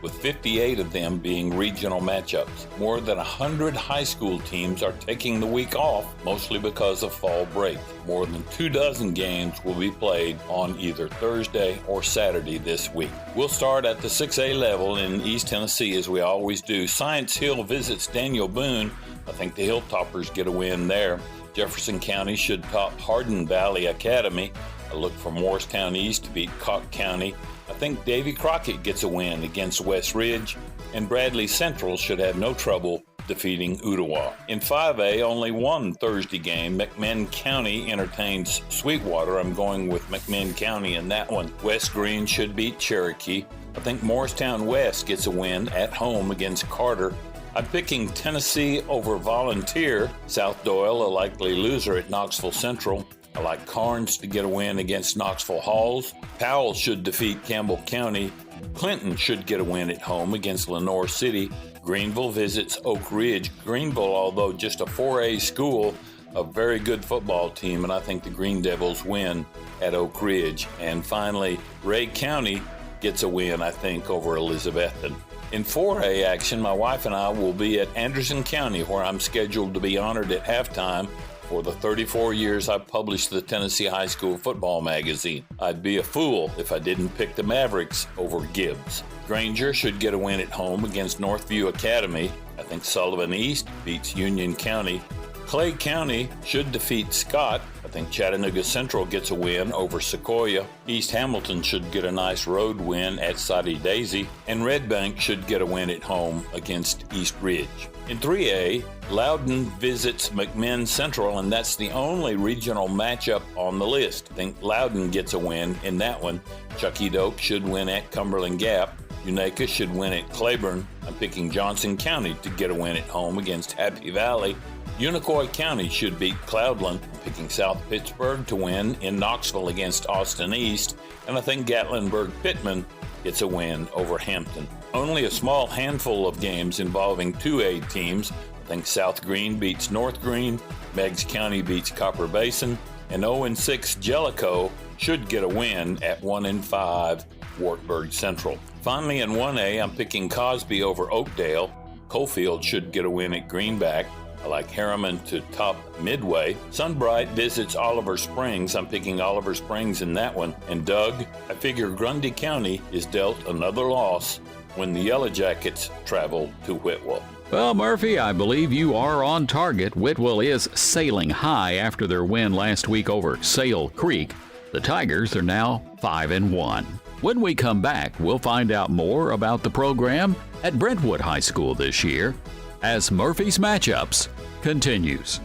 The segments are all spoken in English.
with 58 of them being regional matchups. More than 100 high school teams are taking the week off, mostly because of fall break. More than 24 games will be played on either Thursday or Saturday this week. We'll start at the 6A level in East Tennessee as we always do. Science Hill visits Daniel Boone. I think the Hilltoppers get a win there. Jefferson County should top Hardin Valley Academy. I look for Morristown East to beat Cocke County. I think Davy Crockett gets a win against West Ridge, and Bradley Central should have no trouble defeating Ottawa. In 5A, only one Thursday game. McMinn County entertains Sweetwater. I'm going with McMinn County in that one. West Green should beat Cherokee. I think Morristown West gets a win at home against Carter. I'm picking Tennessee over Volunteer. South Doyle, a likely loser at Knoxville Central. I like Carnes to get a win against Knoxville Halls. Powell should defeat Campbell County. Clinton should get a win at home against Lenoir City. Greenville visits Oak Ridge. Greenville, although just a 4A school, a very good football team, and I think the Green Devils win at Oak Ridge. And finally, Ray County gets a win, I think, over Elizabethton. In 4A action, my wife and I will be at Anderson County, where I'm scheduled to be honored at halftime. For the 34 years I've published the Tennessee High School Football Magazine. I'd be a fool if I didn't pick the Mavericks over Gibbs. Granger should get a win at home against Northview Academy. I think Sullivan East beats Union County. Clay County should defeat Scott. I think Chattanooga Central gets a win over Sequoia. East Hamilton should get a nice road win at Soddy Daisy. And Red Bank should get a win at home against East Ridge. In 3A, Loudon visits McMinn Central, and that's the only regional matchup on the list. I think Loudon gets a win in that one. Chucky Doak should win at Cumberland Gap. Unaka should win at Claiborne. I'm picking Johnson County to get a win at home against Happy Valley. Unicoi County should beat Cloudland. I'm picking South Pittsburgh to win in Knoxville against Austin East. And I think Gatlinburg-Pittman gets a win over Hampton. Only a small handful of games involving 2A teams. I think South Green beats North Green, Meigs County beats Copper Basin, and 0-6 Jellicoe should get a win at 1-5 Wartburg Central. Finally, in 1A, I'm picking Cosby over Oakdale. Coalfield should get a win at Greenback. I like Harriman to top Midway. Sunbright visits Oliver Springs. I'm picking Oliver Springs in that one. And Doug, I figure Grundy County is dealt another loss when the Yellow Jackets travel to Whitwell. Well, Murphy, I believe you are on target. Whitwell is sailing high after their win last week over Sail Creek. The Tigers are now 5-1. When we come back, we'll find out more about the program at Brentwood High School this year as Murphy's Matchups continues.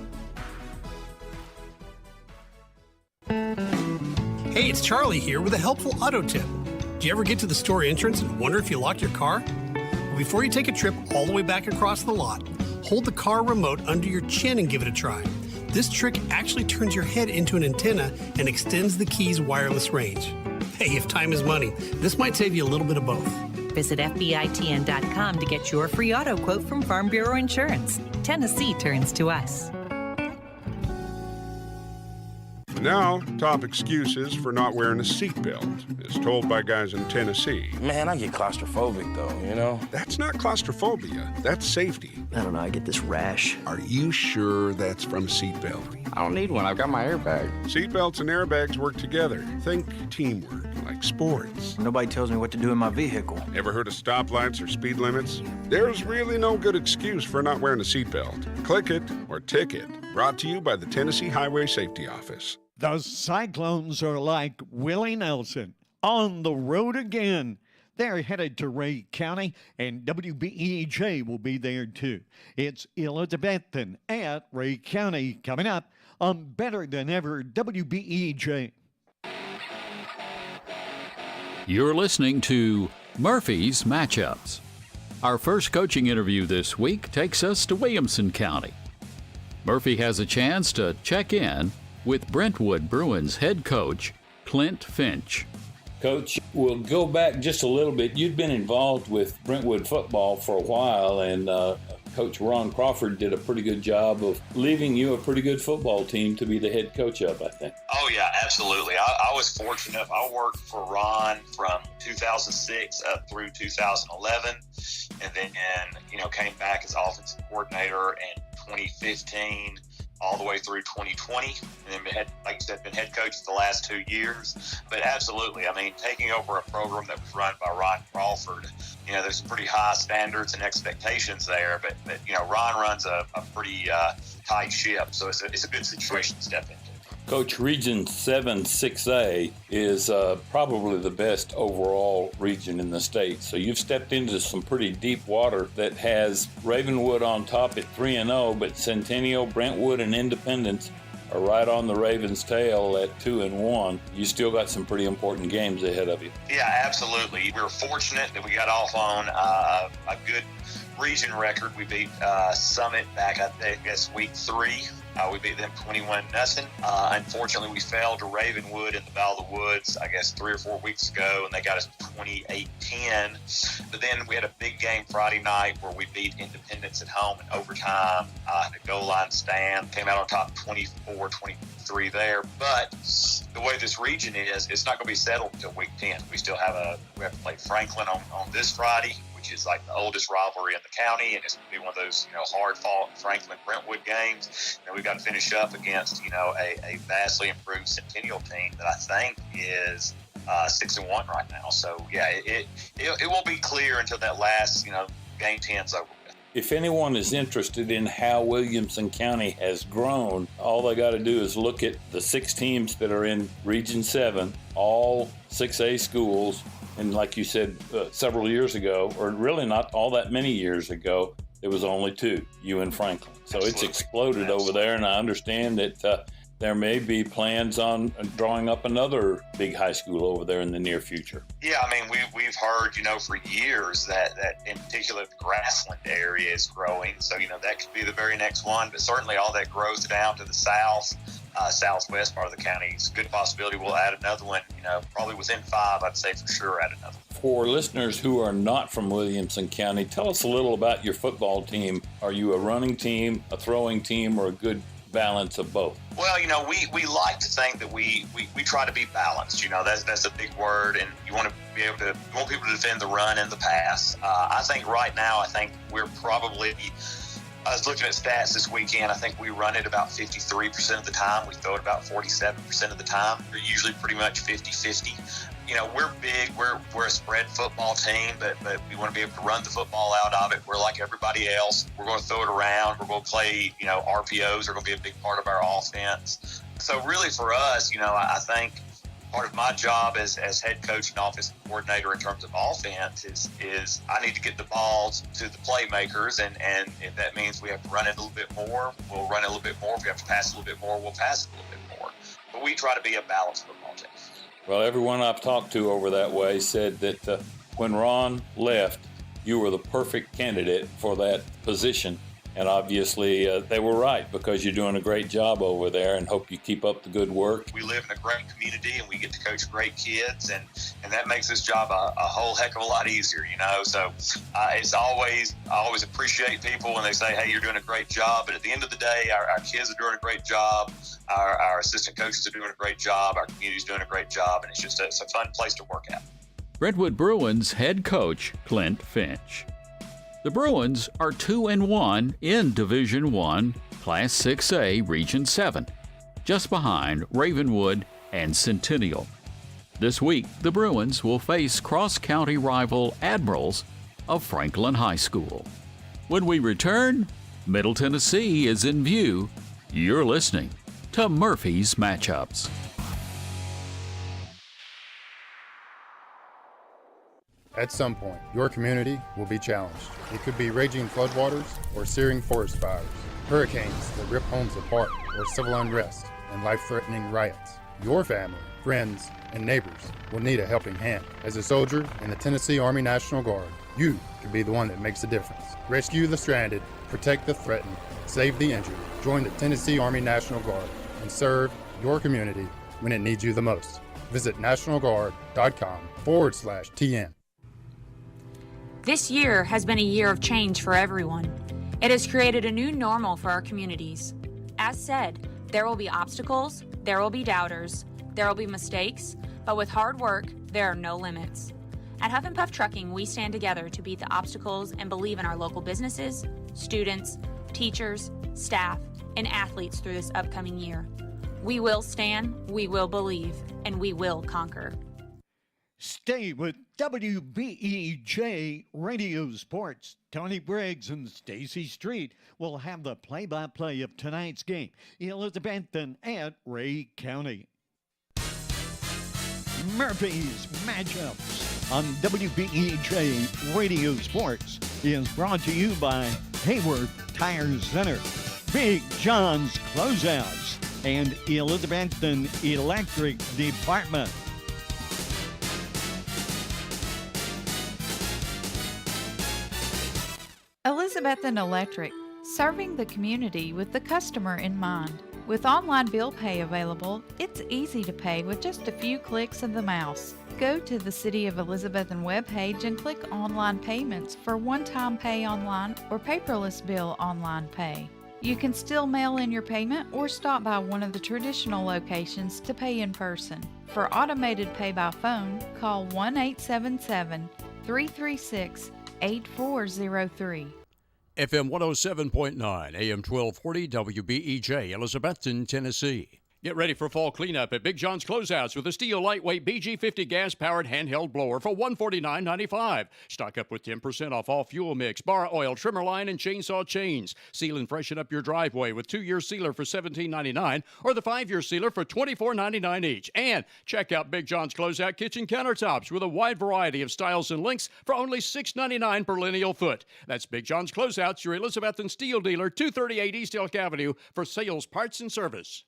Hey, it's Charlie here with a helpful auto tip. Do you ever get to the store entrance and wonder if you locked your car? Well, before you take a trip all the way back across the lot, hold the car remote under your chin and give it a try. This trick actually turns your head into an antenna and extends the key's wireless range. Hey, if time is money, this might save you a little bit of both. Visit FBITN.com to get your free auto quote from Farm Bureau Insurance. Tennessee turns to us. Now, top excuses for not wearing a seatbelt, as told by guys in Tennessee. Man, I get claustrophobic though, you know? That's not claustrophobia, that's safety. I don't know, I get this rash. Are you sure that's from a seatbelt? I don't need one, I've got my airbag. Seatbelts and airbags work together. Think teamwork, like sports. Nobody tells me what to do in my vehicle. Ever heard of stoplights or speed limits? There's really no good excuse for not wearing a seatbelt. Click it or ticket. Brought to you by the Tennessee Highway Safety Office. The Cyclones are like Willie Nelson, on the road again. They're headed to Ray County, and WBEJ will be there too. It's Elizabethton at Ray County coming up on Better Than Ever WBEJ. You're listening to Murphy's Matchups. Our first coaching interview this week takes us to Williamson County. Murphy has a chance to check in with Brentwood Bruins head coach Clint Finch. Coach, we'll go back just a little bit. You've been involved with Brentwood football for a while, and Coach Ron Crawford did a pretty good job of leaving you a pretty good football team to be the head coach of, I think. Oh, yeah, absolutely. I was fortunate. I worked for Ron from 2006 up through 2011, and then, came back as offensive coordinator in 2015 all the way through 2020, and then like you said, been head coach the last 2 years. But absolutely, I mean, taking over a program that was run by Ron Crawford, there's some pretty high standards and expectations there, but Ron runs a pretty tight ship, so it's a good situation to step into. Coach, Region 7 6A is probably the best overall region in the state. So you've stepped into some pretty deep water that has Ravenwood on top at 3-0, but Centennial, Brentwood, and Independence are right on the Ravens' tail at 2-1. You still got some pretty important games ahead of you. Yeah, absolutely. We were fortunate that we got off on a good region record. We beat Summit back, I guess, week 3. We beat them 21-0. Unfortunately, we fell to Ravenwood in the Battle of the Woods, I guess, 3 or 4 weeks ago, and they got us 28-10. But then we had a big game Friday night where we beat Independence at home in overtime. The goal line stand came out on top 24-23 there. But the way this region is, it's not going to be settled until week 10. We still have we have to play Franklin on this Friday, which is like the oldest rivalry in the county, and it's going to be one of those, hard-fought Franklin-Brentwood games. And we've got to finish up against, a vastly improved Centennial team that I think is 6-1 right now. So, yeah, it won't be clear until that last, game 10's over with. If anyone is interested in how Williamson County has grown, all they got to do is look at the 6 teams that are in Region 7, all 6A schools. And like you said, several years ago, or really not all that many years ago, there was only 2, you and Franklin. So Absolutely. It's exploded over there, and I understand that there may be plans on drawing up another big high school over there in the near future. Yeah, I mean, we've heard, for years that in particular the Grassland area is growing. So, that could be the very next one. But certainly all that grows down to the south, southwest part of the county. It's a good possibility we'll add another one, probably within 5, I'd say for sure add another one. For listeners who are not from Williamson County, tell us a little about your football team. Are you a running team, a throwing team, or a good balance of both? Well, we like to think that we try to be balanced. That's a big word, and you want people to defend the run and the pass. I think right now, we're probably, I was looking at stats this weekend. I think we run it about 53% of the time. We throw it about 47% of the time. We're usually pretty much 50-50. We're big. We're a spread football team, but we want to be able to run the football out of it. We're like everybody else. We're going to throw it around. We're going to play, RPOs are going to be a big part of our offense. So really for us, I think part of my job as head coach and offensive coordinator in terms of offense is I need to get the balls to the playmakers, and if that means we have to run it a little bit more, we'll run it a little bit more. If we have to pass a little bit more, we'll pass it a little bit more. But we try to be a balanced football team. Well, everyone I've talked to over that way said that when Ron left, you were the perfect candidate for that position. And obviously, they were right, because you're doing a great job over there, and hope you keep up the good work. We live in a great community, and we get to coach great kids, and that makes this job a whole heck of a lot easier, So it's I always appreciate people when they say, hey, you're doing a great job. But at the end of the day, our kids are doing a great job. Our assistant coaches are doing a great job. Our community's doing a great job, and it's a fun place to work at. Brentwood Bruins head coach Clint Finch. The Bruins are 2-1 in Division I, Class 6A, Region 7, just behind Ravenwood and Centennial. This week, the Bruins will face cross-county rival Admirals of Franklin High School. When we return, Middle Tennessee is in view. You're listening to Murphy's Matchups. At some point, your community will be challenged. It could be raging floodwaters or searing forest fires, hurricanes that rip homes apart, or civil unrest and life-threatening riots. Your family, friends, and neighbors will need a helping hand. As a soldier in the Tennessee Army National Guard, you could be the one that makes a difference. Rescue the stranded, protect the threatened, save the injured. Join the Tennessee Army National Guard and serve your community when it needs you the most. Visit nationalguard.com/TN. This year has been a year of change for everyone. It has created a new normal for our communities. As said, there will be obstacles, there will be doubters, there will be mistakes, but with hard work, there are no limits. At Huff and Puff Trucking, we stand together to beat the obstacles and believe in our local businesses, students, teachers, staff, and athletes through this upcoming year. We will stand, we will believe, and we will conquer. Stay with WBEJ Radio Sports. Tony Briggs and Stacy Street will have the play-by-play of tonight's game. Elizabethton at Ray County. Murphy's Matchups on WBEJ Radio Sports is brought to you by Hayworth Tire Center, Big John's Closeouts, and Elizabethton Electric Department. Elizabethton Electric, serving the community with the customer in mind. With online bill pay available, it's easy to pay with just a few clicks of the mouse. Go to the City of Elizabethton webpage and click Online Payments for one-time pay online or paperless bill online pay. You can still mail in your payment or stop by one of the traditional locations to pay in person. For automated pay by phone, call 1-877-336-8403. FM 107.9, AM 1240, WBEJ, Elizabethton, Tennessee. Get ready for fall cleanup at Big John's Closeouts with a steel lightweight BG50 gas-powered handheld blower for $149.95. Stock up with 10% off all fuel mix, bar oil, trimmer line, and chainsaw chains. Seal and freshen up your driveway with 2-year sealer for $17.99 or the 5-year sealer for $24.99 each. And check out Big John's Closeout kitchen countertops with a wide variety of styles and lengths for only $6.99 per lineal foot. That's Big John's Closeouts, your Elizabethton steel dealer, 238 East Elk Avenue for sales, parts, and service.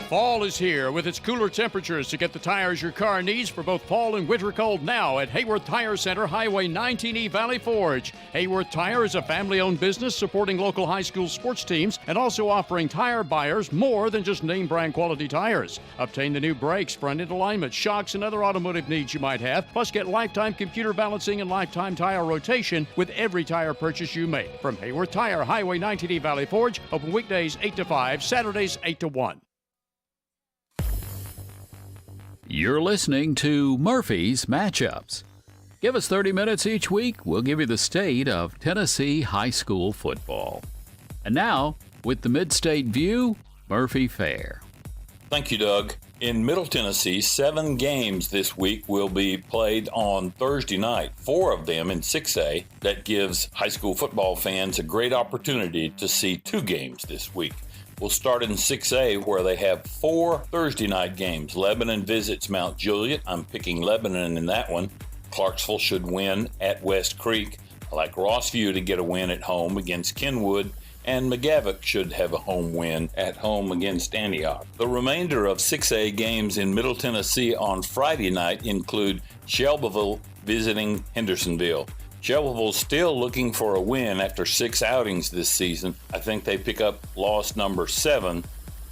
Fall is here with its cooler temperatures to get the tires your car needs for both fall and winter cold now at Hayworth Tire Center, Highway 19E, Valley Forge. Hayworth Tire is a family-owned business supporting local high school sports teams and also offering tire buyers more than just name brand quality tires. Obtain the new brakes, front-end alignment, shocks, and other automotive needs you might have, plus get lifetime computer balancing and lifetime tire rotation with every tire purchase you make. From Hayworth Tire, Highway 19E, Valley Forge, open weekdays 8 to 5, Saturdays 8 to 1. You're listening to Murphy's Matchups. Give us 30 minutes each week. We'll give you the state of Tennessee high school football. And now, with the Mid-State View, Murphy Fair. Thank you, Doug. In Middle Tennessee, 7 games this week will be played on Thursday night, 4 of them in 6A. That gives high school football fans a great opportunity to see 2 games this week. We'll start in 6A, where they have 4 Thursday night games. Lebanon visits Mount Juliet. I'm picking Lebanon in that one. Clarksville should win at West Creek. I like Rossview to get a win at home against Kenwood, and McGavock should have a home win at home against Antioch. The remainder of 6A games in Middle Tennessee on Friday night include Shelbyville visiting Hendersonville. Shelbyville's still looking for a win after 6 outings this season. I think they pick up loss number 7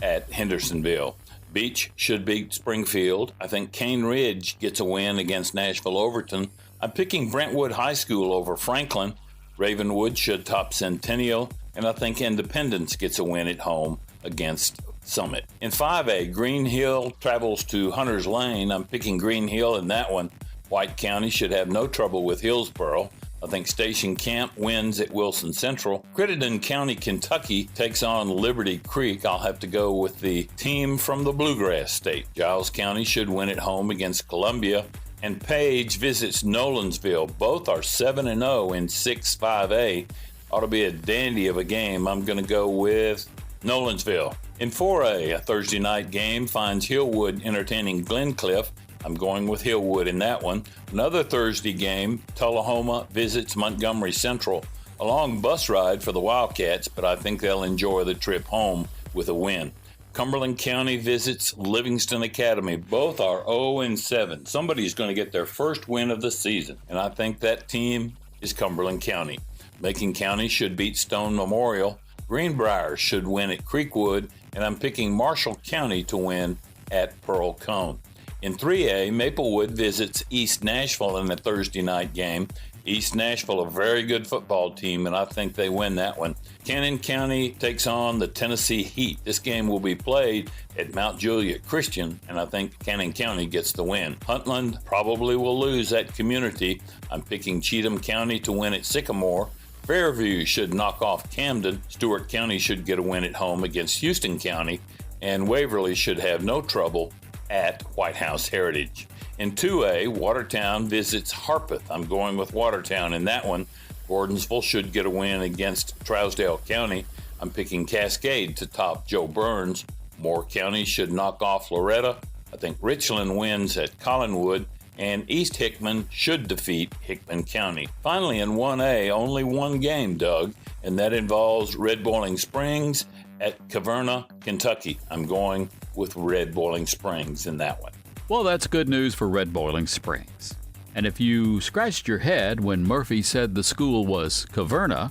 at Hendersonville. Beach should beat Springfield. I think Cane Ridge gets a win against Nashville Overton. I'm picking Brentwood High School over Franklin. Ravenwood should top Centennial. And I think Independence gets a win at home against Summit. In 5A, Green Hill travels to Hunters Lane. I'm picking Green Hill in that one. White County should have no trouble with Hillsboro. I think Station Camp wins at Wilson Central. Crittenden County, Kentucky takes on Liberty Creek. I'll have to go with the team from the Bluegrass State. Giles County should win at home against Columbia. And Page visits Nolensville. Both are 7-0 in 6-5A. Ought to be a dandy of a game. I'm going to go with Nolensville. In 4A, a Thursday night game finds Hillwood entertaining Glencliff. I'm going with Hillwood in that one. Another Thursday game, Tullahoma visits Montgomery Central. A long bus ride for the Wildcats, but I think they'll enjoy the trip home with a win. Cumberland County visits Livingston Academy. Both are 0-7. Somebody's going to get their first win of the season, and I think that team is Cumberland County. Macon County should beat Stone Memorial. Greenbrier should win at Creekwood, and I'm picking Marshall County to win at Pearl Cone. In 3A, Maplewood visits East Nashville in a Thursday night game. East Nashville, a very good football team, and I think they win that one. Cannon County takes on the Tennessee Heat. This game will be played at Mount Juliet Christian, and I think Cannon County gets the win. Huntland probably will lose at Community. I'm picking Cheatham County to win at Sycamore. Fairview should knock off Camden. Stewart County should get a win at home against Houston County, and Waverly should have no trouble at White House Heritage. In 2A, Watertown visits Harpeth. I'm going with Watertown in that one. Gordonsville should get a win against Trousdale County. I'm picking Cascade to top Joe Burns. Moore County should knock off Loretta. I think Richland wins at Collinwood, and East Hickman should defeat Hickman County. Finally, in 1A, only one game, Doug, and that involves Red Boiling Springs at Caverna, Kentucky. I'm going with Red Boiling Springs in that one. Well, that's good news for Red Boiling Springs. And if you scratched your head when Murphy said the school was Caverna,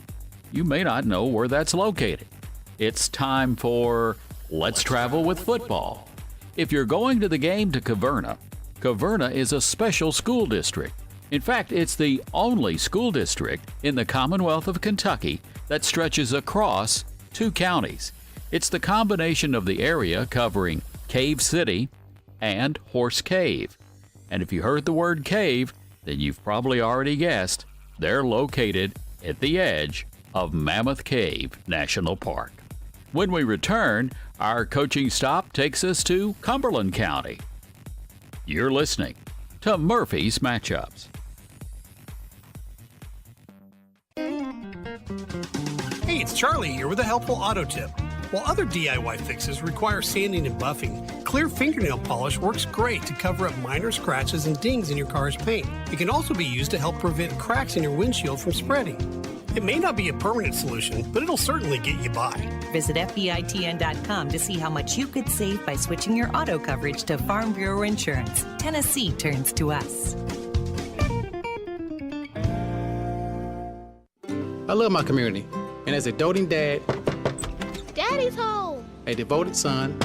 you may not know where that's located. It's time for Let's Travel with Football. If you're going to the game to Caverna, Caverna is a special school district. In fact, it's the only school district in the Commonwealth of Kentucky that stretches across 2 counties. It's the combination of the area covering Cave City and Horse Cave. And if you heard the word cave, then you've probably already guessed they're located at the edge of Mammoth Cave National Park. When we return, our coaching stop takes us to Cumberland County. You're listening to Murphy's Matchups. Hey, it's Charlie here with a helpful auto tip. While other DIY fixes require sanding and buffing, clear fingernail polish works great to cover up minor scratches and dings in your car's paint. It can also be used to help prevent cracks in your windshield from spreading. It may not be a permanent solution, but it'll certainly get you by. Visit FBITN.com to see how much you could save by switching your auto coverage to Farm Bureau Insurance. Tennessee turns to us. I love my community, and as a doting dad, Daddy's home, a devoted son,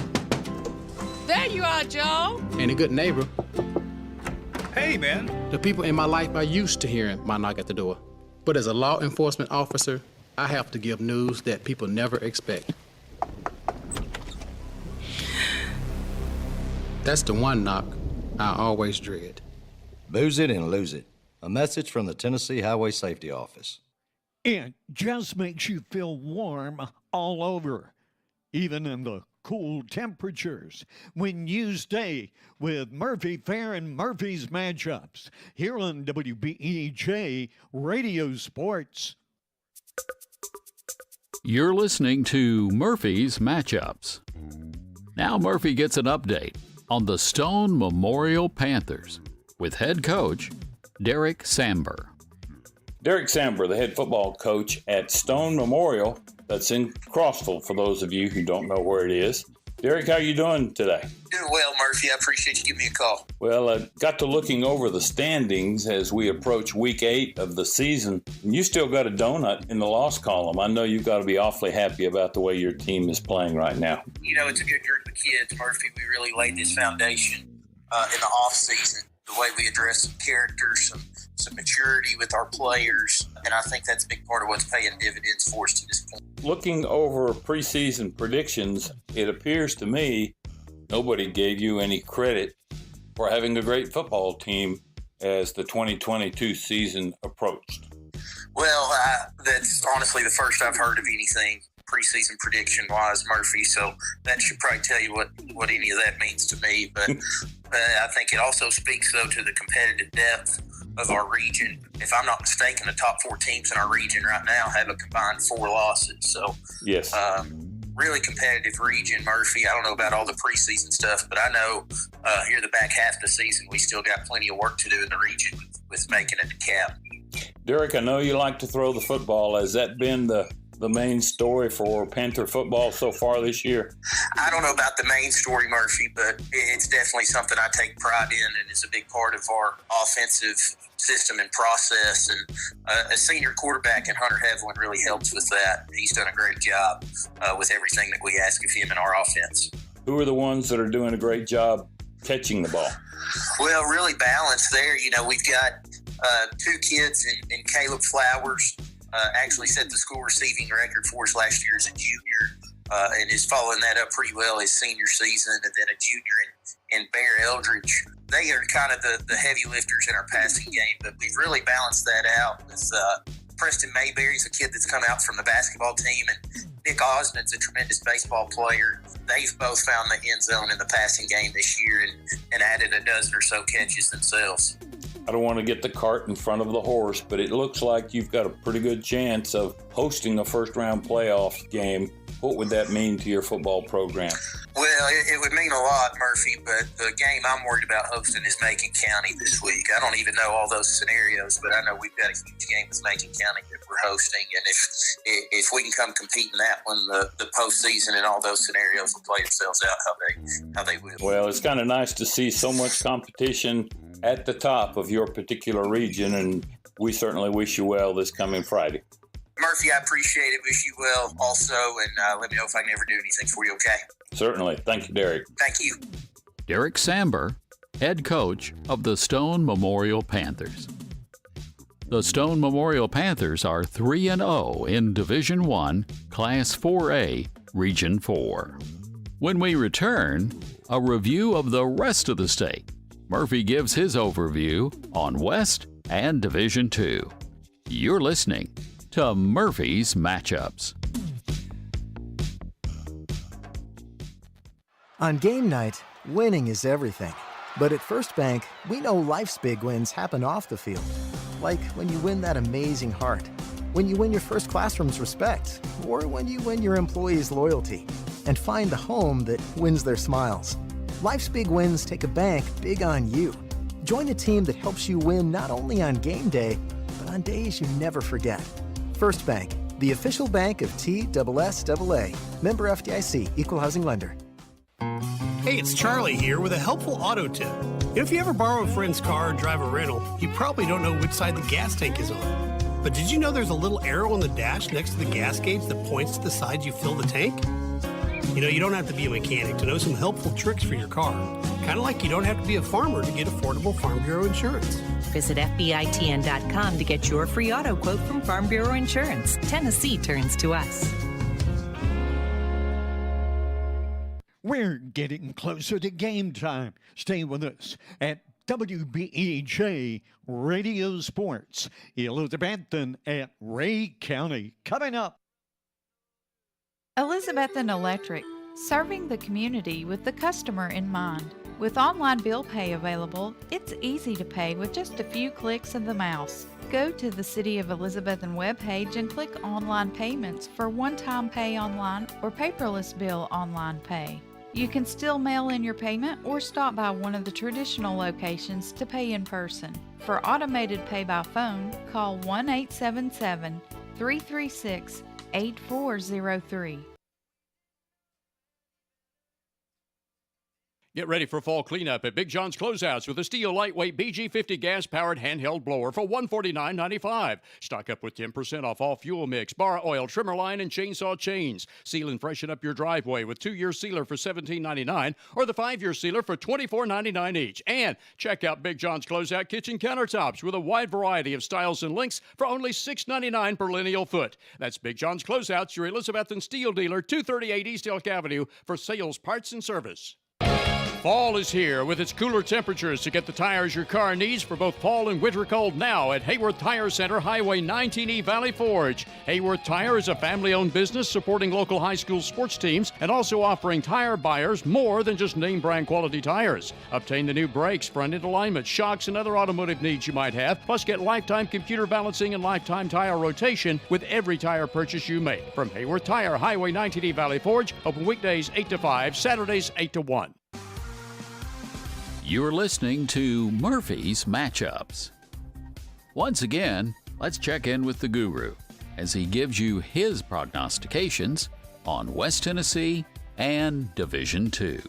there you are, Joe, and a good neighbor. Hey, man. The people in my life are used to hearing my knock at the door. But as a law enforcement officer, I have to give news that people never expect. That's the one knock I always dread. Booze it and lose it. A message from the Tennessee Highway Safety Office. It just makes you feel warm all over, even in the cool temperatures, when you stay with Murphy Fair and Murphy's Matchups here on WBEJ Radio Sports. You're listening to Murphy's Matchups. Now Murphy gets an update on the Stone Memorial Panthers with head coach Derek Samber. Derek Samber, the head football coach at Stone Memorial, that's in Crossville, for those of you who don't know where it is. Derek, how are you doing today? Doing well, Murphy. I appreciate you giving me a call. Well, I got to looking over the standings as we approach week 8 of the season. And you still got a donut in the loss column. I know you've got to be awfully happy about the way your team is playing right now. You know, it's a good group of kids, Murphy. We really laid this foundation in the off season. The way we address some characters, some maturity with our players, and I think that's a big part of what's paying dividends for us to this point. Looking over preseason predictions, it appears to me nobody gave you any credit for having a great football team as the 2022 season approached. Well, that's honestly the first I've heard of anything preseason prediction-wise, Murphy, so that should probably tell you what any of that means to me. But I think it also speaks, though, to the competitive depth of our region. If I'm not mistaken, the top 4 teams in our region right now have a combined 4 losses. So, yes, really competitive region, Murphy. I don't know about all the preseason stuff, but I know here the back half of the season, we still got plenty of work to do in the region with making it to cap. Derek, I know you like to throw the football. Has that been the main story for Panther football so far this year? I don't know about the main story, Murphy, but it's definitely something I take pride in, and it's a big part of our offensive system and process. And a senior quarterback in Hunter Heveland really helps with that. He's done a great job with everything that we ask of him in our offense. Who are the ones that are doing a great job catching the ball? Well, really balanced there. You know, we've got two kids in Caleb Flowers, actually set the school receiving record for us last year as a junior, and is following that up pretty well his senior season, and then a junior in Bear Eldridge. They are kind of the heavy lifters in our passing game, but we've really balanced that out with Preston Mayberry's a kid that's come out from the basketball team, and Nick Osmond's a tremendous baseball player. They've both found the end zone in the passing game this year and added a dozen or so catches themselves. I don't want to get the cart in front of the horse, but it looks like you've got a pretty good chance of hosting a first-round playoff game. What would that mean to your football program? Well, it would mean a lot, Murphy, but the game I'm worried about hosting is Macon County this week. I don't even know all those scenarios, but I know we've got a huge game with Macon County that we're hosting, and if we can come compete in that one, the postseason and all those scenarios will play themselves out how they will. Well, it's kind of nice to see so much competition at the top of your particular region, and we certainly wish you well this coming Friday. Murphy, I appreciate it. Wish you well also, and let me know if I can ever do anything for you, okay? Certainly. Thank you, Derek. Thank you. Derek Samber, head coach of the Stone Memorial Panthers. The Stone Memorial Panthers are 3-0 in Division I, Class 4A, Region 4. When we return, a review of the rest of the state. Murphy gives his overview on West and Division II. You're listening to Murphy's Matchups. On game night, winning is everything. But at First Bank, we know life's big wins happen off the field. Like when you win that amazing heart, when you win your first classroom's respect, or when you win your employees' loyalty and find the home that wins their smiles. Life's big wins take a bank big on you. Join a team that helps you win not only on game day, but on days you never forget. First Bank, the official bank of TSSAA. Member FDIC, Equal Housing Lender. Hey, it's Charlie here with a helpful auto tip. If you ever borrow a friend's car or drive a rental, you probably don't know which side the gas tank is on. But did you know there's a little arrow on the dash next to the gas gauge that points to the side you fill the tank? You know, you don't have to be a mechanic to know some helpful tricks for your car. Kind of like you don't have to be a farmer to get affordable Farm Bureau insurance. Visit FBITN.com to get your free auto quote from Farm Bureau Insurance. Tennessee turns to us. We're getting closer to game time. Stay with us at WBEJ Radio Sports. Elizabethton at Ray County. Coming up. Elizabethton Electric, serving the community with the customer in mind. With online bill pay available, it's easy to pay with just a few clicks of the mouse. Go to the City of Elizabethton webpage and click Online Payments for one-time pay online or paperless bill online pay. You can still mail in your payment or stop by one of the traditional locations to pay in person. For automated pay by phone, call 1-877-336-8403. Get ready for fall cleanup at Big John's Closeouts with a steel lightweight BG50 gas-powered handheld blower for $149.95. Stock up with 10% off all fuel mix, bar oil, trimmer line, and chainsaw chains. Seal and freshen up your driveway with 2-year sealer for $17.99 or the 5-year sealer for $24.99 each. And check out Big John's Closeout kitchen countertops with a wide variety of styles and lengths for only $6.99 per lineal foot. That's Big John's Closeouts, your Elizabethton steel dealer, 238 East Elk Avenue for sales, parts, and service. Fall is here with its cooler temperatures to get the tires your car needs for both fall and winter cold now at Hayworth Tire Center, Highway 19E, Valley Forge. Hayworth Tire is a family-owned business supporting local high school sports teams and also offering tire buyers more than just name-brand quality tires. Obtain the new brakes, front-end alignment, shocks, and other automotive needs you might have, plus get lifetime computer balancing and lifetime tire rotation with every tire purchase you make. From Hayworth Tire, Highway 19E, Valley Forge, open weekdays 8 to 5, Saturdays 8 to 1. You're listening to Murphy's Matchups. Once again, let's check in with the guru as he gives you his prognostications on West Tennessee and Division II.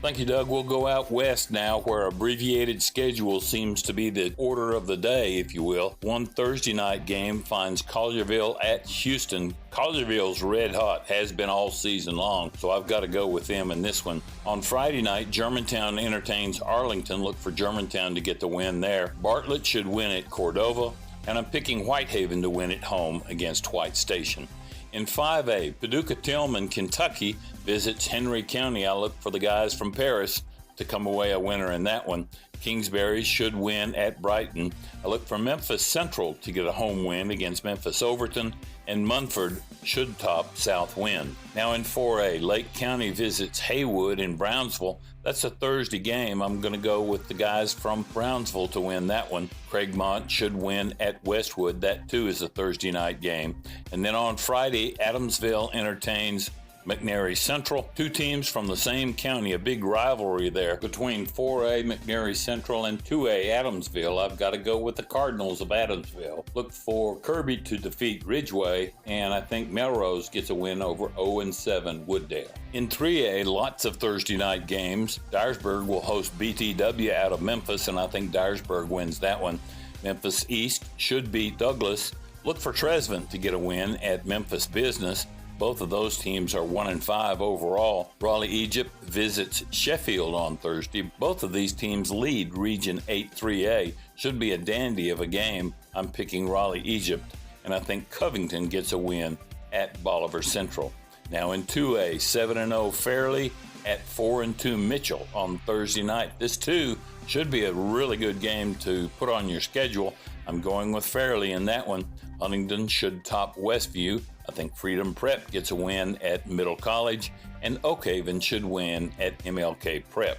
Thank you, Doug. We'll go out west now, where abbreviated schedule seems to be the order of the day, if you will. One Thursday night game finds Collierville at Houston. Collierville's red hot, has been all season long, so I've got to go with them in this one. On Friday night, Germantown entertains Arlington. Look for Germantown to get the win there. Bartlett should win at Cordova, and I'm picking Whitehaven to win at home against White Station. In 5A, Paducah-Tillman, Kentucky visits Henry County. I look for the guys from Paris to come away a winner in that one. Kingsbury should win at Brighton. I look for Memphis Central to get a home win against Memphis Overton, and Munford should top Southwind. Now in 4A, Lake County visits Haywood in Brownsville. That's a Thursday game. I'm going to go with the guys from Brownsville to win that one. Craigmont should win at Westwood. That too is a Thursday night game. And then on Friday, Adamsville entertains McNairy Central. Two teams from the same county, a big rivalry there between 4A McNairy Central and 2A Adamsville. I've got to go with the Cardinals of Adamsville. Look for Kirby to defeat Ridgeway, and I think Melrose gets a win over 0-7 Wooddale. In 3A, lots of Thursday night games. Dyersburg will host BTW out of Memphis, and I think Dyersburg wins that one. Memphis East should beat Douglas. Look for Tresvant to get a win at Memphis Business. Both of those teams are 1-5 overall. Raleigh Egypt visits Sheffield on Thursday. Both of these teams lead Region 8-3A. Should be a dandy of a game. I'm picking Raleigh Egypt, and I think Covington gets a win at Bolivar Central. Now in 2A, 7-0 Fairleigh at 4-2 Mitchell on Thursday night. This too should be a really good game to put on your schedule. I'm going with Fairleigh in that one. Huntington should top Westview. I think Freedom Prep gets a win at Middle College, and Oakhaven should win at MLK Prep.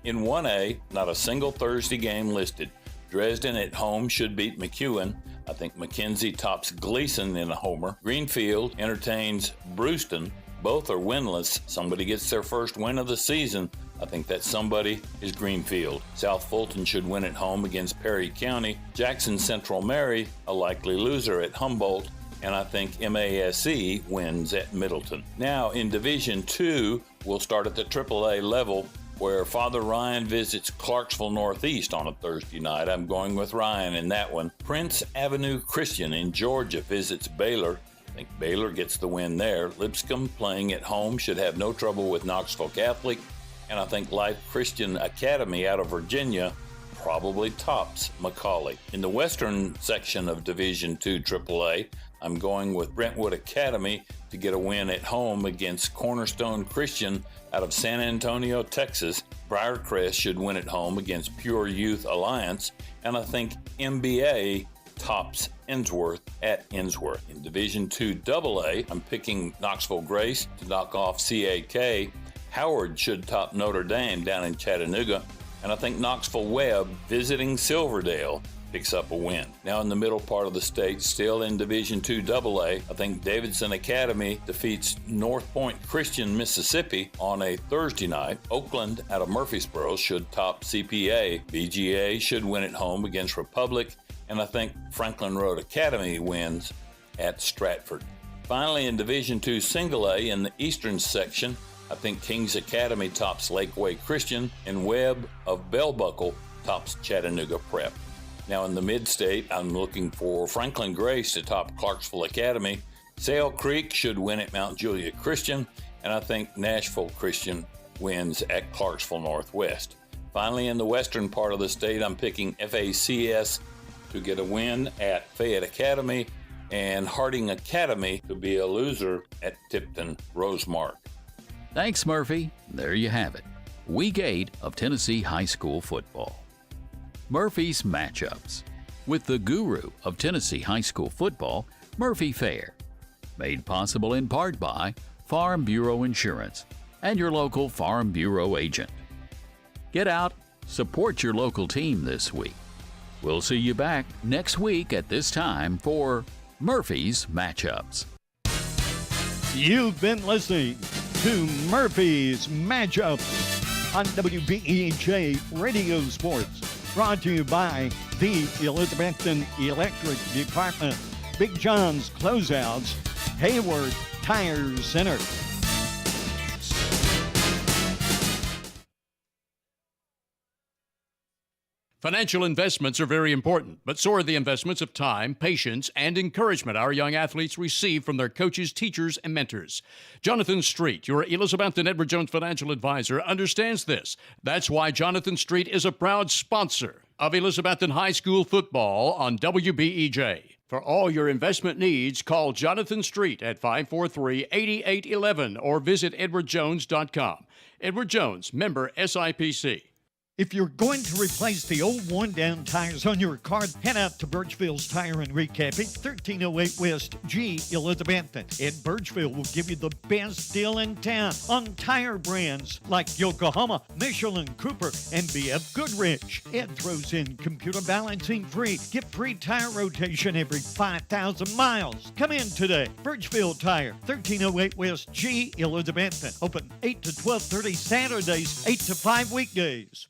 In 1A, not a single Thursday game listed. Dresden at home should beat McEwen. I think McKenzie tops Gleason in a homer. Greenfield entertains Brewston. Both are winless. Somebody gets their first win of the season. I think that somebody is Greenfield. South Fulton should win at home against Perry County. Jackson Central Mary, a likely loser at Humboldt. And I think MASC wins at Middleton. Now in Division 2, we'll start at the AAA level, where Father Ryan visits Clarksville Northeast on a Thursday night. I'm going with Ryan in that one. Prince Avenue Christian in Georgia visits Baylor. I think Baylor gets the win there. Lipscomb, playing at home, should have no trouble with Knoxville Catholic. And I think Life Christian Academy out of Virginia probably tops McCauley. In the western section of Division 2 AAA, I'm going with Brentwood Academy to get a win at home against Cornerstone Christian out of San Antonio, Texas. Briarcrest should win at home against Pure Youth Alliance, and I think MBA tops Innsworth at Innsworth. In Division 2 AA, I'm picking Knoxville Grace to knock off CAK. Howard should top Notre Dame down in Chattanooga, and I think Knoxville Webb visiting Silverdale picks up a win. Now in the middle part of the state, still in Division 2 AA, I think Davidson Academy defeats North Point Christian, Mississippi on a Thursday night. Oakland out of Murfreesboro should top CPA. BGA should win at home against Republic, and I think Franklin Road Academy wins at Stratford. Finally, in Division 2 Single A in the eastern section, I think Kings Academy tops Lakeway Christian, and Webb of Bell Buckle tops Chattanooga Prep. Now in the mid-state, I'm looking for Franklin Grace to top Clarksville Academy. Sale Creek should win at Mount Juliet Christian, and I think Nashville Christian wins at Clarksville Northwest. Finally, in the western part of the state, I'm picking FACS to get a win at Fayette Academy, and Harding Academy to be a loser at Tipton Rosemark. Thanks, Murphy. There you have it. Week 8 of Tennessee high school football. Murphy's matchups with the guru of Tennessee high school football, Murphy Fair. Made possible in part by Farm Bureau Insurance and your local Farm Bureau agent. Get out, support your local team this week. We'll see you back next week at this time for Murphy's Matchups. You've been listening to Murphy's Matchups on WBEJ Radio Sports. Brought to you by the Elizabethton Electric Department, Big John's Closeouts, Hayward Tire Center. Financial investments are very important, but so are the investments of time, patience, and encouragement our young athletes receive from their coaches, teachers, and mentors. Jonathan Street, your Elizabeth and Edward Jones financial advisor, understands this. That's why Jonathan Street is a proud sponsor of Elizabethton High School football on WBEJ. For all your investment needs, call Jonathan Street at 543-8811 or visit edwardjones.com. Edward Jones, member SIPC. If you're going to replace the old worn-down tires on your car, head out to Birchville's Tire and Recapping, 1308 West G, Elizabethton. Ed Birchville will give you the best deal in town on tire brands like Yokohama, Michelin, Cooper, and BF Goodrich. Ed throws in computer balancing free. Get free tire rotation every 5,000 miles. Come in today. Birchville Tire, 1308 West G, Elizabethton. Open 8 to 12:30 Saturdays, 8 to 5 weekdays.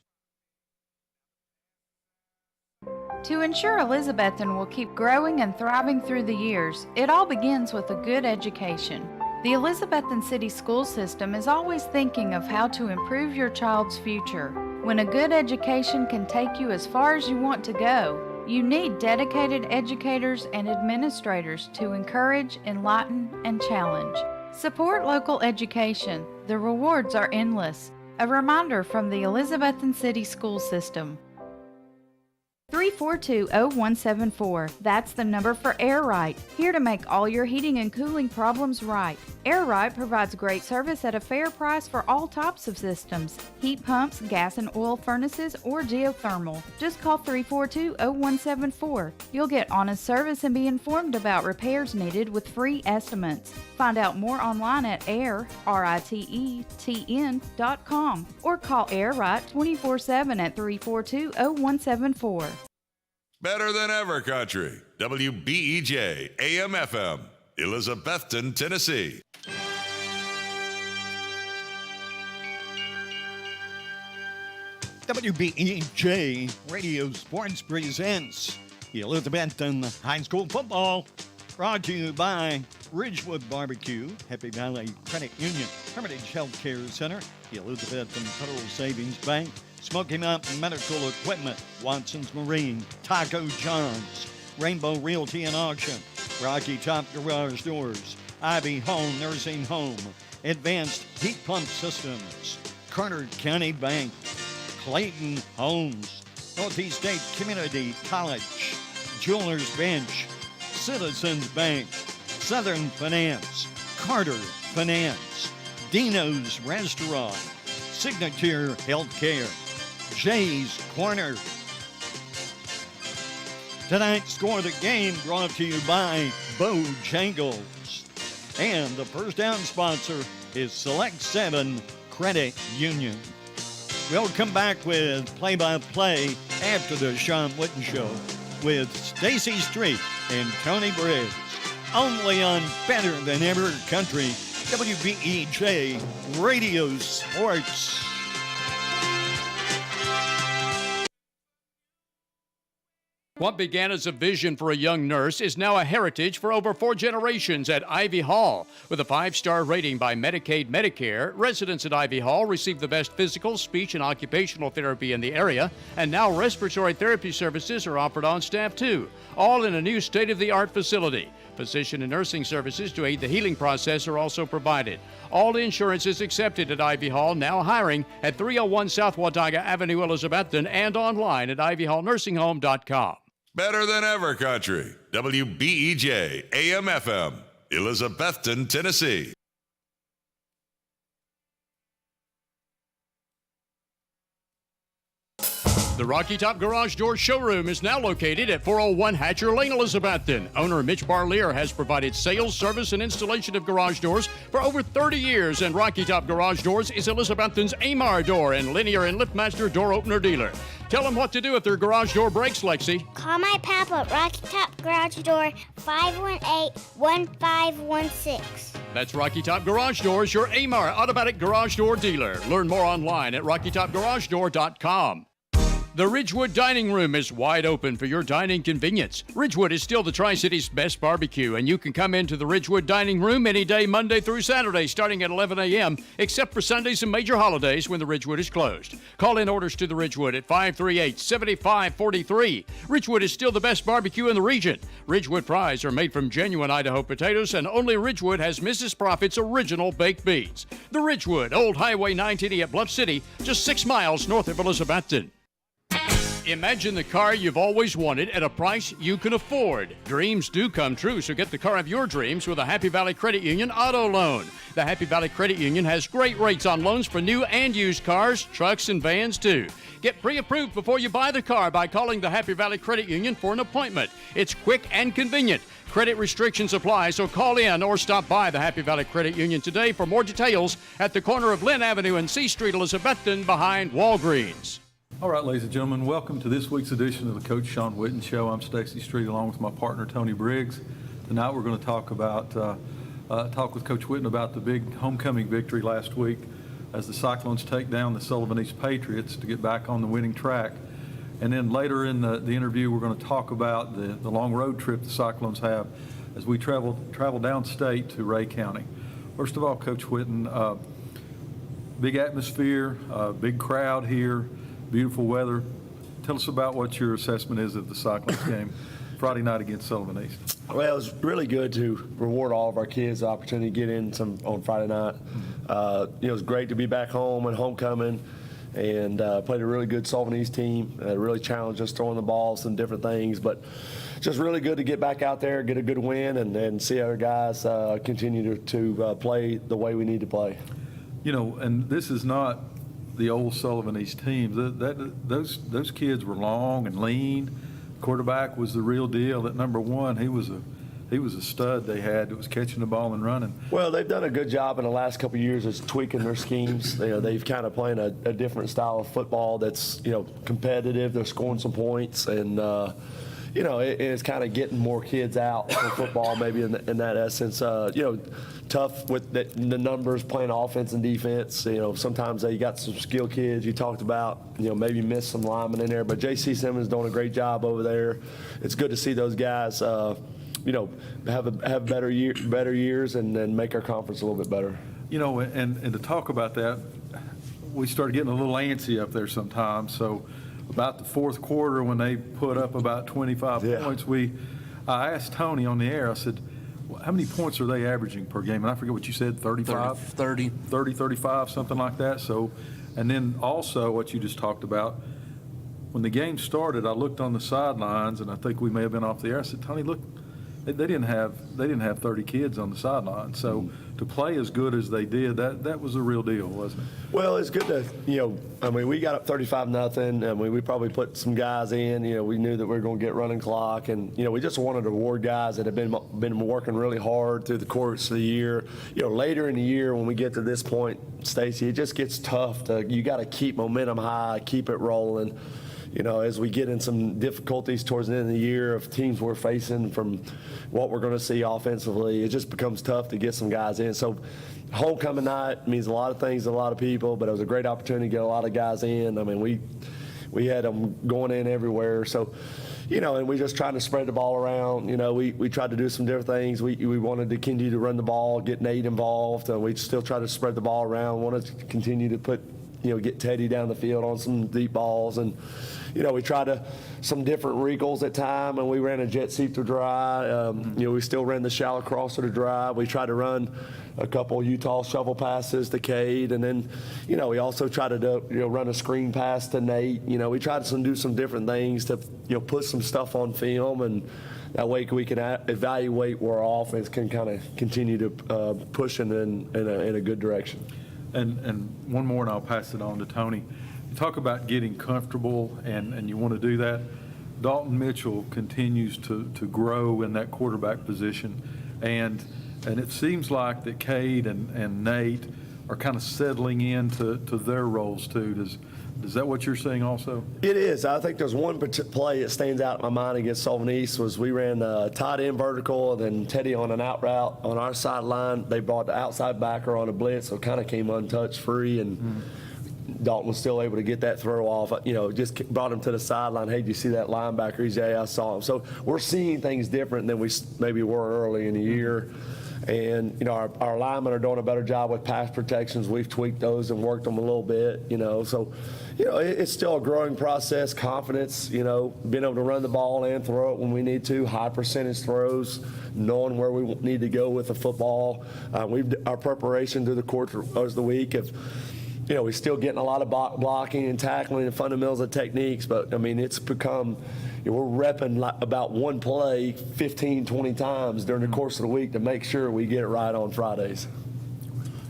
To ensure Elizabethton will keep growing and thriving through the years, it all begins with a good education. The Elizabethton City School System is always thinking of how to improve your child's future. When a good education can take you as far as you want to go, you need dedicated educators and administrators to encourage, enlighten, and challenge. Support local education. The rewards are endless. A reminder from the Elizabethton City School System. 342-0174. That's the number for Air Right. Here to make all your heating and cooling problems right. Air Right provides great service at a fair price for all types of systems. Heat pumps, gas and oil furnaces, or geothermal. Just call 342-0174. You'll get honest service and be informed about repairs needed with free estimates. Find out more online at RITETN.com or call Air Right 24/7 at 342-0174. Better than ever country. WBEJ AM/FM, Elizabethton, Tennessee. WBEJ Radio Sports presents Elizabethton High School football. Brought to you by Ridgewood Barbecue, Happy Valley Credit Union, Hermitage Healthcare Center, the Elizabethton Federal Savings Bank, Smoky Mountain Medical Equipment, Watson's Marine, Taco John's, Rainbow Realty and Auction, Rocky Top Garage Doors, Ivy Hall Nursing Home, Advanced Heat Pump Systems, Carter County Bank, Clayton Homes, Northeast State Community College, Jewelers Bench, Citizens Bank, Southern Finance, Carter Finance, Dino's Restaurant, Signature Healthcare, Jay's Corner. Tonight's Score of the Game brought to you by Bojangles. And the first down sponsor is Select 7 Credit Union. We'll come back with play-by-play after the Sean Witten Show with Stacy Street and Tony Briggs. Only on Better Than Ever Country, WBEJ Radio Sports. What began as a vision for a young nurse is now a heritage for over 4 generations at Ivy Hall. With a 5-star rating by Medicaid Medicare, residents at Ivy Hall receive the best physical, speech, and occupational therapy in the area, and now respiratory therapy services are offered on staff too, all in a new state-of-the-art facility. Physician and nursing services to aid the healing process are also provided. All insurance is accepted at Ivy Hall, now hiring at 301 South Watauga Avenue, Elizabethton, and online at ivyhallnursinghome.com. Better than ever country. WBEJ AM/FM, Elizabethton, Tennessee. The Rocky Top Garage Door showroom is now located at 401 Hatcher Lane, Elizabethton. Owner Mitch Barlier has provided sales, service, and installation of garage doors for over 30 years, and Rocky Top Garage Doors is Elizabethton's Amar Door and Linear and LiftMaster Door Opener dealer. Tell them what to do if their garage door breaks, Lexi. Call my papa at Rocky Top Garage Door, 518-1516. That's Rocky Top Garage Doors, your Amar automatic garage door dealer. Learn more online at rockytopgaragedoor.com. The Ridgewood Dining Room is wide open for your dining convenience. Ridgewood is still the Tri-City's best barbecue, and you can come into the Ridgewood Dining Room any day, Monday through Saturday, starting at 11 a.m., except for Sundays and major holidays when the Ridgewood is closed. Call in orders to the Ridgewood at 538-7543. Ridgewood is still the best barbecue in the region. Ridgewood fries are made from genuine Idaho potatoes, and only Ridgewood has Mrs. Profit's original baked beans. The Ridgewood, Old Highway 980 at Bluff City, just 6 miles north of Elizabethton. Imagine the car you've always wanted at a price you can afford. Dreams do come true, so get the car of your dreams with a Happy Valley Credit Union auto loan. The Happy Valley Credit Union has great rates on loans for new and used cars, trucks, and vans too. Get pre-approved before you buy the car by calling the Happy Valley Credit Union for an appointment. It's quick and convenient. Credit restrictions apply, so call in or stop by the Happy Valley Credit Union today for more details at the corner of Lynn Avenue and C Street, Elizabethton, behind Walgreens. All right, ladies and gentlemen, welcome to this week's edition of the Coach Sean Witten Show. I'm Stacy Street along with my partner, Tony Briggs. Tonight we're going to talk with Coach Witten about the big homecoming victory last week as the Cyclones take down the Sullivan East Patriots to get back on the winning track. And then later in the interview, we're going to talk about the long road trip the Cyclones have as we travel downstate to Ray County. First of all, Coach Witten, big atmosphere, big crowd here. Beautiful weather. Tell us about what your assessment is of the Cyclones game Friday night against Sullivan East. Well, it was really good to reward all of our kids the opportunity to get in some on Friday night. It was great to be back home and homecoming and played a really good Sullivan East team. Really challenged us throwing the ball, some different things, but just really good to get back out there, get a good win, and see our guys continue to play the way we need to play. You know, and this is not the old Sullivan East teams. Those kids were long and lean. Quarterback was the real deal. That number one, he was a stud they had that was catching the ball and running. Well, they've done a good job in the last couple of years of tweaking their schemes. They've kind of playing a different style of football that's competitive. They're scoring some points and it's kind of getting more kids out for football maybe in that essence. Tough with the numbers, playing offense and defense. Sometimes they got some skilled kids you talked about, maybe missed some linemen in there. But J.C. Simmons doing a great job over there. It's good to see those guys, have better years and make our conference a little bit better. And to talk about that, we started getting a little antsy up there sometimes. So about the fourth quarter when they put up about 25 points, I asked Tony on the air, I said, how many points are they averaging per game? And I forget what you said, 35? 30, 35, something like that. So, and then also what you just talked about, when the game started, I looked on the sidelines, and I think we may have been off the air. I said, Tony, look, they didn't have 30 kids on the sideline. So to play as good as they did, that was a real deal, wasn't it? Well, it's good to, we got up 35-0. We probably put some guys in. We knew that we were going to get running clock, and we just wanted to reward guys that have been working really hard through the course of the year. Later in the year when we get to this point, Stacy, it just gets tough. You got to keep momentum high, keep it rolling. As we get in some difficulties towards the end of the year of teams we're facing from what we're going to see offensively, it just becomes tough to get some guys in. So homecoming night means a lot of things to a lot of people, but it was a great opportunity to get a lot of guys in. I mean, we had them going in everywhere. So, and we just tried to spread the ball around. We tried to do some different things. We wanted to continue to run the ball, get Nate involved, and we still tried to spread the ball around. Wanted to continue to put, get Teddy down the field on some deep balls. And, we tried some different wrinkles at time, and we ran a jet sweep to dry. We still ran the shallow crosser to dry. We tried to run a couple Utah shovel passes to Cade, and then, we also tried to run a screen pass to Nate. We tried to do some different things to, put some stuff on film, and that way we can evaluate where our offense can kind of continue to push in a good direction. And one more, and I'll pass it on to Tony. You talk about getting comfortable, and you want to do that. Dalton Mitchell continues to grow in that quarterback position, and it seems like that Cade and Nate are kind of settling into their roles too. Is that what you're seeing also? It is. I think there's one play that stands out in my mind against Sullivan East was we ran tight end vertical, and then Teddy on an out route on our sideline. They brought the outside backer on a blitz, so kind of came untouched free, and Dalton was still able to get that throw off. Just brought him to the sideline. Hey, did you see that linebacker? He's, yeah, I saw him. So we're seeing things different than we maybe were early in the year. And, our linemen are doing a better job with pass protections. We've tweaked those and worked them a little bit, So, it's still a growing process. Confidence, being able to run the ball and throw it when we need to, high percentage throws, knowing where we need to go with the football. Our preparation through the course of the week we're still getting a lot of blocking and tackling and fundamentals of techniques, but, it's become we're repping about one play 15, 20 times during the course of the week to make sure we get it right on Fridays.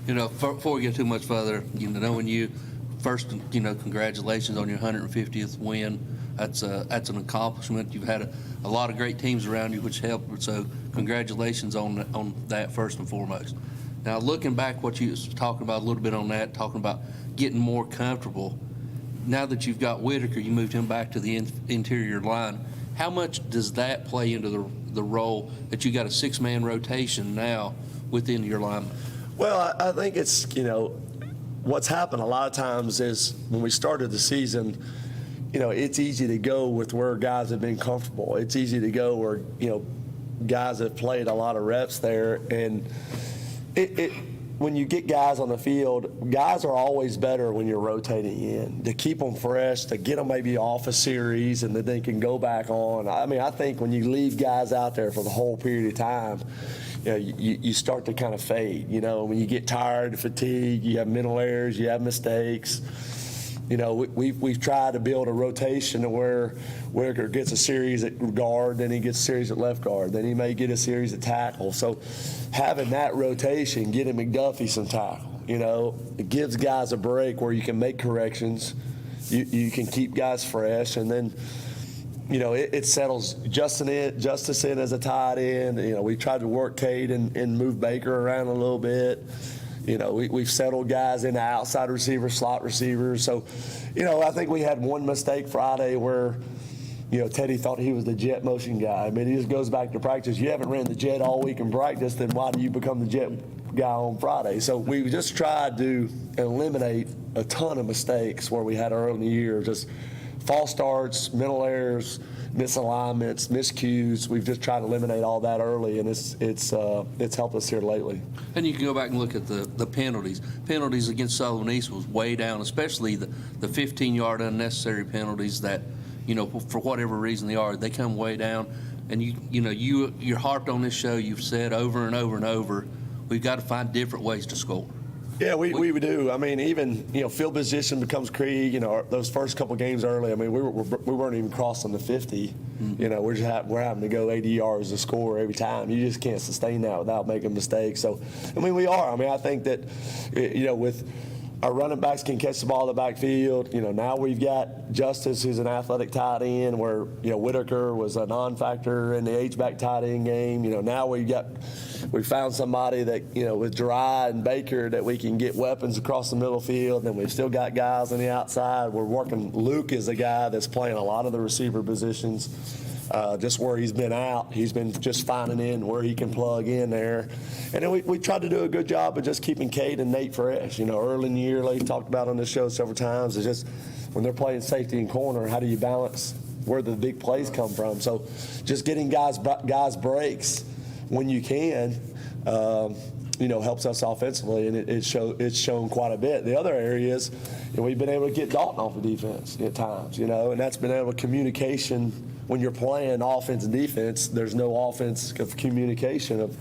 Before we get too much further, knowing you, first, congratulations on your 150th win. That's an accomplishment. You've had a lot of great teams around you, which helped. So congratulations on that first and foremost. Now, looking back, what you was talking about a little bit on that, talking about getting more comfortable. Now that you've got Whitaker, you moved him back to the interior line. How much does that play into the role that you got a six-man rotation now within your line? Well, I think it's, what's happened a lot of times is when we started the season, it's easy to go with where guys have been comfortable. It's easy to go where, guys have played a lot of reps there. And when you get guys on the field, guys are always better when you're rotating in, to keep them fresh, to get them maybe off a series and then they can go back on. I think when you leave guys out there for the whole period of time, you start to kind of fade. When you get tired, fatigue, you have mental errors, you have mistakes. We've tried to build a rotation to where Whitaker gets a series at guard, then he gets a series at left guard, then he may get a series at tackle. So having that rotation, getting McDuffie some tackle, it gives guys a break where you can make corrections, you can keep guys fresh, and then it settles Justice in as a tight end. We tried to work Cade and move Baker around a little bit. We've settled guys into outside receivers, slot receivers. So, I think we had one mistake Friday where, Teddy thought he was the jet motion guy. He just goes back to practice. You haven't ran the jet all week in practice, then why do you become the jet guy on Friday? So we just tried to eliminate a ton of mistakes where we had early in the year, just false starts, mental errors, misalignments, miscues. We've just tried to eliminate all that early, and it's helped us here lately. And you can go back and look at the penalties. Penalties against Sullivan East was way down, especially the 15-yard unnecessary penalties that, for whatever reason they come way down. And you're harped on this show. You've said over and over and over, we've got to find different ways to score. Yeah, we do. Even field position becomes key. Those first couple games early. We weren't even crossing the 50. Mm-hmm. We're having to go 80 yards to score every time. You just can't sustain that without making mistakes. So, we are. I think that, with our running backs can catch the ball in the backfield. Now we've got Justice, who's an athletic tight end, where Whitaker was a non-factor in the H-back tight end game. Now we found somebody that with Dry and Baker that we can get weapons across the middle field, and we've still got guys on the outside. We're working. Luke is a guy that's playing a lot of the receiver positions. Just where he's been out, he's been just finding in where he can plug in there. And then we tried to do a good job of just keeping Cade and Nate fresh. Early in the year, like talked about on this show several times, is just when they're playing safety and corner, how do you balance where the big plays come from? So just getting guys breaks when you can, helps us offensively, and it's shown quite a bit. The other areas, we've been able to get Dalton off the defense at times, and that's been able to communication. When you're playing offense and defense, there's no offense of communication of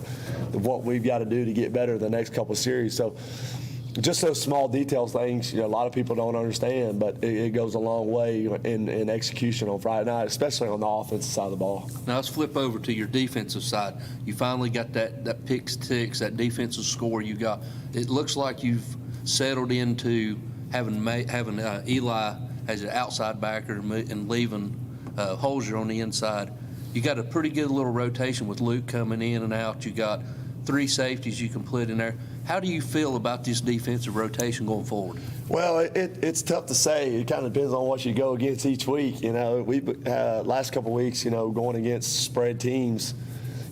what we've got to do to get better the next couple of series. So just those small details things, a lot of people don't understand, but it goes a long way in execution on Friday night, especially on the offensive side of the ball. Now let's flip over to your defensive side. You finally got that pick six, that defensive score you got. It looks like you've settled into having Eli as an outside backer and leaving Holzer on the inside. You got a pretty good little rotation with Luke coming in and out. You got 3 safeties you can put in there. How do you feel about this defensive rotation going forward? Well, it's tough to say. It kind of depends on what you go against each week. We last couple of weeks, going against spread teams,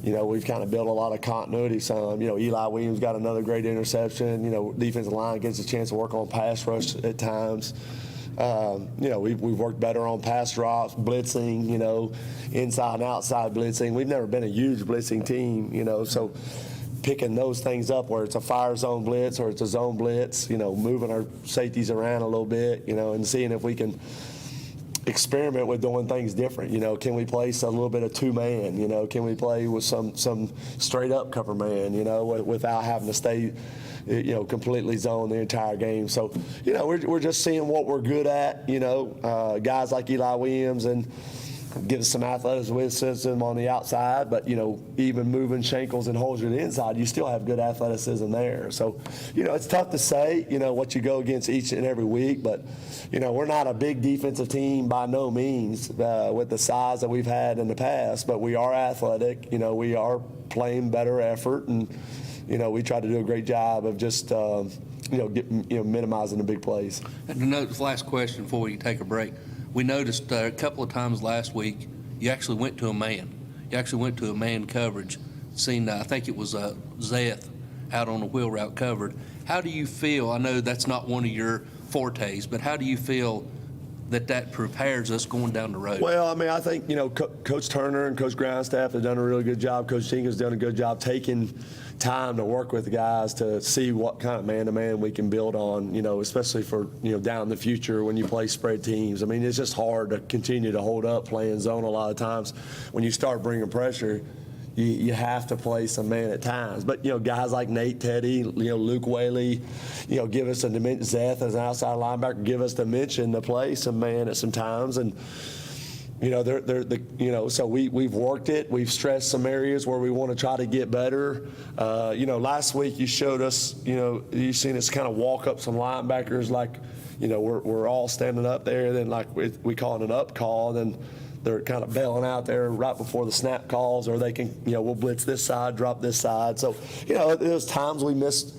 we've kind of built a lot of continuity. Some, Eli Williams got another great interception. Defensive line gets a chance to work on pass rush at times. We've worked better on pass drops, blitzing, inside and outside blitzing. We've never been a huge blitzing team, so picking those things up where it's a fire zone blitz or it's a zone blitz, moving our safeties around a little bit, and seeing if we can experiment with doing things different. Can we place a little bit of two-man? Can we play with some straight-up cover man, without having to stay, completely zone the entire game. So, we're just seeing what we're good at, guys like Eli Williams and give us some athleticism on the outside, but, even moving shankles and holes to the inside, you still have good athleticism there. So, it's tough to say, what you go against each and every week, but, we're not a big defensive team by no means with the size that we've had in the past, but we are athletic, we are playing better effort, and, we try to do a great job of just, minimizing the big plays. And to note, last question before we take a break. We noticed a couple of times last week you actually went to a man. You actually went to a man coverage. Seen, I think it was Zeth out on the wheel route covered. How do you feel? I know that's not one of your fortes, but how do you feel that prepares us going down the road? Well, I think, Coach Turner and Coach Grindstaff have done a really good job. Coach Tinker's done a good job taking time to work with the guys to see what kind of man-to-man we can build on, especially for, down in the future when you play spread teams. It's just hard to continue to hold up playing zone a lot of times. When you start bringing pressure, you have to play some man at times. But, guys like Nate Teddy, Luke Whaley, give us a dimension. Zeth as an outside linebacker, give us dimension to play some man at some times. And, so we've worked it. We've stressed some areas where we want to try to get better. Last week you showed us, you've seen us kind of walk up some linebackers like, we're all standing up there. Then like we call it an up call. Then they're kind of bailing out there right before the snap calls, or they can, we'll blitz this side, drop this side. So, there's times we missed,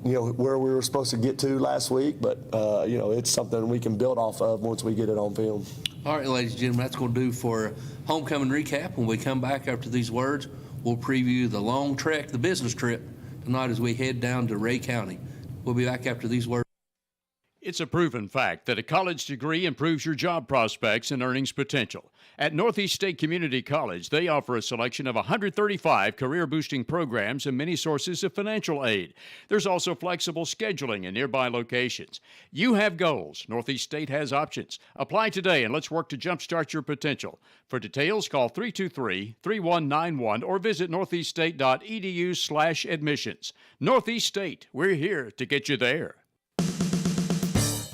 where we were supposed to get to last week, but, it's something we can build off of once we get it on film. All right, ladies and gentlemen, that's going to do for homecoming recap. When we come back after these words, we'll preview the long trek, the business trip tonight as we head down to Ray County. We'll be back after these words. It's a proven fact that a college degree improves your job prospects and earnings potential. At Northeast State Community College, they offer a selection of 135 career-boosting programs and many sources of financial aid. There's also flexible scheduling in nearby locations. You have goals. Northeast State has options. Apply today and let's work to jumpstart your potential. For details, call 323-3191 or visit northeaststate.edu/admissions. Northeast State, we're here to get you there.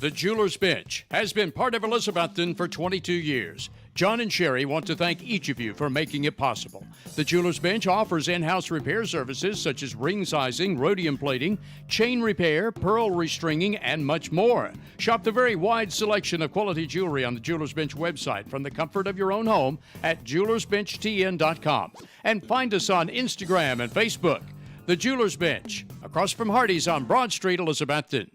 The Jeweler's Bench has been part of Elizabethton for 22 years. John and Sherry want to thank each of you for making it possible. The Jeweler's Bench offers in-house repair services such as ring sizing, rhodium plating, chain repair, pearl restringing, and much more. Shop the very wide selection of quality jewelry on the Jeweler's Bench website from the comfort of your own home at jewelersbenchtn.com. And find us on Instagram and Facebook. The Jeweler's Bench, across from Hardee's on Broad Street, Elizabethton.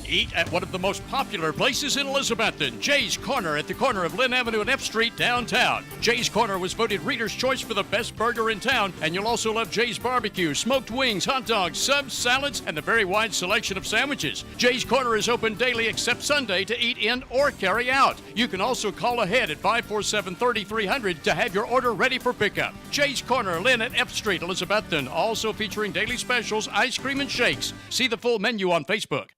Eat at one of the most popular places in Elizabethton, Jay's Corner at the corner of Lynn Avenue and F Street downtown. Jay's Corner was voted Reader's Choice for the best burger in town, and you'll also love Jay's Barbecue, smoked wings, hot dogs, subs, salads, and the very wide selection of sandwiches. Jay's Corner is open daily except Sunday to eat in or carry out. You can also call ahead at 547-3300 to have your order ready for pickup. Jay's Corner, Lynn at F Street, Elizabethton, also featuring daily specials, ice cream, and shakes. See the full menu on Facebook.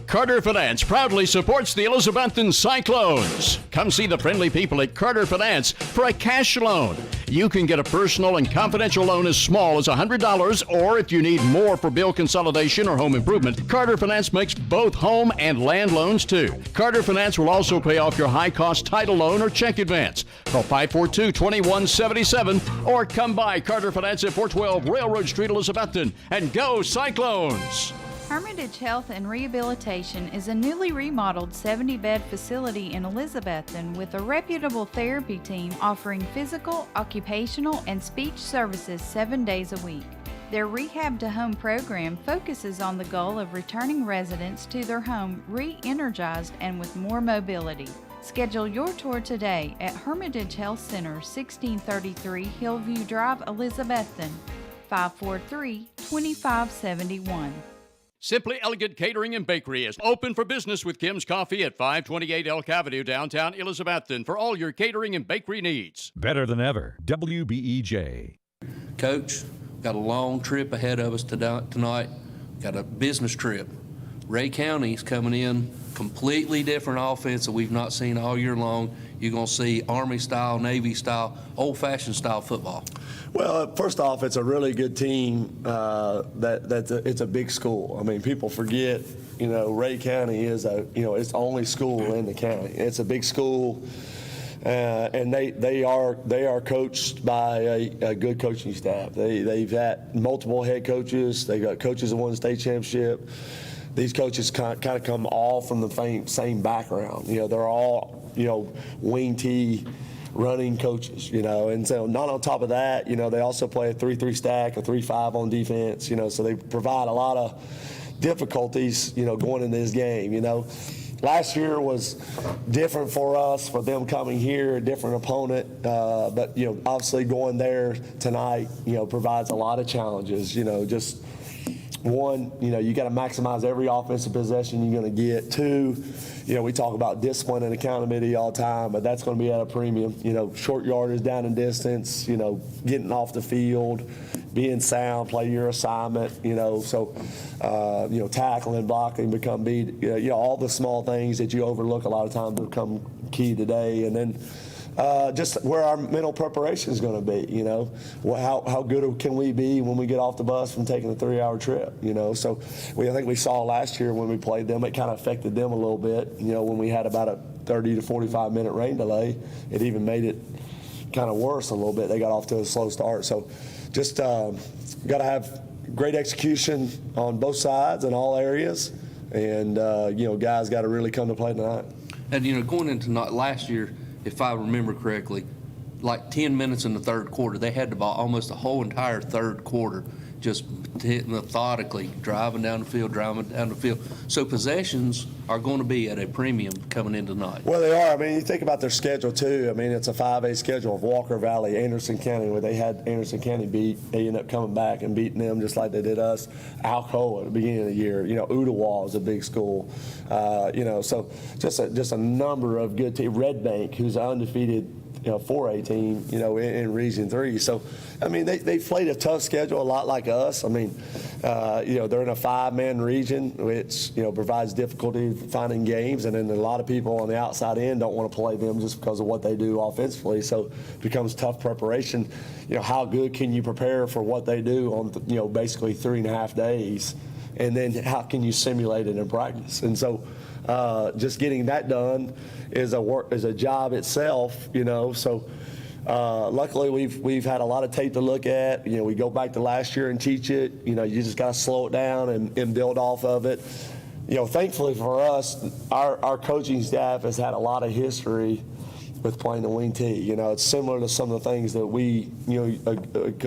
Carter Finance proudly supports the Elizabethton Cyclones. Come see the friendly people at Carter Finance for a cash loan. You can get a personal and confidential loan as small as $100, or if you need more for bill consolidation or home improvement, Carter Finance makes both home and land loans too. Carter Finance will also pay off your high-cost title loan or check advance. Call 542-2177 or come by Carter Finance at 412 Railroad Street, Elizabethton, and go Cyclones! Hermitage Health and Rehabilitation is a newly remodeled 70-bed facility in Elizabethton with a reputable therapy team offering physical, occupational, and speech services 7 days a week. Their Rehab to Home program focuses on the goal of returning residents to their home re-energized and with more mobility. Schedule your tour today at Hermitage Health Center, 1633 Hillview Drive, Elizabethton, 543-2571. Simply Elegant Catering and Bakery is open for business with Kim's Coffee at 528 Elk Avenue, downtown Elizabethton, for all your catering and bakery needs. Better than ever, WBEJ. Coach, got a long trip ahead of us tonight. Got a business trip. Ray County's coming in, completely different offense that we've not seen all year long. You're going to see Army style, Navy style, old-fashioned style football. Well, first off, it's a really good team. It's a big school. I mean, people forget, Ray County is it's the only school in the county. It's a big school, and they are coached by a good coaching staff. They've had multiple head coaches. They got coaches that won the state championship. These coaches kind of come all from the same background. They're all wing T running coaches, and so not on top of that, they also play a 3-3 stack, a 3-5 on defense, so they provide a lot of difficulties, going into this game, Last year was different for us, for them coming here, a different opponent, but, obviously going there tonight, provides a lot of challenges, just one, you got to maximize every offensive possession you're going to get. Two, we talk about discipline and accountability all the time, but that's going to be at a premium. Short yardage, down and distance, getting off the field, being sound, play your assignment, so, tackling, blocking become all the small things that you overlook a lot of times become key today. And then just where our mental preparation is going to be, how good can we be when we get off the bus from taking a 3-hour trip, So I think we saw last year when we played them, it kind of affected them a little bit, when we had about a 30 to 45 minute rain delay, it even made it kind of worse a little bit. They got off to a slow start. So just got to have great execution on both sides in all areas. And, guys got to really come to play tonight. And, going into last year, if I remember correctly, like 10 minutes in the third quarter, they had the ball almost the whole entire third quarter, just methodically driving down the field. So possessions are going to be at a premium coming in tonight. Well, they are. I mean, you think about their schedule, too. I mean, it's a 5A schedule of Walker Valley, Anderson County, where they had Anderson County beat. They ended up coming back and beating them just like they did us. Alcoa at the beginning of the year. Ottawa is a big school. So just a number of good teams. Red Bank, who's an undefeated 4A team, in Region 3. So, I mean, they played a tough schedule, a lot like us. I mean, they're in a 5-man region, which, provides difficulty finding games. And then a lot of people on the outside end don't want to play them just because of what they do offensively. So it becomes tough preparation. How good can you prepare for what they do on, basically 3.5 days? And then how can you simulate it in practice? And so just getting that done is a job itself, So luckily we've had a lot of tape to look at. We go back to last year and teach it. You just got to slow it down and build off of it. Thankfully for us, our coaching staff has had a lot of history with playing the wing T. It's similar to some of the things that we,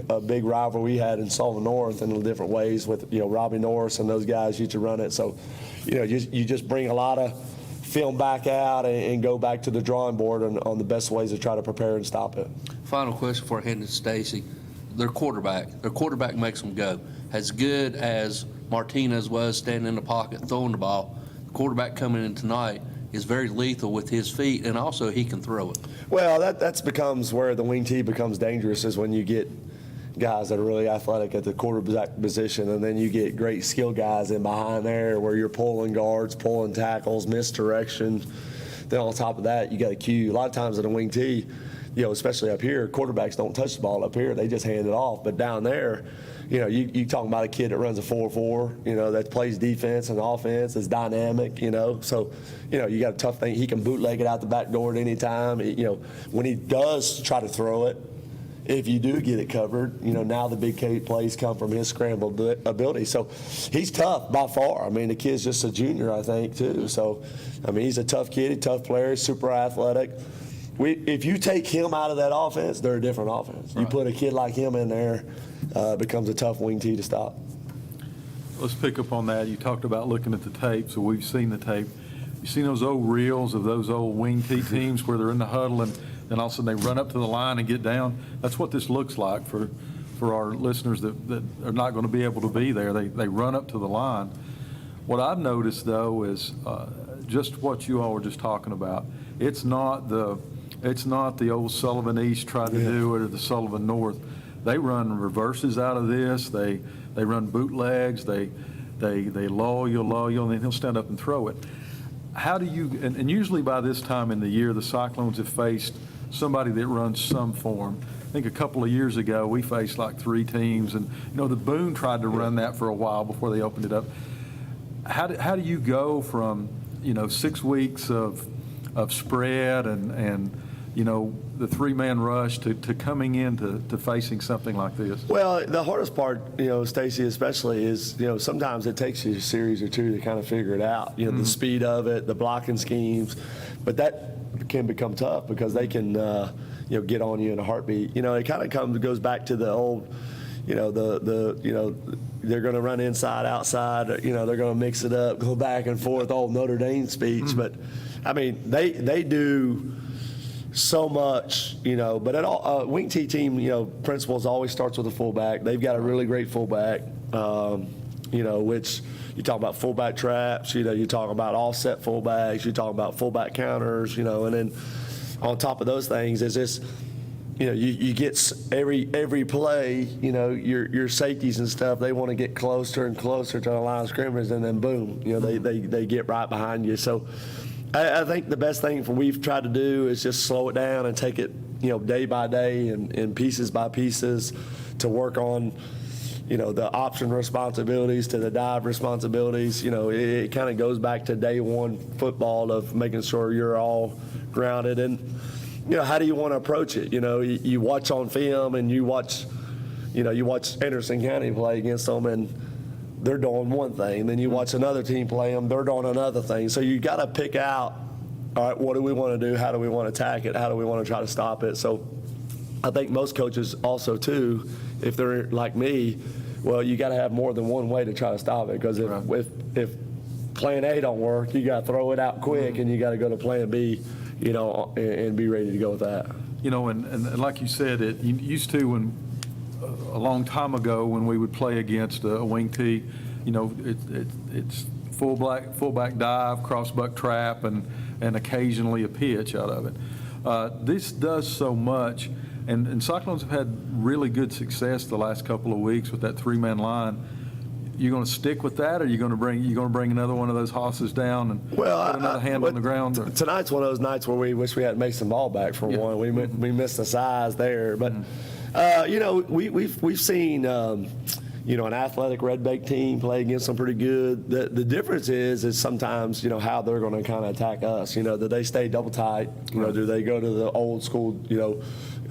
a big rival we had in Sullivan North in different ways with, Robbie Norris and those guys used to run it. So, you just bring a lot of film back out and go back to the drawing board on the best ways to try to prepare and stop it. Final question before I hand it to Stacy. Their quarterback makes them go. As good as Martinez was standing in the pocket, throwing the ball, the quarterback coming in tonight is very lethal with his feet, and also he can throw it. Well, that becomes where the wing T becomes dangerous, is when you get guys that are really athletic at the quarterback position, and then you get great skill guys in behind there where you're pulling guards, pulling tackles, misdirection. Then on top of that, you got a cue. A lot of times in a wing T, especially up here, quarterbacks don't touch the ball up here. They just hand it off. But down there, you talking about a kid that runs a 4-4, that plays defense and offense, is dynamic, So, you got a tough thing. He can bootleg it out the back door at any time. When he does try to throw it, if you do get it covered, now the big plays come from his scramble ability. So he's tough by far. I mean, the kid's just a junior, I think, too. So, I mean, he's a tough kid, a tough player, super athletic. If you take him out of that offense, they're a different offense. Right. You put a kid like him in there, becomes a tough wing T to stop. Let's pick up on that. You talked about looking at the tape, so we've seen the tape. You seen those old reels of those old wing T teams where they're in the huddle and then all of a sudden they run up to the line and get down? That's what this looks like for our listeners that are not going to be able to be there. They run up to the line. What I've noticed, though, is just what you all were just talking about. It's not the old Sullivan East tried to do it or the Sullivan North. They run reverses out of this. They run bootlegs. They lull you, and then he'll stand up and throw it. How do you, and usually by this time in the year, the Cyclones have faced somebody that runs some form. I think a couple of years ago, we faced like 3 teams, and the Boone tried to run that for a while before they opened it up. How do you go from 6 weeks of spread and the 3-man rush to coming into facing something like this? Well, the hardest part, Stacy, especially is, sometimes it takes you a series or 2 to kind of figure it out. The speed of it, the blocking schemes, but that can become tough because they can, get on you in a heartbeat. It kind of goes back to the old, they're going to run inside, outside. They're going to mix it up, go back and forth. Old Notre Dame speech, but I mean, they do so much, but at all, wing T team, principles always starts with a fullback. They've got a really great fullback, which you talk about fullback traps, you talk about offset fullbacks, you talk about fullback counters, and then on top of those things is just, you get every play, your safeties and stuff, they want to get closer and closer to the line of scrimmage, and then boom, they get right behind you. So I think the best thing we've tried to do is just slow it down and take it, day by day and pieces by pieces to work on, the option responsibilities to the dive responsibilities. It kind of goes back to day one football of making sure you're all grounded. And, how do you want to approach it? You watch on film and you watch Anderson County play against them and they're doing one thing. Then you watch another team play them, they're doing another thing. So you got to pick out, all right, what do we want to do? How do we want to attack it? How do we want to try to stop it? So I think most coaches also, too, if they're like me, well, you got to have more than one way to try to stop it, because if plan A don't work, you got to throw it out quick and you got to go to plan B, and be ready to go with that. And like you said, it used to when a long time ago when we would play against a wing T, it's fullback dive, crossbuck trap, and occasionally a pitch out of it. This does so much, and Cyclones have had really good success the last couple of weeks with that 3-man line. You going to stick with that, or you going to bring another one of those hosses down and put another hand on the ground? Tonight's one of those nights where we wish we had Mason Ball back for one. We missed the size there, but we've seen an athletic redback team play against them pretty good. The difference is sometimes how they're going to kind of attack us. Do they stay double tight? Do they go to the old school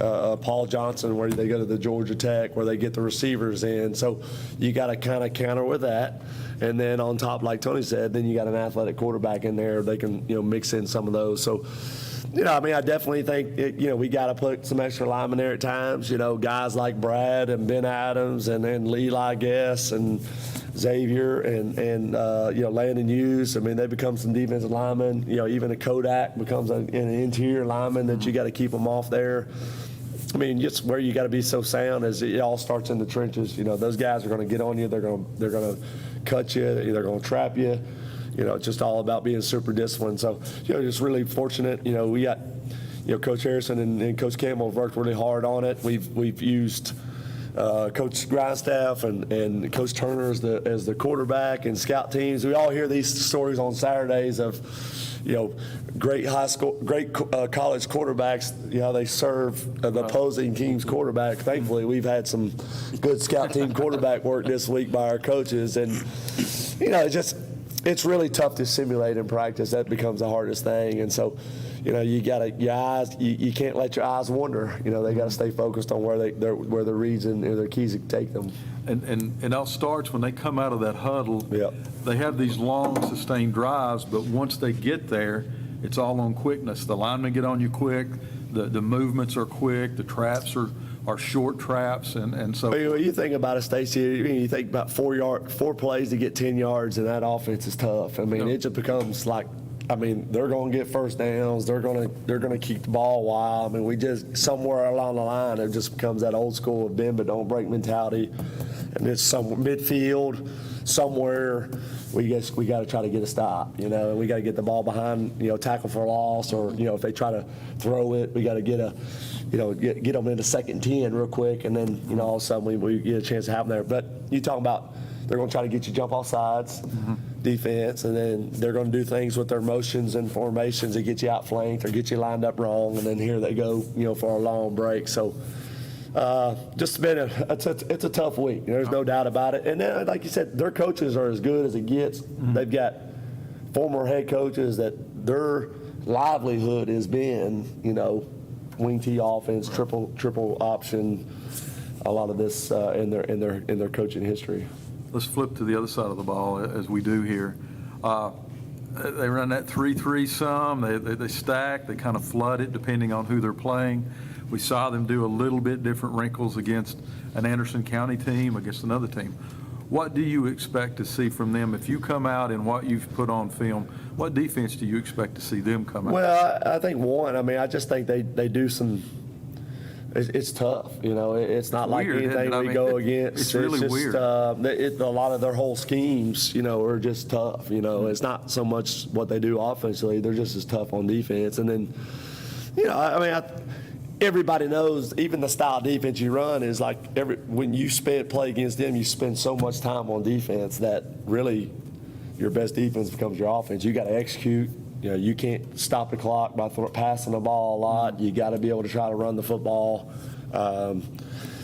Paul Johnson, where they go to the Georgia Tech, where they get the receivers in? So you got to kind of counter with that. And then on top, like Tony said, then you got an athletic quarterback in there. They can mix in some of those. So I definitely think we got to put some extra linemen there at times. Guys like Brad and Ben Adams and then Levi Guess and Xavier and Landon Hughes. They become some defensive linemen. Even a Kodak becomes an interior lineman that you got to keep them off there. Just where you got to be so sound is it all starts in the trenches. Those guys are going to get on you. They're going to cut you. They're going to trap you. It's just all about being super disciplined. So, just really fortunate. We got, Coach Harrison and Coach Campbell have worked really hard on it. We've used Coach Grindstaff and Coach Turner as the quarterback and scout teams. We all hear these stories on Saturdays of, great college quarterbacks. They serve the opposing team's quarterback. Thankfully, we've had some good scout team quarterback work this week by our coaches, and it's really tough to simulate in practice. That becomes the hardest thing. And so, you can't let your eyes wander. They got to stay focused on where the reads and their keys take them. And it all starts when they come out of that huddle. Yep. They have these long, sustained drives, but once they get there, it's all on quickness. The linemen get on you quick. The movements are quick. The traps are short traps, and so. When you think about it, Stacey, you think about 4 plays to get 10 yards, and that offense is tough. It just becomes like I mean, they're going to get first downs. They're going to keep the ball wild. I mean, we just somewhere along the line it just becomes that old school of bend but don't break mentality, and it's some midfield somewhere. We got to try to get a stop. You know, we got to get the ball behind. You know, tackle for loss, or you know, if they try to throw it, we got to get them into second 10 real quick, and then you know all of a sudden we get a chance to have them there. But you talking about they're going to try to get you jump off sides. Defense, and then they're going to do things with their motions and formations that get you outflanked or get you lined up wrong, and then here they go, you know, for a long break. So just been it's a tough week. There's no doubt about it. And then, like you said, their coaches are as good as it gets. They've got former head coaches that their livelihood has been, you know, wing T offense, triple option, a lot of this in their coaching history. Let's flip to the other side of the ball, as we do here. They run that 3-3 some. They stack. They kind of flood it depending on who they're playing. We saw them do a little bit different wrinkles against an Anderson County team, against another team. What do you expect to see from them? If you come out and what you've put on film, what defense do you expect to see them come out? Well, I think I just think they do some. It's tough, you know. It's not like anything we go against. It's really just weird. A lot of their whole schemes, you know, are just tough. You know, it's not so much what they do offensively; they're just as tough on defense. And then, you know, I mean, everybody knows even the style defense you run is like when you play against them, you spend so much time on defense that really your best defense becomes your offense. You got to execute. You know, you can't stop the clock by passing the ball a lot. You got to be able to try to run the football.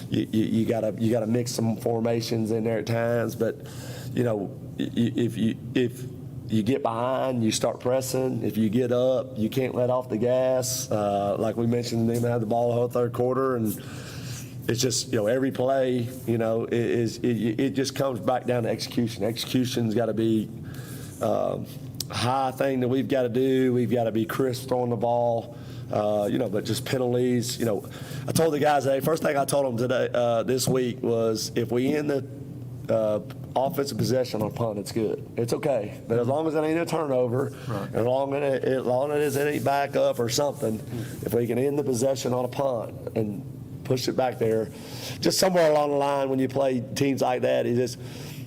You got to mix some formations in there at times. But you know, if you get behind, you start pressing. If you get up, you can't let off the gas. Like we mentioned, they have the ball the whole third quarter, and it's just, you know, every play, you know, it just comes back down to execution. Execution's got to be high thing that we've got to do. We've got to be crisp throwing the ball, you know, but just penalties. You know, I told the guys today, first thing I told them today, this week was if we end the offensive possession on a punt, it's good. It's okay. But as long as it ain't a turnover, right, as long as it ain't back up or something, if we can end the possession on a punt and push it back there, just somewhere along the line when you play teams like that, it's just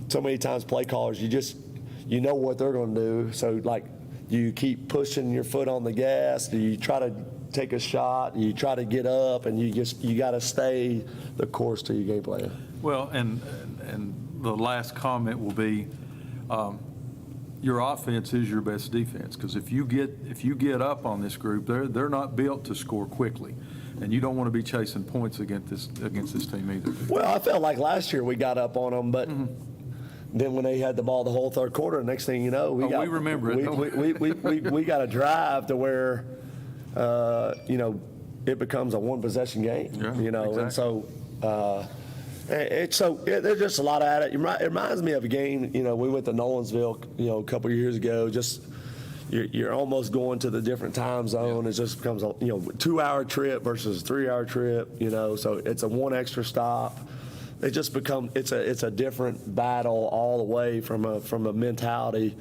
so many times play callers, you know what they're going to do. So, like, you keep pushing your foot on the gas. You try to take a shot. You try to get up, and you got to stay the course to your game plan. Well, and the last comment will be, your offense is your best defense, because if you get up on this group, they're not built to score quickly, and you don't want to be chasing points against this team either. Well, I felt like last year we got up on them, but. Then when they had the ball the whole third quarter, next thing you know, we remember it. We got a drive to where, you know, it becomes a one possession game. Yeah, you know, exactly. And so there's just a lot of it. It reminds me of a game. You know, we went to Nolensville, you know, a couple of years ago. Just you're almost going to the different time zone. Yeah. It just becomes a 2-hour trip versus a 3-hour trip. You know, so it's a one extra stop. It just it's a different battle all the way from a mentality.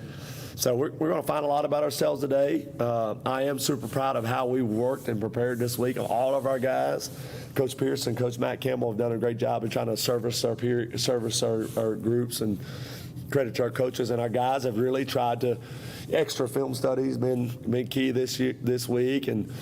So we're going to find a lot about ourselves today. I am super proud of how we worked and prepared this week. All of our guys, Coach Pearson, Coach Matt Campbell, have done a great job in trying to service our groups, and credit to our coaches. And our guys have really tried to. Extra film studies been key this week, and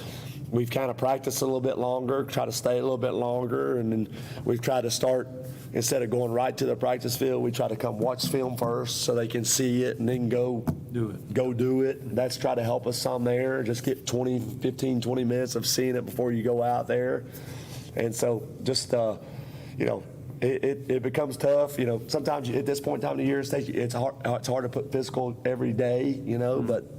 we've kind of practiced a little bit longer, try to stay a little bit longer, and then we've tried to start, instead of going right to the practice field, we try to come watch film first so they can see it and then go do it. That's try to help us some there. Just get 15, 20 minutes of seeing it before you go out there. And so just, you know, it becomes tough. You know, sometimes at this point in time of the year, it's hard to put physical every day, you know, but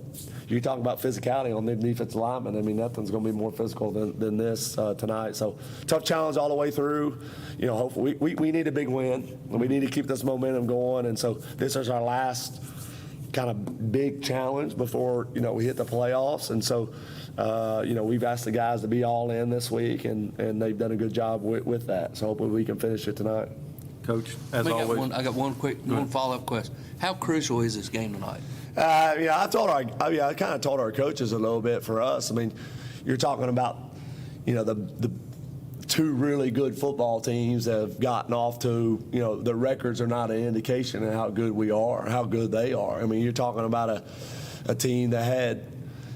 you talk about physicality on the defensive lineman. I mean, nothing's going to be more physical than this tonight. So tough challenge all the way through. You know, hopefully we need a big win. We need to keep this momentum going. And so this is our last kind of big challenge before, you know, we hit the playoffs. And so, you know, we've asked the guys to be all in this week, and they've done a good job with that. So hopefully we can finish it tonight. Coach, as always. I got one follow-up question. How crucial is this game tonight? I kind of told our coaches a little bit for us. I mean, you're talking about, the two really good football teams that have gotten off to, the records are not an indication of how good we are, how good they are. I mean, you're talking about a team that had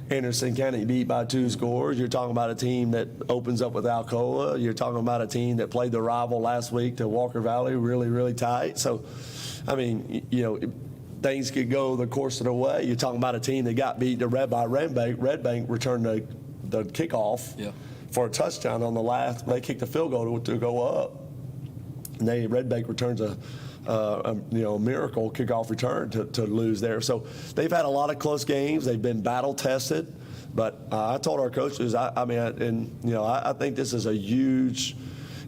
Anderson County beat by 2 scores. You're talking about a team that opens up with Alcoa. You're talking about a team that played the rival last week to Walker Valley really, really tight. So, I mean, things could go the course of the way. You're talking about a team that got beat by Red Bank. Red Bank returned the kickoff for a touchdown on the last. They kicked the field goal to go up. And Red Bank returns a miracle kickoff return to lose there. So they've had a lot of close games. They've been battle tested. But I told our coaches, I think this is a huge,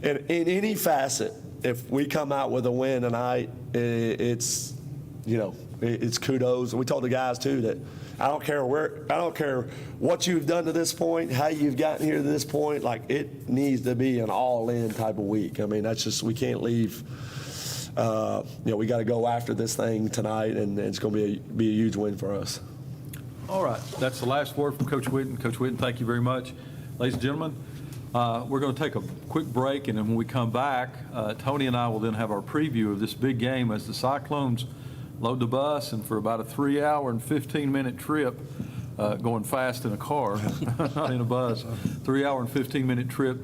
in any facet, if we come out with a win tonight, it's kudos. And we told the guys too that I don't care what you've done to this point, how you've gotten here to this point. Like, it needs to be an all-in type of week. I mean, that's just, we can't leave. We got to go after this thing tonight, and it's going to be a huge win for us. All right, that's the last word from Coach Whitten. Coach Whitten, thank you very much. Ladies and gentlemen, we're going to take a quick break, and then when we come back, Tony and I will then have our preview of this big game as the Cyclones load the bus, and for about a 3-hour and 15-minute trip, going fast in a car, not in a bus, 3-hour and 15-minute trip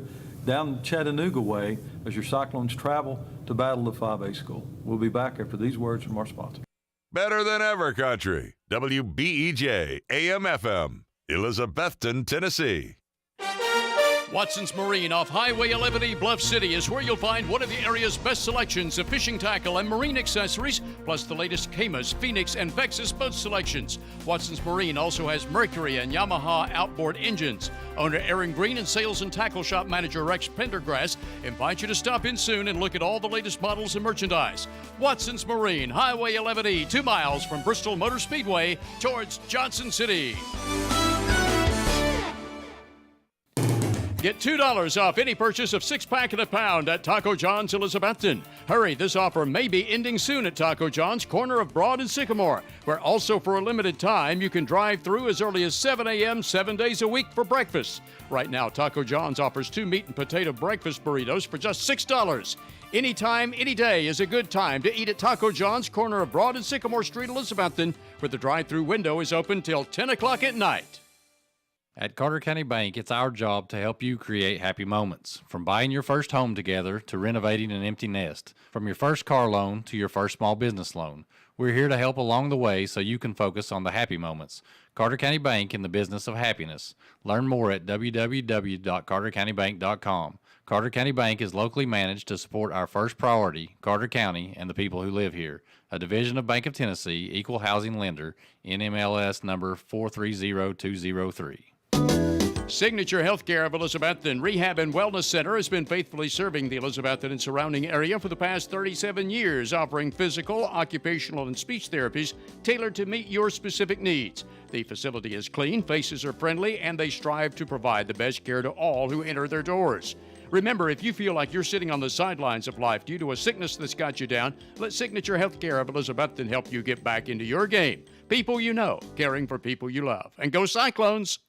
down Chattanooga way as your Cyclones travel to battle the 5A school. We'll be back after these words from our sponsor. Better than ever country. WBEJ AM/FM, Elizabethton, Tennessee. Watson's Marine off Highway 11E Bluff City is where you'll find one of the area's best selections of fishing tackle and marine accessories, plus the latest Camas, Phoenix, and Vexus boat selections. Watson's Marine also has Mercury and Yamaha outboard engines. Owner Aaron Green and sales and tackle shop manager Rex Pendergrass invite you to stop in soon and look at all the latest models and merchandise. Watson's Marine, Highway 11E, 2 miles from Bristol Motor Speedway towards Johnson City. Get $2 off any purchase of 6-pack and a pound at Taco John's Elizabethton. Hurry, this offer may be ending soon at Taco John's, corner of Broad and Sycamore, where also for a limited time you can drive through as early as 7 a.m. 7 days a week for breakfast. Right now, Taco John's offers 2 meat and potato breakfast burritos for just $6. Anytime, any day is a good time to eat at Taco John's, corner of Broad and Sycamore Street, Elizabethton, where the drive-through window is open till 10 o'clock at night. At Carter County Bank, it's our job to help you create happy moments. From buying your first home together to renovating an empty nest. From your first car loan to your first small business loan. We're here to help along the way so you can focus on the happy moments. Carter County Bank, in the business of happiness. Learn more at www.cartercountybank.com. Carter County Bank is locally managed to support our first priority, Carter County, and the people who live here. A division of Bank of Tennessee, equal housing lender, NMLS number 430203. Signature Healthcare of Elizabethton Rehab and Wellness Center has been faithfully serving the Elizabethton and surrounding area for the past 37 years, offering physical, occupational, and speech therapies tailored to meet your specific needs. The facility is clean, faces are friendly, and they strive to provide the best care to all who enter their doors. Remember, if you feel like you're sitting on the sidelines of life due to a sickness that's got you down, let Signature Healthcare of Elizabethton help you get back into your game. People you know, caring for people you love. And go Cyclones!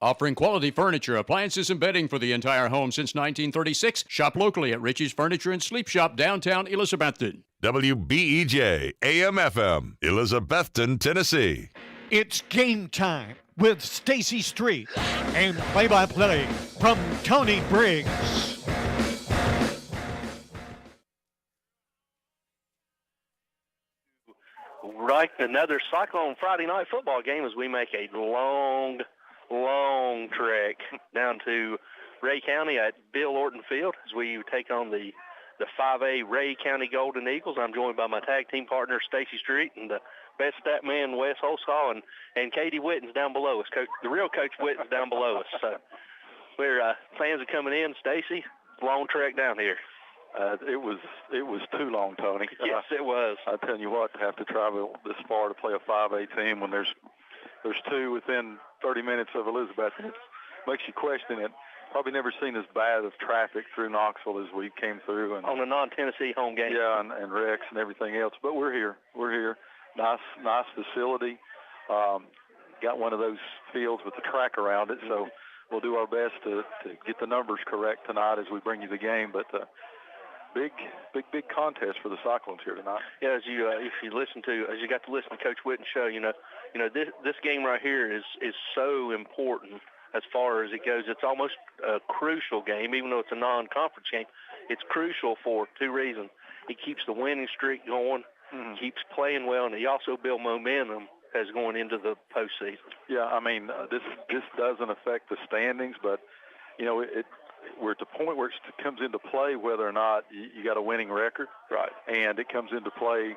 Offering quality furniture, appliances, and bedding for the entire home since 1936. Shop locally at Richie's Furniture and Sleep Shop, downtown Elizabethton. WBEJ AM/FM, Elizabethton, Tennessee. It's game time with Stacy Street and play-by-play from Tony Briggs. Right, another Cyclone Friday night football game as we make a long trek down to Ray County at Bill Orton Field as we take on the 5A Ray County Golden Eagles. I'm joined by my tag team partner, Stacy Street, and the best stat man, Wes Holsall, and Katie Whitten's down below us. The real Coach Whitten's down below us. So we're fans are coming in. Stacy, long trek down here. It was too long, Tony. Yes, it was. I tell you what, to have to travel this far to play a 5A team when there's two within 30 minutes of Elizabeth, it makes you question it. Probably never seen as bad of traffic through Knoxville as we came through. And on a non-Tennessee home game. Yeah, and wrecks and everything else. But we're here. nice facility. Got one of those fields with the track around it, so we'll do our best to get the numbers correct tonight as we bring you the game. But big contest for the Cyclones here tonight. Yeah, as you got to listen to Coach Witten's show, this game right here is so important as far as it goes. It's almost a crucial game, even though it's a non-conference game. It's crucial for two reasons. It keeps the winning streak going, keeps playing well, and it also builds momentum as going into the postseason. Yeah, I mean, this doesn't affect the standings, but, we're at the point where it comes into play whether or not you got a winning record. Right. And it comes into play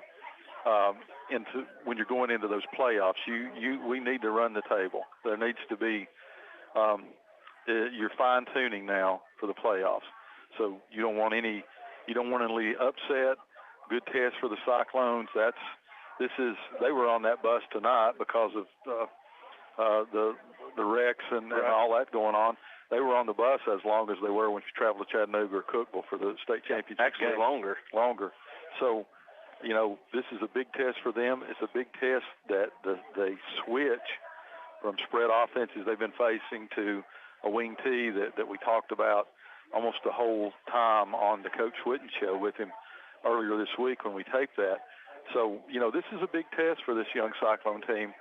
into when you're going into those playoffs. We need to run the table. There needs to be you're fine-tuning now for the playoffs. So you don't want any upset. Good test for the Cyclones. They were on that bus tonight because of the wrecks and all that going on. They were on the bus as long as they were when you travel to Chattanooga or Cookeville for the state championship. Actually, game. Longer. So, this is a big test for them. It's a big test that they switch from spread offenses they've been facing to a wing tee that we talked about almost the whole time on the Coach Witten show with him earlier this week when we taped that. So, this is a big test for this young Cyclone team.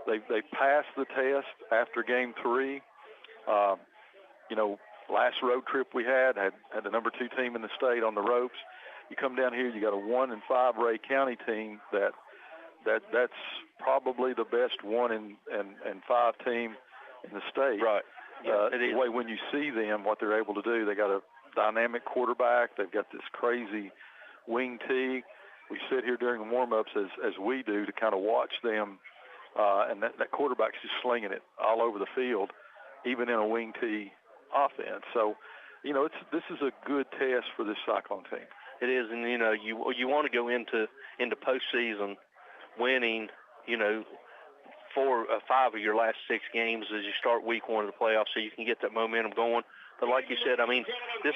They passed the test after Game 3. Last road trip we had the number 2 team in the state on the ropes. You come down here, you got a 1-5 Ray County team that's probably the best 1-5 team in the state. Right. The way when you see them, what they're able to do, they got a dynamic quarterback. They've got this crazy wing tee. We sit here during the warm-ups as we do to kind of watch them, and that quarterback's just slinging it all over the field, even in a wing tee offense. So, this is a good test for this Cyclone team. It is, and you want to go into postseason winning, 5 of your last 6 games as you start week 1 of the playoffs, so you can get that momentum going. But like you said, I mean, this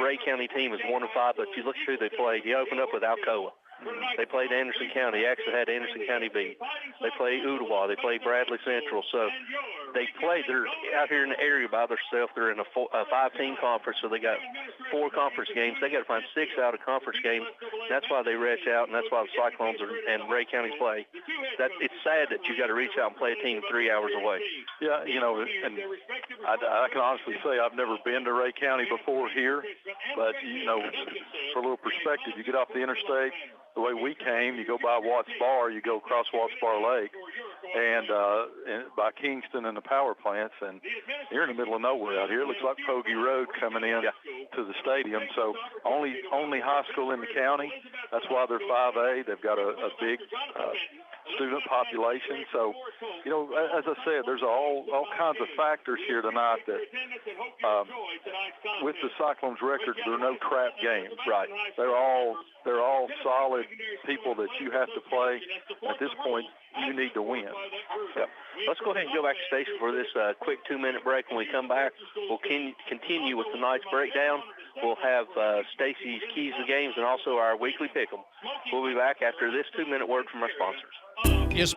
Ray County team is 1-5. But if you look at who they played, you open up with Alcoa. They played Anderson County. Actually had Anderson County beat. They played Ooltewah. They played Bradley Central. So they're out here in the area by themselves. They're in a 5-team conference, so they got 4 conference games. They got to find 6 out of conference games. That's why they reach out, and that's why the Cyclones and Ray County play. It's sad that you got to reach out and play a team 3 hours away. Yeah, and I can honestly say I've never been to Ray County before here, but for a little perspective, you get off the interstate. The way we came, you go by Watts Bar, you go across Watts Bar Lake, and by Kingston and the power plants, and you're in the middle of nowhere out here. It looks like Pogie Road coming in to the stadium. So only high school in the county. That's why they're 5A. They've got a big student population. So, as I said, there's all kinds of factors here tonight that with the Cyclones record, there are no trap games. Right. They're all solid people that you have to play. At this point, you need to win. Yeah. Let's go ahead and go back to Stacy for this quick 2-minute break. When we come back, we'll continue with tonight's breakdown. We'll have Stacy's keys to games and also our weekly pick'em. We'll be back after this 2-minute word from our sponsors. Yes.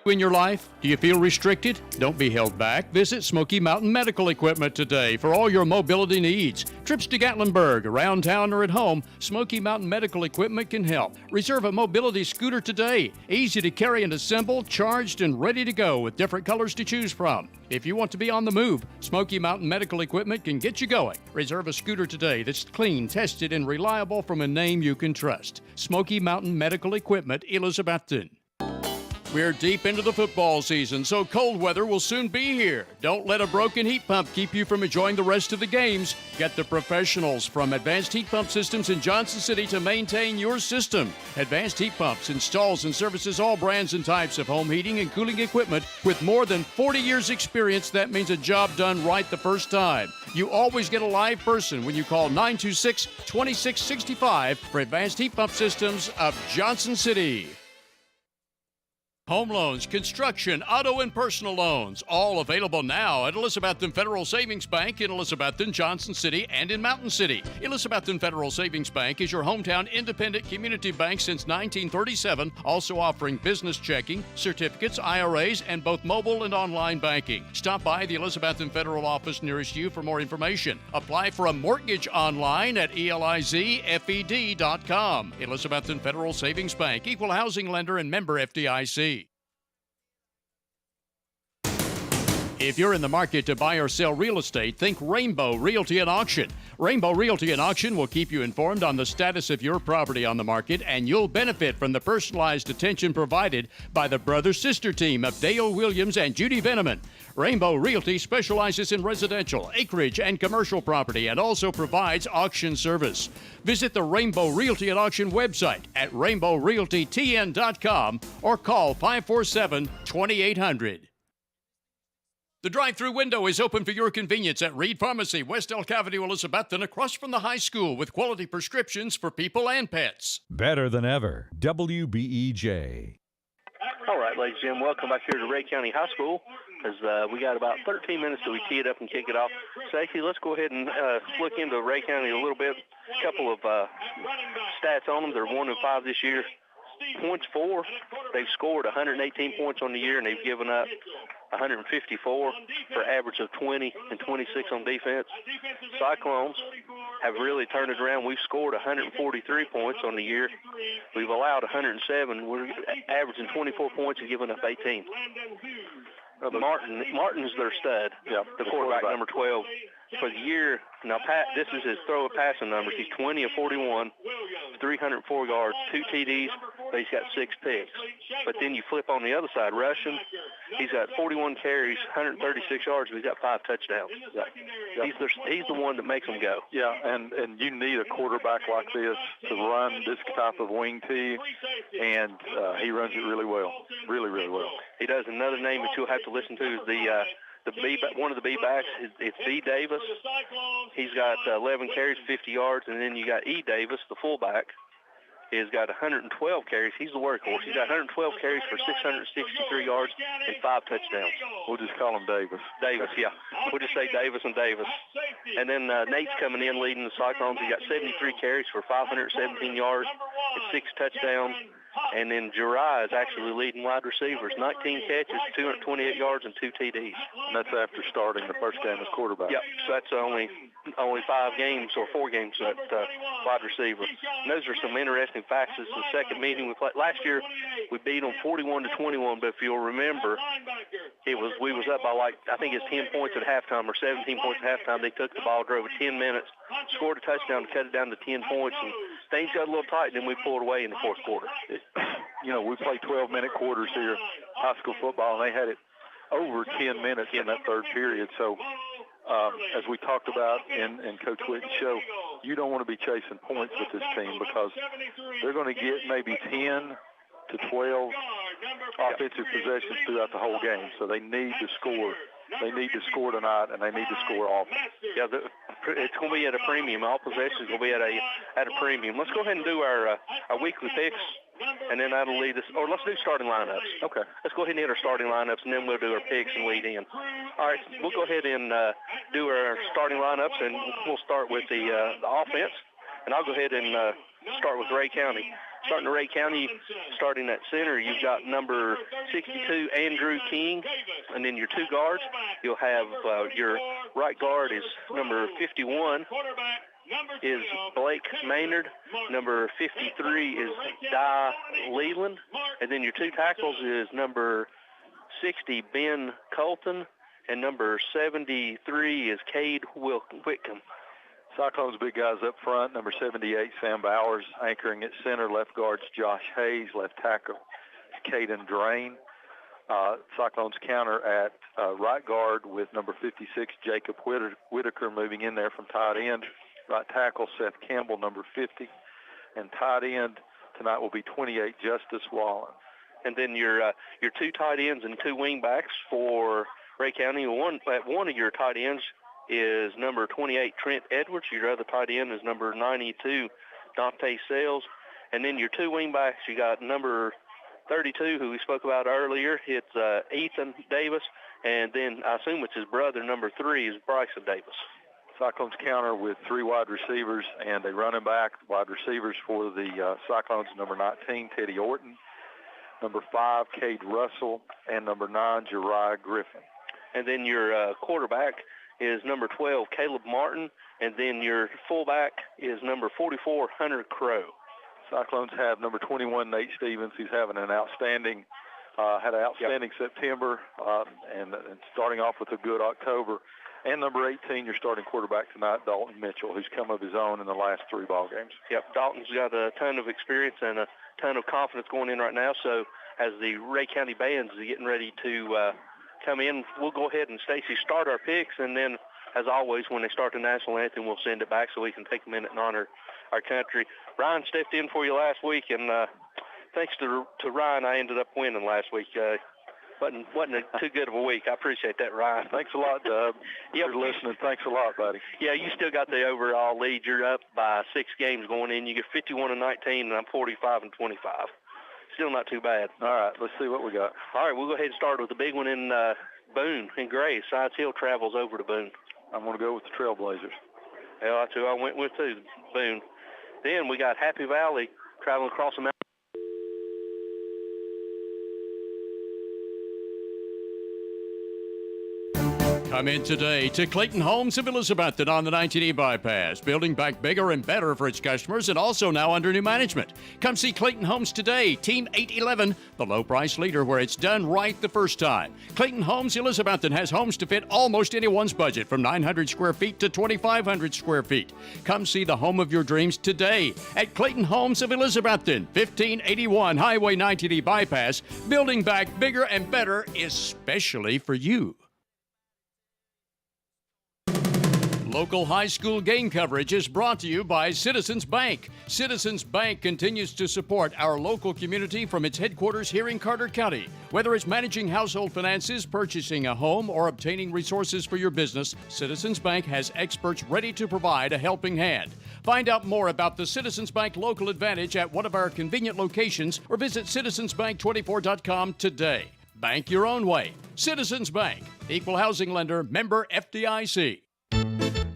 In your life? Do you feel restricted? Don't be held back. Visit Smoky Mountain Medical Equipment today for all your mobility needs. Trips to Gatlinburg, around town, or at home, Smoky Mountain Medical Equipment can help. Reserve a mobility scooter today. Easy to carry and assemble, charged and ready to go with different colors to choose from. If you want to be on the move, Smoky Mountain Medical Equipment can get you going. Reserve a scooter today that's clean, tested, and reliable from a name you can trust. Smoky Mountain Medical Equipment, Elizabethton. We're deep into the football season, so cold weather will soon be here. Don't let a broken heat pump keep you from enjoying the rest of the games. Get the professionals from Advanced Heat Pump Systems in Johnson City to maintain your system. Advanced Heat Pumps installs and services all brands and types of home heating and cooling equipment with more than 40 years experience. That means a job done right the first time. You always get a live person when you call 926-2665 for Advanced Heat Pump Systems of Johnson City. Home loans, construction, auto, and personal loans, all available now at Elizabethton Federal Savings Bank in Elizabethton, Johnson City, and in Mountain City. Elizabethton Federal Savings Bank is your hometown independent community bank since 1937, also offering business checking, certificates, IRAs, and both mobile and online banking. Stop by the Elizabethton Federal office nearest you for more information. Apply for a mortgage online at elizfed.com. Elizabethton Federal Savings Bank, equal housing lender and member FDIC. If you're in the market to buy or sell real estate, think Rainbow Realty and Auction. Rainbow Realty and Auction will keep you informed on the status of your property on the market, and you'll benefit from the personalized attention provided by the brother-sister team of Dale Williams and Judy Veneman. Rainbow Realty specializes in residential, acreage, and commercial property and also provides auction service. Visit the Rainbow Realty and Auction website at rainbowrealtytn.com or call 547-2800. The drive-through window is open for your convenience at Reed Pharmacy, West Elk Avenue, Elizabethton, across from the high school with quality prescriptions for people and pets. Better than ever. WBEJ. All right, ladies and gentlemen, welcome back here to Ray County High School. As we got about 13 minutes till we tee it up and kick it off. Stacey, let's go ahead and look into Ray County a little bit. A couple of stats on them. They're 1-5 this year. Points for, they've scored 118 points on the year, and they've given up 154 for average of 20 and 26 on defense. Cyclones have really turned it around. We've scored 143 points on the year. We've allowed 107. We're averaging 24 points and giving up 18. Martin's their stud, the quarterback, number 12. For the year, now Pat, this is his throw and passing numbers. He's 20 of 41, 304 yards, 2 TDs, but he's got 6 picks. But then you flip on the other side, rushing, he's got 41 carries, 136 yards, but he's got 5 touchdowns. He's the one that makes them go. Yeah, and you need a quarterback like this to run this type of wing tee, and he runs it really well, really, really well. He does. Another name that you'll have to listen to is one of the B-backs. It's B. Davis. He's got 11 carries, 50 yards, and then you got E. Davis, the fullback. He's got 112 carries. He's the workhorse. He's got 112 carries for 663 yards and 5 touchdowns. We'll just call him Davis. Davis, yeah. We'll just say Davis and Davis. And then Nate's coming in leading the Cyclones. He got 73 carries for 517 yards and 6 touchdowns. And then Jirai is actually leading wide receivers. 19 catches, 228 yards, and 2 TDs. And that's after starting the first game as quarterback. Yep, so that's only 5 games or 4 games at wide receiver. And those are some interesting facts. This is the second meeting we played. Last year, we beat them 41-21, but if you'll remember, we was up by I think it's 10 points at halftime or 17 points at halftime. They took the ball, drove it 10 minutes, scored a touchdown to cut it down to 10 points, and things got a little tight, and then we pulled away in the fourth quarter. We played 12-minute quarters here, high school football, and they had it over 10 minutes in that third period. So as we talked about in Coach Whitten's show, you don't want to be chasing points with this team because they're going to get maybe 10 to 12 offensive possessions throughout the whole game. So they need to score. They need to score tonight, and they need to score often. Yeah, it's going to be at a premium. All possessions will be at a premium. Let's go ahead and do our weekly picks, and then that'll lead us. Or let's do starting lineups. Okay. Let's go ahead and hit our starting lineups, and then we'll do our picks and lead in. All right, we'll go ahead and do our starting lineups, and we'll start with the offense. And I'll go ahead and start with Ray County. Starting at Ray County, starting at center, you've got number 62, Andrew King, and then your 2 guards. You'll have your right guard is number 51, is Blake Maynard. Number 53 is Di Leland. And then your 2 tackles is number 60, Ben Colton, and number 73 is Cade Whitcomb. Cyclones big guys up front, number 78, Sam Bowers, anchoring at center. Left guard's Josh Hayes. Left tackle is Caden Drain. Cyclones counter at right guard with number 56, Jacob Whitaker, moving in there from tight end. Right tackle, Seth Campbell, number 50. And tight end tonight will be 28, Justice Wallen. And then your 2 tight ends and 2 wing backs for Ray County. One of your tight ends is number 28, Trent Edwards. Your other tight end is number 92, Dante Sales. And then your 2 wing backs, you got number 32, who we spoke about earlier. It's Ethan Davis, and then I assume it's his brother, number 3, is Bryson Davis. Cyclones counter with 3 wide receivers and a running back. Wide receivers for the Cyclones, number 19, Teddy Orton, number 5, Cade Russell, and number 9, Jeriah Griffin. And then your quarterback is number 12, Caleb Martin, and then your fullback is number 44, Hunter Crow. Cyclones have number 21, Nate Stevens. He's having an outstanding, September, and starting off with a good October. And number 18, your starting quarterback tonight, Dalton Mitchell, who's come of his own in the last 3 ball games. Yep, Dalton's got a ton of experience and a ton of confidence going in right now. So as the Ray County bands are getting ready to come in, we'll go ahead and, Stacy, start our picks, and then, as always, when they start the national anthem, we'll send it back so we can take a minute and honor our country. Ryan stepped in for you last week, and thanks to Ryan, I ended up winning last week. Wasn't too good of a week. I appreciate that, Ryan. Thanks a lot, Dub. Yep. You're listening. Thanks a lot, buddy. Yeah, you still got the overall lead. You're up by 6 games going in. You get 51-19, and I'm 45-25. Still not too bad. All right, let's see what we got. All right, we'll go ahead and start with the big one in Boone, in Gray. Sides Hill travels over to Boone. I'm going to go with the Trailblazers. Yeah, that's who I went with, too, Boone. Then we got Happy Valley traveling across the mountain. Come in today to Clayton Homes of Elizabethton on the 19E bypass, building back bigger and better for its customers and also now under new management. Come see Clayton Homes today, Team 811, the low price leader where it's done right the first time. Clayton Homes Elizabethton has homes to fit almost anyone's budget from 900 square feet to 2,500 square feet. Come see the home of your dreams today at Clayton Homes of Elizabethton, 1581 Highway 19E bypass, building back bigger and better, especially for you. Local high school game coverage is brought to you by Citizens Bank. Citizens Bank continues to support our local community from its headquarters here in Carter County. Whether it's managing household finances, purchasing a home, or obtaining resources for your business, Citizens Bank has experts ready to provide a helping hand. Find out more about the Citizens Bank Local Advantage at one of our convenient locations or visit citizensbank24.com today. Bank your own way. Citizens Bank, equal housing lender, member FDIC.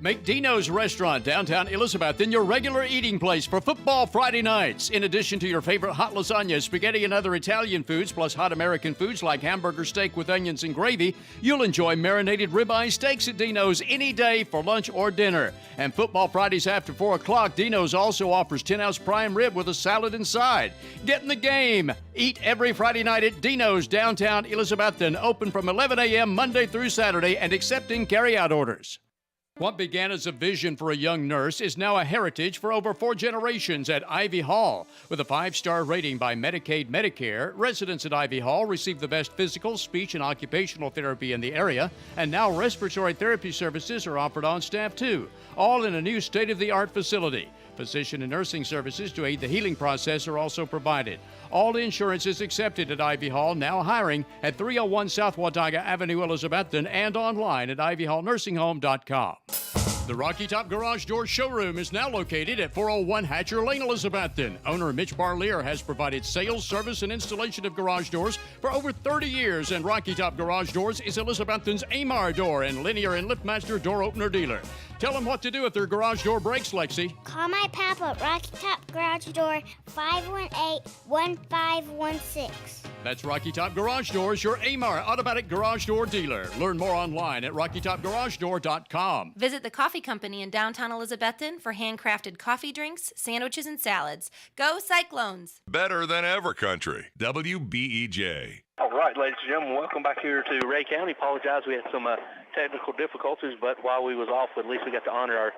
Make Dino's Restaurant downtown Elizabethton your regular eating place for football Friday nights. In addition to your favorite hot lasagna, spaghetti, and other Italian foods, plus hot American foods like hamburger steak with onions and gravy, you'll enjoy marinated ribeye steaks at Dino's any day for lunch or dinner. And football Fridays after 4 o'clock, Dino's also offers 10-ounce prime rib with a salad inside. Get in the game. Eat every Friday night at Dino's downtown Elizabethton, open from 11 a.m. Monday through Saturday and accepting carry-out orders. What began as a vision for a young nurse is now a heritage for over 4 generations at Ivy Hall. With a 5-star rating by Medicaid Medicare, residents at Ivy Hall receive the best physical, speech, and occupational therapy in the area, and now respiratory therapy services are offered on staff too, all in a new state-of-the-art facility. Physician and nursing services to aid the healing process are also provided. All insurance is accepted at Ivy Hall, now hiring at 301 South Watauga Avenue, Elizabethton, and online at ivyhallnursinghome.com. The Rocky Top Garage Door showroom is now located at 401 Hatcher Lane, Elizabethton. Owner Mitch Barlier has provided sales, service, and installation of garage doors for over 30 years, and Rocky Top Garage Doors is Elizabethton's Amar Door and Linear and Liftmaster Door Opener dealer. Tell them what to do if their garage door breaks, Lexi. Call my papa at Rocky Top Garage Door, 518-1516. That's Rocky Top Garage Doors, your Amar automatic garage door dealer. Learn more online at rockytopgaragedoor.com. Visit the coffee company in downtown Elizabethton for handcrafted coffee drinks, sandwiches, and salads. Go Cyclones! Better than ever country. WBEJ. All right, ladies and gentlemen, welcome back here to Ray County. Apologize, we had some technical difficulties, but while we was off, at least we got to honor our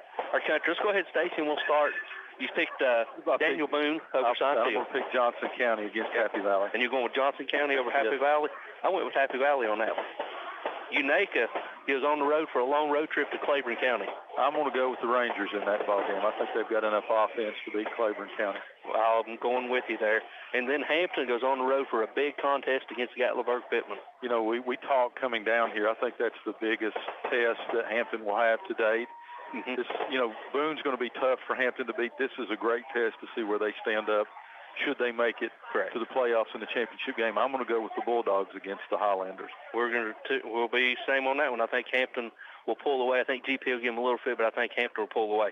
country. Let's go ahead, Stacy, and we'll start. You picked Daniel Boone over Sides Hill. I'm going to pick Johnson County against Happy Valley. And you're going with Johnson County over Happy Valley? I went with Happy Valley on that one. Unaka is on the road for a long road trip to Claiborne County. I'm going to go with the Rangers in that ball game. I think they've got enough offense to beat Claiborne County. Well, I'm going with you there. And then Hampton goes on the road for a big contest against Gatlinburg-Pittman. You know, we talk coming down here. I think that's the biggest test that Hampton will have to date. Mm-hmm. Boone's going to be tough for Hampton to beat. This is a great test to see where they stand up should they make it to the playoffs in the championship game. I'm going to go with the Bulldogs against the Highlanders. We'll be same on that one. I think Hampton will pull away. I think GP will give them a little fit, but I think Hampton will pull away.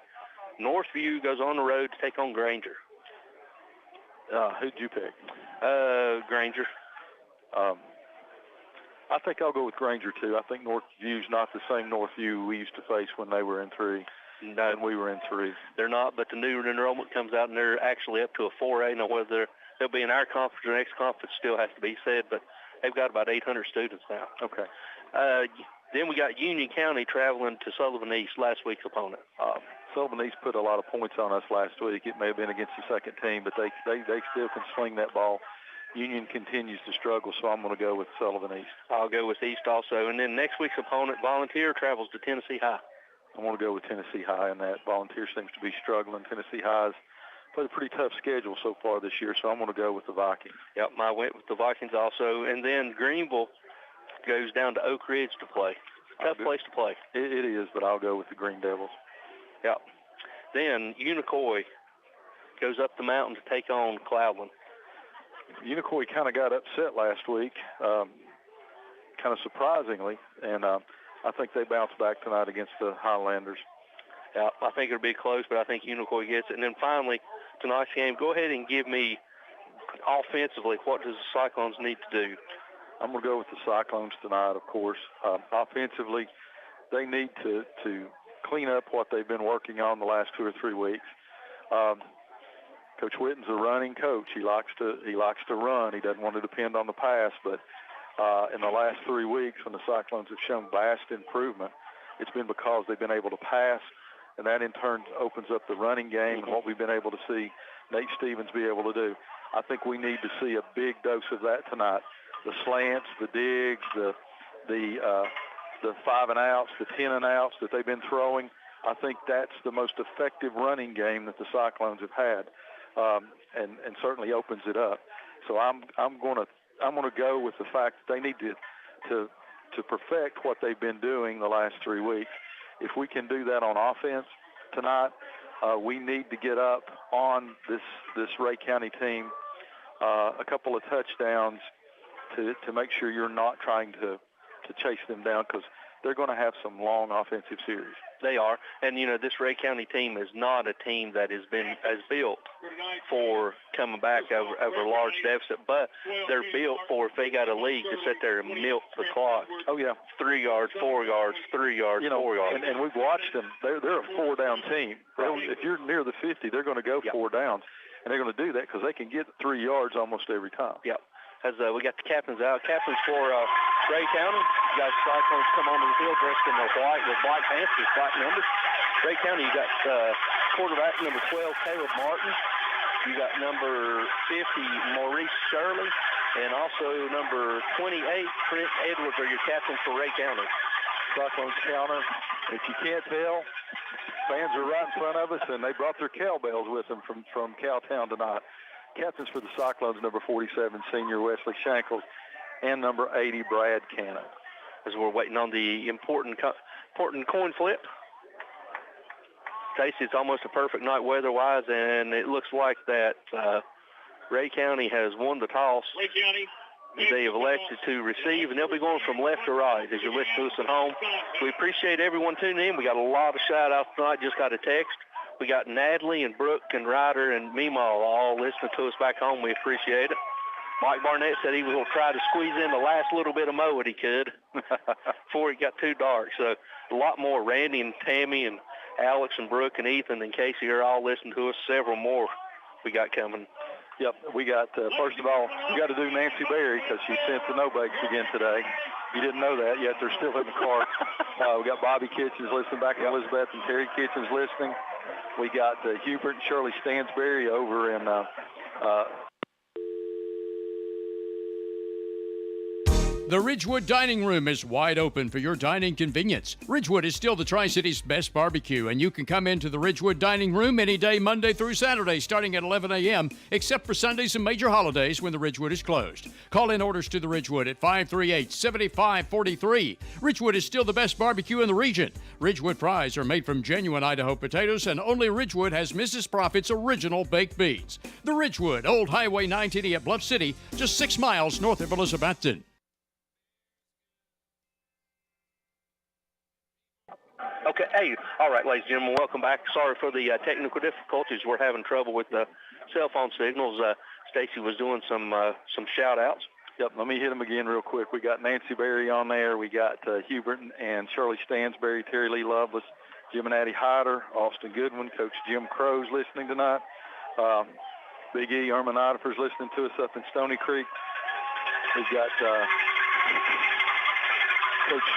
Northview goes on the road to take on Granger. Who'd you pick? Granger. I think I'll go with Granger, too. I think Northview's not the same Northview we used to face when they were in 3 and we were in 3. They're not, but the new enrollment comes out, and they're actually up to a 4A. Now, whether they'll be in our conference or next conference still has to be said, but they've got about 800 students now. Okay. Then we got Union County traveling to Sullivan East, last week's opponent. Sullivan East put a lot of points on us last week. It may have been against the second team, but they still can sling that ball. Union continues to struggle, so I'm going to go with Sullivan East. I'll go with East also. And then next week's opponent, Volunteer, travels to Tennessee High. I'm going to go with Tennessee High, and that Volunteer seems to be struggling. Tennessee High's played a pretty tough schedule so far this year, so I'm going to go with the Vikings. Yep, I went with the Vikings also. And then Greenville goes down to Oak Ridge to play. Tough place to play. It is, but I'll go with the Green Devils. Yep. Then Unicoi goes up the mountain to take on Cloudland. Unicoi kind of got upset last week, kind of surprisingly, and I think they bounce back tonight against the Highlanders. Yeah, I think it'll be close, but I think Unicoi gets it. And then finally, tonight's game, go ahead and give me offensively, what does the Cyclones need to do? I'm going to go with the Cyclones tonight, of course. Offensively, they need to clean up what they've been working on the last 2 or 3 weeks. Coach Witten's a running coach. He likes to run. He doesn't want to depend on the pass. But in the last 3 weeks, when the Cyclones have shown vast improvement, it's been because they've been able to pass, and that in turn opens up the running game and what we've been able to see Nate Stevens be able to do. I think we need to see a big dose of that tonight. The slants, the digs, the 5 and outs, the 10 and outs that they've been throwing. I think that's the most effective running game that the Cyclones have had. And certainly opens it up. So I'm going to go with the fact that they need to perfect what they've been doing the last 3 weeks. If we can do that on offense tonight, we need to get up on this Ray County team a couple of touchdowns to make sure you're not trying to chase them down, because they're going to have some long offensive series. They are. And, this Ray County team is not a team that has built for coming back over a large deficit, but they're built for if they got a lead to sit there and milk the clock. Oh, yeah. 3 yards, 4 yards, 3 yards, 4 yards. And we've watched them. They're a 4-down team. If you're near the 50, they're going to go 4 downs. And they're going to do that because they can get 3 yards almost every time. Yep. As we got the captains out. Captains for Ray County. You got Cyclones come onto the field dressed in their white with black pants with black numbers. Ray County, you got quarterback number 12, Caleb Martin. You got number 50, Maurice Shirley. And also number 28, Trent Edwards are your captains for Ray County. Cyclones counter. If you can't tell, fans are right in front of us, and they brought their cowbells with them from Cowtown tonight. Captains for the Cyclones, number 47, senior Wesley Shankles, and number 80, Brad Cannon. As we're waiting on the important coin flip. Stacey, it's almost a perfect night weather-wise, and it looks like that Ray County has won the toss. Ray County. They have elected to receive, and they'll be going from left to right as you listen to us at home. We appreciate everyone tuning in. We got a lot of shout-outs tonight. Just got a text. We got Natalie and Brooke and Ryder and Meemaw all listening to us back home. We appreciate it. Mike Barnett said he will try to squeeze in the last little bit of mow that he could before it got too dark. So a lot more. Randy and Tammy and Alex and Brooke and Ethan and Casey are all listening to us. Several more we got coming. Yep, we got, first of all, we got to do Nancy Berry because she sent the no-bakes again today. You didn't know that yet. They're still in the car. We got Bobby Kitchens listening back in Elizabeth and Terry Kitchens listening. We got Hubert and Shirley Stansberry over in The Ridgewood Dining Room is wide open for your dining convenience. Ridgewood is still the Tri-City's best barbecue, and you can come into the Ridgewood Dining Room any day, Monday through Saturday, starting at 11 a.m., except for Sundays and major holidays when the Ridgewood is closed. Call in orders to the Ridgewood at 538-7543. Ridgewood is still the best barbecue in the region. Ridgewood fries are made from genuine Idaho potatoes, and only Ridgewood has Mrs. Profit's original baked beans. The Ridgewood, Old Highway 980 at Bluff City, just 6 miles north of Elizabethton. Okay, hey, all right, ladies and gentlemen, welcome back. Sorry for the technical difficulties. We're having trouble with the cell phone signals. Stacy was doing some shout-outs. Yep, let me hit them again real quick. We got Nancy Berry on there. We got Hubert and Shirley Stansberry, Terry Lee Lovelace, Jim and Addie Hyder, Austin Goodwin, Coach Jim Crow's listening tonight. Big E Erman Idafer's listening to us up in Stony Creek. We've got Coach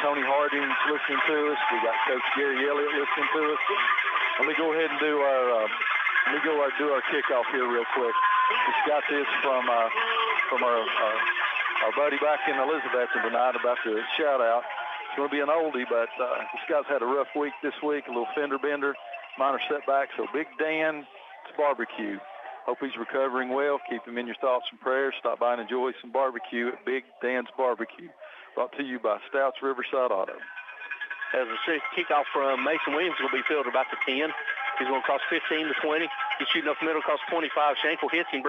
Tony Harding's listening to us. We got Coach Gary Elliott listening to us. Let me go ahead and do our kickoff here real quick. Just got this from our buddy back in Elizabethton tonight about the shout out. It's going to be an oldie, but this guy's had a rough week this week, a little fender bender, minor setback. So Big Dan's Barbecue. Hope he's recovering well. Keep him in your thoughts and prayers. Stop by and enjoy some barbecue at Big Dan's Barbecue. Brought to you by Stouts Riverside Auto. As the kickoff from Mason Williams will be fielded about the 10. He's going to cross 15 to 20. He's shooting up the middle, across 25. Shankle hits him,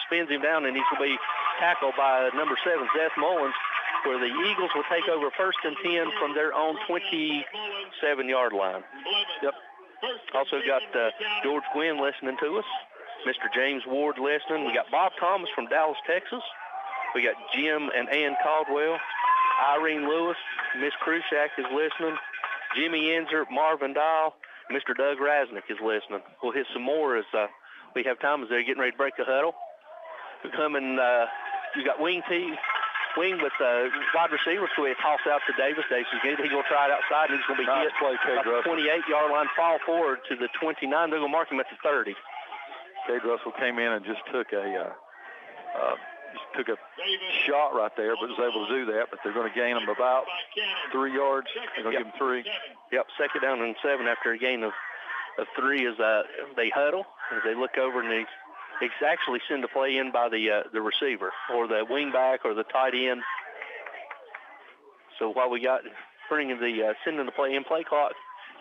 spins him down, and he's going to be tackled by number 7, Seth Mullins, where the Eagles will take over 1st and 10 from their own 27-yard line. Yep. Also got George Gwynn listening to us. Mr. James Ward listening. We got Bob Thomas from Dallas, Texas. We got Jim and Ann Caldwell. Irene Lewis, Miss Krushak is listening. Jimmy Enzer, Marvin Dial, Mr. Doug Rasnick is listening. We'll hit some more as we have time as they're getting ready to break the huddle. Coming, you got wing with wide receiver, so we toss out to Davis. Davis is going to try it outside, and he's going to be hit at the 28-yard line, fall forward to the 29. They're going to mark him at the 30. Cade Russell came in and just took a shot right there, but was able to do that. But they're going to gain him about 3 yards. They're going to give him 3. Yep, 2nd down and 7 after a gain of 3 as they huddle, as they look over, and they actually send the play in by the receiver or the wing back or the tight end. So while we got sending the play in, play clock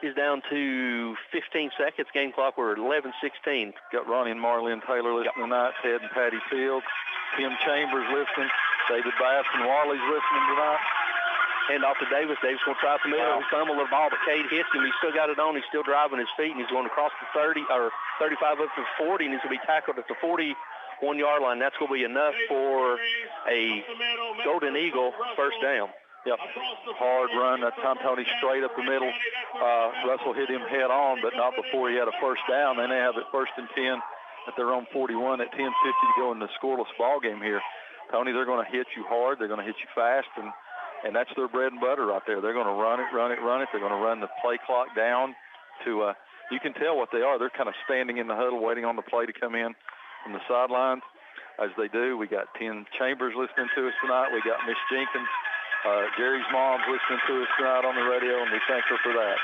is down to 15 seconds. Game clock, we're 11:16. Got Ronnie and Marlene Taylor listening tonight. Ted and Patty Fields. Tim Chambers listening. David Bass and Wally's listening tonight. Hand off to Davis. Davis going to try for the middle. He fumbled the ball, but Cade hits him. He's still got it on. He's still driving his feet, and he's going to cross the 30 or 35 up to 40, and he's going to be tackled at the 41-yard line. That's going to be enough for a Golden Eagle first down. Yep, hard run. That time Tony straight up the middle. Russell hit him head on, but not before he had a first down. Then they have it 1st and 10 at their own 41 at 10:50 to go in the scoreless ball game here. Tony, they're going to hit you hard. They're going to hit you fast, and that's their bread and butter right there. They're going to run it. They're going to run the play clock down to you can tell what they are. They're kind of standing in the huddle waiting on the play to come in from the sidelines. As they do, we got Tim Chambers listening to us tonight. We got Miss Jenkins. Jerry's mom's listening to us tonight on the radio, and we thank her for that.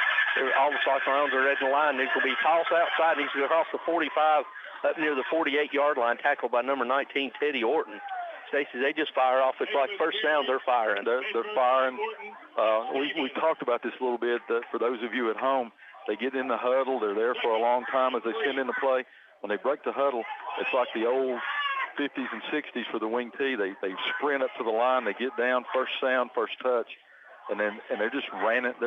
All the Cyclones are at the line. These will be tossed outside. These will across the 45 up near the 48-yard line, tackled by number 19, Teddy Orton. Stacey, they just fire off. It's like first down, they're firing. They're firing. We talked about this a little bit. For those of you at home, they get in the huddle. They're there for a long time as they send in the play. When they break the huddle, it's like the old 50s and 60s for the wing T. They sprint up to the line. They get down, first sound, first touch, and they're just ramming it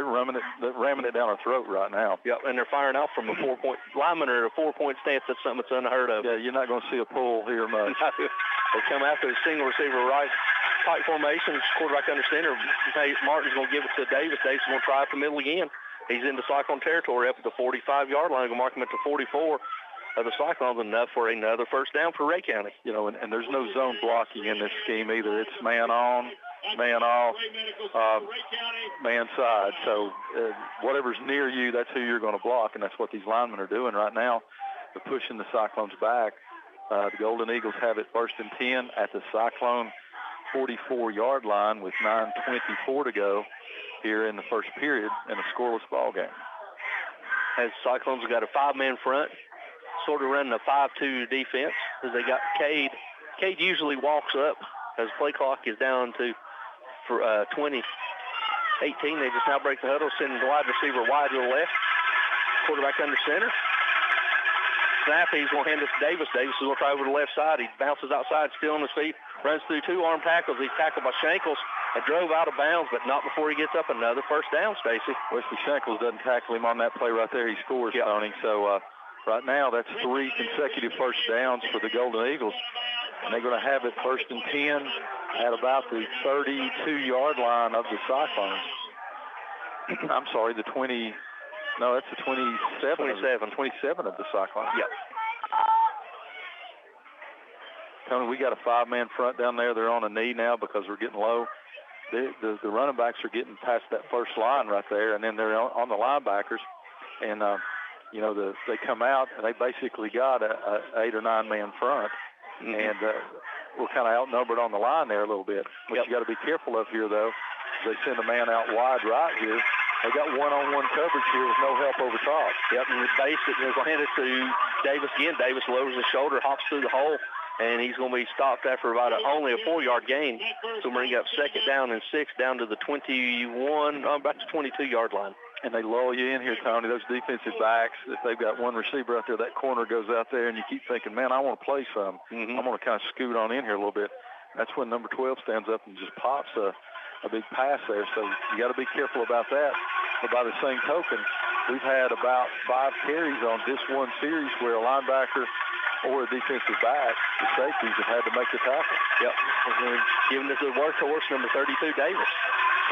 down our throat right now. Yep, and they're firing out from a 4-point lineman or a 4-point stance. That's something that's unheard of. Yeah, you're not going to see a pull here much. They come after the single receiver right, tight formation, quarterback under center. Martin's going to give it to Davis. Davis is going to try it the middle again. He's into Cyclone territory up at the 45-yard line. Going to mark him at the 44 of the Cyclones, enough for another first down for Ray County. You know, and there's no zone blocking in this scheme either. It's man on, man off, man side. So whatever's near you, that's who you're going to block, and that's what these linemen are doing right now. They're pushing the Cyclones back. The Golden Eagles have it 1st and 10 at the Cyclone 44-yard line with 9:24 to go here in the first period in a scoreless ball game. As Cyclones have got a 5-man front, sort of running a 5-2 defense as they got Cade. Cade usually walks up as play clock is down to 20-18. They just now break the huddle, sending the wide receiver wide to the left. Quarterback under center. Snap, he's going to hand this to Davis. Davis is going to try over the left side. He bounces outside, still on his feet, runs through 2 arm tackles. He's tackled by Shankles and drove out of bounds, but not before he gets up. Another first down, Stacy. Wesley Shankles doesn't tackle him on that play right there. He scores, Tony. So right now that's 3 consecutive first downs for the Golden Eagles. And they're going to have it first and 10 at about the 32-yard line of the Cyclones. I'm sorry, the 20. No, that's the 27 of the Cyclones. Yep. Tony, we got a 5-man front down there. They're on a knee now because we're getting low. The running backs are getting past that first line right there, and then they're on the linebackers. And, they come out, and they basically got a 8 or 9-man front. Mm-hmm. And we're kind of outnumbered on the line there a little bit. What you got to be careful of here, though, is they send a man out wide right here. They got one-on-one coverage here with no help over top. Yep, and basically they're going to hand it to Davis again. Davis lowers his shoulder, hops through the hole, and he's going to be stopped after about only a 4-yard gain. So we're going to get 2nd down and 6 down to the 21, about the 22-yard line. And they lull you in here, Tony. Those defensive backs, if they've got one receiver out there, that corner goes out there, and you keep thinking, man, I want to play some. Mm-hmm. I'm going to kind of scoot on in here a little bit. That's when number 12 stands up and just pops a big pass there. So you got to be careful about that. But by the same token, we've had about 5 carries on this one series where a linebacker or a defensive back, the safeties, have had to make the tackle. Yep. Giving it to the workhorse, number 32, Davis.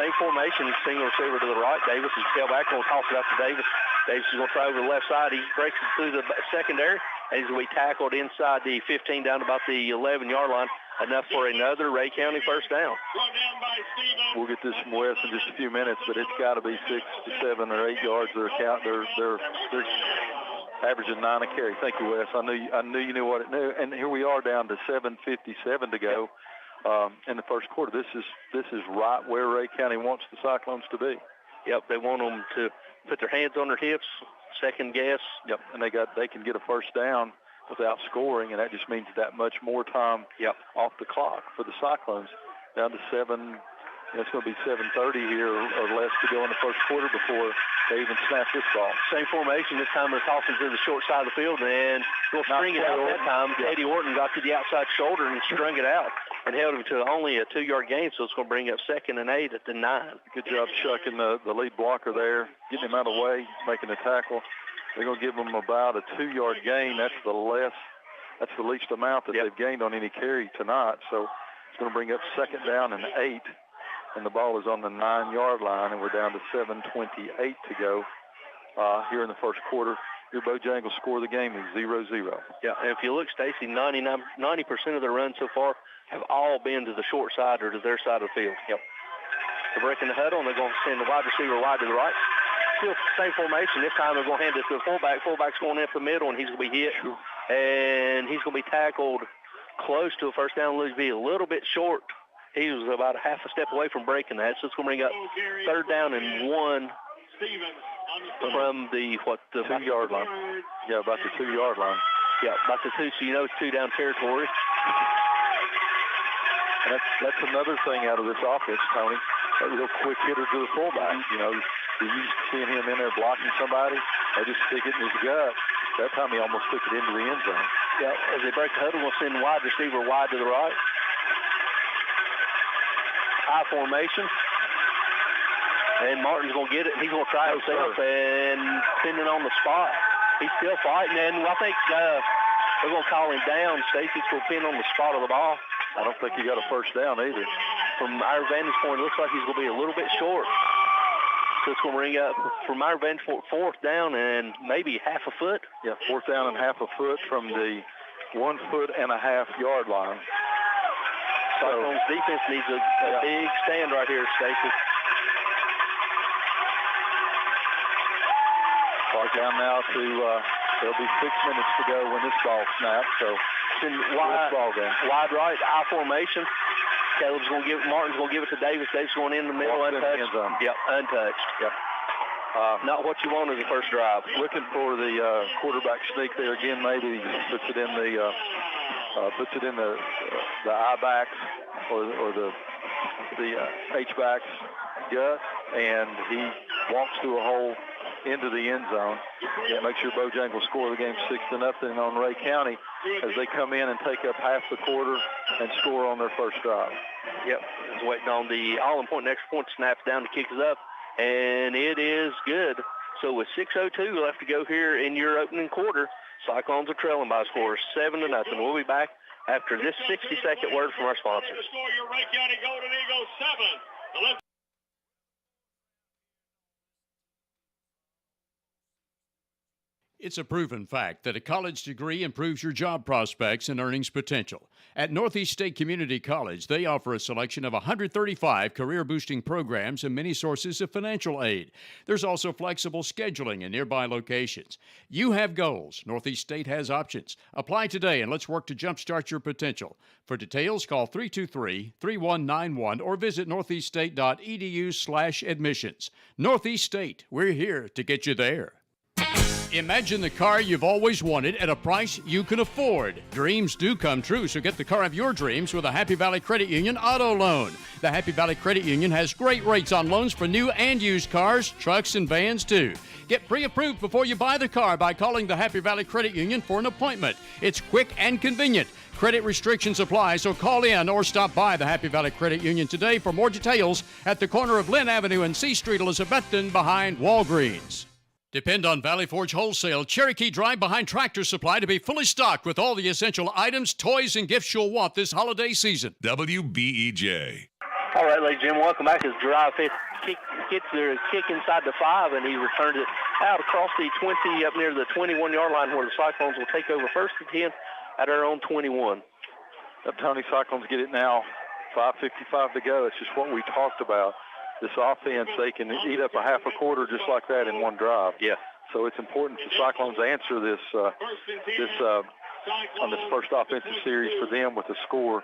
Same formation, single receiver to the right. Davis is tailback, going to toss it out to Davis. Davis is going to try over the left side. He breaks it through the secondary, and he's going to be tackled inside the 15 down to about the 11-yard line. Enough for another Ray County first down. We'll get this from Wes in just a few minutes, but it's got to be 6 to 7 or 8 yards. They're averaging 9 a carry. Thank you, Wes. I knew you knew what it knew. And here we are down to 7:57 to go in the first quarter. This is right where Ray County wants the Cyclones to be. Yep, they want them to put their hands on their hips, second guess. Yep, and they can get a first down without scoring, and that just means that much more time off the clock for the Cyclones. Down to 7. It's going to be 7:30 here or less to go in the first quarter before they even snap this ball. Same formation. This time they're tossing to the short side of the field, and we'll string it out that time. Eddie Orton got to the outside shoulder and strung it out and held him to only a 2-yard gain, so it's going to bring up 2nd and 8 at the 9. Good job chucking the lead blocker there, getting him out of the way, making the tackle. They're going to give them about a 2-yard gain. That's the least amount that they've gained on any carry tonight. So it's going to bring up 2nd down and 8. And the ball is on the 9-yard line, and we're down to 7:28 to go here in the first quarter. Your Bojangles score of the game is 0-0. Yeah, and if you look, Stacy, 90% of their runs so far have all been to the short side or to their side of the field. Yep. They're breaking the huddle, and they're going to send the wide receiver wide to the right. Still same formation. This time they're going to hand it to the fullback. Fullback's going up the middle, and he's going to be hit. And he's going to be tackled close to a first down. He'll be a little bit short. He was about a half a step away from breaking that. So it's going to bring up 3rd down and 1 from the 2-yard line. Yeah, about the 2-yard line. Yeah, about the 2. So you know it's 2 down territory. And that's another thing out of this offense, Tony. That real quick hitter to the fullback. You know, you're used to seeing him in there blocking somebody. They just stick it in his gut. That time he almost took it into the end zone. Yeah, as they break the huddle, we'll send wide receiver wide to the right. High formation. And Martin's going to get it. He's going to try himself and pinning on the spot. He's still fighting, and I think they're going to call him down. Stacy's going to pin on the spot of the ball. I don't think he got a first down either. From our vantage point, it looks like he's going to be a little bit short. So it's going to bring up, from our vantage point, 4th down and maybe half a foot. Yeah, 4th down and half a foot from the 1.5-yard line. Cyclones defense needs a big stand right here, Stacy. Clock down now to, there'll be 6 minutes to go when this ball snaps. So, wide right, I formation. Martin's going to give it to Davis. Davis going in the middle, untouched. Yep, untouched. Yep. Not what you want as a first drive. Looking for the quarterback sneak there again. Maybe he puts it in the I backs or the H backs gut, and he walks through a hole into the end zone. It makes sure Bojangles score the game 6-0 on Ray County as they come in and take up half the quarter and score on their first drive. Yep, just waiting on the all-important extra point snaps down to kick us up, and it is good. So with 6:02 left to go here in your opening quarter, Cyclones are trailing by a score of 7-0. We'll be back after this 60-second word from our sponsors. Your Ray County Golden Eagles 7. It's a proven fact that a college degree improves your job prospects and earnings potential. At Northeast State Community College, they offer a selection of 135 career-boosting programs and many sources of financial aid. There's also flexible scheduling in nearby locations. You have goals. Northeast State has options. Apply today and let's work to jumpstart your potential. For details, call 323-3191 or visit northeaststate.edu/admissions. Northeast State, we're here to get you there. Imagine the car you've always wanted at a price you can afford. Dreams do come true, so get the car of your dreams with a Happy Valley Credit Union auto loan. The Happy Valley Credit Union has great rates on loans for new and used cars, trucks, and vans too. Get pre-approved before you buy the car by calling the Happy Valley Credit Union for an appointment. It's quick and convenient. Credit restrictions apply, so call in or stop by the Happy Valley Credit Union today for more details at the corner of Lynn Avenue and C Street, Elizabethton, behind Walgreens. Depend on Valley Forge Wholesale Cherokee Drive behind Tractor Supply to be fully stocked with all the essential items, toys, and gifts you'll want this holiday season. WBEJ. All right, ladies and gentlemen, welcome back. His drive gets their kick inside the 5, and he returns it out across the 20 up near the 21-yard line where the Cyclones will take over first and 10 at our own 21. Tony, Cyclones get it now. 5:55 to go. It's just what we talked about. This offense, they can eat up a half a quarter just like that in one drive. Yeah. So it's important for Cyclones to answer this on this first offensive series for them with a score.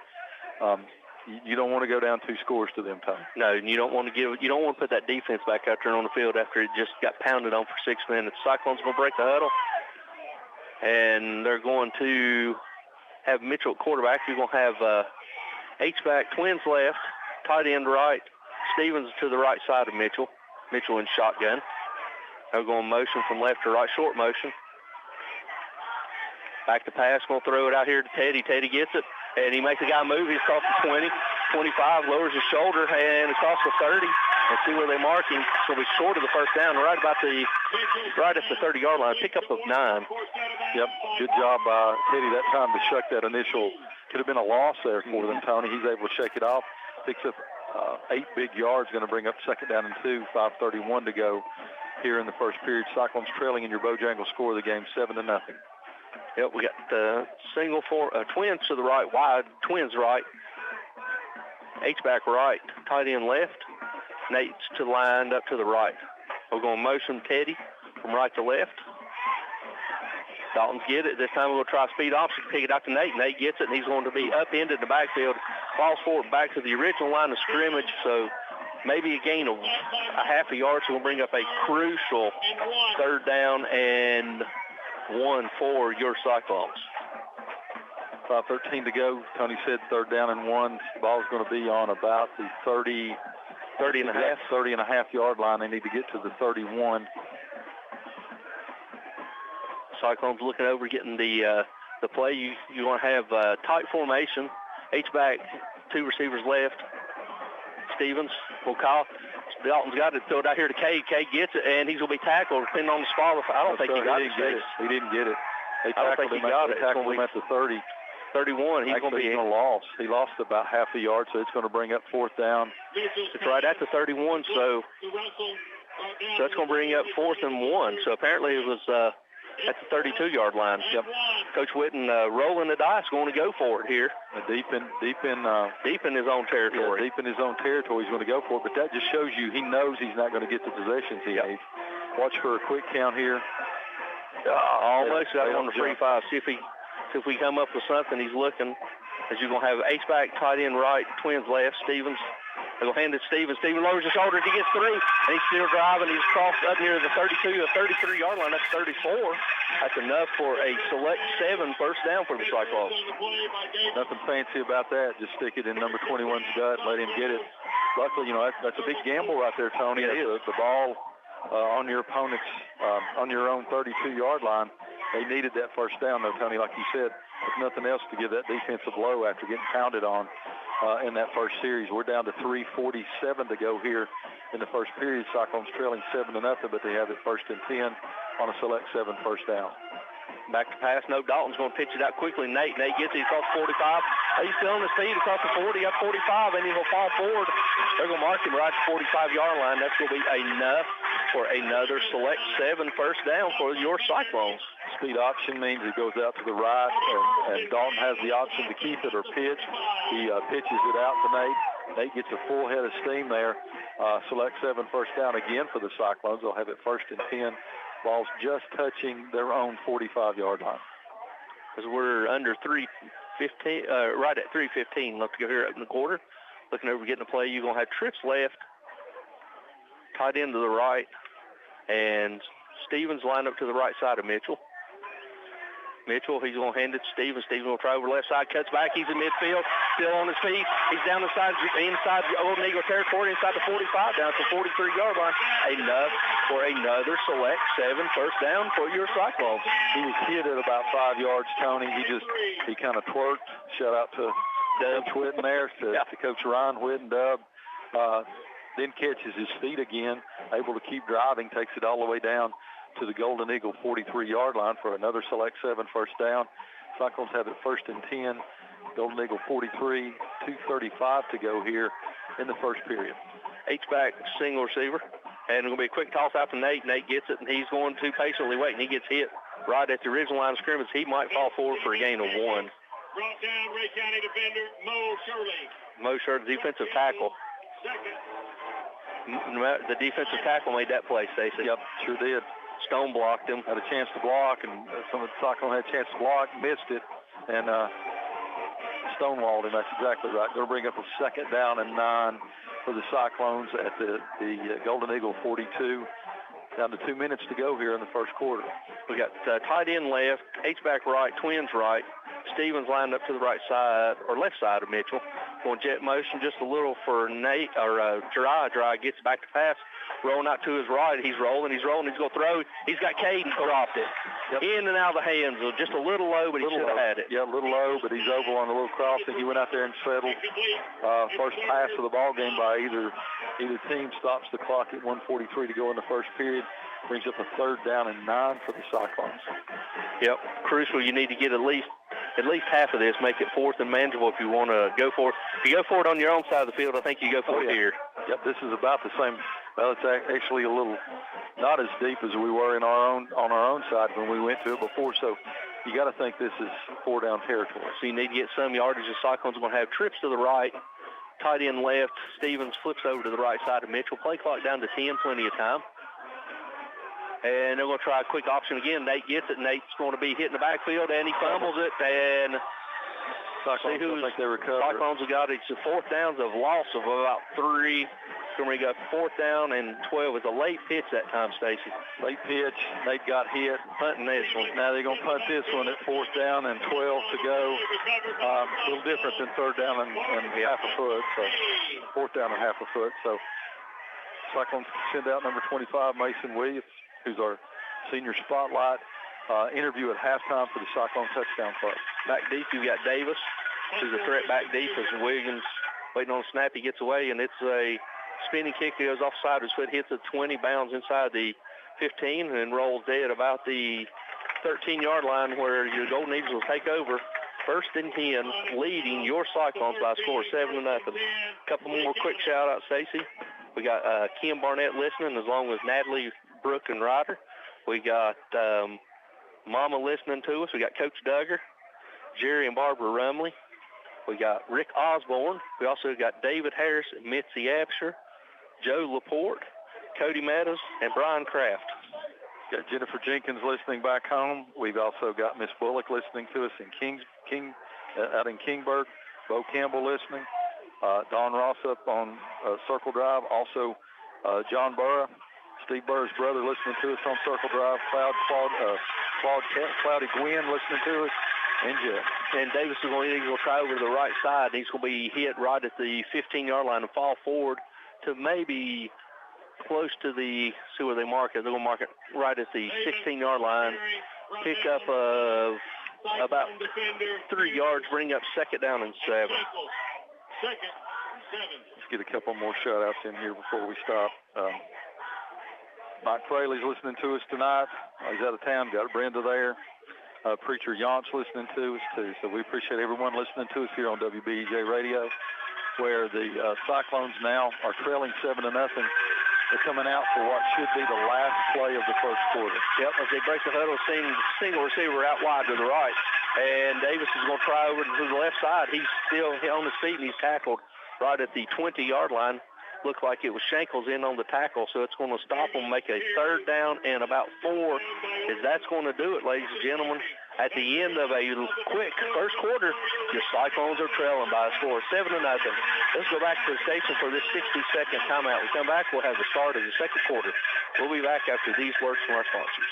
You don't want to go down 2 scores to them, Tom. No, and you don't want to put that defense back out there on the field after it just got pounded on for 6 minutes. Cyclones going to break the huddle, and they're going to have Mitchell at quarterback. You're going to have H-back twins left, tight end right. Stevens to the right side of Mitchell. Mitchell in shotgun. They're going motion from left to right, short motion. Back to pass, going to throw it out here to Teddy. Teddy gets it, and he makes the guy move. He's across the 20, 25, lowers his shoulder, and across the 30. And see where they mark him. So he's short of the first down, right at the 30-yard line. Pick up of 9. Yep, good job by Teddy that time to shuck that initial. Could have been a loss there for them, Tony. He's able to shake it off. Picks up 8 big yards, going to bring up second down and 2, 5:31 to go here in the first period. Cyclones trailing in your Bojangles score of the game 7-0. Yep, we got the twins to the right, wide, twins right, H-back right, tight end left, Nate's to the line up to the right. We're going to motion Teddy from right to left. Dalton's get it. This time we'll try speed option, pick it out to Nate. Nate gets it, and he's going to be upended in the backfield. Falls forward back to the original line of scrimmage, so maybe a gain of a half a yard, so we'll bring up a crucial 3rd down and 1 for your Cyclones. 5:13 to go. Tony said 3rd down and 1. The ball's going to be on about the 30 and a half yard line. They need to get to the 31. Cyclones looking over, getting the play. You want to have tight formation. H-back, 2 receivers left. Stevens will call. Dalton's got it. Throw it out here to Cade. Cade gets it, and he's going to be tackled depending on the spot. I don't think he got it. He didn't get it. I don't think he got it. They tackled him at the 30. 31. He's going to be lost. He lost about half a yard, so it's going to bring up 4th down. It's right at the 31, so that's going to bring up 4th and 1. So apparently it was at the 32-yard line. Yep. Coach Whitten rolling the dice, going to go for it here. Deep in his own territory. Yeah, deep in his own territory, he's going to go for it. But that just shows you he knows he's not going to get the possessions he needs. Watch for a quick count here. Almost got on the free 5. See if we come up with something. He's looking. as you're going to have H-back, tight end right, Twins left, Stevens. They'll hand it to Stevens. Stevens lowers his shoulders. He gets through, and he's still driving. He's crossed up near the 32 or 33-yard line. That's 34. That's enough for a select 7 first down for the Cyclones. Nothing fancy about that. Just stick it in number 21's gut and let him get it. Luckily, that's a big gamble right there, Tony. Yeah, the ball on your opponent's, on your own 32-yard line. They needed that first down, though, Tony, like you said. There's nothing else to give that defensive blow after getting pounded on in that first series. We're down to 3:47 to go here in the first period. Cyclones trailing 7-0, but they have it 1st and 10 on a select 7 first down. Back to pass. No, Dalton's going to pitch it out quickly. Nate gets it across 45. He's still on his feet across the 40, up 45, and he'll fall forward. They're going to mark him right at the 45-yard line. That's going to be enough for another select 7 first down for your Cyclones. Speed option means it goes out to the right, and Dalton has the option to keep it or pitch. He pitches it out to Nate. Nate gets a full head of steam there. Select 7 first down again for the Cyclones. They'll have it 1st and 10. Ball's just touching their own 45-yard line. As we're under 3:15, right at 3:15 left to go here in the quarter. Looking over getting the play, you're going to have trips left, tight end to the right, and Stevens lined up to the right side of Mitchell. Mitchell, he's going to hand it to Stevens. Stevens will try over left side, cuts back. He's in midfield, still on his feet. He's down inside the Old Eagle territory, inside the 45, down to the 43-yard line. Enough for another select 7 first down for your Cyclones. He was hit at about 5 yards, Tony. He kind of twerked. Shout out to Coach Whitten there, to Coach Ryan Whitten, Dub. Then catches his feet again, able to keep driving, takes it all the way down to the Golden Eagle 43-yard line for another select 7 first down. Cyclones have it 1st and 10. Golden Eagle 43, 2:35 to go here in the first period. H-back single receiver. And it's going to be a quick toss out to Nate. Nate gets it, and he's going to patiently wait, and he gets hit right at the original line of scrimmage. He might fall forward for a gain of 1. Brought down Ray County defender Mo Shirley. Mo Shirley, defensive tackle. The defensive tackle made that play, Stacey. Yep, sure did. Stone blocked him. Had a chance to block, and some of the Cyclone had a chance to block, missed it, and stonewalled him. That's exactly right. Going to bring up a 2nd down and 9 for the Cyclones at the Golden Eagle 42. Down to 2 minutes to go here in the first quarter. We got tight end left, H-back right, Twins right. Stevens lined up to the right side, or left side of Mitchell. Going jet motion just a little for Nate, or Dry gets back to pass. Rolling out to his right. He's rolling. He's going to throw. He's got Caden, dropped it. Yep. In and out of the hands. Just a little low, but he should have had it. Yeah, a little low, but he's over on a little crossing. He went out there and settled. First pass of the ball game by either team stops the clock at 1:43 to go in the first period. Brings up a 3rd down and 9 for the Cyclones. Yep, crucial. You need to get at least half of this. Make it 4th and manageable if you want to go for it. If you go for it on your own side of the field, I think you go for it here. Yep, this is about the same. Well, it's actually a little not as deep as we were on our own side when we went to it before. So you got to think this is 4-down territory. So you need to get some yardage. The Cyclones are going to have trips to the right, tight end left. Stevens flips over to the right side of Mitchell. Play clock down to 10, plenty of time. And they're going to try a quick option again. Nate gets it. Nate's going to be hitting the backfield, and he fumbles it. And Cyclones, I think they recover. Cyclones have got it. It's 4th downs of loss of about 3. So we got 4th down and 12. It was a late pitch that time, Stacey. Late pitch. Nate got hit. Punting this one. Now they're going to punt this one at 4th down and 12 to go. A little different than 3rd down and half a foot. So 4th down and half a foot. So Cyclones send out number 25, Mason Williams, who's our senior spotlight. Interview at halftime for the Cyclone touchdown club. Back deep, you got Davis, who's a threat back deep, as Williams waiting on a snap. He gets away, and it's a spinning kick. He goes offside. His foot hits the 20, bounds inside the 15, and rolls dead about the 13-yard line, where your Golden Eagles will take over 1st and 10, leading your Cyclones by a score of 7-0. A couple more quick shout-outs, Stacey. We got Kim Barnett listening, as long as Natalie, Brooke, and Ryder. We got Mama listening to us. We got Coach Duggar, Jerry and Barbara Rumley. We got Rick Osborne. We also got David Harris and Mitzi Absher, Joe Laporte, Cody Meadows, and Brian Kraft. Got Jennifer Jenkins listening back home. We've also got Miss Bullock listening to us in out in Kingburg. Bo Campbell listening. Don Ross up on Circle Drive. Also, John Burra, Steve Burra's brother, listening to us on Circle Drive. Cloudy Gwynn listening to us. And Jeff. And Davis is going to try over to the right side. He's going to be hit right at the 15-yard line and fall forward to maybe close to the, see where they mark it. They're going to mark it right at the 16-yard line. Pick up about 3 yards, bring up second down and 7. Let's get a couple more shout-outs in here before we stop. Mike Fraley's listening to us tonight. He's out of town. Got Brenda there. Preacher Yonts listening to us, too. So we appreciate everyone listening to us here on WBEJ Radio, where the Cyclones now are trailing 7-0. They're coming out for what should be the last play of the first quarter. Yep, as they break the huddle, single receiver out wide to the right. And Davis is going to try over to the left side. He's still on his feet, and he's tackled right at the 20-yard line. Looked like it was Shankles in on the tackle, so it's going to stop them, make a third down and about 4. As that's going to do it, ladies and gentlemen. At the end of a quick first quarter, your Cyclones are trailing by a score of 7-0. Let's go back to the station for this 60-second timeout. We come back, we'll have the start of the second quarter. We'll be back after these words from our sponsors.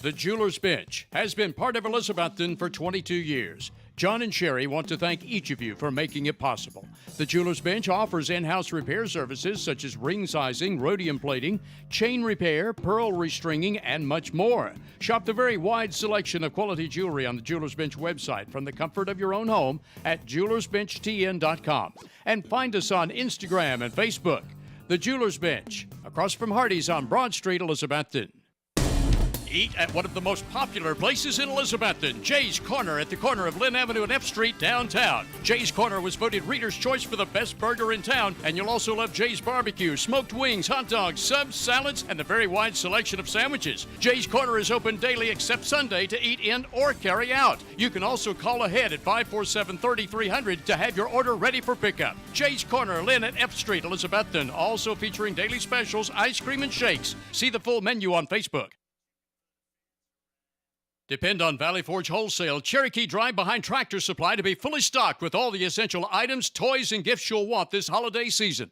The Jewelers Bench has been part of Elizabethton for 22 years. John and Sherry want to thank each of you for making it possible. The Jewelers Bench offers in-house repair services such as ring sizing, rhodium plating, chain repair, pearl restringing, and much more. Shop the very wide selection of quality jewelry on the Jewelers Bench website from the comfort of your own home at jewelersbenchtn.com. And find us on Instagram and Facebook. The Jewelers Bench, across from Hardee's on Broad Street, Elizabethton. Eat at one of the most popular places in Elizabethton, Jay's Corner at the corner of Lynn Avenue and F Street downtown. Jay's Corner was voted Reader's Choice for the best burger in town, and you'll also love Jay's Barbecue, smoked wings, hot dogs, subs, salads, and the very wide selection of sandwiches. Jay's Corner is open daily except Sunday to eat in or carry out. You can also call ahead at 547-3300 to have your order ready for pickup. Jay's Corner, Lynn at F Street, Elizabethton, also featuring daily specials, ice cream, and shakes. See the full menu on Facebook. Depend on Valley Forge Wholesale Cherokee Drive behind Tractor Supply to be fully stocked with all the essential items, toys, and gifts you'll want this holiday season.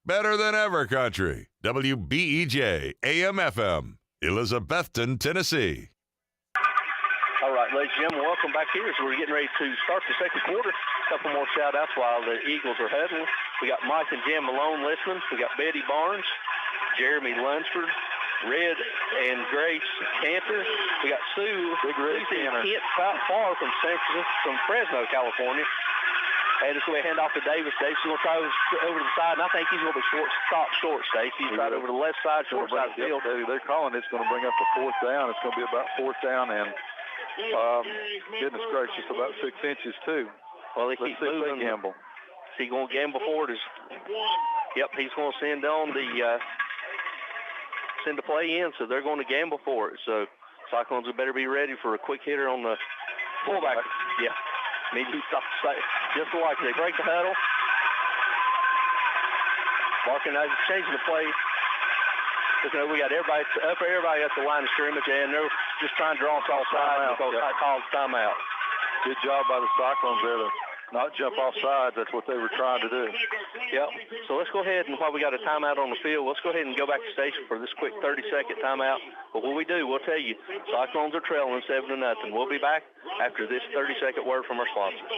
Better than ever country. WBEJ AM/FM, Elizabethton, Tennessee. All right, ladies and gentlemen, welcome back here. So we're getting ready to start the second quarter. A couple more shout-outs while the Eagles are huddling. We got Mike and Jim Malone listening. We got Betty Barnes, Jeremy Lunsford, Red and Grace Cantor. We got Sue. Big Red Cantor. Not far from from Fresno, California. And it's going to hand off to Davis. Davis is going to try over to the side, and I think he's going to be short, Stacey. He's right over the left side, short side of the field. They're calling it's going to bring up a fourth down. It's going to be about fourth down, and goodness gracious, about 6 inches, too. Well, they keep moving. Gamble. Is he going to gamble forward? Yep, he's going to send on the play in, so they're going to gamble for it. So Cyclones would better be ready for a quick hitter on the fullback. Yeah, maybe just like they break the huddle. Marking out, changing the play. We got everybody at the line of scrimmage, and they're just trying to draw us off side because I called timeout. Good job by the Cyclones there to not jump off sides. That's what they were trying to do. Yep. So let's go ahead, and while we got a timeout on the field, let's go ahead and go back to station for this quick 30-second timeout. But when we do, we'll tell you, Cyclones are trailing 7-0. We'll be back after this 30-second word from our sponsors.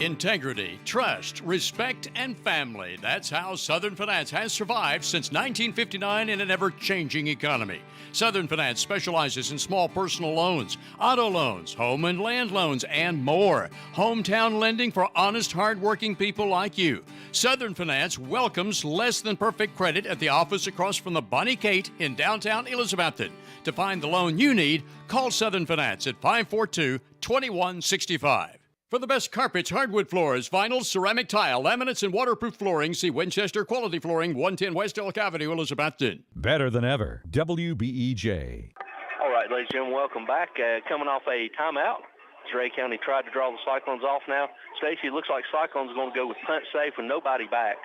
Integrity, trust, respect, and family. That's how Southern Finance has survived since 1959 in an ever-changing economy. Southern Finance specializes in small personal loans, auto loans, home and land loans, and more. Hometown lending for honest, hard-working people like you. Southern Finance welcomes less than perfect credit at the office across from the Bonnie Kate in downtown Elizabethton. To find the loan you need, call Southern Finance at 542-2165. For the best carpets, hardwood floors, vinyl, ceramic tile, laminates, and waterproof flooring, see Winchester Quality Flooring, 110 West Elk Avenue, Elizabethton. Better than ever. WBEJ. All right, ladies and gentlemen, welcome back. Coming off a timeout. Ray County tried to draw the Cyclones off now. Stacey, it looks like Cyclones are going to go with punt safe with nobody back.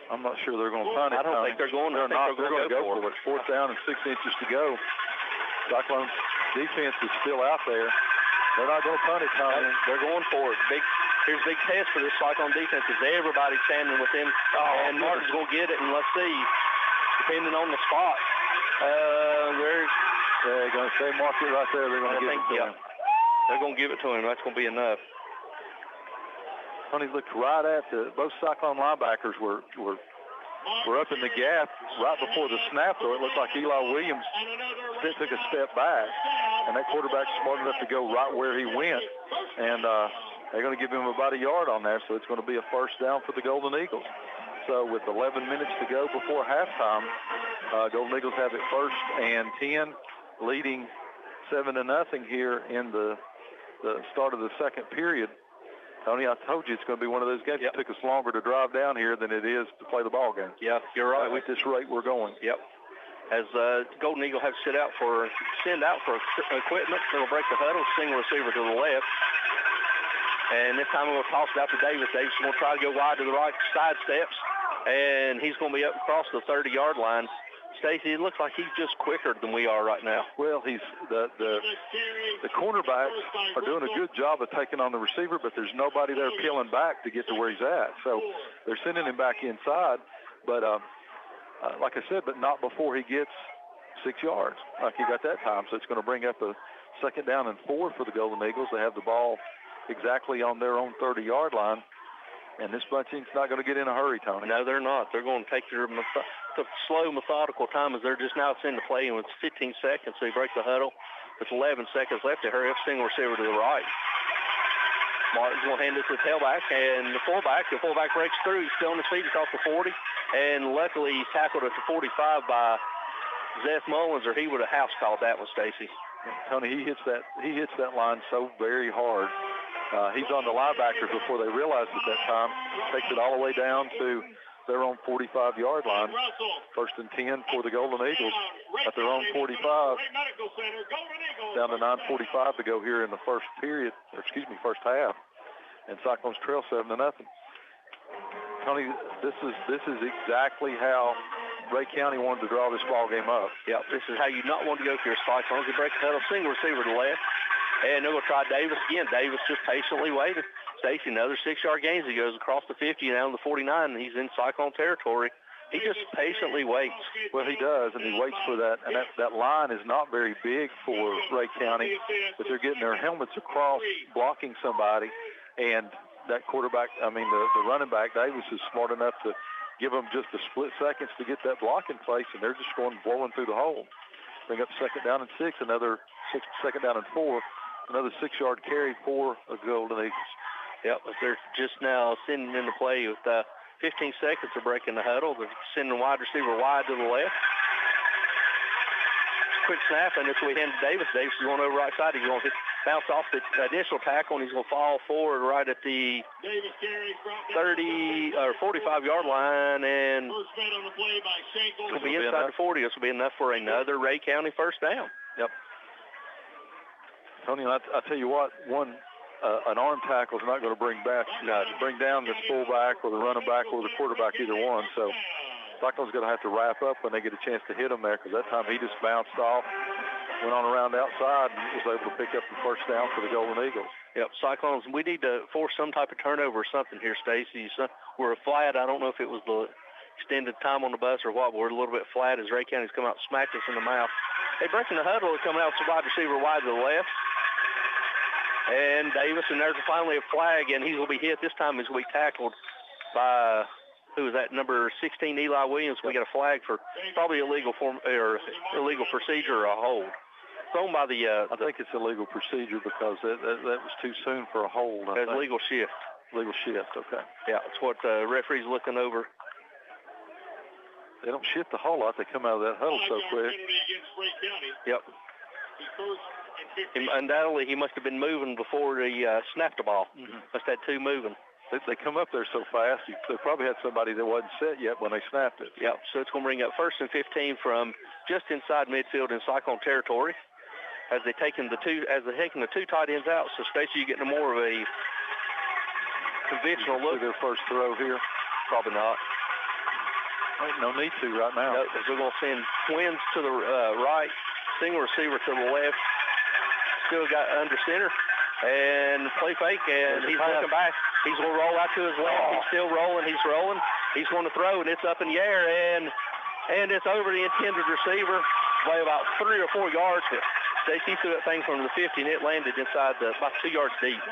I'm not sure they're going to punt it. I don't think they're going to. They're going to go for it. Fourth down and 6 inches to go. Cyclones defense is still out there. They're not going to punt it, Tommy. They're going for it. Here's a big test for this Cyclone defense is everybody standing with him. And Martin's going to get it, and let's see, depending on the spot. They're going to say mark it right there. They're going to give it to him. They're going to give it to him. That's going to be enough. Tony looked right at both Cyclone linebackers were up in the gap right before the snap, though. It looked like Eli Williams took a step back, and that quarterback's smart enough to go right where he went. And they're going to give him about a yard on there, so it's going to be a first down for the Golden Eagles. So with 11 minutes to go before halftime, Golden Eagles have it 1st and 10, leading 7-0 here in the start of the second period. Tony, I told you it's going to be one of those games. It took us longer to drive down here than it is to play the ball game. Yeah, you're right. At this rate we're going. Yep. As Golden Eagle have to send out for equipment, they'll break the huddle, single receiver to the left. And this time we'll toss it out to Davis. Davis is going to try to go wide to the right, side steps, and he's going to be up across the 30-yard line. Stacy, it looks like he's just quicker than we are right now. Well, he's the cornerbacks are doing a good job of taking on the receiver, but there's nobody there peeling back to get to where he's at. So they're sending him back inside, but like I said, but not before he gets 6 yards like he got that time. So it's going to bring up a 2nd down and 4 for the Golden Eagles. They have the ball exactly on their own 30-yard line. And this bunching's not going to get in a hurry, Tony. No, they're not. They're going to take their slow, methodical time as they're just now into play. And with 15 seconds, they break the huddle. With 11 seconds left, they hurry up, single receiver to the right. Martin's going to hand it to the tailback, and the fullback breaks through. He's still on his feet. He's off the 40. And luckily, he's tackled at the 45 by Zeth Mullins, or he would have house called that one, Stacy. Tony, he hits that line so very hard. He's on the linebackers before they realized at that time. Takes it all the way down to their own 45-yard line. 1st and 10 for the Golden Eagles at their own 45. Down to 9:45 to go here in the first half. And Cyclones trail 7-0. Tony, this is exactly how Ray County wanted to draw this ball game up. Yeah, this is how you not want to go for your Cyclones. They break the huddle, single receiver to the left. And they're going to try Davis again. Davis just patiently waited. Stacy, another 6-yard gain. He goes across the 50 and down to the 49, and he's in Cyclone territory. He just patiently waits. Well, he does, and he waits for that. And that line is not very big for Ray County, but they're getting their helmets across, blocking somebody. And that quarterback, the running back, Davis, is smart enough to give them just a split seconds to get that block in place, and they're just blowing through the hole. Bring up 2nd down and 6, another 2nd down and 4. Another 6-yard carry for the Golden Eagles. Yep, they're just now sending into play with 15 seconds of breaking the huddle. They're sending wide receiver wide to the left. Quick snap, and this we hand to Davis. Davis is going over right side. He's going to bounce off the initial tackle, and he's going to fall forward right at the 30 or 45-yard line, and it's going to be inside the 40. This will be enough for another Ray County first down. Yep. Tony, I tell you what, an arm tackle is not going to bring down this fullback or the running back or the quarterback, either one. So Cyclone's going to have to wrap up when they get a chance to hit him there, because that time he just bounced off, went on around the outside, and was able to pick up the first down for the Golden Eagles. Yep, Cyclones, we need to force some type of turnover or something here, Stacy. We're flat. I don't know if it was the extended time on the bus or what, but we're a little bit flat as Ray County's come out and smacked us in the mouth. Hey, breaking the huddle, coming out to wide receiver wide to the left. And Davis, and there's finally a flag, and he's going to be hit. This time he's going to be tackled by, who is that, number 16, Eli Williams. We got a flag for probably illegal procedure or a hold. Thrown by the... I think it's illegal procedure because that was too soon for a hold. It's legal shift. Legal shift, okay. Yeah, it's what the referee's looking over. They don't shift a whole lot. They come out of that huddle so quick. Yep. Undoubtedly, he must have been moving before he snapped the ball. Mm-hmm. Must have had two moving. They come up there so fast, they probably had somebody that wasn't set yet when they snapped it. Yeah, so it's going to bring up 1st and 15 from just inside midfield in Cyclone territory. As they're taking the two tight ends out. So Stacy, you getting more of a conventional look. Their first throw here? Probably not. No need to right now. No, because we're going to send twins to the right, single receiver to the left. Still got under center. and play fake, and he's looking back. He's going to roll out to his left. He's still rolling. He's rolling. He's going to throw, and it's up in the air, and it's over the intended receiver by about 3 or 4 yards. He threw that thing from the 50, and it landed inside about 2 yards deep.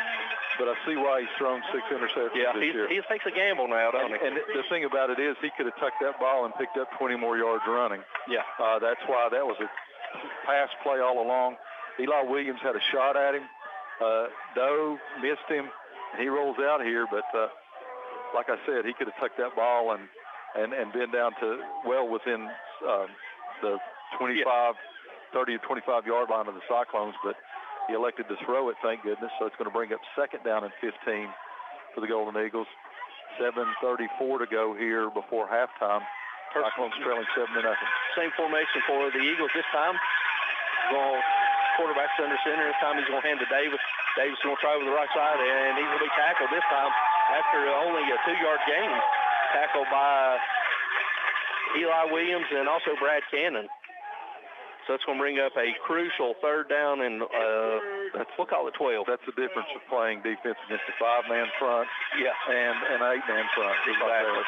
But I see why he's thrown 6 interceptions this year. He takes a gamble now, doesn't he? And the thing about it is he could have tucked that ball and picked up 20 more yards running. Yeah. That's why that was a pass play all along. Eli Williams had a shot at him. Doe missed him, and he rolls out here. But like I said, he could have tucked that ball and been down to well within the 30 to 25-yard line of the Cyclones. But he elected to throw it, thank goodness. So it's going to bring up 2nd down and 15 for the Golden Eagles. 7:34 to go here before halftime. Cyclones trailing 7-0. Same formation for the Eagles this time. Quarterback's under center. This time he's going to hand to Davis. Davis is going to try with the right side, and he's going to be tackled this time after only a 2-yard gain. Tackled by Eli Williams and also Brad Cannon. So it's going to bring up a crucial 3rd down, and we'll call it 12. That's the difference of playing defense against a 5-man front and an 8-man front. Exactly.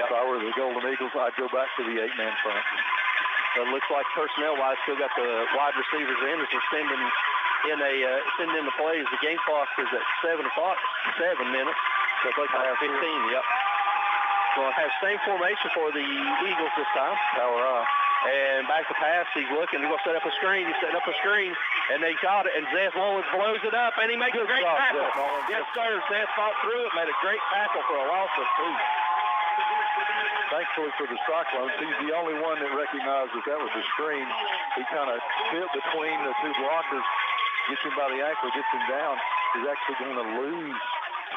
If I were the Golden Eagles, I'd go back to the 8-man front. So it looks like personnel-wise, still got the wide receivers in as we're sending in the plays. The game clock is at 7 minutes. So it's like 15. Yep. We'll have same formation for the Eagles this time. Power eye. And back to pass, he's looking. He's going to set up a screen. He's setting up a screen, and they got it. And Zeth Mullins blows it up, and he makes a great tackle. Yes, sir. Zeth fought through it, made a great tackle for a loss of 2. Thankfully for the Cyclones, he's the only one that recognizes that was a screen. He kind of fit between the 2 blockers, gets him by the ankle, gets him down. He's actually going to lose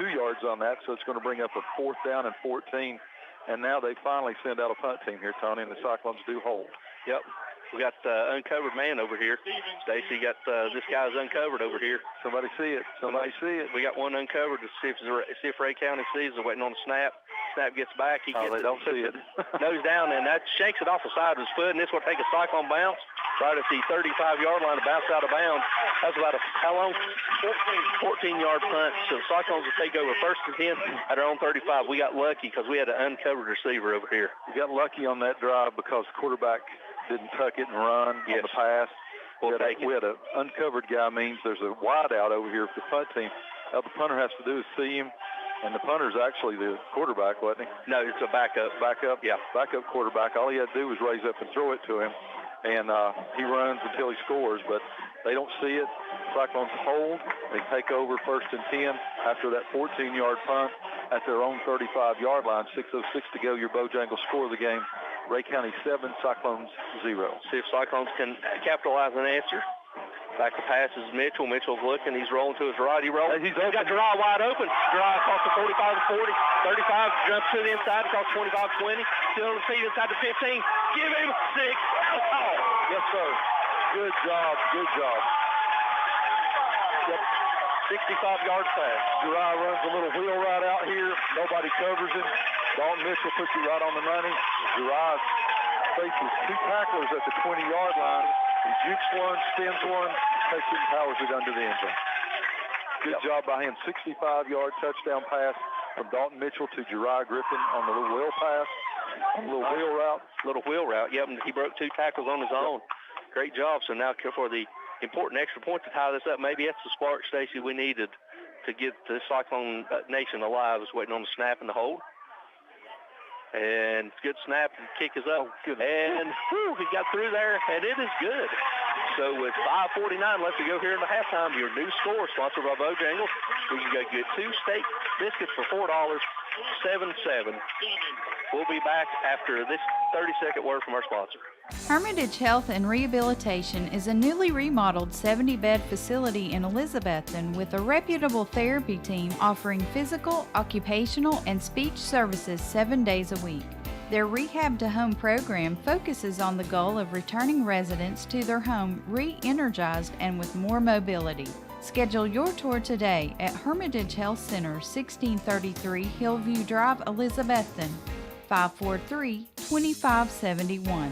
2 yards on that, so it's going to bring up a 4th down and 14. And now they finally send out a punt team here, Tony, and the Cyclones do hold. Yep. We got uncovered man over here. Stacy got this guy's uncovered over here. Somebody see it. Somebody see it. We got one uncovered to see if Ray County sees it. Waiting on the snap. Snap gets back. He gets they don't see it. Nose down, and that shakes it off the side of his foot, and this will take a Cyclone bounce right at the 35-yard line to bounce out of bounds. That's about how long? 14-yard punt. So the Cyclones will take over 1st and 10 at our own 35. We got lucky because we had an uncovered receiver over here. We got lucky on that drive because the quarterback didn't tuck it and run on the pass. We had an uncovered guy, means there's a wide out over here for the punt team. All the punter has to do is see him, and the punter's actually the quarterback, wasn't he? No, it's a backup. Backup quarterback. All he had to do was raise up and throw it to him, and he runs until he scores, but they don't see it. Cyclones hold. They take over 1st and 10 after that 14-yard punt at their own 35-yard line. 6:06 to go. Your Bojangles score of the game. Ray County 7, Cyclones 0. See if Cyclones can capitalize and answer. Back to pass is Mitchell. Mitchell's looking. He's rolling to his right. He's got Gerard wide open. Gerard across the 45-40. 35, jumps to the inside across 25-20. Still on the feet inside the 15. Give him 6. Oh. Yes, sir. Good job. Good job. Yep. 65-yard pass. Gerard runs a little wheel right out here. Nobody covers him. Dalton Mitchell puts it right on the money. Gerard faces 2 tacklers at the 20-yard line. He jukes one, spins one, takes it and powers it under the end zone. Good job by him. 65-yard touchdown pass from Dalton Mitchell to Gerard Griffin on the little wheel pass. On the little wheel route. Yep, and he broke 2 tackles on his own. Great job. So now for the important extra point to tie this up, maybe that's the spark, Stacy, we needed to get the Cyclone Nation alive. Is waiting on the snap and the hold. And good snap, and kick is up. And he got through there, and it is good. So with 5:49 left to go here in the halftime, your new score, sponsored by Bojangles, we can go get 2 steak biscuits for $4, 7-7. We'll be back after this 30-second word from our sponsor. Hermitage Health and Rehabilitation is a newly remodeled 70-bed facility in Elizabethton with a reputable therapy team offering physical, occupational, and speech services 7 days a week. Their Rehab to Home program focuses on the goal of returning residents to their home re-energized and with more mobility. Schedule your tour today at Hermitage Health Center, 1633 Hillview Drive, Elizabethton, 543-2571.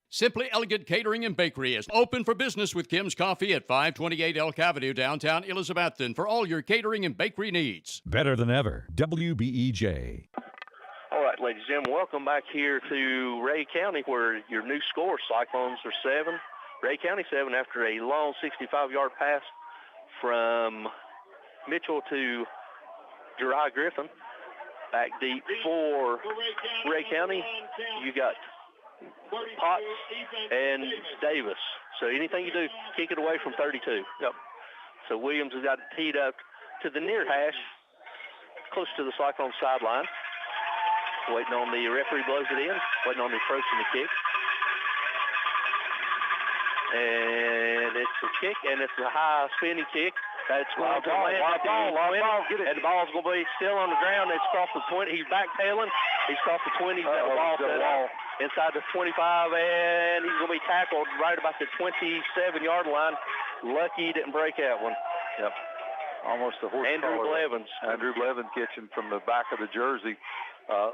Simply Elegant Catering and Bakery is open for business with Kim's Coffee at 528 Elk Avenue, downtown Elizabethton, for all your catering and bakery needs. Better than ever. WBEJ. All right, ladies and gentlemen, welcome back here to Ray County, where your new score, Cyclones are 7. Ray County 7 after a long 65-yard pass from Mitchell to Jeriah Griffin. Back deep for Ray County, you got Potts and Davis. So anything you do, kick it away from 32. Yep. So Williams has got it teed up to the near hash, close to the Cyclone sideline. Waiting on the referee blows it in, waiting on the approach and the kick. And it's a kick, and it's a high spinning kick. That's going to land at the and the ball's going to be still on the ground. It's across the 20. He's backtailing. He's across the 20. He's got the ball set up inside the 25, and he's going to be tackled right about the 27-yard line. Lucky he didn't break that one. Yep. Almost a horse Andrew collar. Blevins. Andrew Blevins gets him from the back of the jersey,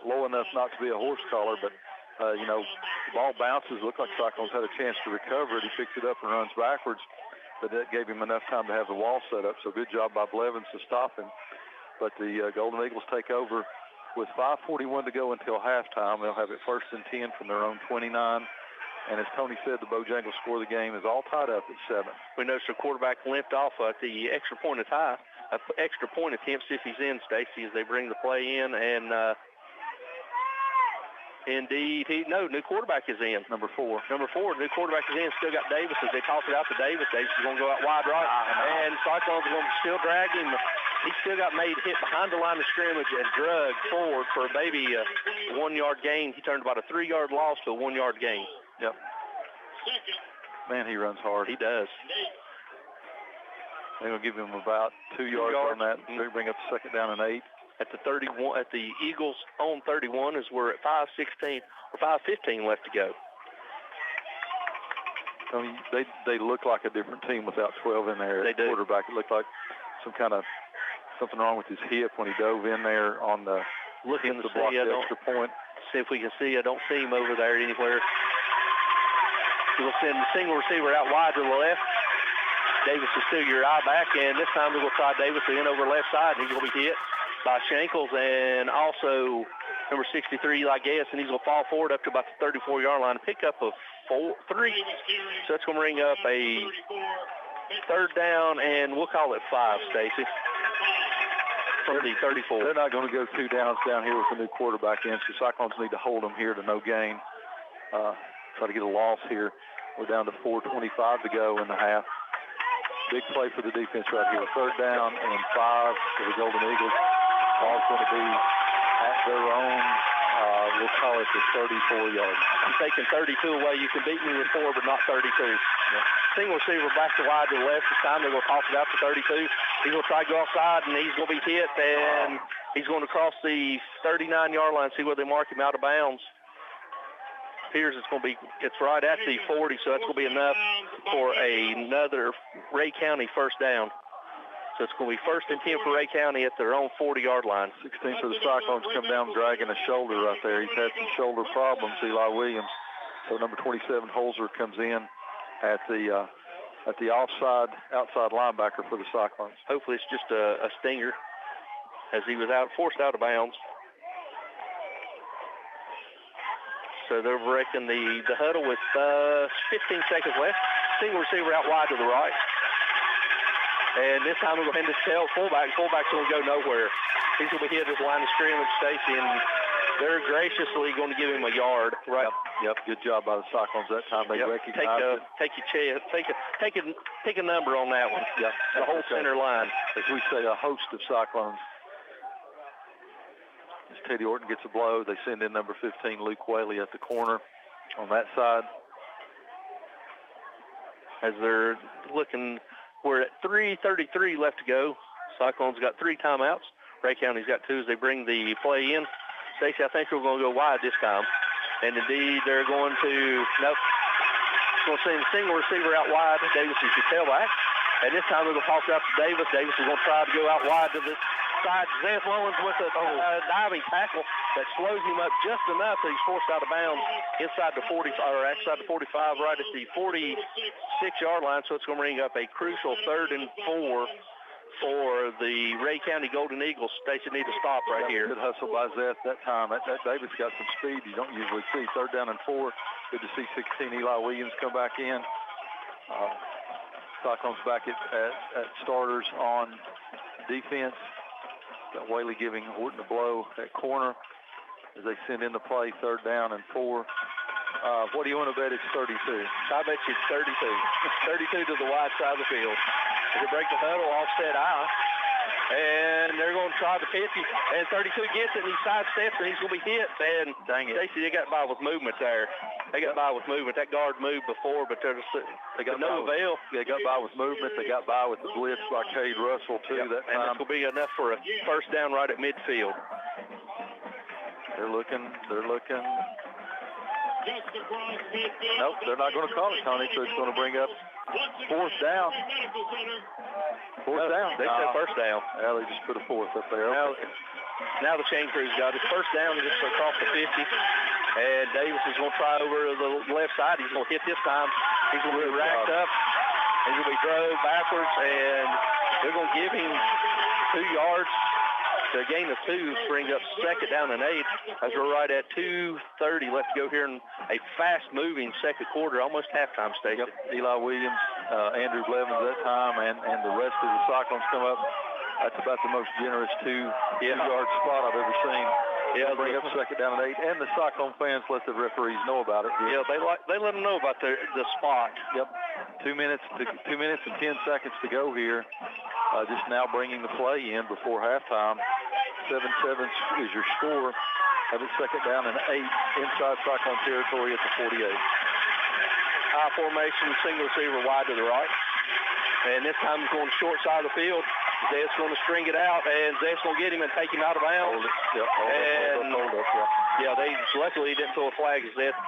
low enough not to be a horse collar, but the ball bounces. Looked like Cyclones had a chance to recover it. He picks it up and runs backwards, but that gave him enough time to have the wall set up. So good job by Blevins to stop him. But the Golden Eagles take over with 5:41 to go until halftime. They'll have it 1st and 10 from their own 29. And as Tony said, the Bojangles score of the game is all tied up at 7. We noticed the quarterback limped off at the extra point of tie. Extra point attempt, see if he's in, Stacy, as they bring the play in. And indeed, new quarterback is in. Number 4. New quarterback is in. Still got Davis as they toss it out to Davis. Davis is going to go out wide right. And Cyclones are going to still drag him. He still got made hit behind the line of scrimmage and drugged forward for maybe a 1-yard gain. He turned about a 3-yard loss to a 1-yard gain. Yep. Man, he runs hard. He does. They're going to give him about 2 yards on that. They bring up 2nd down and 8. At the 31, at the Eagles' own 31, as we're at 5:16 or 5:15 left to go. I mean, they look like a different team without 12 in there. They do. Quarterback, it looked like something wrong with his hip when he dove in there on the looking to block see. the extra point. See if we can see. I don't see him over there anywhere. We'll send the single receiver out wide to the left. Davis is still your eye back, and this time we'll try Davis in over left side. He's going to be hit by Shankles and also number 63, Eli Guess, and he's going to fall forward up to about the 34-yard line. Pick up a 3. So that's going to bring up a 3rd down, and we'll call it 5, Stacy, from the 34. They're not going to go 2 downs down here with the new quarterback in, so Cyclones need to hold them here to no gain. Try to get a loss here. We're down to 4:25 to go in the half. Big play for the defense right here. 3rd down and 5 for the Golden Eagles. Ball's going to be at their own, we'll call it the 34-yard. I'm taking 32 away. You can beat me with 4, but not 32. Yeah. Single receiver back to wide to the left. This time they're going to toss it out to 32. He's going to try to go outside, and he's going to be hit, and he's going to cross the 39-yard line, see where they mark him out of bounds. Appears it's right at the 40, so that's going to be enough for another Ray County 1st down. So it's going to be 1st and 10 for Ray County at their own 40-yard line. 16 for the Cyclones come down dragging a shoulder right there. He's had some shoulder problems, Eli Williams. So number 27, Holzer, comes in at the outside linebacker for the Cyclones. Hopefully it's just a stinger as he was forced out of bounds. So they're breaking the huddle with 15 seconds left. Single receiver out wide to the right. And this time we're going to hand this to fullback. Fullback's going to go nowhere. He's going to be hit at the line of scrimmage, Stacy, and they're graciously going to give him a yard. Right. Yep. Good job by the Cyclones that time. They recognized it. Take a number on that one. Yep. The whole center line. As we say, a host of Cyclones. As Teddy Orton gets a blow, they send in number 15, Luke Whaley, at the corner on that side. As they're looking, we're at 3:33 left to go. Cyclones got 3 timeouts. Ray County's got 2 as they bring the play in. Stacey, I think we're going to go wide this time. And indeed, they're going to, nope. Going to send a single receiver out wide. Davis is your tailback. And this time we're going to toss it out to Davis. Davis is going to try to go out wide to the side. Zeth Mullins with a diving tackle. that slows him up just enough that he's forced out of bounds inside the 40, or outside the 45, right at the 46-yard line. So it's going to bring up a crucial 3rd and 4 for the Ray County Golden Eagles. Station need to stop right here. Good hustle by Zeth that time. That Davis got some speed you don't usually see. 3rd down and 4. Good to see 16 Eli Williams come back in. Cyclones back at starters on defense. Got Whaley giving Horton a blow at corner as they send in the play 3rd down and 4. What do you want to bet it's 32? I bet you it's 32. 32 to the wide side of the field. They break the huddle, offset eye. And they're going to try to pitch him. And 32 gets it, and he sidesteps, and he's going to be hit. And dang it. Stacey, they got by with movement there. They got by with movement. That guard moved before, but they got no avail. They got by with movement. They got by with the blitz by Cade Russell, too, that time. And that's going to be enough for a 1st down right at midfield. They're looking. Nope, they're not going to call it, Tony, so it's going to bring up 4th down. 4th down. They said 1st down. Yeah, they just put a 4th up there. Now the chain crew's got it. 1st down just across the 50. And Davis is going to try over the left side. He's going to hit this time. He's going to be racked up. He's going to be drove backwards, and they're going to give him 2 yards. The gain of 2 brings up 2nd down and 8 as we're right at 2:30 left to go here in a fast-moving 2nd quarter, almost halftime stage. Yep. Eli Williams, Andrew Blevins that time, and the rest of the Cyclones come up. That's about the most generous 2-yard spot I've ever seen. Yeah, bring up 2nd down and 8, and the Cyclone fans let the referees know about it. Yeah, they let them know about the spot. Yep. 2 minutes and 10 seconds to go here. Just now bringing the play in before halftime. 7-7 is your score. Have it 2nd down and 8 inside Cyclone territory at the 48. High formation, single receiver wide to the right. And this time he's going short side of the field. Zeth's going to string it out, and Zeth's going to get him and take him out of bounds. Hold up. They luckily didn't throw a flag. Zeth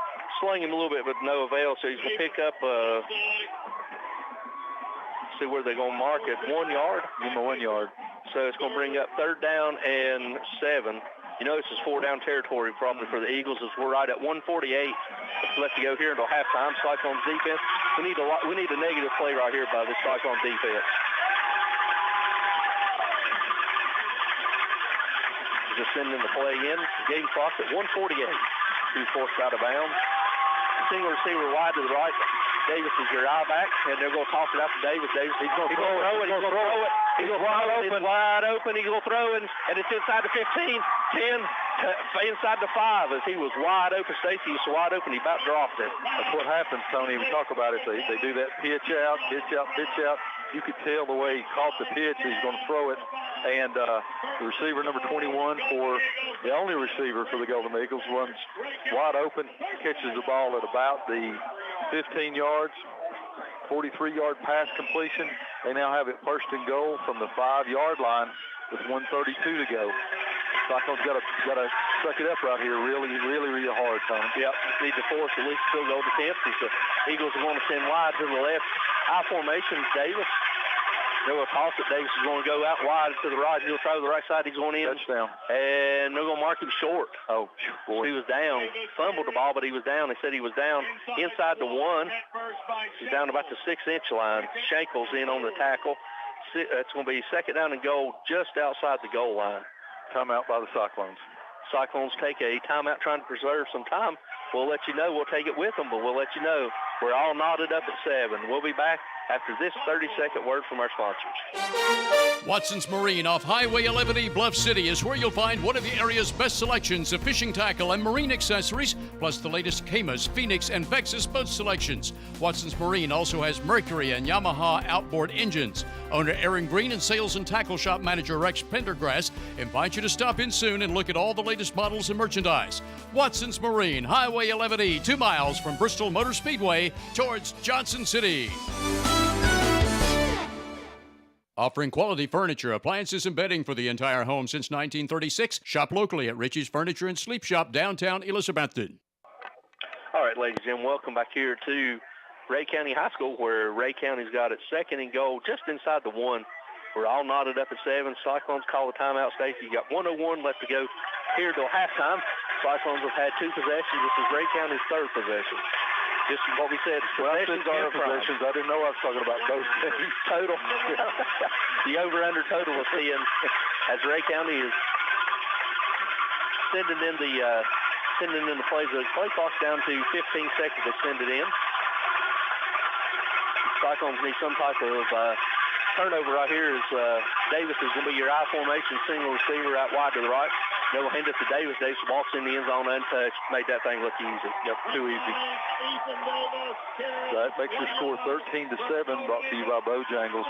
slung him a little bit, but no avail. So he's going to pick up. See where they're going to mark it. 1 yard. Give him a 1 yard. So it's going to bring up 3rd down and 7. You know, this is 4-down territory probably for the Eagles as we're right at 1:48 left to go here until halftime. Cyclones defense. We need a negative play right here by this Cyclone defense. Just sending the play in. Game clock at 1:48. He's forced out of bounds. Single receiver wide to the right. Davis is your eye back, and they're going to toss it out to Davis. He's going to throw it. He's going to throw it. He's wide open. He's going to throw it, and it's inside the 15, 10, inside the 5 as he was wide open. Stacey was wide open. He about dropped it. That's what happens, Tony. We talk about it. They do that pitch out. You could tell the way he caught the pitch. He's going to throw it. And the receiver, number 21, for the only receiver for the Golden Eagles, runs wide open, catches the ball at about the 15 yards, 43-yard pass completion. They now have it 1st and goal from the 5-yard line with 1:32 to go. Cyclones got to suck it up right here really hard, Tony. Yep, need to force at least a field goal attempt. The Eagles are going to send wide to the left. High formation, Davis. They're going to toss it. Davis is going to go out wide to the right. He'll try to the right side. He's going in. Touchdown. And they're going to mark him short. Oh, boy. He was down. Fumbled the ball, but he was down. They said he was down inside the 1. He's down about the 6-inch line. Shankles in on the tackle. It's going to be 2nd down and goal just outside the goal line. Timeout by the Cyclones. Cyclones take a timeout trying to preserve some time. We'll let you know. We'll take it with them, but we'll let you know. We're all knotted up at 7. We'll be back after this 30-second word from our sponsors. Watson's Marine off Highway 11E Bluff City is where you'll find one of the area's best selections of fishing tackle and marine accessories, plus the latest Camas, Phoenix, and Vexus boat selections. Watson's Marine also has Mercury and Yamaha outboard engines. Owner Aaron Green and sales and tackle shop manager Rex Pendergrass invite you to stop in soon and look at all the latest models and merchandise. Watson's Marine, Highway 11E, 2 miles from Bristol Motor Speedway towards Johnson City. Offering quality furniture, appliances, and bedding for the entire home since 1936. Shop locally at Richie's Furniture and Sleep Shop, downtown Elizabethton. All right, ladies and gentlemen, welcome back here to Ray County High School, where Ray County's got it 2nd and goal just inside the 1. We're all knotted up at 7. Cyclones call the timeout. Stacey, you got 1:01 left to go here till halftime. Cyclones have had 2 possessions. This is Ray County's 3rd possession. Just what we said, possessions are possessions. I didn't know I was talking about both teams. Total. The over-under total is 10 as Ray County is sending in the plays. The play clock's down to 15 seconds to send it in. Cyclones need some type of turnover right here as Davis is going to be your I formation single receiver out wide to the right. They'll hand it to Davis. Davis walks in the end zone untouched. Made that thing look easy. Yep, too easy. So that makes your score 13-7, brought to you by Bojangles.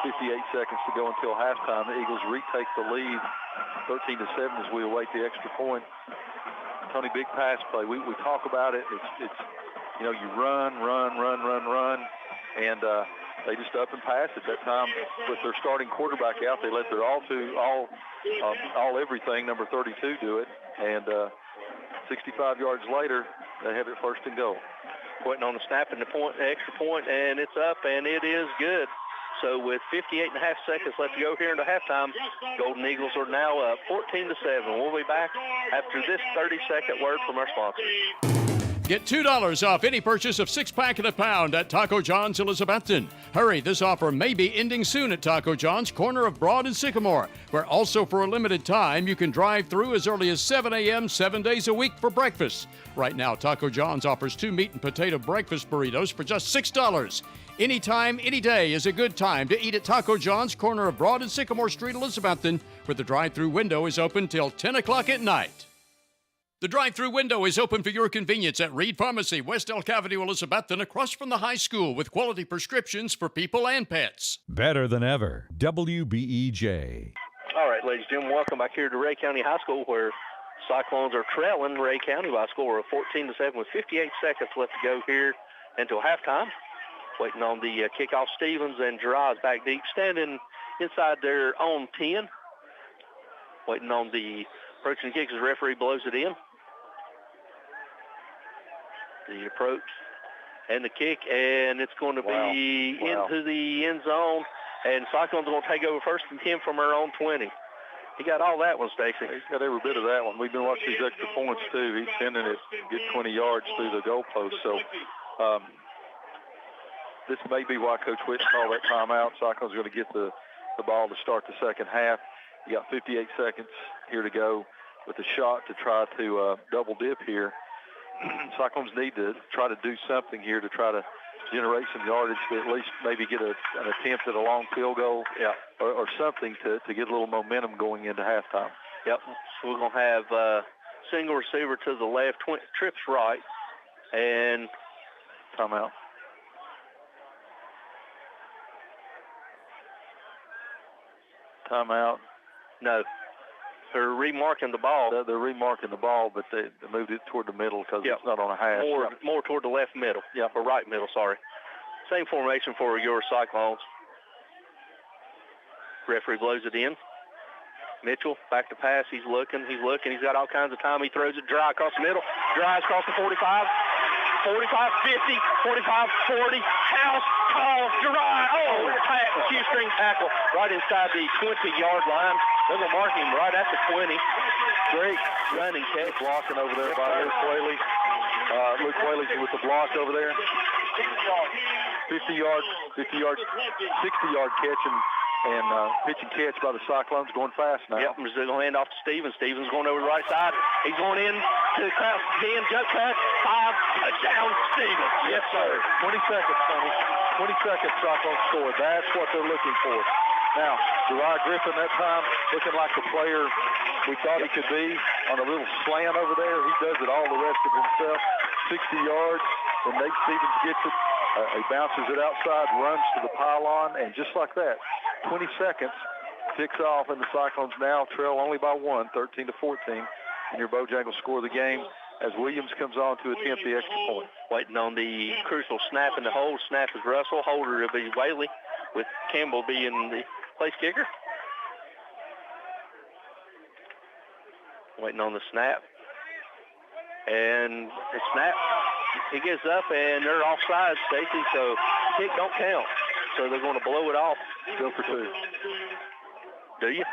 58 seconds to go until halftime. The Eagles retake the lead 13-7 as we await the extra point. Tony, big pass play. We talk about it. It's you run, and they just up and pass at that time. With their starting quarterback out, they let their all everything, number 32, do it. And 65 yards later, they have it 1st and goal. Waiting on the snap and the extra point, and it's up, and it is good. So with 58.5 seconds left to go here into halftime, Golden Eagles are now up 14-7. We'll be back after this 30-second word from our sponsors. Get $2 off any purchase of 6-pack and a pound at Taco John's Elizabethton. Hurry, this offer may be ending soon at Taco John's, corner of Broad and Sycamore, where also for a limited time you can drive through as early as 7 a.m. 7 days a week for breakfast. Right now, Taco John's offers 2 meat and potato breakfast burritos for just $6. Anytime, any day is a good time to eat at Taco John's, corner of Broad and Sycamore Street, Elizabethton, where the drive-thru window is open till 10 o'clock at night. The drive-thru window is open for your convenience at Reed Pharmacy, West Elk Avenue, Elizabethton, across from the high school with quality prescriptions for people and pets. Better than ever. WBEJ. All right, ladies and gentlemen, welcome back here to Ray County High School, where Cyclones are trailing Ray County by a score of 14-7 with 58 seconds left to go here until halftime. Waiting on the kickoff, Stevens and Gerard's back deep, standing inside their own 10. Waiting on the approaching kick as the referee blows it in. The approach and the kick, and it's going to be into the end zone, and Cyclones are going to take over 1st and 10 from our own 20. He got all that one, Stacy. He's got every bit of that one. We've been watching these extra points, too. He's sending it, get 20 yards through the goalpost. So this may be why Coach Whitten called that timeout. Cyclones are going to get the ball to start the second half. You got 58 seconds here to go with a shot to try to double dip here. Cyclones need to try to do something here to try to generate some yardage to at least maybe get an attempt at a long field goal or something to get a little momentum going into halftime. Yep. So we're going to have single receiver to the left, trips right, and timeout. Timeout. No. They're remarking the ball. They're remarking the ball, but they moved it toward the middle because it's not on a hash. More toward the left middle. Yeah, or right middle, sorry. Same formation for your Cyclones. Referee blows it in. Mitchell, back to pass. He's looking. He's got all kinds of time. He throws it dry across the middle. Drives across the 45. 45, 50, 45, 40. House call. Gerard. Oh, shoestring tackle right inside the 20-yard line. They're going to mark him right at the 20. Great running catch. Blocking over there by Luke Whaley. Luke Whaley with the block over there. 50-yard, 60-yard catch and pitch and catch by the Cyclones, going fast now. Yep, they're going to hand off to Stevens. Stevens going over the right side. He's going in to the crowd. 10, jump cut, 5, touchdown, Stevens. Yes, sir. 20 seconds, Tony. 20 seconds, Cyclones score. That's what they're looking for. Now, Gerard Griffin that time looking like the player we thought he could be on a little slant over there. He does it all the rest of himself. 60 yards, and Nate Stevens gets it. He bounces it outside, runs to the pylon, and just like that, 20 seconds, ticks off, and the Cyclones now trail only by 1, 13-14, and your Bojangles score the game as Williams comes on to attempt the extra point. Waiting on the crucial snap in the hold. Snap is Russell. Holder will be Whaley, with Campbell being the place kicker. Waiting on the snap. And the snap, he gets up, and they're offside, Stacy, so kick don't count. So they're going to blow it off. Go for 2. Do you?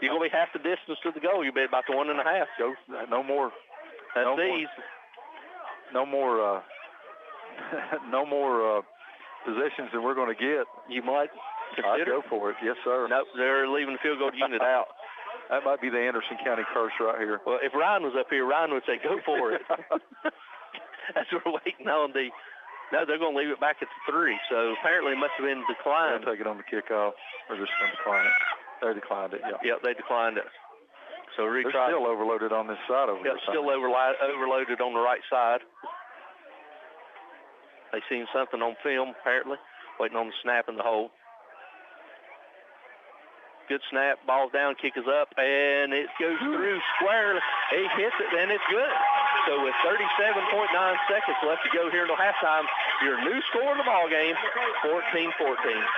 You're going to be half the distance to the goal. You'll be about the 1.5. Go. No more. That's no these. No more. No more possessions than we're going to get. You might I'd consider. go for it. Yes, sir. Nope, they're leaving the field goal unit out. That might be the Anderson County curse right here. Well, if Ryan was up here, Ryan would say, go for it. As we're waiting on the – no, they're going to leave it back at the 3. So apparently it must have been declined. They'll take it on the kickoff. They're just going to decline it. They declined it, yeah. Yep, they declined it. So retry. They're still overloaded on this side over Yep, here. still overloaded on the right side. They seen something on film, apparently, waiting on the snap in the hole. Good snap, ball's down, kick is up, and it goes through squarely. He hits it, and it's good. So with 37.9 seconds left to go here until halftime, your new score in the ball game, 14-14.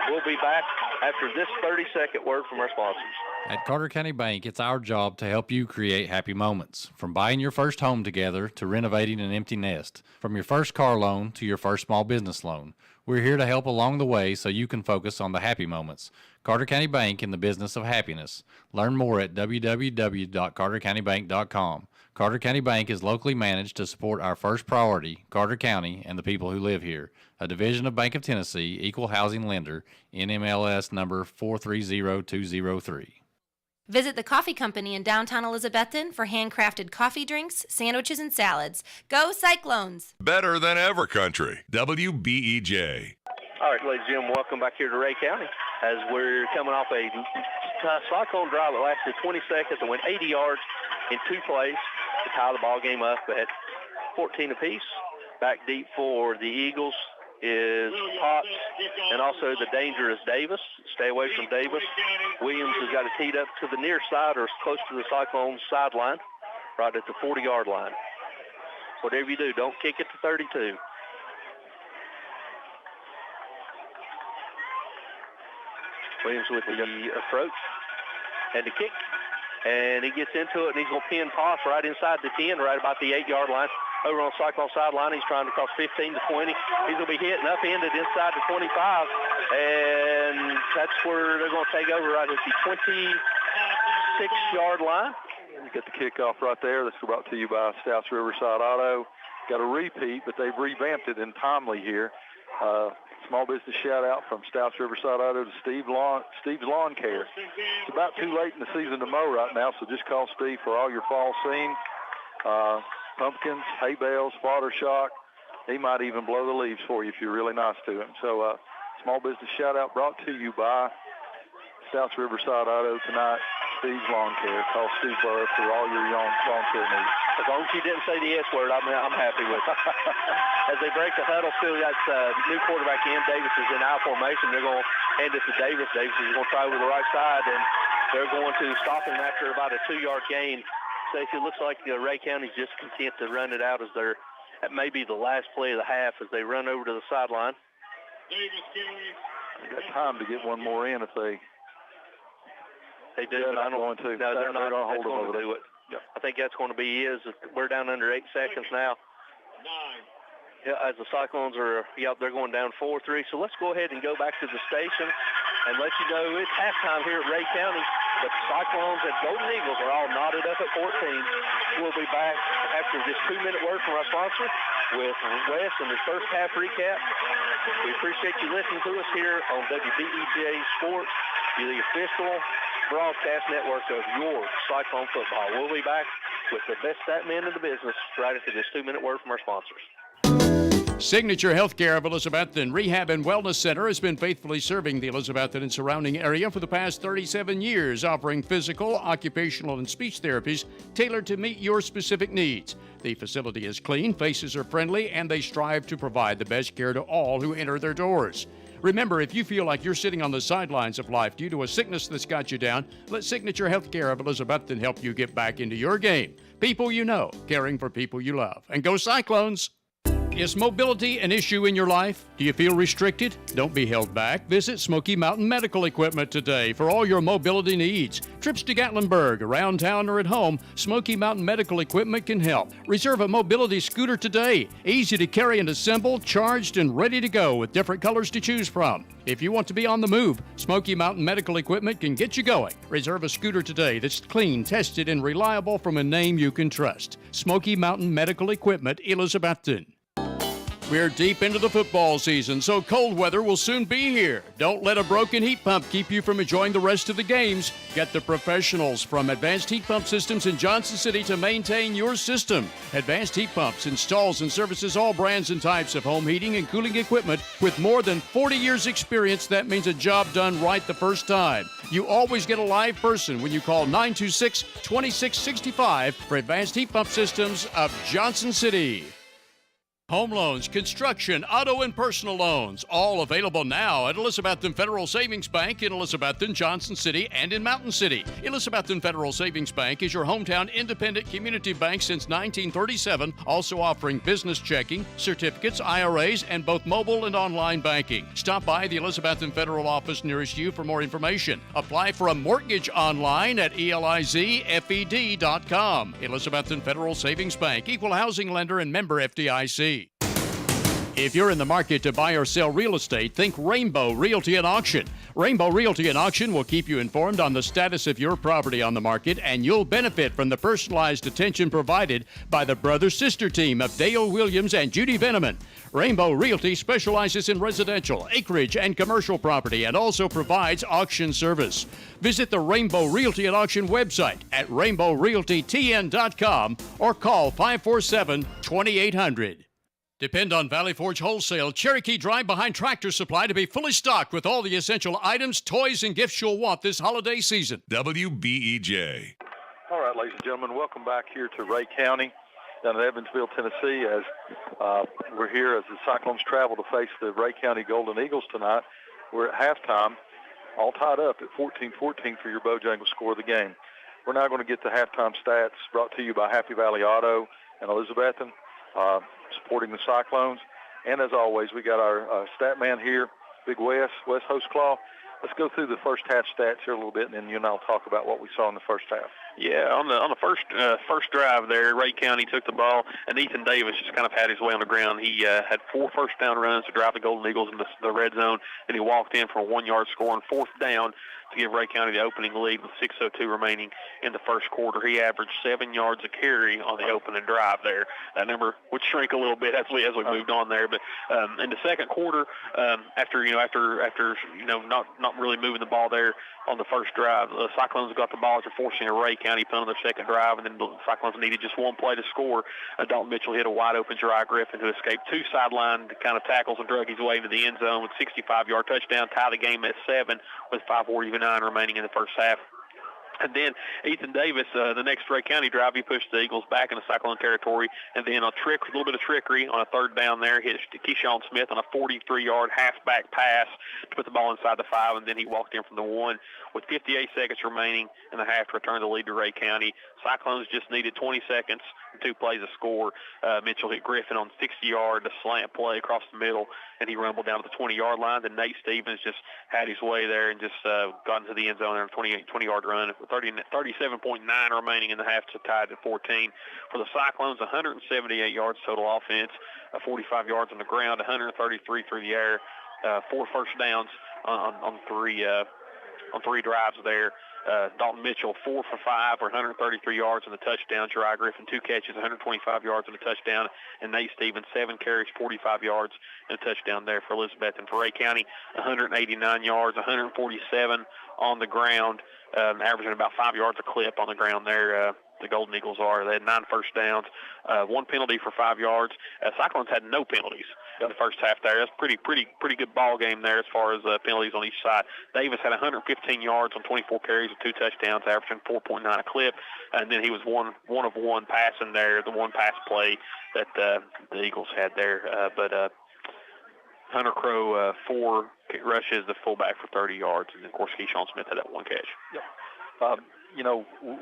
We'll be back after this 30-second word from our sponsors. At Carter County Bank, it's our job to help you create happy moments. From buying your first home together to renovating an empty nest. From your first car loan to your first small business loan. We're here to help along the way so you can focus on the happy moments. Carter County Bank, in the business of happiness. Learn more at www.cartercountybank.com. Carter County Bank is locally managed to support our first priority, Carter County, and the people who live here. A division of Bank of Tennessee, equal housing lender, NMLS number 430203. Visit the coffee company in downtown Elizabethton for handcrafted coffee drinks, sandwiches, and salads. Go Cyclones! Better than ever country. WBEJ. All right, ladies and gentlemen, welcome back here to Ray County as we're coming off a cyclone drive that lasted 20 seconds and went 80 yards in 2 plays to tie the ball game up at 14 apiece. Back deep for the Eagles is Potts and also the dangerous Davis. Stay away from Davis. Williams has got it teed up to the near side or close to the Cyclones sideline, right at the 40-yard line. Whatever you do, don't kick it to 32. Williams with the approach and the kick. And he gets into it, and he's going to pin Potts right inside the 10, right about the 8-yard line. Over on Cyclone sideline, he's trying to cross 15 to 20. He's going to be hit and upended inside the 25. And that's where they're going to take over right at the 26-yard line. You get the kickoff right there. That's brought to you by Stouts Riverside Auto. Got a repeat, but they've revamped it in timely here. Small business shout-out from Stouts Riverside Auto to Steve's Lawn Care. It's about too late in the season to mow right now, so just call Steve for all your fall scene. Pumpkins, hay bales, fodder shock. He might even blow the leaves for you if you're really nice to him. So small business shout-out brought to you by Stouts Riverside Auto tonight. Steve's Lawn Care. Call Steve Burrow for all your lawn care needs. As long as you didn't say the S word, I'm happy with it. As they break the huddle, still got new quarterback in. Davis is in I formation. They're going to hand it to Davis. Davis is going to try over the right side, and they're going to stop him after about a 2-yard gain. Stacey, it looks like Ray County's just content to run it out as that may be the last play of the half as they run over to the sideline. They've got time to get one more in if they do. But I don't going to. No, they're not. They're going That's going to do it. Yep. I think that's going to be we're down under 8 seconds now. 9. Yeah, as the Cyclones are, they're going down 4-3. So let's go ahead and go back to the station and let you know it's halftime here at Ray County. But the Cyclones and Golden Eagles are all knotted up at 14. We'll be back after this 2-minute word from our sponsor with Wes and his first half recap. We appreciate you listening to us here on WBEJ Sports, the official broadcast network of your Cyclone football. We'll be back with the best stat men in the business right after this 2-minute word from our sponsors. Signature Healthcare of Elizabethton Rehab and Wellness Center has been faithfully serving the Elizabethton and surrounding area for the past 37 years, offering physical, occupational, and speech therapies tailored to meet your specific needs. The facility is clean, faces are friendly, and they strive to provide the best care to all who enter their doors. Remember, if you feel like you're sitting on the sidelines of life due to a sickness that's got you down, let Signature Healthcare of Elizabethton help you get back into your game. People you know, caring for people you love. And go Cyclones! Is mobility an issue in your life? Do you feel restricted? Don't be held back. Visit Smoky Mountain Medical Equipment today for all your mobility needs. Trips to Gatlinburg, around town, or at home, Smoky Mountain Medical Equipment can help. Reserve a mobility scooter today. Easy to carry and assemble, charged and ready to go with different colors to choose from. If you want to be on the move, Smoky Mountain Medical Equipment can get you going. Reserve a scooter today that's clean, tested, and reliable from a name you can trust. Smoky Mountain Medical Equipment, Elizabethton. We're deep into the football season, so cold weather will soon be here. Don't let a broken heat pump keep you from enjoying the rest of the games. Get the professionals from Advanced Heat Pump Systems in Johnson City to maintain your system. Advanced Heat Pumps installs and services all brands and types of home heating and cooling equipment. With more than 40 years experience, that means a job done right the first time. You always get a live person when you call 926-2665 for Advanced Heat Pump Systems of Johnson City. Home loans, construction, auto, and personal loans, all available now at Elizabethton Federal Savings Bank in Elizabethton, Johnson City, and in Mountain City. Elizabethton Federal Savings Bank is your hometown independent community bank since 1937, also offering business checking, certificates, IRAs, and both mobile and online banking. Stop by the Elizabethton Federal office nearest you for more information. Apply for a mortgage online at elizfed.com. Elizabethton Federal Savings Bank, equal housing lender and member FDIC. If you're in the market to buy or sell real estate, think Rainbow Realty and Auction. Rainbow Realty and Auction will keep you informed on the status of your property on the market, and you'll benefit from the personalized attention provided by the brother-sister team of Dale Williams and Judy Veneman. Rainbow Realty specializes in residential, acreage, and commercial property and also provides auction service. Visit the Rainbow Realty and Auction website at rainbowrealtytn.com or call 547-2800. Depend on Valley Forge Wholesale Cherokee Drive behind Tractor Supply to be fully stocked with all the essential items, toys, and gifts you'll want this holiday season. WBEJ. All right, ladies and gentlemen, welcome back here to Ray County down in Evansville, Tennessee, as we're here as the Cyclones travel to face the Ray County Golden Eagles tonight. We're at halftime, all tied up at 14-14 for your Bojangles score of the game. We're now going to get the halftime stats brought to you by Happy Valley Auto and Elizabethton, supporting the Cyclones. And as always, we got our stat man here, Big Wes Hostclaw. Let's go through the first half stats here a little bit, and then you and I'll talk about what we saw in the first half. Yeah, on the first drive there, Ray County took the ball, and Ethan Davis just kind of had his way on the ground. He had 4 first down runs to drive the Golden Eagles into the red zone, and he walked in for a 1-yard score on 4th down to give Ray County the opening lead with 6:02 remaining in the first quarter. He averaged 7 yards a carry on the opening drive there. That number would shrink a little bit as we moved on there, but in the second quarter, after not really moving the ball there on the first drive, the Cyclones got the ball after forcing a Ray County punt on their second drive, and then the Cyclones needed just one play to score. Dalton Mitchell hit a wide-open Jeri Griffin, who escaped 2 sideline kind of tackles and drug his way into the end zone with a 65-yard touchdown, tie the game at 7 with 5:49 remaining in the first half. And then Ethan Davis, the next Ray County drive, he pushed the Eagles back into Cyclone territory, and then a little bit of trickery on a 3rd down there, hit Keyshawn Smith on a 43-yard halfback pass to put the ball inside the 5, and then he walked in from the 1 with 58 seconds remaining in the half to return the lead to Ray County. Cyclones just needed 20 seconds and 2 plays to score. Mitchell hit Griffin on 60-yard, a slant play across the middle, and he rumbled down to the 20-yard line. Then Nate Stevens just had his way there and just got into the end zone there on a 20-yard run. 37.9 remaining in the half to tied at 14. For the Cyclones, 178 yards total offense, 45 yards on the ground, 133 through the air, 4 first downs on 3 drives there. Dalton Mitchell, 4 for 5 or 133 yards on the touchdown. Jeri Griffin, 2 catches, 125 yards on the touchdown. And Nate Stevens, 7 carries, 45 yards and a touchdown there for Elizabeth. And for Ray County, 189 yards, 147 on the ground, averaging about 5 yards a clip on the ground there. The Golden Eagles are. They had 9 first downs, 1 penalty for 5 yards. Cyclones had no penalties in the first half there. That's pretty good ball game there as far as penalties on each side. Davis had 115 yards on 24 carries with 2 touchdowns, averaging 4.9 a clip. And then he was one of one passing there, the one pass play that the Eagles had there. But Hunter Crow, 4 rushes, the fullback for 30 yards. And, of course, Keyshawn Smith had that 1 catch. Yep.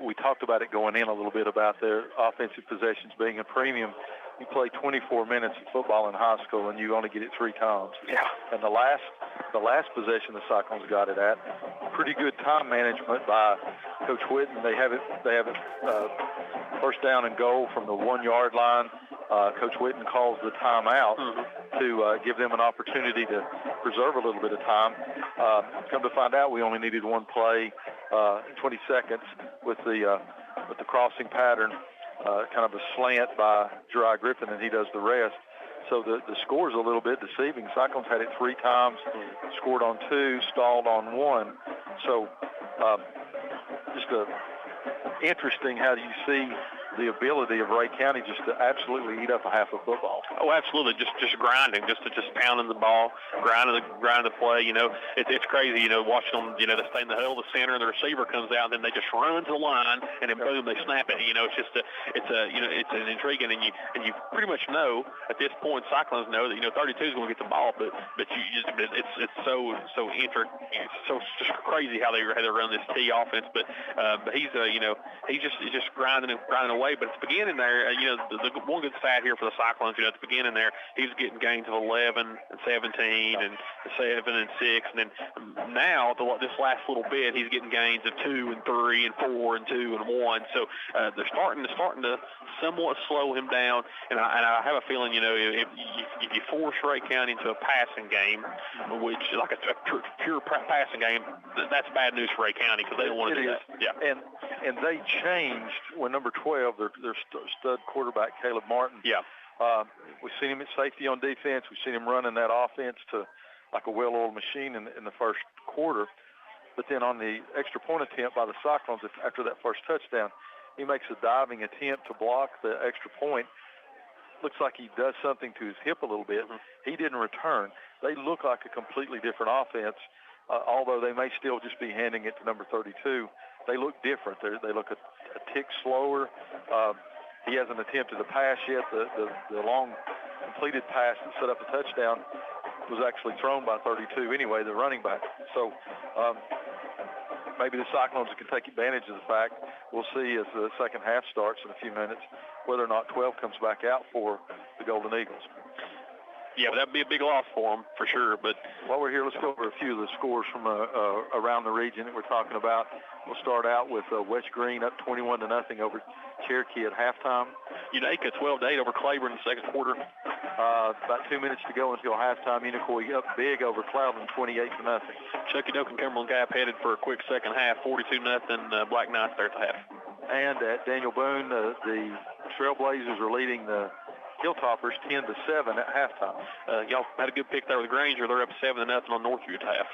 We talked about it going in a little bit about their offensive possessions being a premium. you play 24 minutes of football in high school and you only get it 3 times. Yeah. And the last possession the Cyclones got it at, pretty good time management by Coach Whitten. They have it first down and goal from the 1-yard line. Coach Whitten calls the timeout to give them an opportunity to preserve a little bit of time. Come to find out, we only needed one play, 20 seconds with the crossing pattern, kind of a slant by Jeri Griffin, and he does the rest. So the score is a little bit deceiving. Cyclones had it 3 times, scored on 2, stalled on 1. So just interesting how you see the ability of Ray County just to absolutely eat up a half of football. Oh, absolutely. Just grinding, just pounding the ball, grinding the play. You know, it's crazy. You know, watching them. You know, they stay in the huddle, the center, and the receiver comes out, and then they just run to the line, and then boom, they snap it. You know, it's an intriguing, and you pretty much know at this point, Cyclones know that 32 is going to get the ball, but it's so just crazy how they run this T offense. But he's just grinding away. But it's beginning there. The one good stat here for the Cyclones, at the beginning there, he was getting gains of 11 and 17 and 7 and 6, and then now this last little bit, he's getting gains of 2 and 3 and 4 and 2 and 1. So they're starting to somewhat slow him down. And I have a feeling, if you force Ray County into a passing game, which like a pure passing game, that's bad news for Ray County because they don't want to do that. Yeah. And they changed when number 12, their stud quarterback, Caleb Martin. Yeah. We've seen him at safety on defense. We've seen him running that offense to like a well-oiled machine in the first quarter. But then on the extra point attempt by the Cyclones after that first touchdown, he makes a diving attempt to block the extra point. Looks like he does something to his hip a little bit. He didn't return. They look like a completely different offense, although they may still just be handing it to number 32. They look different. They look a tick slower. He hasn't attempted a pass yet. The long completed pass that set up a touchdown was actually thrown by 32 anyway, the running back. So maybe the Cyclones can take advantage of the fact. We'll see as the second half starts in a few minutes whether or not 12 comes back out for the Golden Eagles. Yeah, but that'd be a big loss for them for sure. But while we're here, let's go over a few of the scores from around the region that we're talking about. We'll start out with West Green up 21-0 over Cherokee at halftime. Unica 12-8 over Claiborne in the second quarter. About 2 minutes to go until halftime. Unicoi up big over Cloudland 28-0. Chuckie-Doak and Cumberland Gap headed for a quick second half, 42-0. Black Knights there at the half. And at Daniel Boone, the Trailblazers are leading the Hilltoppers 10-7 at halftime. Y'all had a good pick there with Granger. They're up 7-0 on Northview at half.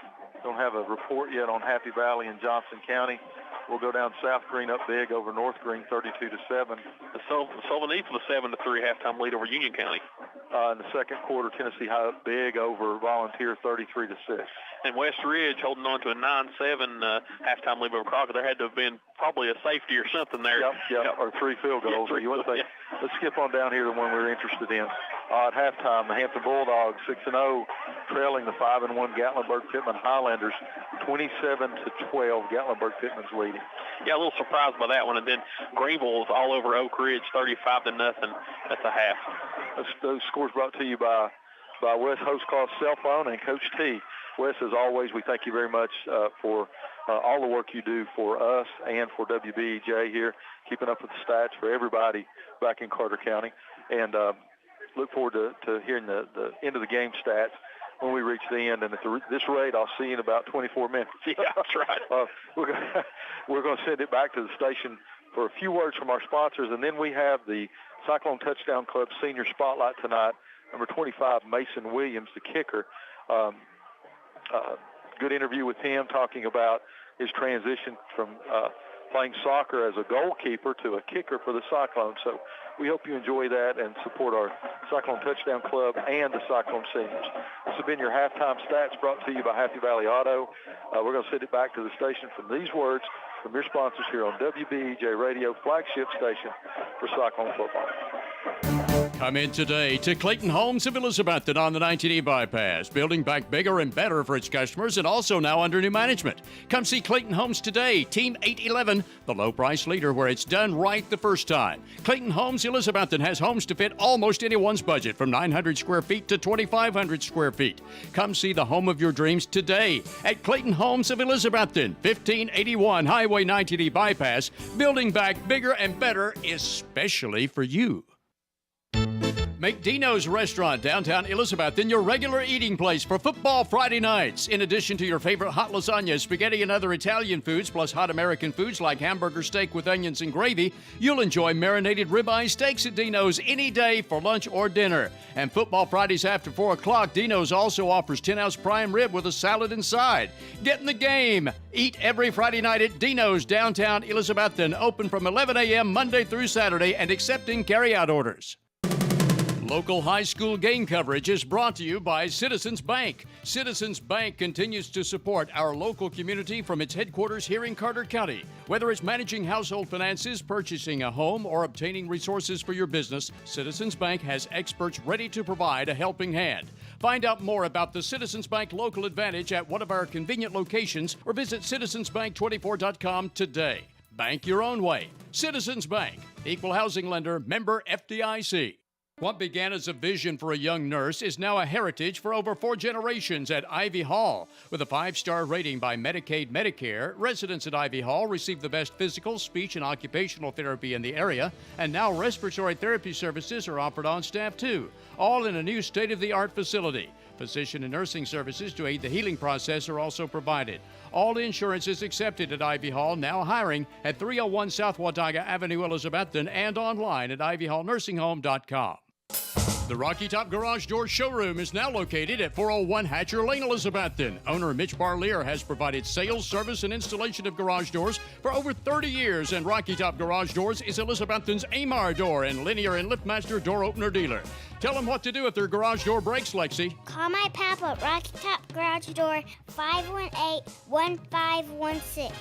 Don't have a report yet on Happy Valley and Johnson County. We'll go down South Green up big over North Green 32-7. Sullivan East with a 7-3 halftime lead over Union County. In the second quarter, Tennessee High up big over Volunteer 33-6. And West Ridge holding on to a 9-7 halftime lead over Crockett. There had to have been probably a safety or something there. Yep. Or 3 field goals. Let's skip on down here to the one we're interested in. At halftime, the Hampton Bulldogs 6-0, trailing the 5-1 Gatlinburg-Pittman Highlanders 27-12. Gatlinburg-Pittman's leading. Yeah, a little surprised by that one. And then Greenville was all over Oak Ridge 35-0 at the half. Those scores brought to you by Wes Hostcall Cell Phone and Coach T. Wes, as always, we thank you very much for all the work you do for us and for WBEJ here, keeping up with the stats for everybody back in Carter County. And look forward to hearing the end of the game stats when we reach the end. And at this rate, I'll see you in about 24 minutes. Yeah, that's right. We're going to send it back to the station for a few words from our sponsors, and then we have the Cyclone Touchdown Club Senior Spotlight tonight, number 25, Mason Williams, the kicker. Good interview with him talking about his transition from playing soccer as a goalkeeper to a kicker for the Cyclones. So we hope you enjoy that and support our Cyclone Touchdown Club and the Cyclone Seniors. This has been your halftime stats brought to you by Happy Valley Auto. We're going to send it back to the station from these words from your sponsors here on WBEJ Radio, flagship station for Cyclone football. Come in today to Clayton Homes of Elizabethton on the 19E bypass, building back bigger and better for its customers and also now under new management. Come see Clayton Homes today, Team 811, the low price leader where it's done right the first time. Clayton Homes Elizabethton has homes to fit almost anyone's budget from 900 square feet to 2,500 square feet. Come see the home of your dreams today at Clayton Homes of Elizabethton, 1581 Highway 19E bypass, building back bigger and better, especially for you. Make Dino's Restaurant downtown Elizabethton your regular eating place for football Friday nights. In addition to your favorite hot lasagna, spaghetti, and other Italian foods, plus hot American foods like hamburger steak with onions and gravy, you'll enjoy marinated ribeye steaks at Dino's any day for lunch or dinner. And football Fridays after 4 o'clock, Dino's also offers 10-ounce prime rib with a salad inside. Get in the game. Eat every Friday night at Dino's downtown Elizabethton, open from 11 a.m. Monday through Saturday and accepting carry-out orders. Local high school game coverage is brought to you by Citizens Bank. Citizens Bank continues to support our local community from its headquarters here in Carter County. Whether it's managing household finances, purchasing a home, or obtaining resources for your business, Citizens Bank has experts ready to provide a helping hand. Find out more about the Citizens Bank Local Advantage at one of our convenient locations or visit citizensbank24.com today. Bank your own way. Citizens Bank, equal housing lender, member FDIC. What began as a vision for a young nurse is now a heritage for over 4 generations at Ivy Hall. With a 5-star rating by Medicaid Medicare, residents at Ivy Hall receive the best physical, speech, and occupational therapy in the area, and now respiratory therapy services are offered on staff too, all in a new state-of-the-art facility. Physician and nursing services to aid the healing process are also provided. All insurance is accepted at Ivy Hall, now hiring at 301 South Watauga Avenue, Elizabethton, and online at ivyhallnursinghome.com. The Rocky Top Garage Door showroom is now located at 401 Hatcher Lane, Elizabethton. Owner Mitch Barlier has provided sales, service, and installation of garage doors for over 30 years, and Rocky Top Garage Doors is Elizabethton's Amar Door and Linear and LiftMaster door opener dealer. Tell them what to do if their garage door breaks, Lexi. Call my papa, Rocky Top Garage Door, 518-1516.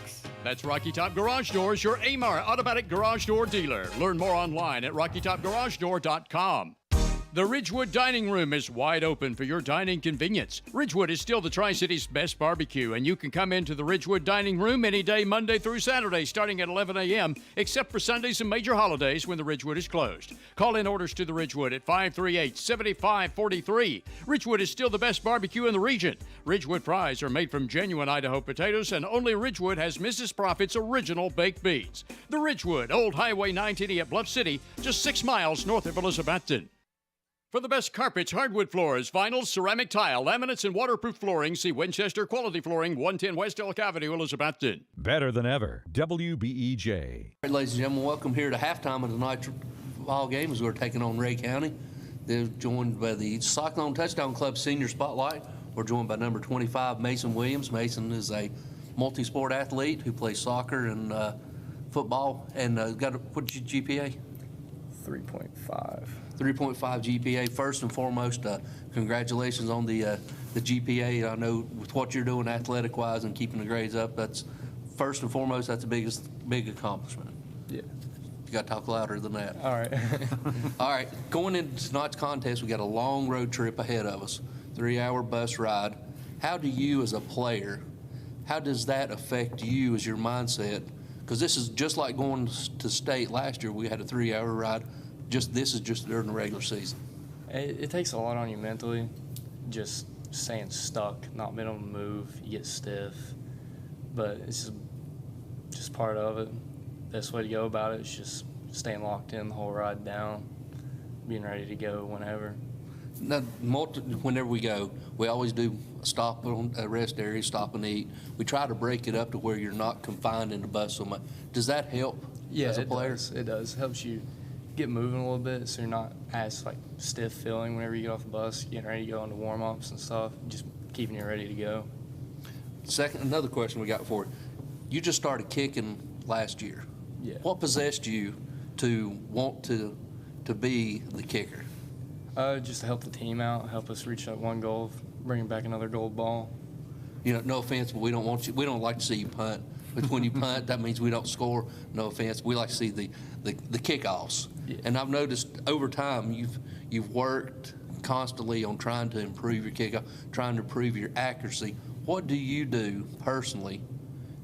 That's Rocky Top Garage Doors, your Amar automatic garage door dealer. Learn more online at rockytopgaragedoor.com. The Ridgewood Dining Room is wide open for your dining convenience. Ridgewood is still the Tri-City's best barbecue, and you can come into the Ridgewood Dining Room any day, Monday through Saturday, starting at 11 a.m., except for Sundays and major holidays when the Ridgewood is closed. Call in orders to the Ridgewood at 538-7543. Ridgewood is still the best barbecue in the region. Ridgewood fries are made from genuine Idaho potatoes, and only Ridgewood has Mrs. Profit's original baked beans. The Ridgewood, Old Highway 980 at Bluff City, just 6 miles north of Elizabethton. For the best carpets, hardwood floors, vinyl, ceramic tile, laminates, and waterproof flooring, see Winchester Quality Flooring, 110 West Elk Avenue, Elizabethton. Better than ever. WBEJ. All right, ladies and gentlemen, welcome here to halftime of tonight's ball game as we're taking on Ray County. They're joined by the Cyclone Touchdown Club Senior Spotlight. We're joined by number 25, Mason Williams. Mason is a multi-sport athlete who plays soccer and football. And what's your GPA? 3.5. 3.5 GPA. First and foremost, congratulations on the GPA. I know with what you're doing athletic-wise and keeping the grades up, that's first and foremost, that's the big accomplishment. Yeah. You got to talk louder than that. All right. All right, going into tonight's contest, we got a long road trip ahead of us, 3-hour bus ride. How do you as a player, how does that affect you as your mindset? Because this is just like going to state last year. We had a 3-hour ride. This is just during the regular season. It takes a lot on you mentally, just staying stuck, not being able to move. You get stiff, but it's just part of it. Best way to go about it is just staying locked in the whole ride down, being ready to go whenever. Now, whenever we go, we always do stop on a rest area, stop and eat. We try to break it up to where you're not confined in the bus so much. Does that help as a player? It does. It helps you get moving a little bit so you're not as stiff feeling whenever you get off the bus, getting ready to go into warm-ups and stuff, just keeping you ready to go. Another question we got for you. You just started kicking last year. Yeah. What possessed you to want to be the kicker? Just to help the team out, help us reach that one goal, bringing back another gold ball. You know, no offense, but we don't like to see you punt. But when you punt, that means we don't score. No offense. We like to see the kickoffs. Yeah. And I've noticed over time You've worked constantly on trying to improve your kickoff, trying to improve your accuracy. What do you do personally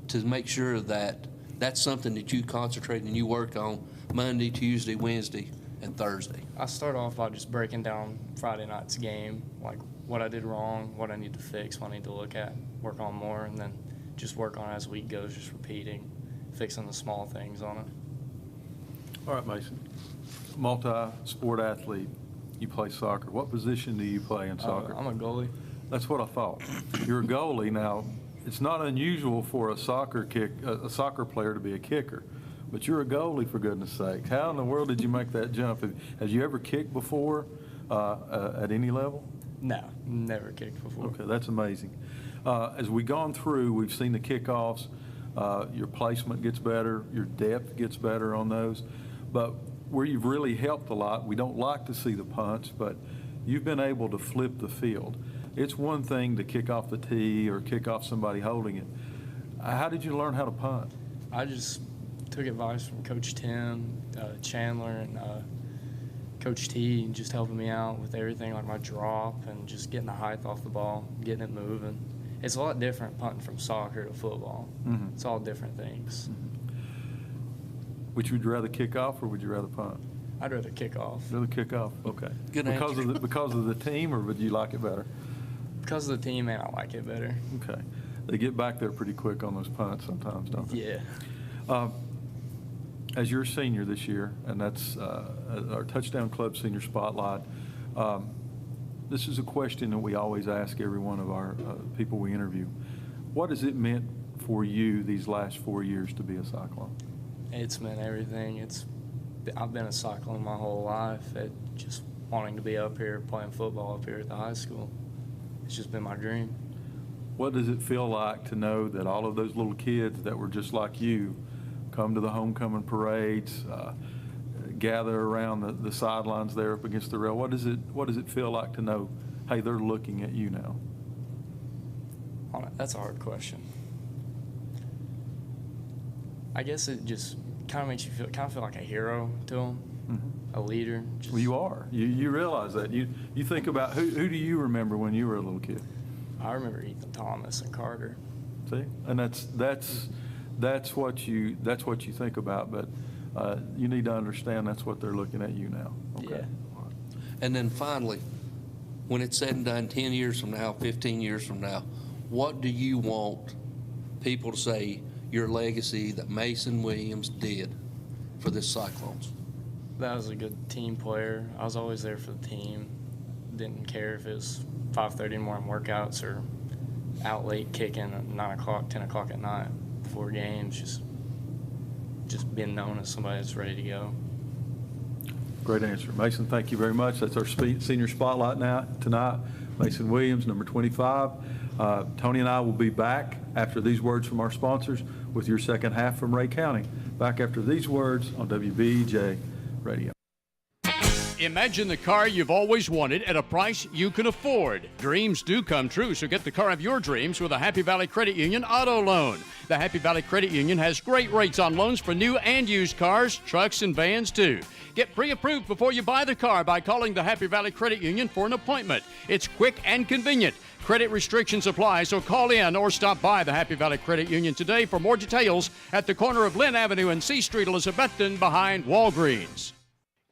to make sure that that's something that you concentrate and you work on Monday, Tuesday, Wednesday, and Thursday? I start off by just breaking down Friday night's game, like what I did wrong, what I need to fix, what I need to look at, work on more, and then just work on it as the week goes, just repeating, fixing the small things on it. All right, Mason. Multi-sport athlete. You play soccer. What position do you play in soccer? I'm a goalie. That's what I thought. You're a goalie. Now, it's not unusual for a soccer player to be a kicker, but you're a goalie, for goodness sake. How in the world did you make that jump? Has you ever kicked before at any level? No, never kicked before. Okay, that's amazing. As we've gone through, we've seen the kickoffs. Your placement gets better. Your depth gets better on those. But where you've really helped a lot, we don't like to see the punts, but you've been able to flip the field. It's one thing to kick off the tee or kick off somebody holding it. How did you learn how to punt? I just took advice from Coach Tim, Chandler, and Coach T, just helping me out with everything, like my drop and just getting the height off the ball, getting it moving. It's a lot different punting from soccer to football. Mm-hmm. It's all different things. Mm-hmm. Would you rather kick off or would you rather punt? I'd rather kick off. Rather kick off, okay. Good answer. Because of the team, or would you like it better? Because of the team, and I like it better. Okay. They get back there pretty quick on those punts sometimes, don't they? Yeah. As you're a senior this year, and that's our Touchdown Club Senior Spotlight, this is a question that we always ask every one of our people we interview. What has it meant for you these last 4 years to be a Cyclone? It's meant everything. I've been a Cyclone my whole life. Just wanting to be up here playing football up here at the high school. It's just been my dream. What does it feel like to know that all of those little kids that were just like you come to the homecoming parades, gather around the sidelines there up against the rail? What does it feel like to know, hey, they're looking at you now? That's a hard question. I guess it just kind of makes you feel like a hero to them, mm-hmm. a leader. Well, you are. You realize that. You think about who do you remember when you were a little kid? I remember Ethan Thomas and Carter. See, and that's what you think about. But you need to understand that's what they're looking at you now. Okay. Yeah. And then finally, when it's said and done 10 years from now, 15 years from now, what do you want people to say your legacy that Mason Williams did for this Cyclones? That was a good team player. I was always there for the team. Didn't care if it was 5:30 in the morning workouts or out late kicking at 9 o'clock, 10 o'clock at night before games. Just being known as somebody that's ready to go. Great answer. Mason, thank you very much. That's our senior spotlight tonight. Mason Williams, number 25. Tony and I will be back after these words from our sponsors with your second half from Ray County. Back after these words on WBEJ Radio. Imagine the car you've always wanted at a price you can afford. Dreams do come true, so get the car of your dreams with a Happy Valley Credit Union auto loan. The Happy Valley Credit Union has great rates on loans for new and used cars, trucks, and vans too. Get pre-approved before you buy the car by calling the Happy Valley Credit Union for an appointment. It's quick and convenient. Credit restrictions apply, so call in or stop by the Happy Valley Credit Union today for more details at the corner of Lynn Avenue and C Street, Elizabethton, behind Walgreens.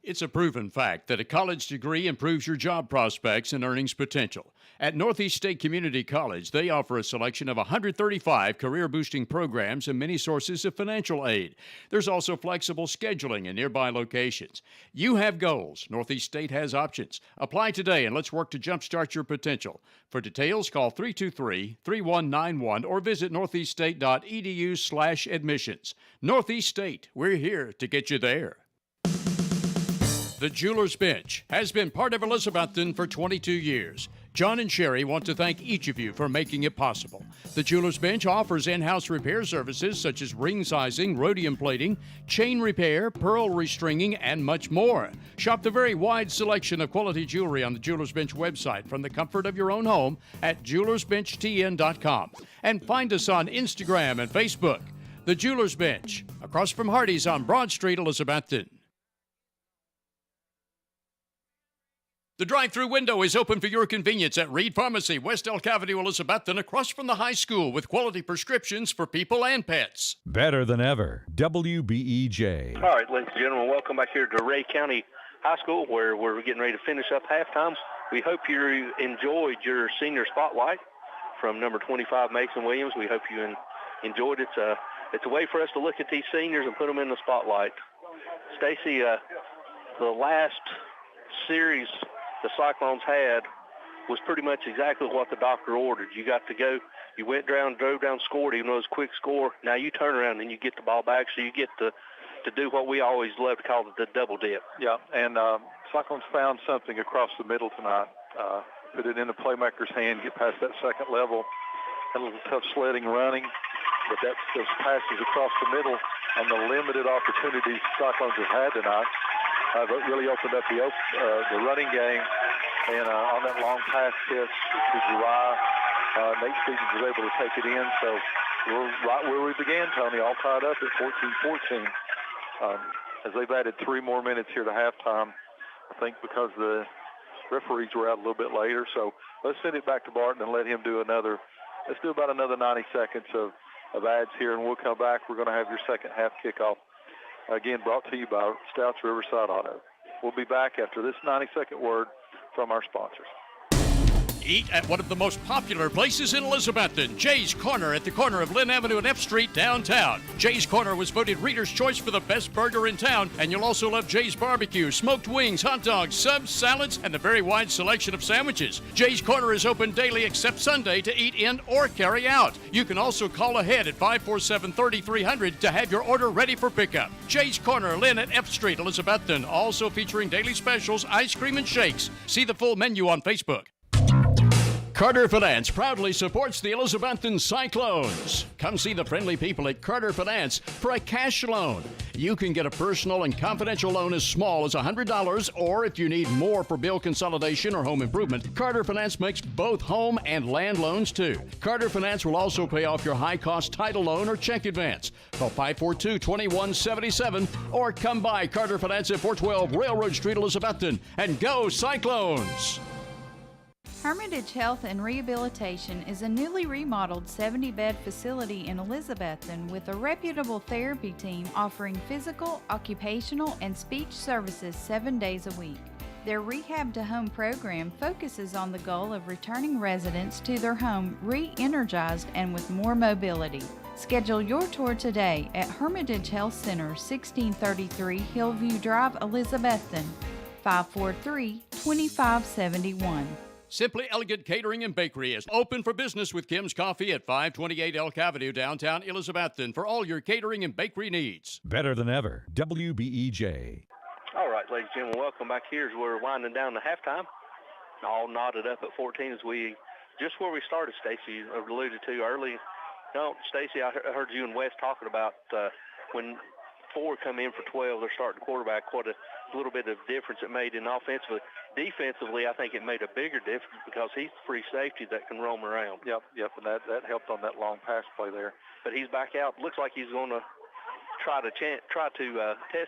It's a proven fact that a college degree improves your job prospects and earnings potential. At Northeast State Community College, they offer a selection of 135 career-boosting programs and many sources of financial aid. There's also flexible scheduling in nearby locations. You have goals. Northeast State has options. Apply today and let's work to jumpstart your potential. For details, call 323-3191 or visit northeaststate.edu/admissions. Northeast State, we're here to get you there. The Jeweler's Bench has been part of Elizabethton for 22 years. John and Sherry want to thank each of you for making it possible. The Jeweler's Bench offers in-house repair services such as ring sizing, rhodium plating, chain repair, pearl restringing, and much more. Shop the very wide selection of quality jewelry on the Jeweler's Bench website from the comfort of your own home at jewelersbenchtn.com. And find us on Instagram and Facebook. The Jeweler's Bench, across from Hardee's on Broad Street, Elizabethton. The drive-through window is open for your convenience at Reed Pharmacy, West Elk Avenue, Elizabethton, across from the high school with quality prescriptions for people and pets. Better than ever. WBEJ. All right, ladies and gentlemen, welcome back here to Ray County High School, where we're getting ready to finish up halftime. We hope you enjoyed your senior spotlight from number 25, Mason Williams. We hope you enjoyed it. It's a way for us to look at these seniors and put them in the spotlight. Stacy, the last series the Cyclones had was pretty much exactly what the doctor ordered. You got to go, you went down, drove down, scored, even though it was a quick score. Now you turn around and you get the ball back, so you get to do what we always love to call the double dip. Yeah, and Cyclones found something across the middle tonight. Put it in the playmaker's hand, get past that second level. Had a little tough sledding running, but those passes across the middle and the limited opportunities Cyclones have had tonight that really opened up the running game. And on that long pass test to July, Nate Stevens was able to take it in. So we're right where we began, Tony, all tied up at 14-14. As they've added 3 more minutes here to halftime, I think because the referees were out a little bit later. So let's send it back to Barton and let him do let's do about another 90 seconds of ads here, and we'll come back. We're going to have your second half kickoff. Again, brought to you by Stouts Riverside Auto. We'll be back after this 90-second word from our sponsors. Eat at one of the most popular places in Elizabethton, Jay's Corner at the corner of Lynn Avenue and F Street downtown. Jay's Corner was voted Reader's Choice for the best burger in town, and you'll also love Jay's Barbecue, smoked wings, hot dogs, subs, salads, and a very wide selection of sandwiches. Jay's Corner is open daily except Sunday to eat in or carry out. You can also call ahead at 547-3300 to have your order ready for pickup. Jay's Corner, Lynn at F Street, Elizabethton, also featuring daily specials, ice cream, and shakes. See the full menu on Facebook. Carter Finance proudly supports the Elizabethton Cyclones. Come see the friendly people at Carter Finance for a cash loan. You can get a personal and confidential loan as small as $100, or if you need more for bill consolidation or home improvement, Carter Finance makes both home and land loans too. Carter Finance will also pay off your high-cost title loan or check advance. Call 542-2177 or come by Carter Finance at 412 Railroad Street, Elizabethton, and go Cyclones! Hermitage Health and Rehabilitation is a newly remodeled 70-bed facility in Elizabethton with a reputable therapy team offering physical, occupational, and speech services 7 days a week. Their Rehab to Home program focuses on the goal of returning residents to their home re-energized and with more mobility. Schedule your tour today at Hermitage Health Center, 1633 Hillview Drive, Elizabethton, 543-2571. Simply Elegant Catering and Bakery is open for business with Kim's Coffee at 528 Elk Avenue, downtown Elizabethton, for all your catering and bakery needs. Better than ever. WBEJ. All right, ladies and gentlemen, welcome back here as we're winding down to halftime. All knotted up at 14 as just where we started, Stacy, alluded to early. No, Stacy, I heard you and Wes talking about when 4 come in for 12, they're starting quarterback, what a little bit of difference it made in offensively. Defensively, I think it made a bigger difference because he's the free safety that can roam around. Yep, and that helped on that long pass play there. But he's back out. Looks like he's going to try to test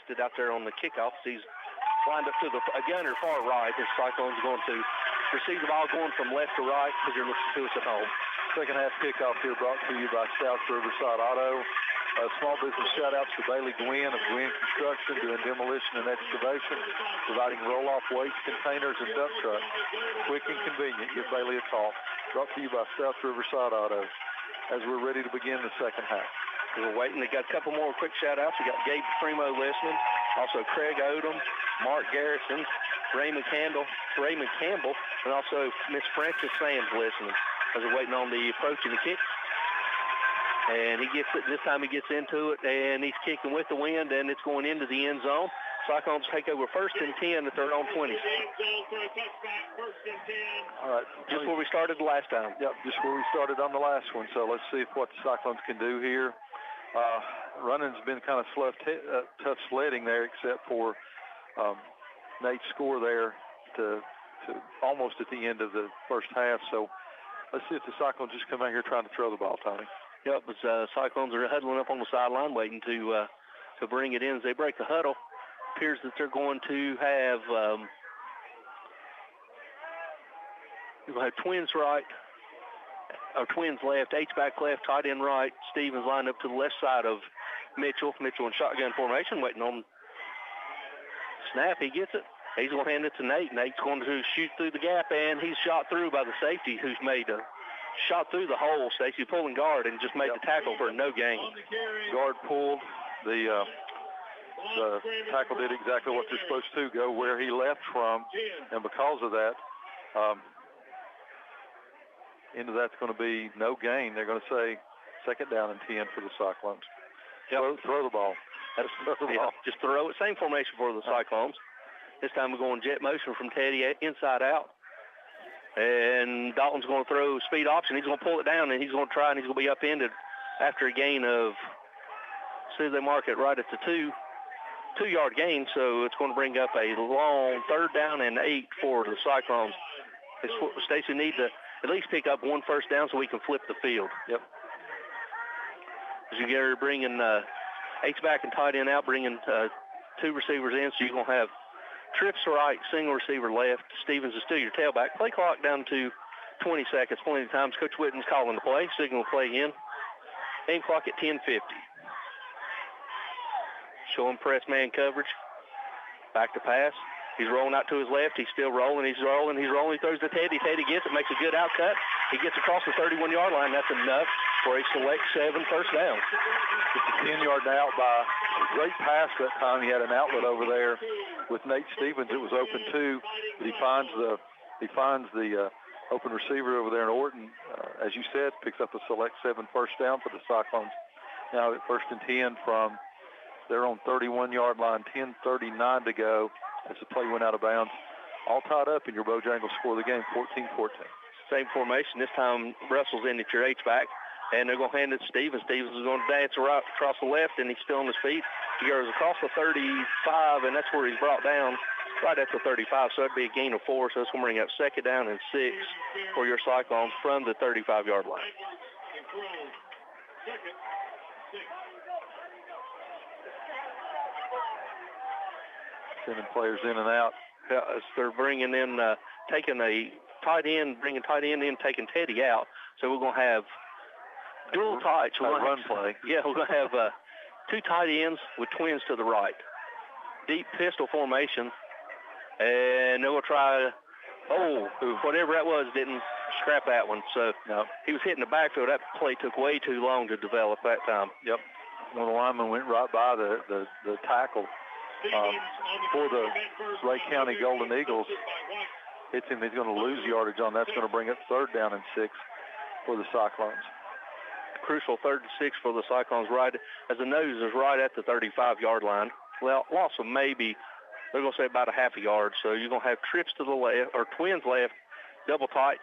it out there on the kickoff. He's lined up to a gunner far right. The Cyclones are going to receive the ball going from left to right as you're listening to us at home. Second half kickoff here brought to you by Stouts Riverside Auto. Small business shout-outs to Bailey Gwynn of Gwynn Construction, doing demolition and excavation, providing roll-off waste containers and dump trucks. Quick and convenient. Give Bailey a call. Brought to you by Stouts Riverside Auto as we're ready to begin the second half. We're waiting. They got a couple more quick shout-outs. We got Gabe Primo listening, also Craig Odom, Mark Garrison, Raymond Campbell, and also Miss Frances Sands listening as we're waiting on the approach and the kick. And he gets it. This time he gets into it, and he's kicking with the wind, and it's going into the end zone. Cyclones take over 1st and 10 at their own 20. All right. Just where we started the last time. Yep, just where we started on the last one. So let's see what the Cyclones can do here. Running's been kind of tough sledding there, except for Nate's score there to almost at the end of the first half. So let's see if the Cyclones just come out here trying to throw the ball, Tony. Yep, the Cyclones are huddling up on the sideline waiting to bring it in as they break the huddle. Appears that they're going to have We're going to have twins right, or twins left, H-back left, tight end right. Stevens lined up to the left side of Mitchell. Mitchell in shotgun formation, waiting on snap. He gets it. He's going to hand it to Nate. Nate's going to shoot through the gap, and he's shot through by the safety who's made a shot through the hole. Stacy pulling guard and just made the tackle for no gain. Guard pulled. The tackle did exactly what they're supposed to, go where he left from, and because of that, into that's going to be no gain. They're going to say second down and 10 for the Cyclones. Yep. Throw the ball. Just throw it. Same formation for the Cyclones. This time we're going jet motion from Teddy inside out. And Dalton's going to throw speed option. He's going to pull it down, and he's going to try, and he's going to be upended after a gain of, as soon as they mark it right at the two-yard gain, so it's going to bring up a long 3rd down and 8 for the Cyclones. Stacy need to at least pick up 1 first down so we can flip the field. Yep. As you're bringing H-back and tight end out, bringing 2 receivers in, so you're going to have trips right, single receiver left. Stevens is still your tailback. Play clock down to 20 seconds. Plenty of times. Coach Witten's calling the play. Signal play in. Aim clock at 10:50. Showing press man coverage. Back to pass. He's rolling out to his left. He's still rolling. He's rolling. He throws to Teddy. Teddy gets it. Makes a good outcut. He gets across the 31-yard line. That's enough for a select 7 first down. It's a 10-yard out by a great pass that time. He had an outlet over there with Nate Stevens. It was open too, but he finds the open receiver over there in Orton. As you said, picks up a select 7 first down for the Cyclones. Now at 1st and 10 from their own 31-yard line, 10:39 to go. As the play went out of bounds, all tied up, and your Bojangles score the game, 14-14. Same formation. This time Russell's in at your H-back, and they're going to hand it to Stevens. Stevens is going to dance right across the left, and he's still on his feet. He goes across the 35, and that's where he's brought down right at the 35, so that'd be a gain of 4, so it's going to bring up 2nd down and 6 for your Cyclones from the 35-yard line. Sending players in and out. They're bringing in, taking a tight end, bringing tight end in, taking Teddy out. So we're going to have dual tights. Run play. Yeah, we're going to have 2 tight ends with twins to the right. Deep pistol formation. And then we'll try, whatever that was, didn't scrap that one. So no, he was hitting the backfield. That play took way too long to develop that time. Yep. One of the linemen went right by the tackle. For the Ray County Golden Eagles, hits him. He's going to lose yardage on. That's going to bring up 3rd down and 6 for the Cyclones. Crucial 3rd and 6 for the Cyclones, right as the nose is right at the 35-yard line. Well, loss of maybe, they're going to say about a half a yard. So you're going to have trips to the left, or twins left, double tight.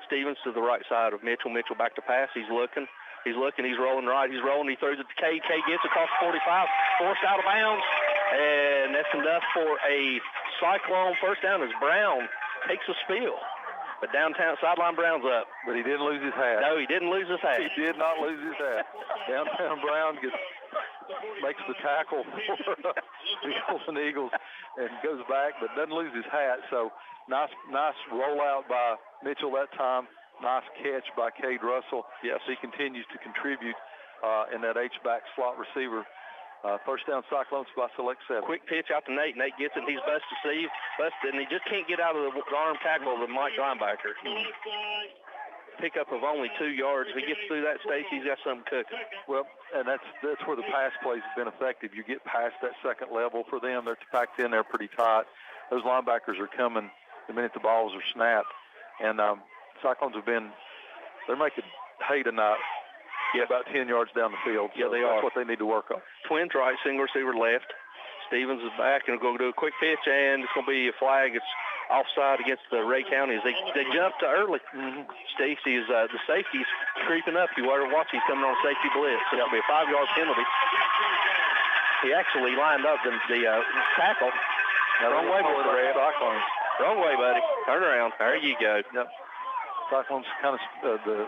Stevens to the right side of Mitchell. Mitchell back to pass. He's looking. He's rolling right. He's rolling. He throws it to K. K gets across 45, forced out of bounds. And that's enough for a Cyclone first down as Brown takes a spill. But downtown sideline Brown's up. But he didn't lose his hat. No, he didn't lose his hat. He did not lose his hat. Downtown Brown makes the tackle for the Golden Eagles and goes back, but doesn't lose his hat. So nice rollout by Mitchell that time. Nice catch by Cade Russell. Yes, he continues to contribute in that H-back slot receiver. First down Cyclones by select 7. Quick pitch out to Nate. Nate gets it. He's busted, and he just can't get out of the arm tackle of the Mike linebacker. Pickup of only 2 yards. If he gets through that, Stacy's got something cooking. Well, and that's where the pass plays have been effective. You get past that second level for them. They're packed in there pretty tight. Those linebackers are coming the minute the balls are snapped. And Cyclones they're making hay tonight. Yeah, about 10 yards down the field. Yeah, they are. That's what they need to work on. Twins right, single receiver left. Stevens is back and will go do a quick pitch, and it's going to be a flag. It's offside against the Ray County as they jumped too early. Mm-hmm. Stacy is the safety's creeping up. You better watch. He's coming on safety blitz. So it'll be a 5-yard penalty. He actually lined up the tackle. Wrong way, Cyclones. Wrong way, buddy. Turn around. There you go. Yep. Cyclones kind of the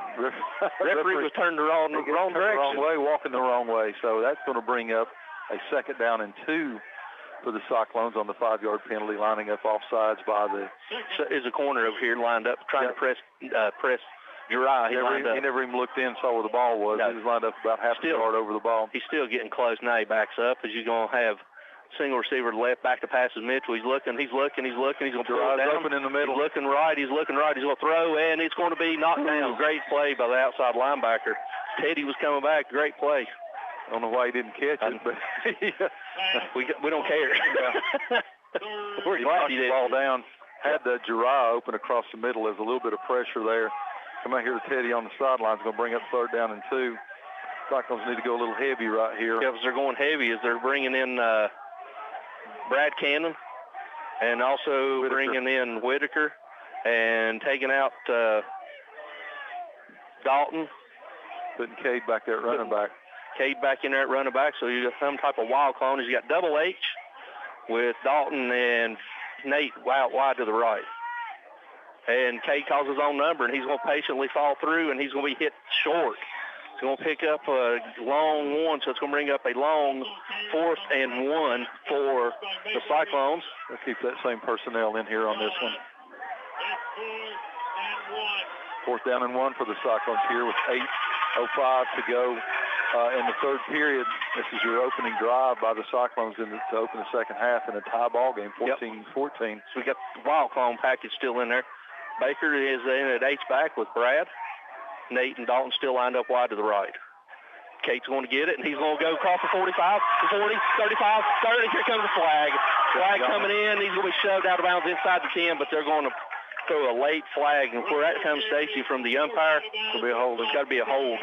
referee was turned the wrong direction. Walking the wrong way. So that's going to bring up a 2nd down and 2 for the Cyclones on the 5-yard penalty, lining up offsides by the... Is a corner over here lined up, trying to press Jeriah. He never even looked in, saw where the ball was. No. He was lined up about half a yard over the ball. He's still getting close. Now he backs up as you're going to have single receiver to left, back to passes Mitchell. He's looking. He's going to throw it down. Open in the middle. He's looking right. He's going to throw, and it's going to be knocked down. Great play by the outside linebacker. Teddy was coming back. Great play. I don't know why he didn't catch it, but we don't care. We're glad he did. Ball down. Had the Jeriah open across the middle. There's a little bit of pressure there. Come out here to Teddy on the sidelines. Going to bring up 3rd down and 2. Cyclones need to go a little heavy right here. Because they're going heavy as they're bringing in Brad Cannon and also Whitaker. Bringing in Whitaker and taking out Dalton. Putting Cade back there at running back. Cade back in there at running back, so you got some type of wild clone. You got Double H with Dalton and Nate out wide to the right. And Cade calls his own number, and he's going to patiently fall through, and he's going to be hit short. He's going to pick up a long one, so it's going to bring up a long 4th and 1 for the Cyclones. They'll keep that same personnel in here on this one. 4th down and 1 for the Cyclones here with 8:05 to go in the 3rd period. This is your opening drive by the Cyclones to open the second half in a tie ball game, 14-14. So we got the wild clone package still in there. Baker is in at H-back with Brad. Nate and Dalton still lined up wide to the right. Kate's going to get it, and he's going to go across the 45, the 40, 35, 30. Here comes the flag. Flag coming in. He's going to be shoved out of bounds inside the 10, but they're going to throw a late flag. And where that comes, Stacy, from the umpire, it'll be a hold. It's got to be a hold.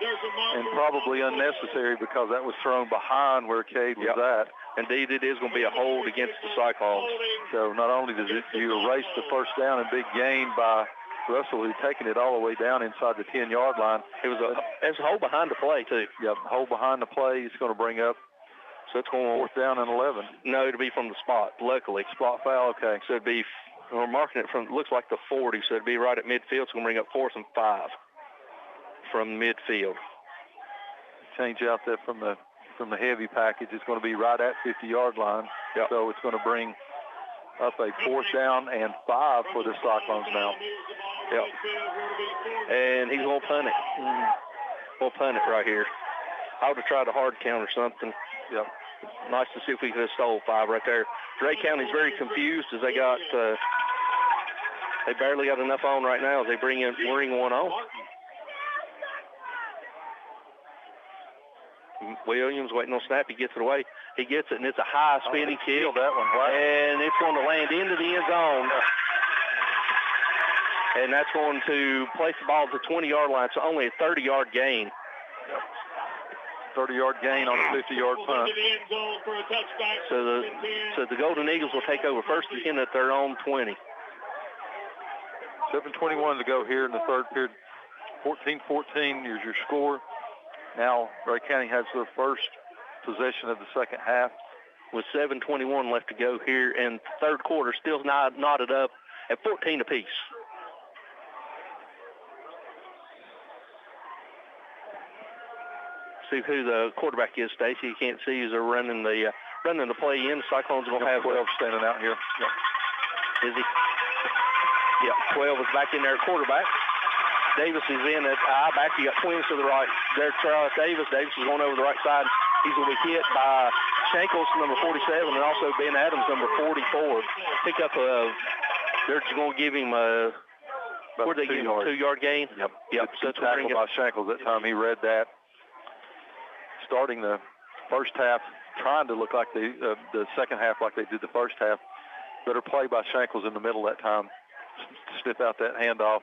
And probably unnecessary because that was thrown behind where Cade was at. Indeed, it is going to be a hold against the Cyclones. So not only does you erase the first down and big gain by Russell, who's taking it all the way down inside the 10-yard line. It was a hold behind the play, too. Yep, hold behind the play. It's going to bring up. So it's going 4th down and 11. No, it'll be from the spot, luckily. Spot foul, okay. So it'd be, we're marking it from, looks like the 40, so it'd be right at midfield. It's going to bring up 4th and 5 from midfield. Change out that from the heavy package. It's going to be right at 50-yard line. Yep. So it's going to bring up a 4th down and 5 for the Cyclones now. Yep. And he's going to punt it. We'll punt it right here. I would have tried a hard count or something. Yep. Nice to see if we could have stole 5 right there. Drake County's very confused as they got, they barely got enough on right now as they bring one on. Williams waiting on snap. He gets it away. He gets it, and it's a high spinning kick. That one, right? And it's going to land into the end zone. And that's going to place the ball at the 20-yard line. So only a 30-yard gain. 30-yard gain on a 50-yard punt. So the Golden Eagles will take over 1st and 10 at their own 20. 7:21 to go here in the 3rd period. 14-14 is your score. Now Ray County has their first possession of the second half. With 7:21 left to go here in the 3rd quarter, still knotted up at 14 apiece. See who the quarterback is, Stacy. You can't see as they're running the play in. The Cyclones are going to have 12 standing out here. Yep. Is he? Yeah, 12 is back in there at quarterback. Davis is in at I-back. You got twins to the right. There's Charles Davis. Davis is going over the right side. He's going to be hit by Shankles, number 47, and also Ben Adams, number 44. Pick up they're just going to give him a, where'd they give him, a 2-yard gain? Yep. So tackle by Shankles that time. He read that. Starting the first half, trying to look like the second half like they did the first half. Better play by Shankles in the middle that time. Sniff out that handoff.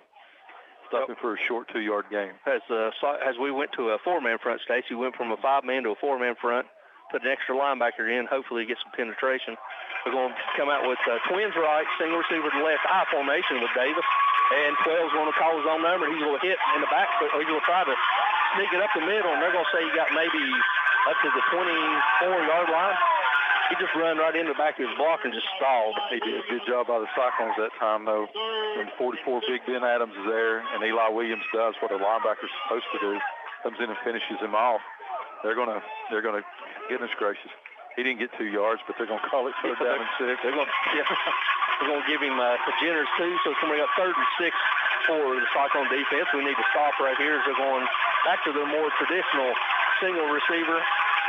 Stopping for a short 2-yard gain. As we went to a 4-man front, Stacey went from a 5-man to a 4-man front, put an extra linebacker in, hopefully get some penetration. We're going to come out with twins right, single receiver to left, I formation with Davis, and 12's going to call his own number. He's going to hit in the back, or he's going to try to sneak it up the middle, and they're going to say he got maybe up to the 24-yard line. He just ran right in the back of his block and just stalled. He did a good job by the Cyclones that time, though. And 44, Big Ben Adams is there, and Eli Williams does what a linebacker's supposed to do. Comes in and finishes him off. They're gonna goodness gracious. He didn't get 2 yards, but they're going to call it 3rd down and 6. They're going to give him a generous 2, so it's going to bring up 3rd and 6 for the Cyclone defense. We need to stop right here as they're going back to their more traditional single receiver.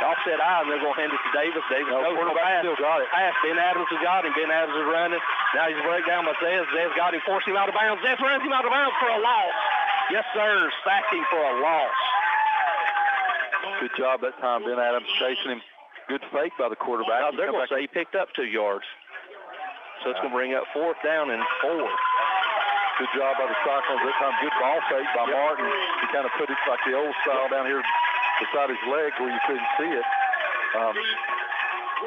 Offset eye, and they're going to hand it to Davis. Davis goes for the pass. Still got it. Pass. Ben Adams has got him. Ben Adams is running. Now he's a breakdown by Zez. Zez got him, forced him out of bounds. Zez runs him out of bounds for a loss. Yes, sir. Sacked him for a loss. Good job that time. Ben Adams chasing him. Good fake by the quarterback. Now, they're going to say he picked up 2 yards. So it's going to bring up 4th down and 4. Good job by the Cyclones that time. Good ball fake by Martin. He kind of put it like the old style down here beside his leg where you couldn't see it.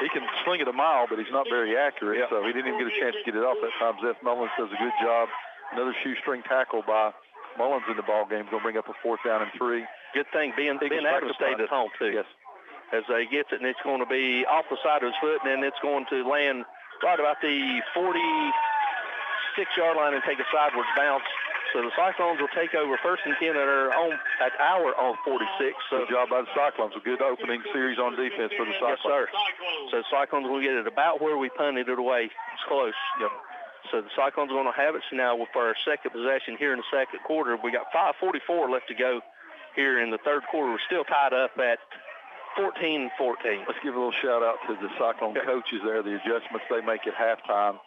He can swing it a mile, but he's not very accurate, so he didn't even get a chance to get it off that time. Zeph Mullins does a good job. Another shoestring tackle by Mullins in the ball game. Going to bring up a 4th down and 3. Good thing Ben Adams stayed at home, too. Yes. As he gets it, and it's going to be off the side of his foot, and then it's going to land right about the 46-yard line and take a sideways bounce. So the Cyclones will take over 1st and 10 at our own 46. So good job by the Cyclones. A good opening series on defense for the Cyclones. Yes, sir. So the Cyclones will get it about where we punted it away. It's close. Yep. So the Cyclones are going to have it. So now for our second possession here in the second quarter, we got 5:44 left to go here in the third quarter. We're still tied up at 14-14. Let's give a little shout out to the Cyclone coaches there, the adjustments they make at halftime.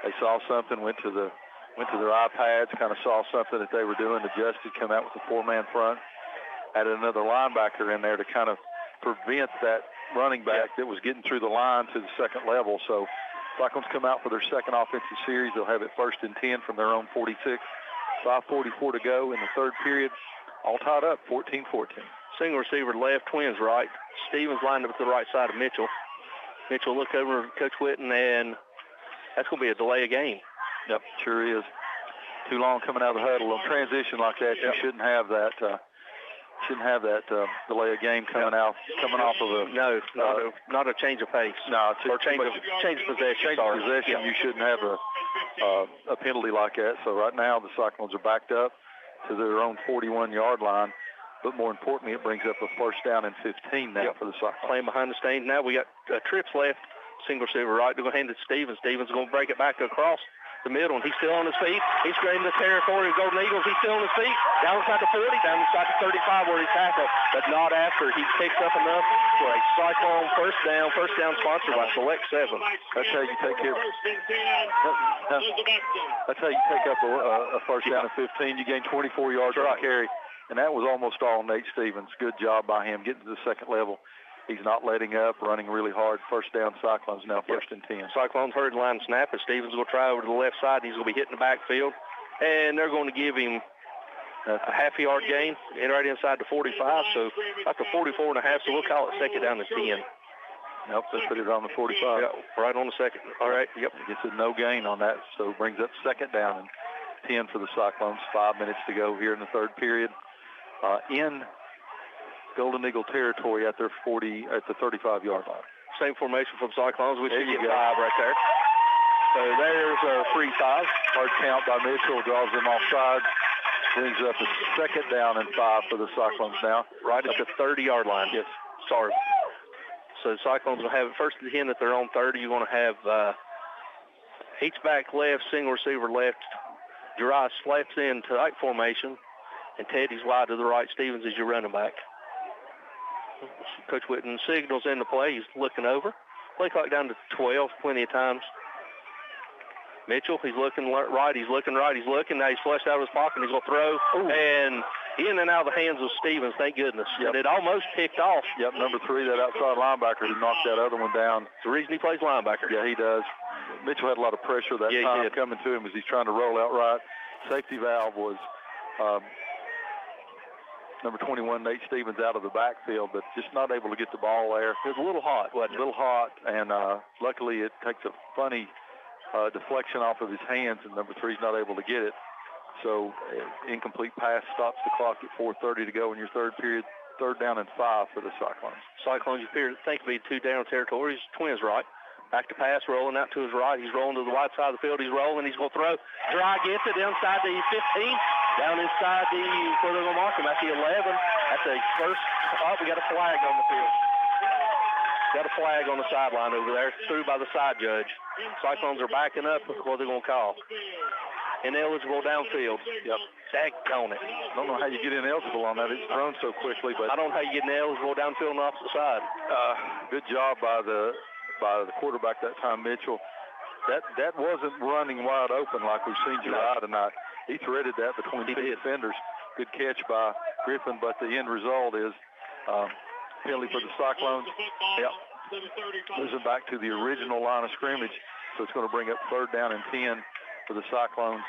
They saw something, went to their iPads, kind of saw something that they were doing, adjusted, come out with a 4-man front, added another linebacker in there to kind of prevent that running back that was getting through the line to the second level. So Cyclones come out for their second offensive series. They'll have it 1st and 10 from their own 46. 5:44 to go in the third period. All tied up, 14-14. Single receiver left, twins right. Stevens lined up at the right side of Mitchell. Mitchell looked over at Coach Whitten, and that's going to be a delay of game. Yep, sure is. Too long coming out of the huddle. On transition like that, you shouldn't have that. Delay of game coming off of a not a change of pace. No, or change of possession. Change of possession. You shouldn't have a penalty like that. So right now the Cyclones are backed up to their own 41-yard line. But more importantly, it brings up a 1st down and 15 now for the Cyclones. Playing behind the Stains now. We got trips left. Single receiver right. They're going to hand it to Stevens. Stevens is going to break it back across the middle, and he's still on his feet. He's claiming the territory of Golden Eagles. He's still on his feet. Down inside the 40, down inside the 35 where he tackled, but not after. He picks up enough for a Cyclone first down sponsored by Select 7. That's how you take care. That's how you take up a 1st down and 15. You gain 24 yards on the carry, and that was almost all Nate Stevens. Good job by him getting to the second level. He's not letting up, running really hard. 1st down Cyclones now 1st and 10. Cyclones heard line snap, and Stevens will try over to the left side. He's going to be hitting the backfield, and they're going to give him a half-yard gain right inside the 45, so about the 44 and a half, so we'll call it 2nd down and 10. Nope, they put it on the 45. Yeah, right on the 2nd. All right, yep. Gets a no gain on that, so it brings up 2nd down and 10 for the Cyclones. 5 minutes to go here in the third period. In Golden Eagle territory at their 35-yard line. Same formation from Cyclones. We should get 5 right there. So there's a free 5. Hard count by Mitchell, draws them offside. Brings up a 2nd down and 5 for the Cyclones now. Right at the 30-yard line. Yes. Sorry. So the Cyclones will have it 1st and 10 at their own 30. You're going to have H-back left, single receiver left. Jariah slaps in tight formation, and Teddy's wide to the right. Stevens is your running back. Coach Whitten signals in the play. He's looking over. Play clock down to 12, plenty of times. Mitchell, he's looking right. He's looking right. He's looking. Now he's flushed out of his pocket. He's going to throw. Ooh. And in and out of the hands of Stevens, thank goodness. Yep. And it almost picked off. Yep, number 3, that outside linebacker who knocked that other one down. It's the reason he plays linebacker. Yeah, he does. Mitchell had a lot of pressure that time coming to him as he's trying to roll out right. Safety valve was number 21, Nate Stevens, out of the backfield, but just not able to get the ball there. It was a little hot, wasn't it? A little hot, and luckily it takes a funny deflection off of his hands, and number 3's not able to get it. So incomplete pass stops the clock at 4:30 to go in your third period. 3rd down and 5 for the Cyclones. Cyclones, you think to be 2 down territories. Twins right. Back to pass, rolling out to his right. He's rolling to the right side of the field. He's rolling. He's going to throw. Dry gets it inside the 15. Down inside where they're going to mark him at the 11. That's a first. Oh, we got a flag on the field. Got a flag on the sideline over there, through by the side judge. Cyclones are backing up. Look what they're going to call. Ineligible downfield. Yep. Daggone it. I don't know how you get ineligible on that. It's thrown so quickly, but I don't know how you get ineligible downfield on the opposite side. Good job by the quarterback that time, Mitchell. That wasn't running wide open like we've seen July tonight. He threaded that between two defenders. Good catch by Griffin, but the end result is penalty for the Cyclones. Yep. Losing back to the original line of scrimmage, so it's going to bring up 3rd down and 10 for the Cyclones.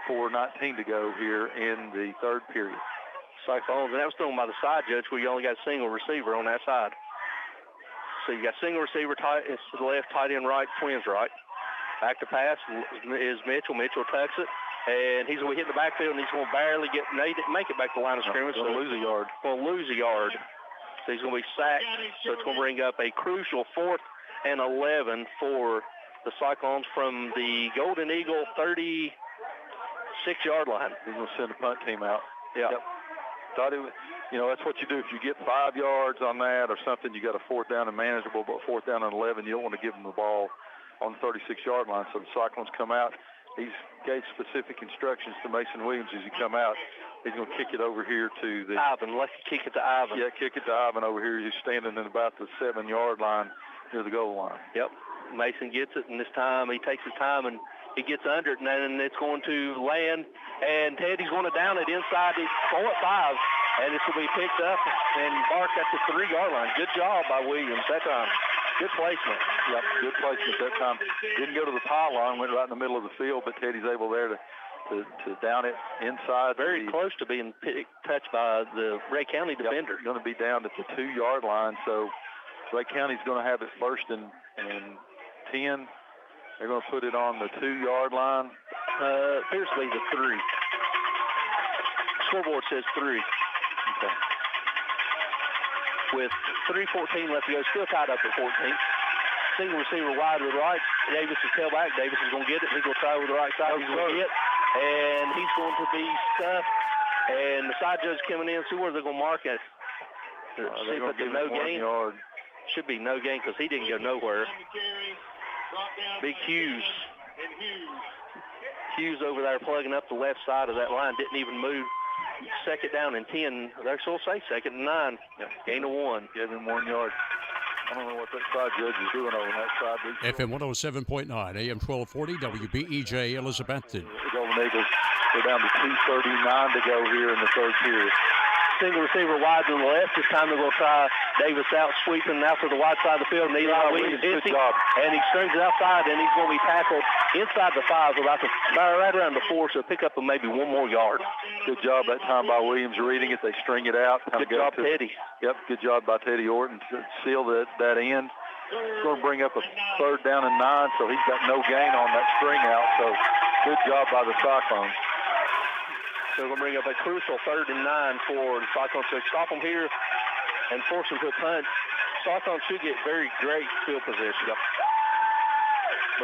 4:19 to go here in the 3rd period. Cyclones, and that was thrown by the side judge where you only got a single receiver on that side. So you got single receiver, it's to the left, tight end right, twins right. Back to pass is Mitchell. Mitchell tucks it, and he's going to hit the backfield, and he's going to barely make it back to the line of scrimmage. Going to lose a yard. Going to lose a yard. So he's going to be sacked. So it's going to bring up a crucial 4th and 11 for the Cyclones from the Golden Eagle 36-yard line. He's going to send the punt team out. Yeah. Yep. Thought it was, that's what you do. If you get 5 yards on that or something, you got a 4th down and manageable, but 4th down and 11, you don't want to give them the ball on the 36-yard line. So the Cyclones come out. He's gave specific instructions to Mason Williams as he come out. He's going to kick it over here to the Ivan. Let's kick it to Ivan. Yeah, kick it to Ivan over here. He's standing in about the 7-yard line near the goal line. Yep. Mason gets it, and this time he takes his time and he gets under it, and then it's going to land. And Teddy's going to down it inside the 4 at 5, and it's going to be picked up and marked at the 3-yard line. Good job by Williams that time. Good placement. Yep, good placement that time. Didn't go to the pylon, went right in the middle of the field, but Teddy's able there to down it inside. Very close to being touched by the Ray County defender. Going to be down at the 2-yard line, so Ray County's going to have it 1st and 10. They're going to put it on the 2-yard line. Appears to be the 3. Scoreboard says 3. Okay. With 3:14 left to go, still tied up at 14. Single receiver wide to the right. Davis is tail back. Davis is going to get it. He's going to try with the right side. He's going to get, and he's going to be stuffed. And the side judge coming in. See where they're going to mark it. See if it's a no gain. Should be no gain because he didn't go nowhere. Big Hughes. Hughes over there plugging up the left side of that line. Didn't even move. 2nd down and 10. They're still say 2nd and 9. Yeah. Gain of 1. Give him 1 yard. I don't know what that side judge is doing over that side. FM 107.9, AM 1240, WBEJ, Elizabethton. The Golden Eagles go down to 2:39 to go here in the 3rd period. Single receiver wide to the left. This time they're going to try Davis out, sweeping out to the wide side of the field. And Eli Williams hits him, and he strings it outside, and he's going to be tackled inside the 5, about right around the 4, so pick up maybe 1 more yard. Good job that time by Williams reading it. They string it out. Good job, Teddy. Yep, good job by Teddy Orton to seal that end. It's going to bring up a 3rd down and 9, so he's got no gain on that string out. So good job by the Cyclones. So we're going to bring up a crucial 3rd and 9 for the Cyclones. So stop them here and force them to a punt. Cyclones should get very great field position. Yep.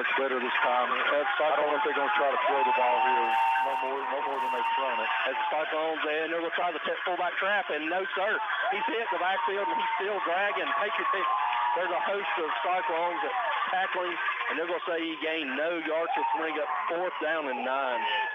Much better this time. I don't know if they're going to try to throw the ball here. No more than they've thrown it. As the Cyclones, and they're going to try the fullback trap, and no, sir. He's hit the backfield, and he's still dragging. Take your pick. There's a host of Cyclones that tackling, and they're going to say he gained no yards, so it's bring up 4th down and 9.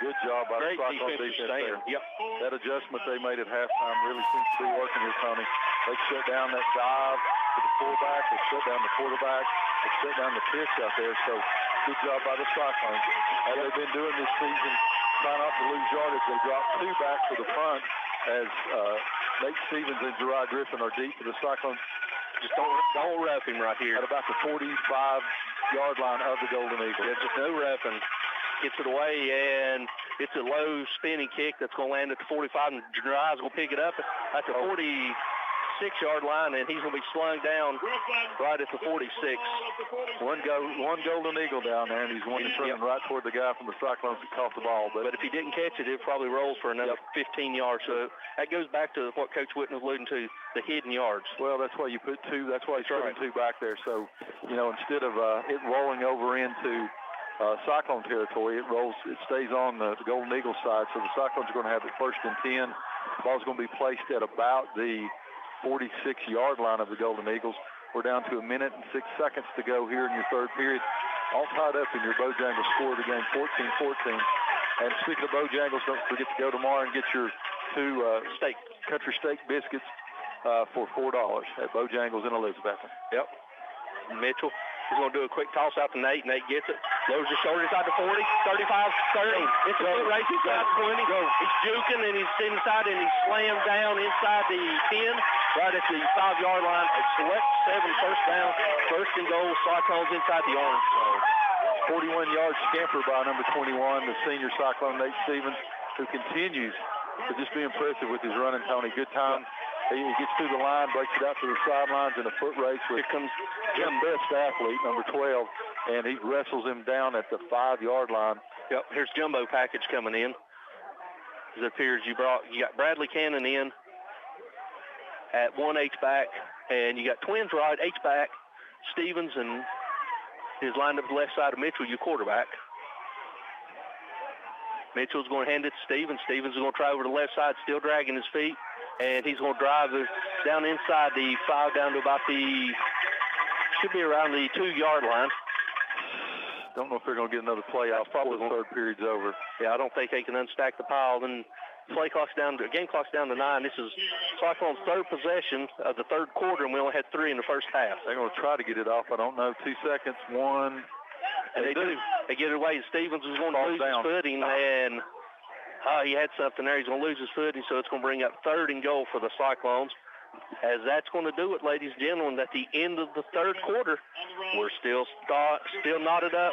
Good job by the Cyclone defense there. Yep. That adjustment they made at halftime really seems to be working here, Tony. They shut down that dive to the fullback. They shut down the quarterback. They shut down the pitch out there. So good job by the Cyclones. As they've been doing this season, trying not to lose yardage, they dropped 2 back for the punt as Nate Stevens and Gerard Griffin are deep for the Cyclones. Just don't rough him right here. At about the 45-yard line of the Golden Eagles. Yeah, just no roughing. Gets it away, and it's a low spinning kick that's going to land at the 45, and Gerard's going to pick it up at the 46-yard line, and he's going to be slung down right at the 46. One Golden Eagle down there, and he's running right toward the guy from the Cyclones that caught the ball. But if he didn't catch it, it probably rolls for another 15 yards. So that goes back to what Coach Whitten was alluding to, the hidden yards. Well, that's why you put 2. That's why he's putting 2 back there. So, instead of it rolling over into Cyclone territory, it stays on the Golden Eagle side. So the Cyclones are going to have it 1st and 10. The ball's going to be placed at about the 46-yard line of the Golden Eagles. We're down to 1 minute and 6 seconds to go here in your third period. All tied up in your Bojangles score of the game, 14-14. And speaking of Bojangles, don't forget to go tomorrow and get your 2 country steak biscuits for $4 at Bojangles in Elizabeth. Yep. Mitchell is going to do a quick toss out to Nate. Nate gets it. Lowers his shoulder inside the 40, 35, 30. It's a foot race inside 20. He's juking and he's inside and he's slammed down inside the 10, right at the 5-yard line. A select 7 first down. First and goal. Cyclones inside the orange zone. 41-yard scamper by number 21, the senior Cyclone Nate Stevens, who continues to just be impressive with his running, Tony. Good time. He gets through the line, breaks it out to the sidelines in a foot race with his best athlete, number 12, and he wrestles him down at the 5-yard line. Yep, here's jumbo package coming in. It appears you got Bradley Cannon in at 1 H-back, and you got twins right, H-back, Stevens, and is lined up the left side of Mitchell, your quarterback. Mitchell's going to hand it to Stevens. Stevens is going to try over the left side, still dragging his feet. And he's going to drive down inside the 5, down to about should be around the 2-yard line. Don't know if they're going to get another play out before the third period's over. Yeah, I don't think they can unstack the pile. Then game clock's down to 9. This is Cyclone's third possession of the third quarter, and we only had 3 in the first half. They're going to try to get it off. I don't know. 2 seconds. 1. And they do. They get it away. Stevens is going to lose his footing, and he had something there. He's going to lose his footing, so it's going to bring up 3rd and goal for the Cyclones. As that's going to do it, ladies and gentlemen, at the end of the third quarter, we're still knotted up,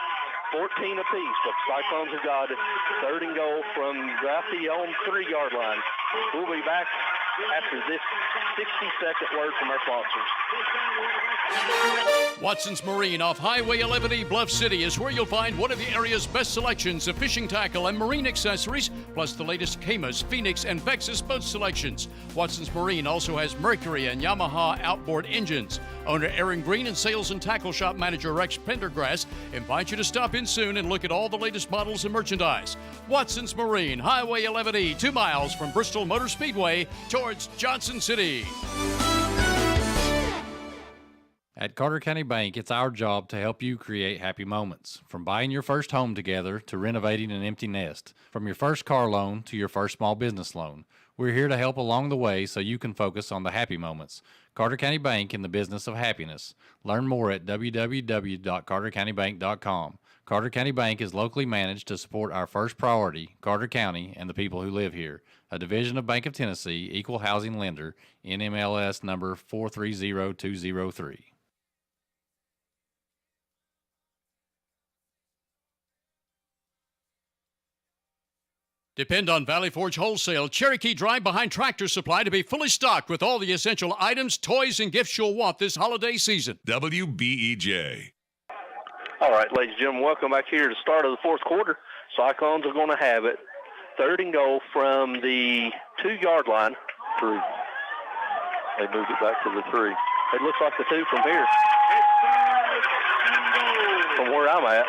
14 apiece, but the Cyclones have got it. 3rd and goal from about the 3-yard line. We'll be back after this 60-second word from our sponsors. Watson's Marine off Highway 11E Bluff City is where you'll find one of the area's best selections of fishing tackle and marine accessories, plus the latest Caymas, Phoenix, and Vexus boat selections. Watson's Marine also has Mercury and Yamaha outboard engines. Owner Aaron Green and sales and tackle shop manager Rex Pendergrass invite you to stop in soon and look at all the latest models and merchandise. Watson's Marine, Highway 11E, 2 miles from Bristol Motor Speedway towards Johnson City. At Carter County Bank, it's our job to help you create happy moments. From buying your first home together to renovating an empty nest, from your first car loan to your first small business loan, we're here to help along the way so you can focus on the happy moments. Carter County Bank, in the business of happiness. Learn more at www.cartercountybank.com. Carter County Bank is locally managed to support our first priority, Carter County, and the people who live here. A division of Bank of Tennessee, equal housing lender, NMLS number 430203. Depend on Valley Forge Wholesale Cherokee Drive behind Tractor Supply to be fully stocked with all the essential items, toys, and gifts you'll want this holiday season. WBEJ. All right, ladies and gentlemen, welcome back here to the start of the fourth quarter. Cyclones are going to have it. 3rd and goal from the 2-yard line. 3. They moved it back to the 3. It looks like the 2 from here. From where I'm at.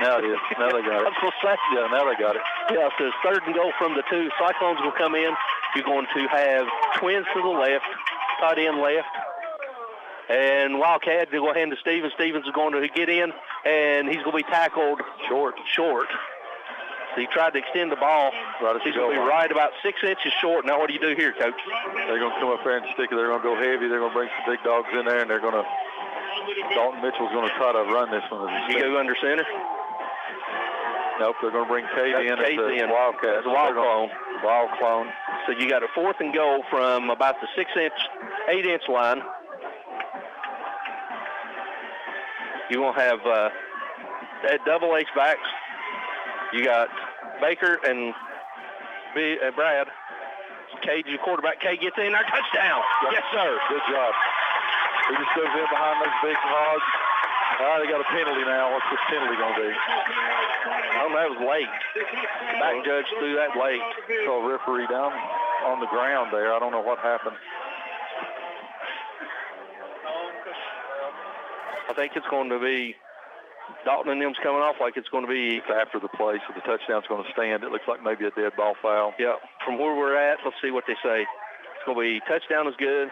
Now it is. Now they got it. Yeah, now they got it. Yeah, so it's 3rd and goal from the 2. Cyclones will come in. You're going to have twins to the left, tight end left. And Wildcat, they're going to hand to Stevens. Stevens is going to get in, and he's going to be tackled short. So he tried to extend the ball. He's going to be right about 6 inches short. Now what do you do here, Coach? They're going to come up there and stick it. They're going to go heavy. They're going to bring some big dogs in there, and they're going to Dalton Mitchell's going to try to run this one. You go under center? Nope, they're going to bring Cade in as the Wildcat. As a wild clone. Wild clone. So you got a 4th and goal from about the 8-inch line. You won't have double H backs. You got Baker and Brad. Cade, your quarterback. Cade gets in there. Touchdown. Yes, sir. Good job. He just goes in behind those big hogs. All right, they got a penalty now. What's this penalty going to be? I don't know. It was late. The back judge threw that late. So a referee down on the ground there. I don't know what happened. I think it's going to be Dalton and them's coming off like it's going to be after the play, so the touchdown's going to stand. It looks like maybe a dead ball foul. Yeah, from where we're at, let's see what they say. It's going to be touchdown is good.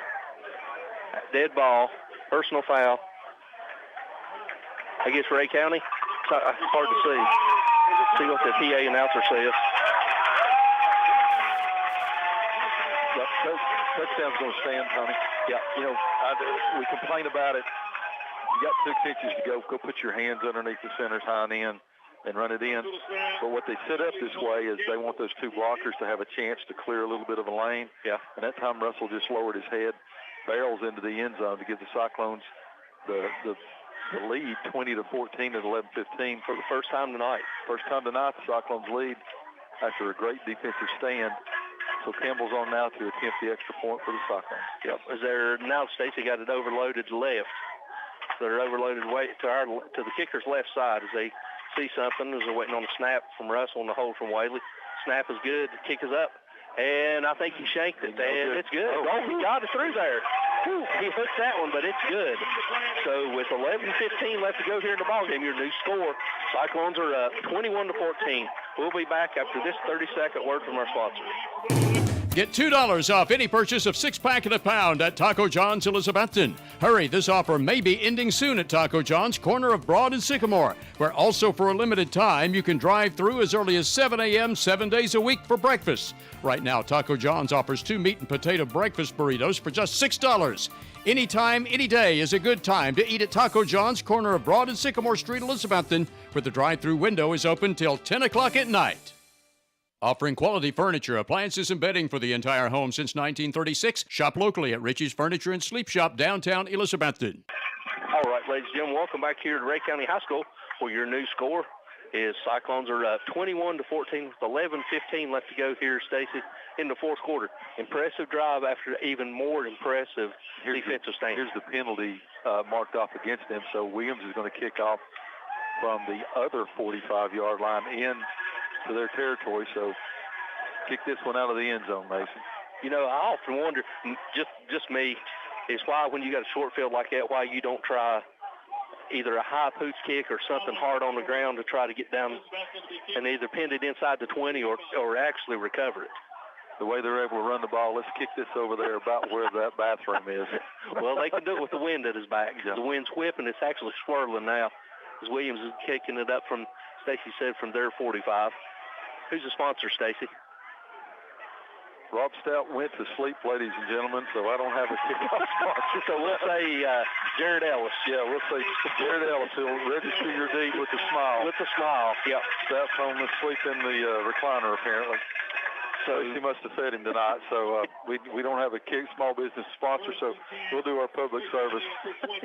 Dead ball, personal foul. Against Ray County. It's hard to see. See what the PA announcer says. Yep, touchdown's going to stand, Tony. Yeah, we complain about it. You got 6 inches to go. Go put your hands underneath the center's hind end and run it in. But what they set up this way is they want those two blockers to have a chance to clear a little bit of a lane. Yeah. And that time Russell just lowered his head, barrels into the end zone to give the Cyclones the lead, 20-14 at 11:15 for the first time tonight. First time tonight, the Cyclones lead after a great defensive stand. So Campbell's on now to attempt the extra point for the Cyclones. Yep. Now Stacy got it overloaded left. So they're overloaded way to the kicker's left side as they see something as they're waiting on a snap from Russell and the hold from Whaley. Snap is good. The kick is up. And I think he shanked it. And it's good. Oh, he got it through there. Whew, he hooked that one, but it's good. So with 11:15 left to go here in the ballgame, your new score, Cyclones are up 21-14. We'll be back after this 30-second word from our sponsor. Get $2 off any purchase of 6-pack and a pound at Taco John's Elizabethton. Hurry, this offer may be ending soon at Taco John's, corner of Broad and Sycamore, where also for a limited time you can drive through as early as 7 a.m. 7 days a week for breakfast. Right now, Taco John's offers 2 meat and potato breakfast burritos for just $6. Anytime, any day is a good time to eat at Taco John's, corner of Broad and Sycamore Street, Elizabethton, where the drive-through window is open till 10 o'clock at night. Offering quality furniture, appliances, and bedding for the entire home since 1936. Shop locally at Richie's Furniture and Sleep Shop, downtown Elizabethton. All right, ladies and gentlemen, welcome back here to Ray County High School, where your new score is Cyclones are up 21-14 with 11:15 left to go here, Stacy, in the fourth quarter. Impressive drive after even more impressive defensive stand. Here's the penalty marked off against them, so Williams is going to kick off from the other 45-yard line in to their territory, so kick this one out of the end zone, Mason. I often wonder, just me, is why when you got a short field like that, why you don't try either a high pooch kick or something hard on the ground to try to get down and either pin it inside the 20 or actually recover it. The way they're able to run the ball, let's kick this over there about where that bathroom is. Well, they can do it with the wind at his back. Yeah. The wind's whipping. It's actually swirling now as Williams is kicking it up from, Stacy said, from their 45. Who's the sponsor, Stacy? Rob Stout went to sleep, ladies and gentlemen, so I don't have a kickoff sponsor. So we'll say Jared Ellis. Yeah, we'll say Jared Ellis. He'll register your deed with a smile. With a smile, yeah. Stout's home to sleep in the recliner, apparently. So he must have fed him tonight. So we don't have a small business sponsor, so we'll do our public service.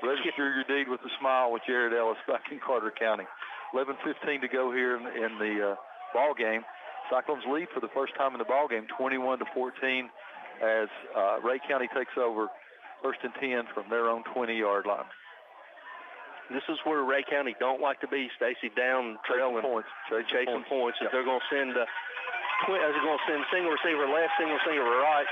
Register your deed with a smile with Jared Ellis back in Carter County. 11:15 to go here in the ball game. Cyclones lead for the first time in the ball game, 21-14, as Ray County takes over 1st and 10 from their own 20-yard line. This is where Ray County don't like to be, Stacy, down trailing points, chasing points. If they're going to send single receiver left, single receiver right.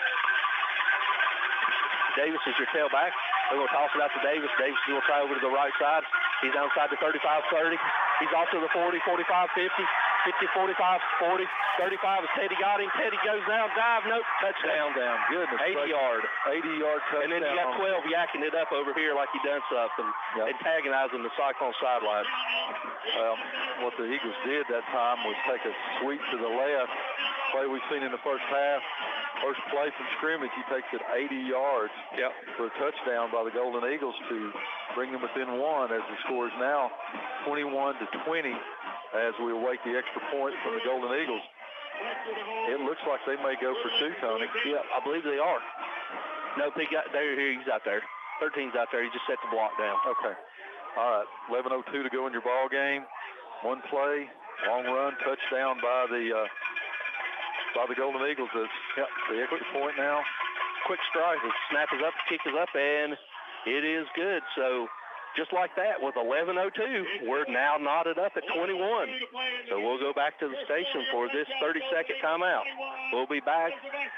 Davis is your tailback. They're going to toss it out to Davis. Davis is going to try over to the right side. He's outside the 35-30. He's also the 40, 45, 50. 50, 45, 40, 35 as Teddy got him. Teddy goes down, dive, nope, touchdown. Goodness. 80-yard. 80-yard touchdown. And then you got 12 yakking it up over here like he done something, antagonizing the Cyclone sideline. Well, what the Eagles did that time was take a sweep to the left, play we've seen in the first half. First play from scrimmage, he takes it 80 yards for a touchdown by the Golden Eagles to bring them within one, as the score is now 21-20 as we await the extra point from the Golden Eagles. It looks like they may go for two, Tony. Yeah, I believe they are. No, he's out there. 13's out there. He just set the block down. Okay. All right, 11:02 to go in your ball game. One play, long run, touchdown by the Golden Eagles. It's the extra point now. Quick strike. The snap is up, kick is up, and it is good. So just like that, with 11:02, we're now knotted up at 21. So we'll go back to the station for this 30-second timeout. We'll be back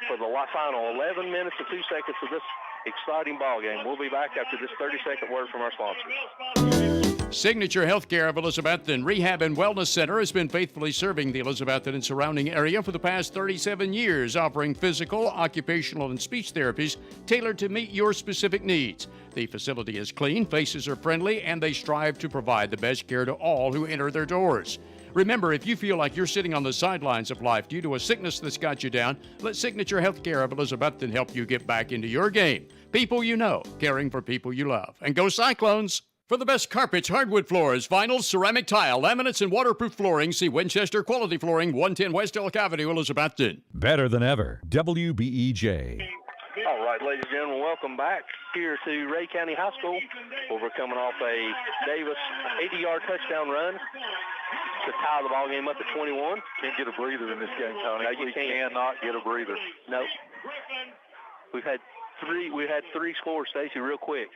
for the final 11 minutes and 2 seconds of this exciting ball game. We'll be back after this 30-second word from our sponsors. Signature Healthcare of Elizabethton Rehab and Wellness Center has been faithfully serving the Elizabethton and surrounding area for the past 37 years, offering physical, occupational, and speech therapies tailored to meet your specific needs. The facility is clean, faces are friendly, and they strive to provide the best care to all who enter their doors. Remember, if you feel like you're sitting on the sidelines of life due to a sickness that's got you down, let Signature Healthcare of Elizabethton help you get back into your game. People you know, caring for people you love. And go Cyclones! For the best carpets, hardwood floors, vinyl, ceramic tile, laminates, and waterproof flooring, see Winchester Quality Flooring, 110 West Elk Avenue, Elizabethton. Better than ever. WBEJ. All right, ladies and gentlemen, welcome back here to Ray County High School, where we're coming off a Davis 80-yard touchdown run to tie the ball game up at 21. Can't get a breather in this game, Tony. No, you cannot get a breather. No. We had three scores, Stacy, real quick.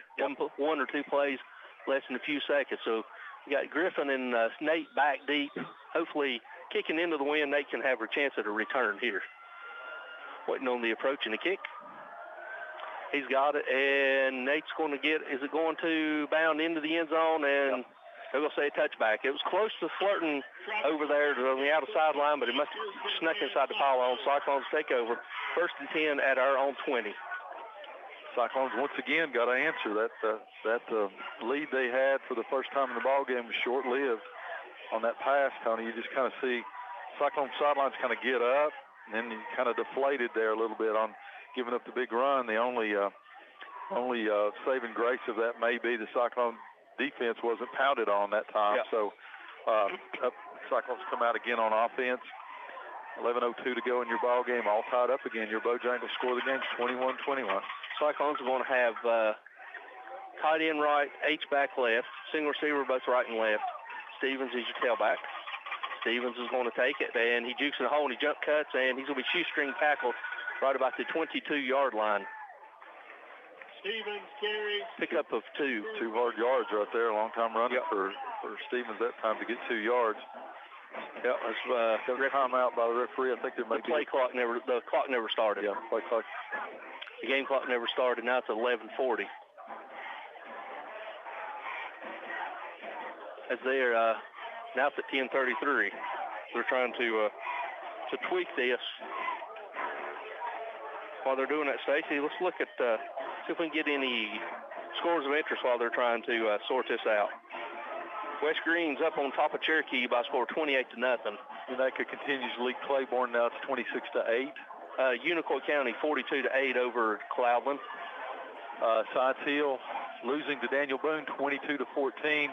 One or two plays, less than a few seconds. So we got Griffin and Nate back deep. Hopefully, kicking into the wind, Nate can have a chance at a return here. Waiting on the approach and the kick. He's got it, and Nate's going to get, is it going to bound into the end zone? And they're going to say a touchback. It was close to flirting over there on the outer sideline, but it must have snuck inside the pylon. Cyclones take over. 1st and 10 at our own 20. Cyclones once again got to answer that lead they had for the first time in the ball game was short-lived on that pass, Tony. You just kind of see Cyclone sidelines kind of get up, and then you kind of deflated there a little bit on giving up the big run. The only saving grace of that may be the Cyclone defense wasn't pounded on that time. Yep. So Cyclones come out again on offense. 11:02 to go in your ball game, all tied up again. Your Bojangles score the game 21-21. Cyclones are going to have tight end right, H-back left, single receiver both right and left. Stevens is your tailback. Stevens is going to take it, and he jukes in the hole, and he jump cuts, and he's going to be shoestring tackled right about the 22-yard line. Stevens carries. Pickup of 2. 2 hard yards right there. A long time running for Stevens that time to get 2 yards. Yeah, that's timeout by the referee. I think there might be the clock never started. Yeah, play clock. The game clock never started. Now it's 11:40. As they're now it's at 10:33. They're trying to tweak this. While they're doing that, Stacy, let's look at see if we can get any scores of interest while they're trying to sort this out. West Green's up on top of Cherokee by a score 28-0. Unica continues to lead Claiborne. Now it's 26-8. Unicoi County 42-8 over Cloudland. Science Hill losing to Daniel Boone 22-14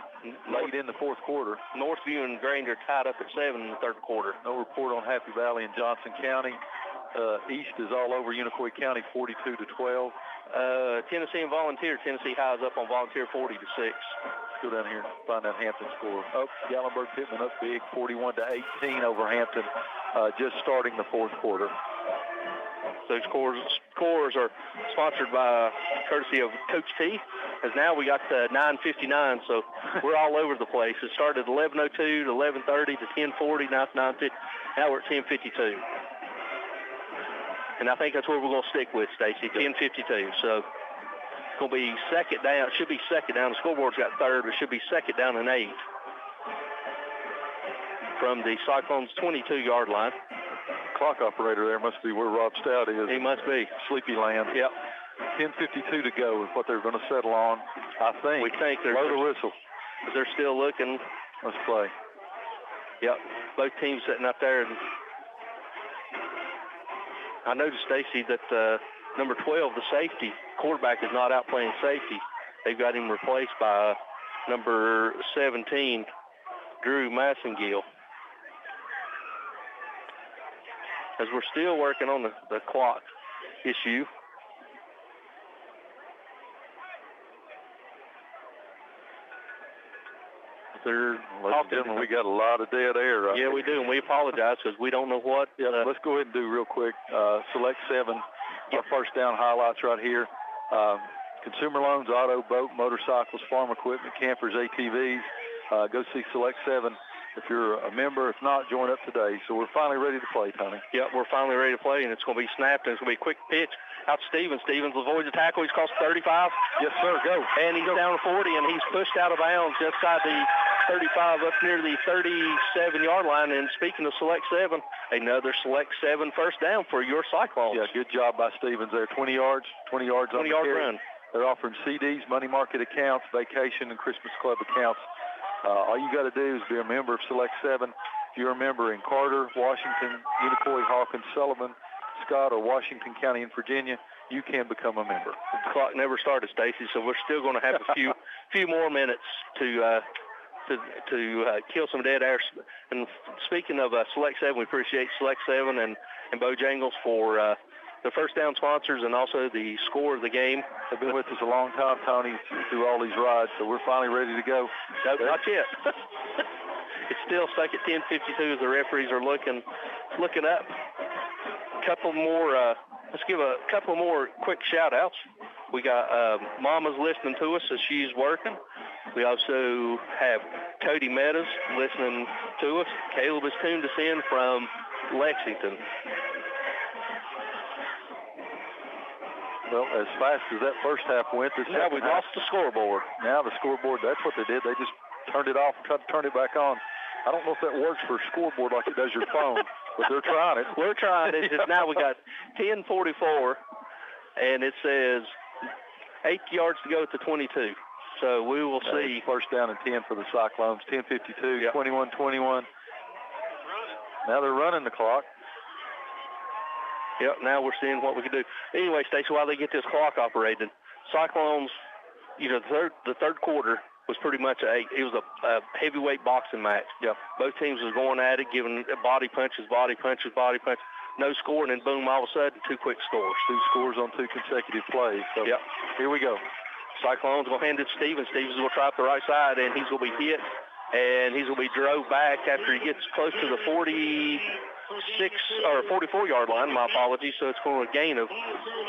late in the fourth quarter. Northview and Granger tied up at 7 in the third quarter. No report on Happy Valley and Johnson County. East is all over Unicoi County 42-12. Tennessee and Volunteer. Tennessee High is up on Volunteer 40-6. Go down here and find that Hampton score. Oh, Gallenberg Pittman up big, 41-18 over Hampton, just starting the fourth quarter. Those scores are sponsored by courtesy of Coach T, as now we got 9:59, so we're all over the place. It started at 11:02 to 11:30 to 10:40, now it's 9:50. Now we're at 10:52. And I think that's where we're going to stick with, Stacy, 10:52. So it's going to be second down. It should be second down. The scoreboard's got third, but it should be second down and 8 from the Cyclones' 22-yard line. Clock operator there must be where Rob Stout is. He must be. Sleepy Land. Yep. 10:52 to go is what they're going to settle on, I think. We think they're blow the whistle. They're still looking. Let's play. Yep. Both teams sitting up there. And I noticed, Stacy, that number 12, the safety, quarterback, is not out playing safety. They've got him replaced by number 17, Drew Massengill. As we're still working on the clock issue. Ladies and gentlemen, we got a lot of dead air right Yeah, here. we do, and we apologize because we don't know what. Let's go ahead and do real quick. Select 7, our first down highlights right here. Consumer loans, auto, boat, motorcycles, farm equipment, campers, ATVs. Go see Select 7 if you're a member. If not, join up today. So we're finally ready to play, Tony. Yep, we're finally ready to play, and it's going to be snapped, and it's going to be a quick pitch out to Stevens. Stevens avoids the tackle. He's crossed 35. Yes, sir. Go. And he's down to 40, and he's pushed out of bounds just outside the 35 up near the 37-yard line. And speaking of Select 7, another Select 7 first down for your Cyclones. Yeah, good job by Stevens there. 20 yards on the carry. Run. They're offering CDs, money market accounts, vacation, and Christmas club accounts. All you got to do is be a member of Select 7. If you're a member in Carter, Washington, Unicoi, Hawkins, Sullivan, Scott, or Washington County in Virginia, you can become a member. The clock never started, Stacy, so we're still going to have a few more minutes to kill some dead air. And speaking of Select 7, we appreciate Select 7 and Bojangles for the first down sponsors and also the score of the game. They've been with us a long time, Tony, through all these rides, so we're finally ready to go. No, not yet. It's still stuck at 10:52 as the referees are looking up. Couple more. Let's give a couple more quick shout-outs. We got Mama's listening to us as she's working. We also have Cody Meadows listening to us. Caleb has tuned us in from Lexington. Well, as fast as that first half went, now we lost the scoreboard. Now the scoreboard, that's what they did. They just turned it off and tried to turn it back on. I don't know if that works for a scoreboard like it does your phone, but they're trying it. We're trying it. Now we got 10:44, and it says 8 yards to go at the 22. So we will see. First down and 10 for the Cyclones. 10:52, yep. 21-21. Now they're running the clock. Yep, now we're seeing what we can do. Anyway, Stacey, while they get this clock operated, Cyclones, the third quarter was pretty much a heavyweight boxing match. Yep. Both teams was going at it, giving body punches. No score, and then boom, all of a sudden, 2 quick scores. 2 scores on 2 consecutive plays. So yep. Here we go. Cyclones going to hand it to Stevens. Stevens will try up the right side, and he's going to be hit, and he's going to be drove back after he gets close to the 44-yard line. My apologies. So it's going to a gain of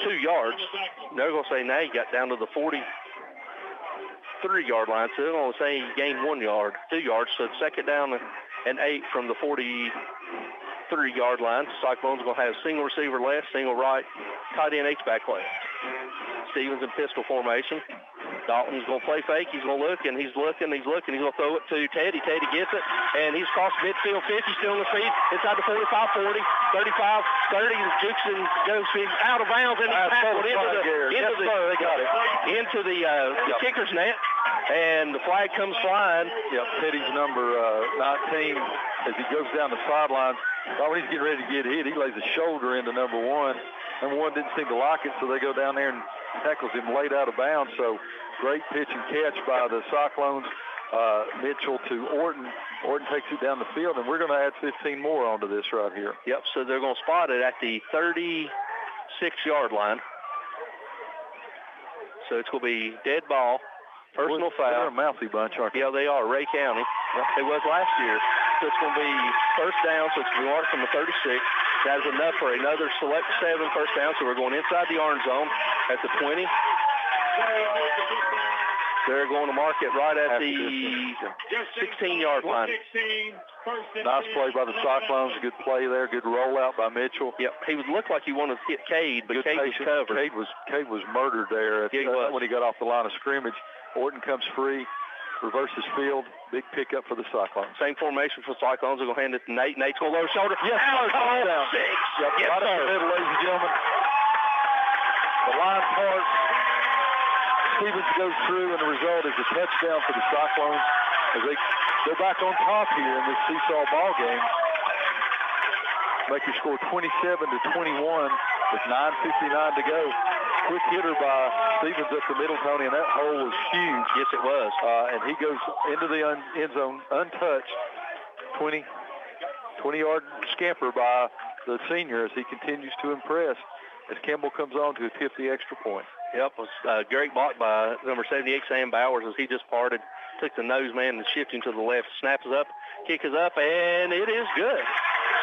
2 yards. They're going to say now he got down to the 43-yard line. So they're going to say he gained 2 yards. So it's second down and 8 from the 43-yard line. Cyclones are going to have single receiver left, single right, tight end H-back left. Stevens in pistol formation. Dalton's going to play fake. He's going to look, and he's looking. He's going to throw it to Teddy. Teddy gets it, and he's crossed midfield 50, still in the speed, inside the 45, 40, 35, 30. Jukes goes out of bounds, and he's tackled into the kicker's net, and the flag comes flying. Yep, Teddy's number 19, as he goes down the sidelines. Right when he's getting ready to get hit, he lays a shoulder into number 1. Number 1 didn't seem to like it, so they go down there and tackles him late out of bounds. So great pitch and catch by the Cyclones. Mitchell to Orton. Orton takes it down the field, and we're going to add 15 more onto this right here. Yep, so they're going to spot it at the 36-yard line. So it's going to be dead ball, personal foul. They're a mouthy bunch, aren't they? Yeah, they are. Ray County. Yep. They was last year. So it's going to be first down, so it's going to be marked from the 36. That is enough for another Select 7 first down, so we're going inside the orange zone at the 20. They're going to mark it right at the 16-yard line. Nice play by the Cyclones. Good play there. Good rollout by Mitchell. Yep, he would look like he wanted to hit Cade, but Cade was covered. Cade was murdered there when he got off the line of scrimmage. Orton comes free, reverses field. Big pickup for the Cyclones. Same formation for the Cyclones. They're going to hand it to Nate. Nate's going to lower shoulder. Yes, touchdown. 6. Yep, yes, right up the middle, ladies and gentlemen. The line part. Stevens goes through, and the result is a touchdown for the Cyclones as they go back on top here in this seesaw ball game. Make your score 27-21 with 9:59 to go. Quick hitter by Stevens up the middle, Tony, and that hole was huge. Yes, it was. And he goes into the end zone untouched. 20-yard scamper by the senior as he continues to impress as Campbell comes on to tip the extra point. Yep, it was a great block by number 78, Sam Bowers, as he just parted, took the nose man and shifting to the left, snaps it up, kick is up, and it is good.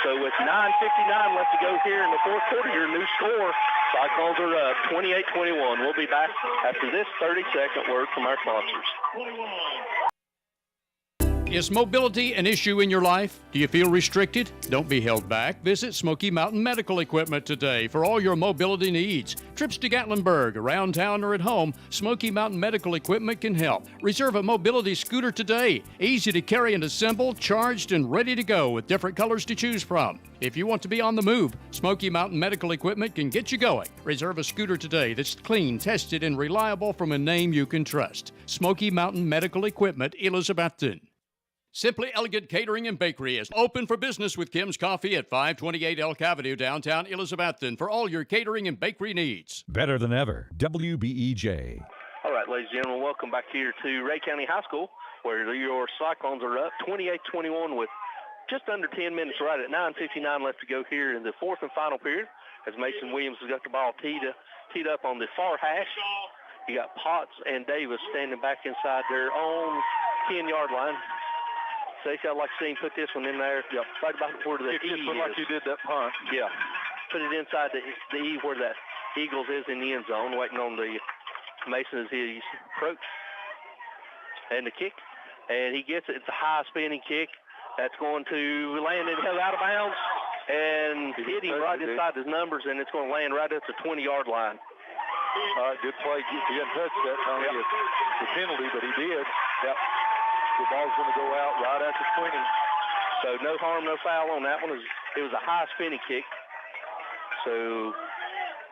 So with 9:59 left to go here in the fourth quarter, your new score, Cyclones are up 28-21. We'll be back after this 30-second word from our sponsors. Is mobility an issue in your life? Do you feel restricted? Don't be held back. Visit Smoky Mountain Medical Equipment today for all your mobility needs. Trips to Gatlinburg, around town, or at home, Smoky Mountain Medical Equipment can help. Reserve a mobility scooter today. Easy to carry and assemble, charged and ready to go with different colors to choose from. If you want to be on the move, Smoky Mountain Medical Equipment can get you going. Reserve a scooter today that's clean, tested, and reliable from a name you can trust. Smoky Mountain Medical Equipment, Elizabethton. Simply Elegant Catering and Bakery is open for business with Kim's Coffee at 528 Elk Avenue, downtown Elizabethton, for all your catering and bakery needs. Better than ever. WBEJ. All right, ladies and gentlemen, welcome back here to Ray County High School, where your Cyclones are up 28-21 with just under 10 minutes, right at 9:59 left to go here in the fourth and final period, as Mason Williams has got the ball teed up on the far hash. You got Potts and Davis standing back inside their own 10-yard line. Stacey, I'd like to see him put this one in there. Yeah, right about where the E is. Like you did that punt. Yeah. Put it inside the E where the Eagles is in the end zone, waiting on the Mason as he approach. And the kick. And he gets it. It's a high spinning kick. That's going to land and held out of bounds. And hit him right inside his numbers, and it's going to land right at the 20-yard line. All right, good play. He didn't touch that, Tony. Yep. It's a penalty, but he did. Yep. The ball's going to go out right at the 20. So no harm, no foul on that one. It was a high spinning kick. So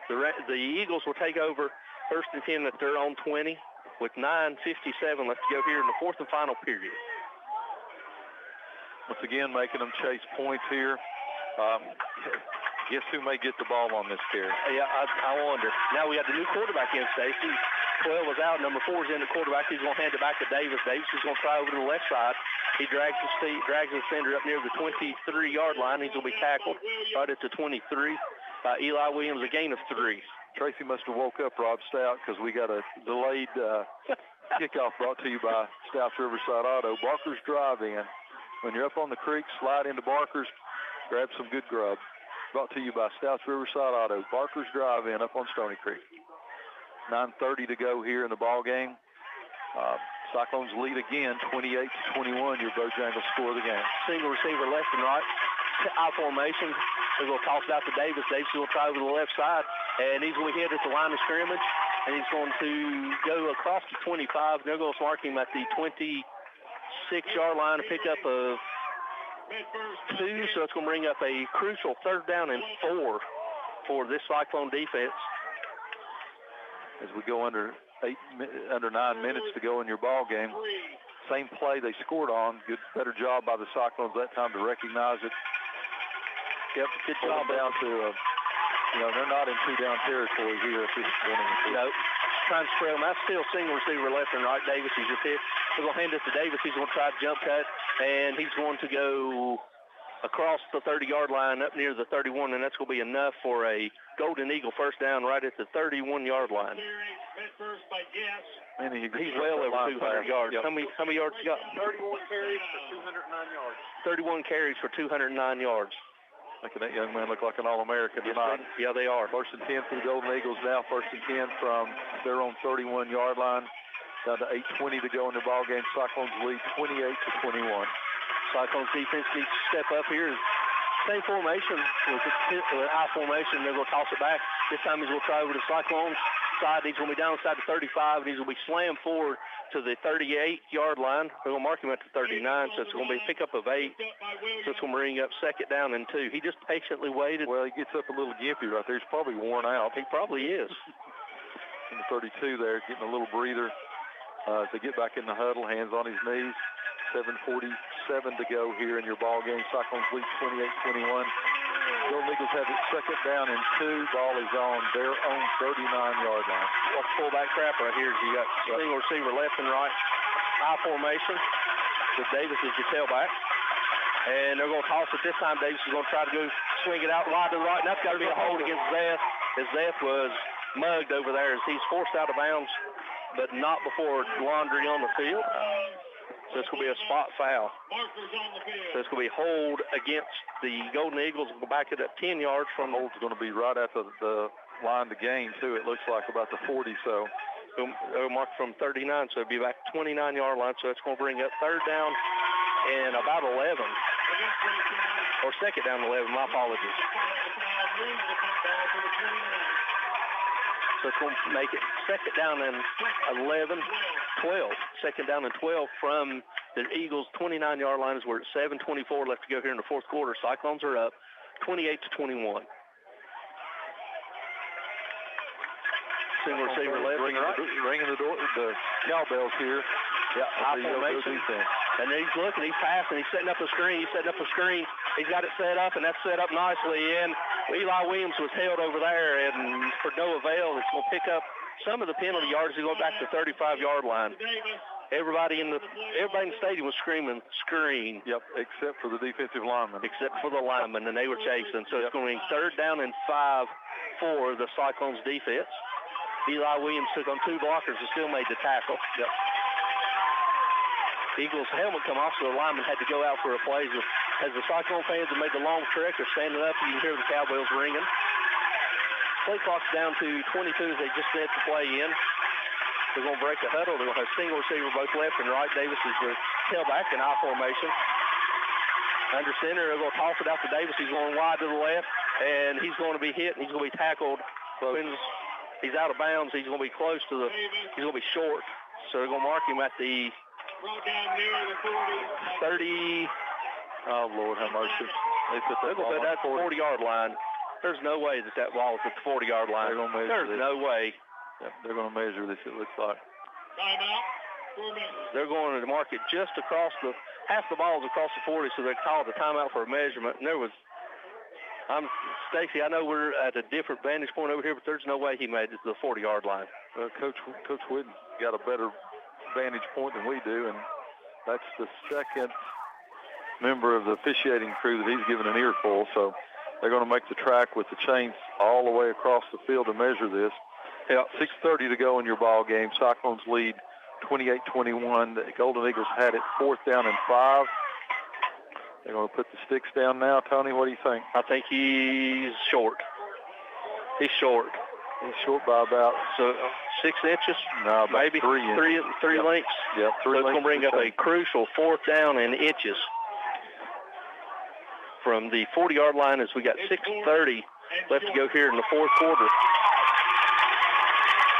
the Eagles will take over first and 10 at their own 20 with 9:57 left to go here in the fourth and final period. Once again, making them chase points here. Guess who may get the ball on this carry? Yeah, I wonder. Now we got the new quarterback in, Stacey. 12 is out. Number 4 is in the quarterback. He's going to hand it back to Davis. Davis is going to try over to the left side. He drags the defender up near the 23-yard line. He's going to be tackled right at the 23 by Eli Williams, a gain of 3. Tracy must have woke up Rob Stout because we got a delayed kickoff brought to you by Stout's Riverside Auto. Barker's Drive-In. When you're up on the creek, slide into Barker's, grab some good grub. Brought to you by Stout's Riverside Auto. Barker's Drive-In up on Stony Creek. 9:30 to go here in the ball game. Cyclones lead again, 28-21. Your Bojangles score of the game. Single receiver left and right. I formation. They're going to toss it out to Davis. Davis will try over the left side, and he's going to hit at the line of scrimmage, and he's going to go across the 25. They're going to mark him at the 26-yard line, a pickup of 2, so it's going to bring up a crucial 3rd down and 4 for this Cyclone defense. As we go under 9 minutes to go in your ball game, same play they scored on. Better job by the Cyclones that time to recognize it. Yep, good job down to, they're not in 2-down territory here at this point. No, trying to spread them. That's still single receiver left and right. Davis is your pick. They're going to hand it to Davis. He's going to try to jump cut, and he's going to go across the 30-yard line up near the 31, and that's going to be enough for a Golden Eagle first down right at the 31-yard line. And he's well over 200 yards. Yep. How many yards you got? 31 carries for 209 yards. 31 carries for 209 yards. Making that young man look like an All-American tonight. Yeah, they are. First and 10 for the Golden Eagles now. First and 10 from their own 31-yard line. Down to 8:20 to go in the ball game. Cyclones lead 28-21. Cyclones defense needs to step up here. Same formation with I formation. They're going to toss it back. This time he's going to try over the Cyclones side. He's going to be down inside the 35, and he's going to be slammed forward to the 38-yard line. They're going to mark him at the 39, so it's going to be a pickup of 8. So it's going to bring up 2nd down and 2. He just patiently waited. Well, he gets up a little gimpy right there. He's probably worn out. He probably is. In the 32 there, getting a little breather. As they get back in the huddle, hands on his knees. 7:47 to go here in your ball game. Cyclones lead 28-21. Golden Eagles have it 2nd down and 2. Ball is on their own 39-yard line. Let's pull back trap right here. You got single receiver left and right. I formation. So Davis is your tailback. And they're going to toss it this time. Davis is going to try to go swing it out wide to the right. And that's got to be a hold against Zeth. As Zeth was mugged over there as he's forced out of bounds, but not before Laundry on the field. So it's going to be a spot foul. So it's going to be hold against the Golden Eagles. We'll back it up 10 yards from. Hold's going to be right at the line to gain, too. It looks like about the 40. So it'll mark from 39. So it'll be back 29-yard line. So it's going to bring up 3rd down and about 11. Or second down and 11, my apologies. So it's going to make it second down and 11, 12. Second down and 12 from the Eagles' 29-yard line, as we're at 7:24 left to go here in the fourth quarter. Cyclones are up 28-21. Single receiver left and right. Ringing the cowbells here. Yeah, high formation. And then he's looking, he's passing, he's setting up a screen, He's got it set up, and that's set up nicely. And Eli Williams was held over there, and for no avail, it's going to pick up some of the penalty yards. He's going back to the 35-yard line. Everybody in the stadium was screaming, screen. Yep, except for the defensive lineman. Except for the lineman, and they were chasing. So it's going to be third down and 5 for the Cyclones defense. Eli Williams took on 2 blockers and still made the tackle. Yep. Eagles' helmet come off, so the lineman had to go out for a play. As the Cyclone fans have made the long trek, they're standing up. You can hear the cowbells ringing. Play clock's down to 22 as they just set the play in. They're going to break the huddle. They're going to have single receiver both left and right. Davis is the tailback in I formation. Under center, they're going to toss it out to Davis. He's going wide to the left, and he's going to be hit, and he's going to be tackled. He's out of bounds. He's going to be close to he's going to be short. So they're going to mark him at the 30. Oh, Lord, have mercy. They're going to put that 40-yard line. There's no way that ball is at the 40-yard line. They're going to measure There's no way. Yep, they're going to measure this, it looks like. They're going to mark it just across half the ball is across the 40, so they called the timeout for a measurement. And Stacy, I know we're at a different vantage point over here, but there's no way he made it to the 40-yard line. Coach Whitten got a better vantage point than we do, and that's the second member of the officiating crew that he's given an earful. So they're going to make the track with the chains all the way across the field to measure this. Yeah, 6:30 to go in your ball game. Cyclones lead 28-21. The Golden Eagles had it 4th down and 5. They're going to put the sticks down now. Tony, what do you think? I think he's short. He's short. He's short by about 6 inches. No, maybe 3 inches. Three lengths. Yep, 3 so it's going to bring up a crucial 4th down and inches from the 40-yard line as we got 6:30 left to go here in the fourth quarter.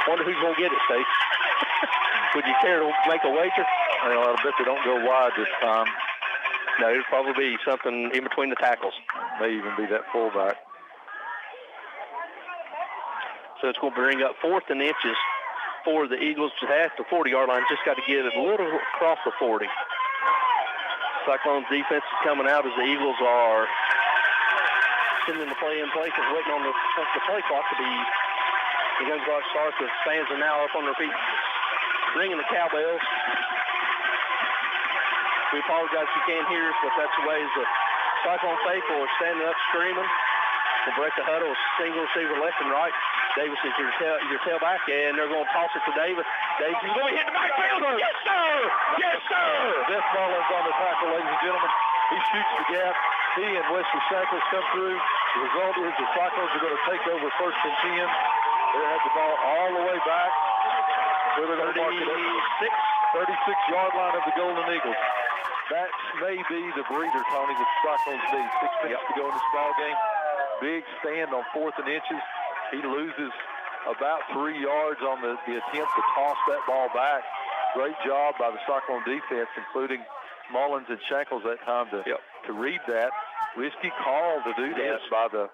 Wonder who's going to get it, Stacey. Would you care to make a wager? Well, I bet they don't go wide this time. No, it'll probably be something in between the tackles. May even be that fullback. So it's going to bring up 4th and inches for the Eagles at the 40-yard line. Just got to get it a little across the 40. Cyclones defense is coming out as the Eagles are sending the play in place and waiting on the play clock to be. The gun clock starts. The fans are now up on their feet, ringing the cowbells. We apologize if you can't hear us, but that's the way the Cyclone faithful are standing up screaming. We'll break the huddle, single receiver left and right. Davis is your tailback, and they're going to toss it to Davis. Davis is going to hit the backfield. Yes, sir! Yes, sir! Beth Mullins on the tackle, ladies and gentlemen. He shoots the gap. He and Wesley Shackles come through. The result is the Cyclones are going to take over 1st and 10. They have the ball all the way back. Where they're going to mark it at 36-yard line of the Golden Eagles. That may be the breather, Tony, that the Cyclones need. 6 minutes to go in this ball game. Big stand on 4th and inches. He loses about 3 yards on the attempt to toss that ball back. Great job by the Cyclone defense, including Mullins and Shackles that time to read that. Risky call to do this by the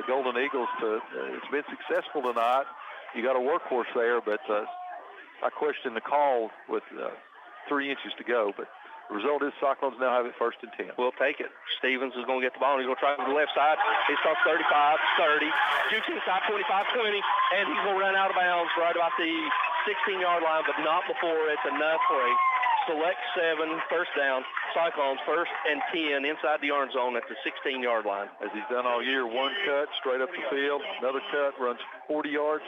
Golden Eagles. It's been successful tonight. You got a workhorse there, but I question the call with 3 inches to go. But the result is Cyclones now have it 1st and 10. We'll take it. Stevens is going to get the ball. He's going to try to the left side. He's crossed 35, 30. Jukes inside 25, 20. And he's going to run out of bounds right about the 16-yard line, but not before it's enough for a select 7, 1st down. Cyclones 1st and 10 inside the orange zone at the 16-yard line. As he's done all year, 1 cut straight up the field. Another cut, runs 40 yards,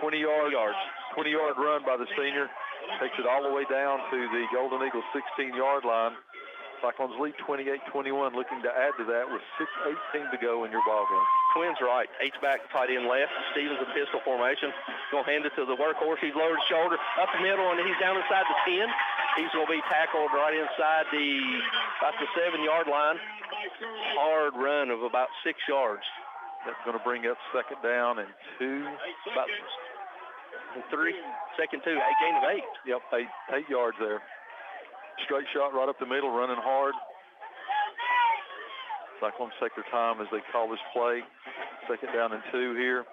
20 yards. 20-yard run by the senior. Takes it all the way down to the Golden Eagles 16-yard line. Cyclones lead 28-21, looking to add to that with 6:18 to go in your ball game. Twins right, H-back, tight end left. Stevens in pistol formation. Going to hand it to the workhorse. He's lowered his shoulder up the middle, and he's down inside the 10. He's going to be tackled right inside about the 7-yard line. Hard run of about 6 yards. That's going to bring up second down and 2. About 3, second 2, a gain of 8. Yep, 8 yards there. Straight shot right up the middle, running hard. Cyclones take their time as they call this play. Second down and 2 here.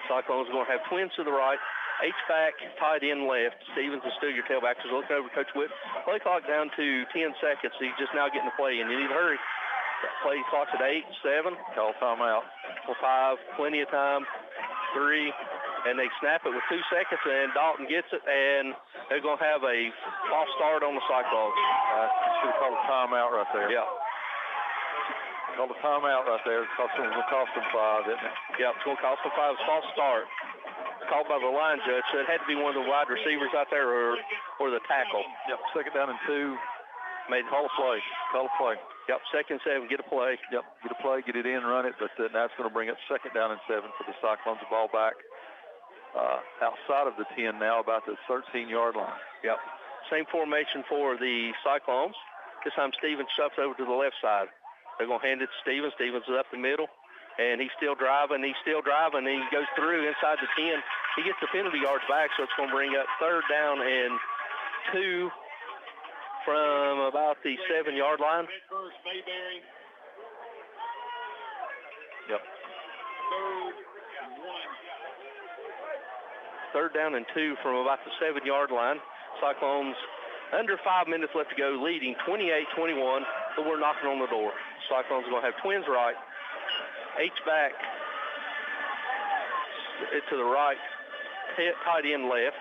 Cyclones are going to have twins to the right. H-back, tight end left. Stevens is still your tailback. So looking over Coach Witt. Play clock down to 10 seconds. He's just now getting the play in. You need to hurry. Play clock's at 8, 7. Call timeout. 5, plenty of time. 3, and they snap it with 2 seconds, and Dalton gets it, and they're going to have a false start on the Cyclones. Should have called a timeout right there. Yeah. Called a timeout right there. It's going to cost them 5, isn't it? Yeah, it's going to cost them 5. It's a false start. Called by the line judge, so it had to be one of the wide receivers out there or the tackle. Yep, second down and 2. Call a play. Call a play. Yep, second 7, get a play. Yep, get a play, get it in, run it, but now it's going to bring up second down and 7 for the Cyclones. The ball back outside of the 10 now, about the 13-yard line. Yep, same formation for the Cyclones. This time Stevens shoves over to the left side. They're going to hand it to Stevens. Stevens is up the middle, and he's still driving. He goes through inside the 10. He gets the penalty yards back, so it's going to bring up third down and 2 from about the 7-yard line. Yep. Third down and 2 from about the 7-yard line. Cyclones under 5 minutes left to go, leading 28-21, but we're knocking on the door. Cyclones are going to have twins right. H-back to the right, tight end left.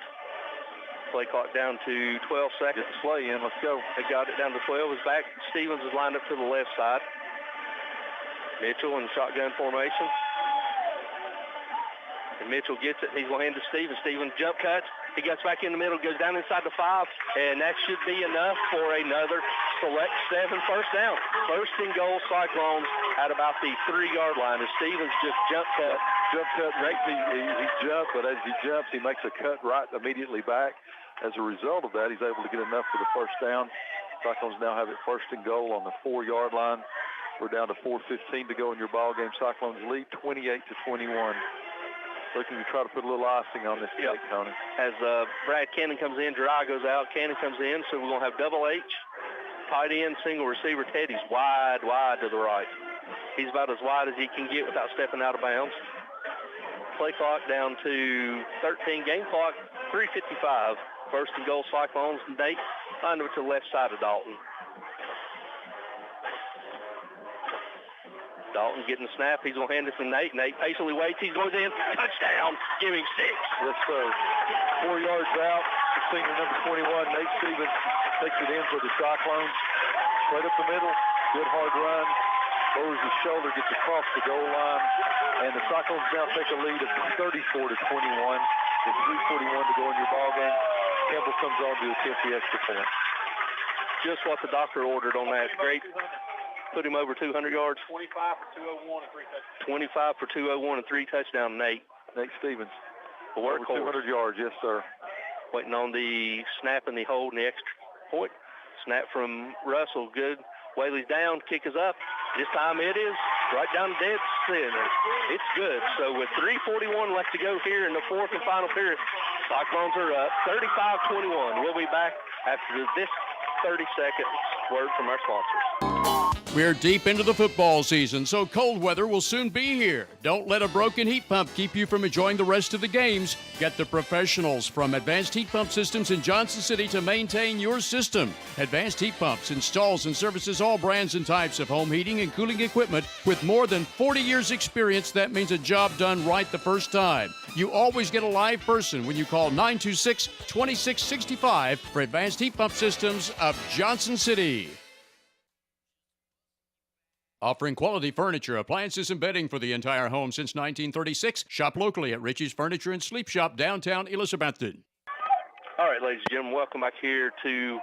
Play clock down to 12 seconds. Get the play in. Let's go. They got it down to 12. Is back. Stevens is lined up to the left side. Mitchell in shotgun formation. And Mitchell gets it. He's going to hand to Stevens. Stevens jump cuts. He gets back in the middle, goes down inside the 5, and that should be enough for another select 7 first down. First and goal, Cyclones at about the 3-yard line as Stevens just jump cut. He jumped, but as he jumps, he makes a cut right immediately back. As a result of that, he's able to get enough for the first down. Cyclones now have it first and goal on the 4-yard line. We're down to 4:15 to go in your ball game. Cyclones lead 28-21. Looking to try to put a little icing on this cake, Tony. As Brad Cannon comes in, Dry goes out, Cannon comes in, so we're going to have double H. Tight end, single receiver, Teddy's wide to the right. He's about as wide as he can get without stepping out of bounds. Play clock down to 13, game clock 3:55. First and goal, Cyclones. Nate lined over to the left side of Dalton. Dalton getting the snap. He's going to hand it to Nate. Nate patiently waits. He goes in. Touchdown. Give him 6. Yes, sir. 4 yards out. Senior number 21, Nate Stevens, takes it in for the Cyclones. Right up the middle. Good hard run. Lowers his shoulder, gets across the goal line. And the Cyclones now take a lead of 34-21. With 3:41 to go in your ball game. Campbell comes on to attempt the extra point. Just what the doctor ordered on that. Great. Put him over 200 yards. 25 for 201 and 3 touchdowns. 25 for 201 and 3 touchdowns, Nate. Nate Stevens. Over 200 yards, yes, sir. Waiting on the snap and the hold and the extra point. Snap from Russell, good. Whaley's down, kick is up. This time it is right down dead center. It's good. So with 3:41 left to go here in the fourth and final period, Cyclones are up 35-21. We'll be back after this 30-second word from our sponsors. We're deep into the football season, so cold weather will soon be here. Don't let a broken heat pump keep you from enjoying the rest of the games. Get the professionals from Advanced Heat Pump Systems in Johnson City to maintain your system. Advanced Heat Pumps installs and services all brands and types of home heating and cooling equipment with more than 40 years experience. That means a job done right the first time. You always get a live person when you call 926-2665 for Advanced Heat Pump Systems of Johnson City. Offering quality furniture, appliances, and bedding for the entire home since 1936. Shop locally at Richie's Furniture and Sleep Shop, downtown Elizabethton. All right, ladies and gentlemen, welcome back here to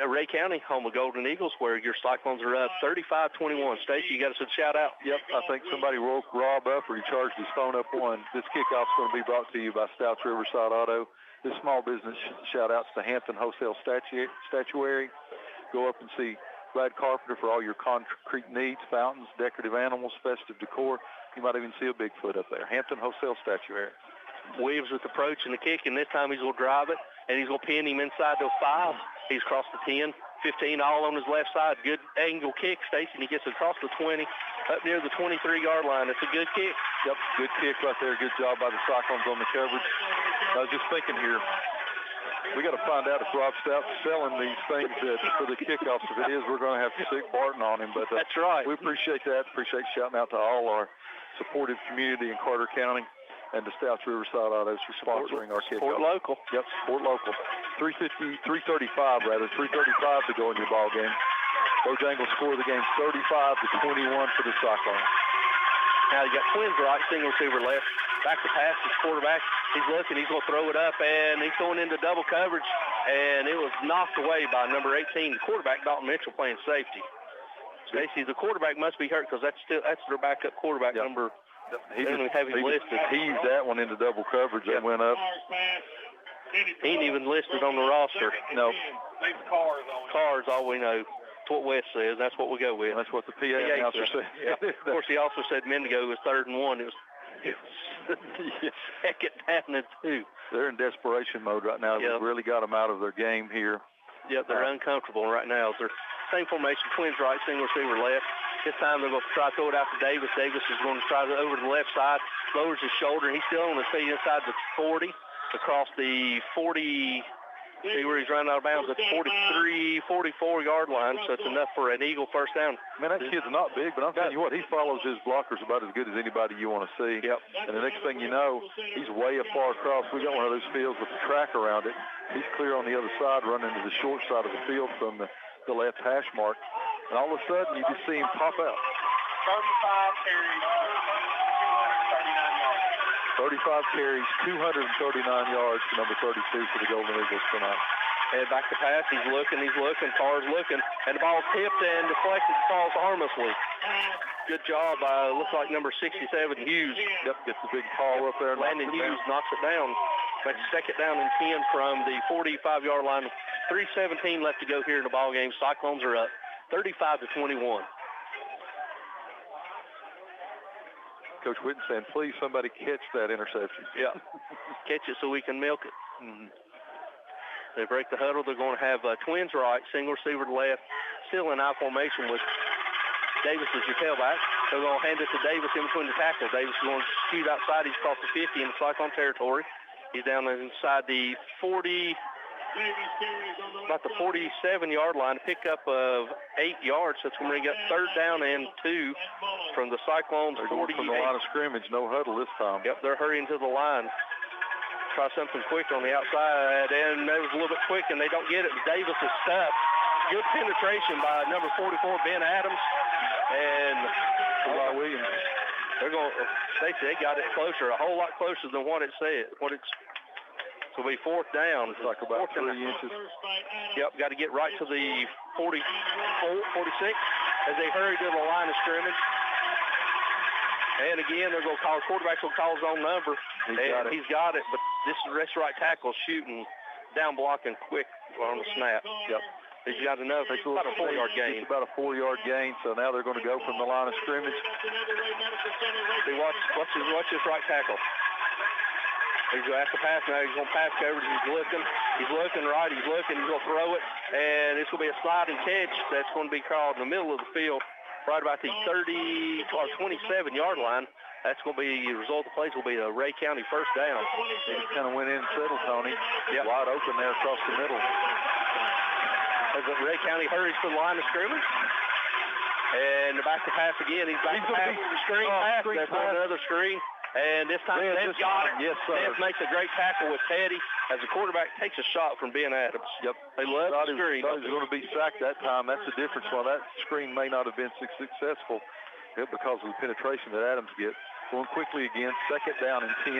Ray County, home of Golden Eagles, where your Cyclones are up 35-21. Stacey, you got us a shout-out? Yep, I think somebody woke Rob up or he charged his phone up one. This kickoff's going to be brought to you by Stouts Riverside Auto. this small business shout-outs to Hampton Wholesale Statuary. Go up and see Brad Carpenter for all your concrete needs, fountains, decorative animals, festive decor. You might even see a Bigfoot up there. Hampton Wholesale Statuary. Williams with the approach and the kick, and this time he's going to drive it, and he's going to pin him inside the 5. He's crossed the 10, 15, all on his left side. Good angle kick, Stacy, and he gets across the 20, up near the 23-yard line. It's a good kick. Yep, good kick right there. Good job by the Cyclones on the coverage. I was just thinking here, we got to find out if Rob Stout's selling these things for the kickoffs. If it is, we're going to have to stick Barton on him. But that's right. We appreciate that. Appreciate shouting out to all our supportive community in Carter County and to Stouts Riverside Autos for sponsoring our kickoff. Support local. Yep, support local. 335 to go in your ball game. Bojangles score the game 35-21 for the Cyclones. Now you got Twins right, single receiver left. Back to pass, his quarterback. He's looking, he's going to throw it up, and he's going into double coverage, and it was knocked away by number 18, the quarterback, Dalton Mitchell, playing safety. Stacy, the quarterback must be hurt because that's their backup quarterback number. They don't even have him listed. He eased that one into double coverage and went up. He ain't even listed on the roster. No. Cars, all we know. That's what Wes says. That's what we go with. That's what the PA announcer said. Yeah. Of course, he also said a minute ago it was 3rd and 1. It was second down and 2. They're in desperation mode right now. They've really got them out of their game here. Yep, they're uncomfortable right now. They're same formation, Twins right, single receiver left. This time they're going to try to throw it out to Davis. Davis is going to try to over to the left side, lowers his shoulder, and he's still on his feet inside the 40, across the 40. See where he's running out of bounds at the 43, 44-yard line, so it's enough for an Eagle first down. Man, that kid's not big, but I'm telling you what, he follows his blockers about as good as anybody you want to see. Yep. And the next thing you know, he's way far across. We got one of those fields with the track around it. He's clear on the other side, running to the short side of the field from the left hash mark. And all of a sudden, you just see him pop out. 35 carries, 239 yards. 35 carries, 239 yards to number 32 for the Golden Eagles tonight. Head back to pass. He's looking. Carr's looking. And the ball's tipped and deflected, falls harmlessly. Good job by, looks like number 67, Hughes. Yep, gets the big paw up there. Landon Hughes knocks it down. Makes second down and 10 from the 45-yard line. 3:17 left to go here in the ball game. Cyclones are up 35-21. Coach Whitten saying, please, somebody catch that interception. Yeah, catch it so we can milk it. Mm-hmm. They break the huddle. They're going to have Twins right, single receiver to left, still in I formation with Davis as your tailback. They're going to hand it to Davis in between the tackles. Davis is going to shoot outside. He's across the 50 in the Cyclone territory. He's down inside the 40, about the 47-yard line, a pickup of 8 yards. So it's going to bring up 3rd down and 2 from the Cyclones. They're going from the line of scrimmage, no huddle this time. Yep, they're hurrying to the line. Try something quick on the outside, and that was a little bit quick, and they don't get it. Davis is stuck. Good penetration by number 44, Ben Adams, and Williams. They're going. Stacy, they got it closer, a whole lot closer than what it said. It'll be 4th down. It's like about 3 inches. Yep, got to get right to the 46 as they hurry to the line of scrimmage. And again, they're going to call, quarterback's going to call his own number. He's got it, but this right tackle shooting, down blocking quick on the snap. Yep. He's got enough. It's about a 4-yard gain. It's about a 4-yard gain, so now they're going to go from the line of scrimmage. See, watch this right tackle. He's going to have to pass now. He's going to pass coverage. He's looking right. He's going to throw it, and it's going to be a sliding catch that's going to be called in the middle of the field, right about the 30 or 27-yard line. That's going to be the result of the plays will be a Ray County first down. He just kind of went in and settled, Tony. Yep. Wide open there across the middle. As Ray County hurries to the line of scrimmage. And back to pass again. He's back to pass. Screen pass. There's another screen. And this time Ned's got it. Yes, sir. Ned makes a great tackle with Teddy as the quarterback takes a shot from Ben Adams. Yep. They love the screen. Thought he was going to be sacked that time. That's the difference. While that screen may not have been successful because of the penetration that Adams gets. Going quickly again, second down and 10.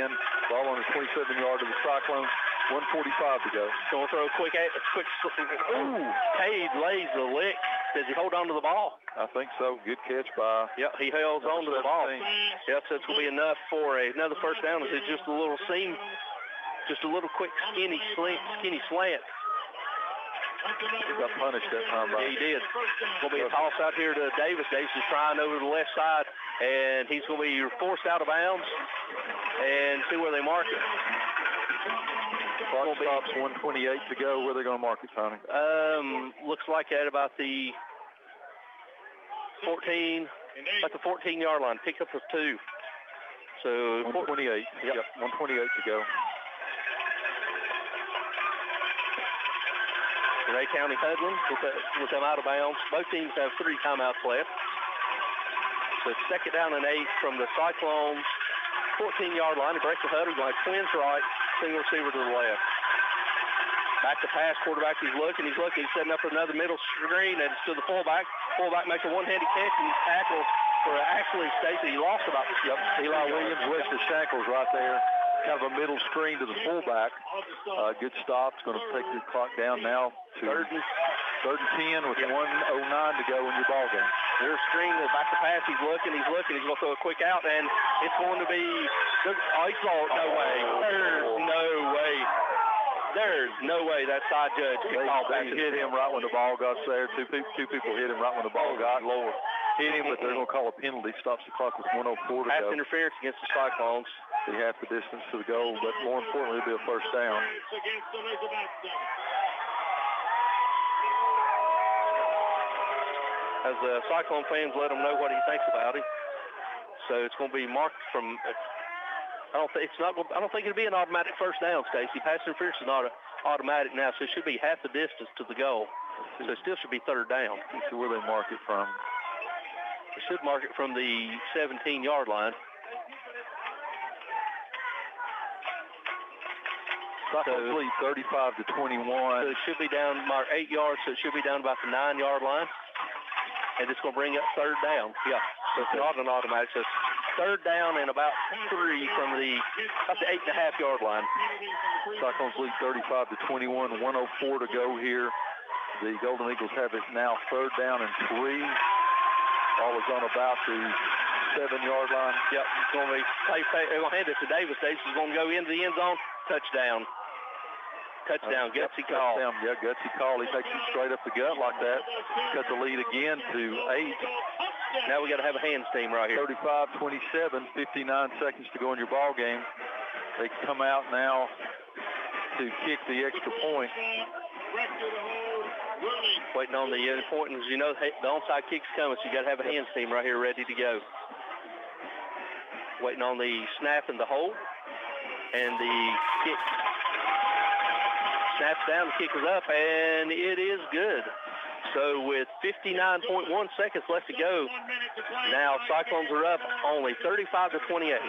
Ball on the 27-yard of the Cyclones. 1:45 to go. Going to throw a quick. Ooh, Cade lays the lick. Does he hold on to the ball? I think so. Good catch by. Yep, he holds on to the ball. Yep, so it's going to be enough for another first down. It's just a little seam Just a little quick skinny slant. He got punished that time. Yeah, he did. It's going to be a toss out here to Davis. Davis is trying over the left side, and he's going to be forced out of bounds. And see where they mark it. Clock stops, 1:28 to go. Where are they going to mark it, Tony? Looks like at about the 14-yard line. Pick up of 2. So 1:28. Yep, 1:28 to go. Ray County huddling with them out of bounds. Both teams have 3 timeouts left. So it's 2nd down and 8 from the Cyclones' 14-yard line. They break the huddle, going twins right, single receiver to the left. Back to pass, quarterback, he's setting up for another middle screen, and it's to the fullback. Fullback makes a one-handed catch and tackles for actually Stacy. He lost about Eli Williams with the shackles right there. Kind of a middle screen to the fullback. Good stop. It's going to take the clock down now to 3rd and 10 with 1:09 to go in your ball game. There's screen, back to pass. He's looking. He's going to throw a quick out, and it's going to be. No way. There's no way that side judge can call back. They hit him right when the ball got there. Two people hit him right when the ball got lower. Hit him, but they're going to call a penalty. Stops the clock with 1:04 to go. Pass interference against the Cyclones. Be half the distance to the goal, but more importantly, it'll be a first down. As the Cyclone fans let him know what he thinks about him. So it's going to be marked from. I don't think it'll be an automatic first down, Stacy. Pass interference is not automatic now, so it should be half the distance to the goal. So it still should be 3rd down. Let's see where they mark it from. They should mark it from the 17-yard line. Cyclones lead 35 to 21. So it should be down mark 8 yards, so it should be down about the 9-yard line. And it's going to bring up 3rd down. Yeah, so it's not an automatic. So it's 3rd down and about 3 from about the 8.5-yard line. Cyclones lead 35 to 21. 1:04 to go here. The Golden Eagles have it now 3rd down and 3. Ball is on about the 7-yard line. Yep, it's going to be they're going to hand it to Davis. Davis is going to go into the end zone. Touchdown, gutsy call. Yeah, gutsy call. He takes it straight up the gut like that. Cut the lead again to 8. Now we got to have a hands team right here. 35-27, 59 seconds to go in your ball game. They come out now to kick the extra point. Waiting on the point, and the onside kick's coming, so you got to have a hands team right here ready to go. Waiting on the snap and the hold. And the kick snaps down, the kick is up, and it is good. So with 59.1 seconds left to go, now Cyclones are up only 35 to 28.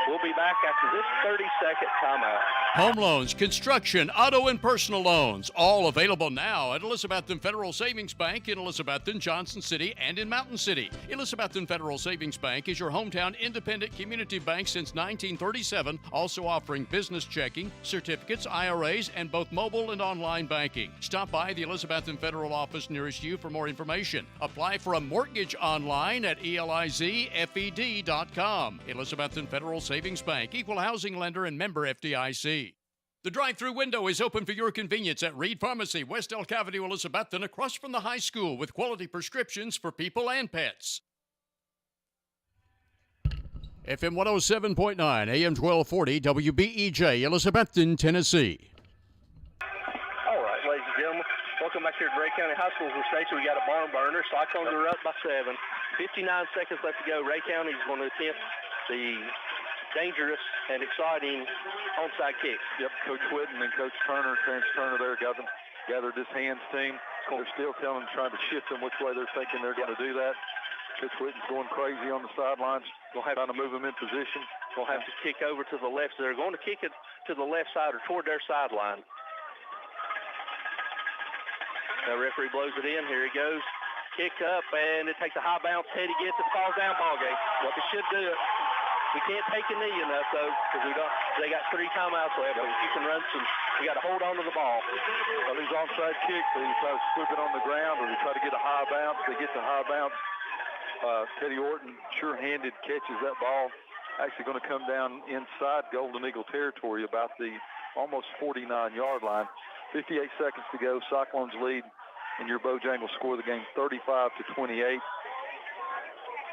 We'll be back after this 30-second timeout. Home loans, construction, auto, and personal loans, all available now at Elizabethton Federal Savings Bank in Elizabethton, Johnson City, and in Mountain City. Elizabethton Federal Savings Bank is your hometown independent community bank since 1937, also offering business checking, certificates, IRAs, and both mobile and online banking. Stop by the Elizabethton Federal office nearest you for more information. Apply for a mortgage online at elizfed.com. Elizabethton Federal Savings Bank, equal housing lender and member FDIC. The drive-through window is open for your convenience at Reed Pharmacy, West Elk Avenue, Elizabethton, across from the high school with quality prescriptions for people and pets. FM 107.9, AM 1240, WBEJ, Elizabethton, Tennessee. All right, ladies and gentlemen, welcome back here to Ray County High School Station. We got a barn burner. Cyclones are up by 7. 59 seconds left to go. Ray County is going to attempt the dangerous and exciting onside kick. Yep, Coach Whitten and Coach Turner, Terrence Turner there gathered this hands team. They're still trying to shift them which way they're thinking they're going to do that. Coach Whitten's going crazy on the sidelines, trying to move them in position. Going to have to kick over to the left. So they're going to kick it to the left side or toward their sideline. Now referee blows it in. Here he goes. Kick up, and it takes a high bounce. Teddy gets it, falls down, ball game. What they should do it. We can't take a knee enough, though, because they got 3 timeouts left. But if you can run some, we got to hold on to the ball. Well, these onside kicks, they try to swoop it on the ground, or they try to get a high bounce. They get the high bounce. Teddy Orton, sure-handed, catches that ball. Actually going to come down inside Golden Eagle territory about the almost 49-yard line. 58 seconds to go. Cyclones lead, and your Bojangles score the game 35-28.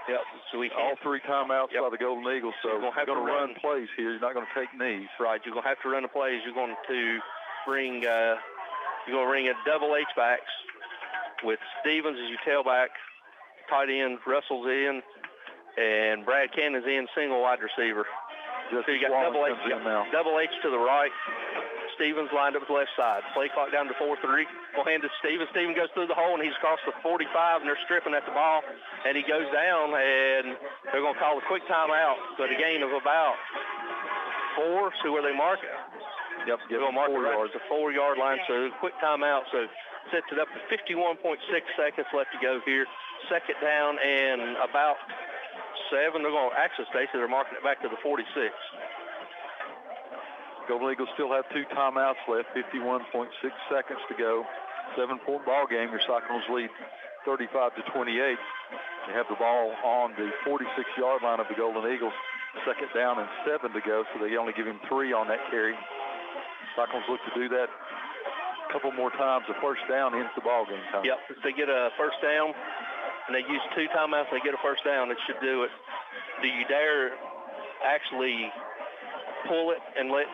Yep. So all 3 timeouts by the Golden Eagles. So you're going to run plays here. You're not going to take knees. Right. You're going to have to run the plays. You're going to bring a double H-backs with Stevens as your tailback, tight end Russell's in, and Brad Cannon's in, single wide receiver. So you got double H to the right. Stevens lined up to the left side. Play clock down to 4-3. We'll hand it to Stevens. Stevens goes through the hole, and he's across the 45, and they're stripping at the ball. And he goes down, and they're going to call a quick timeout. But a gain of about 4. See where they mark it? Yep, they're going to mark it right at the 4-yard line. So quick timeout. So sets it up to 51.6 seconds left to go here. Second down and about 7. They're going to actually, Stacey, they're marking it back to the 46. Golden Eagles still have 2 timeouts left, 51.6 seconds to go. 7-point ball game. Your Cyclones lead 35-28. They have the ball on the 46-yard line of the Golden Eagles. Second down and 7 to go, so they only give him 3 on that carry. Cyclones look to do that a couple more times. The first down ends the ball game time. Yep, if they get a first down and they use 2 timeouts, they get a first down, it should do it. Do you dare actually pull it and let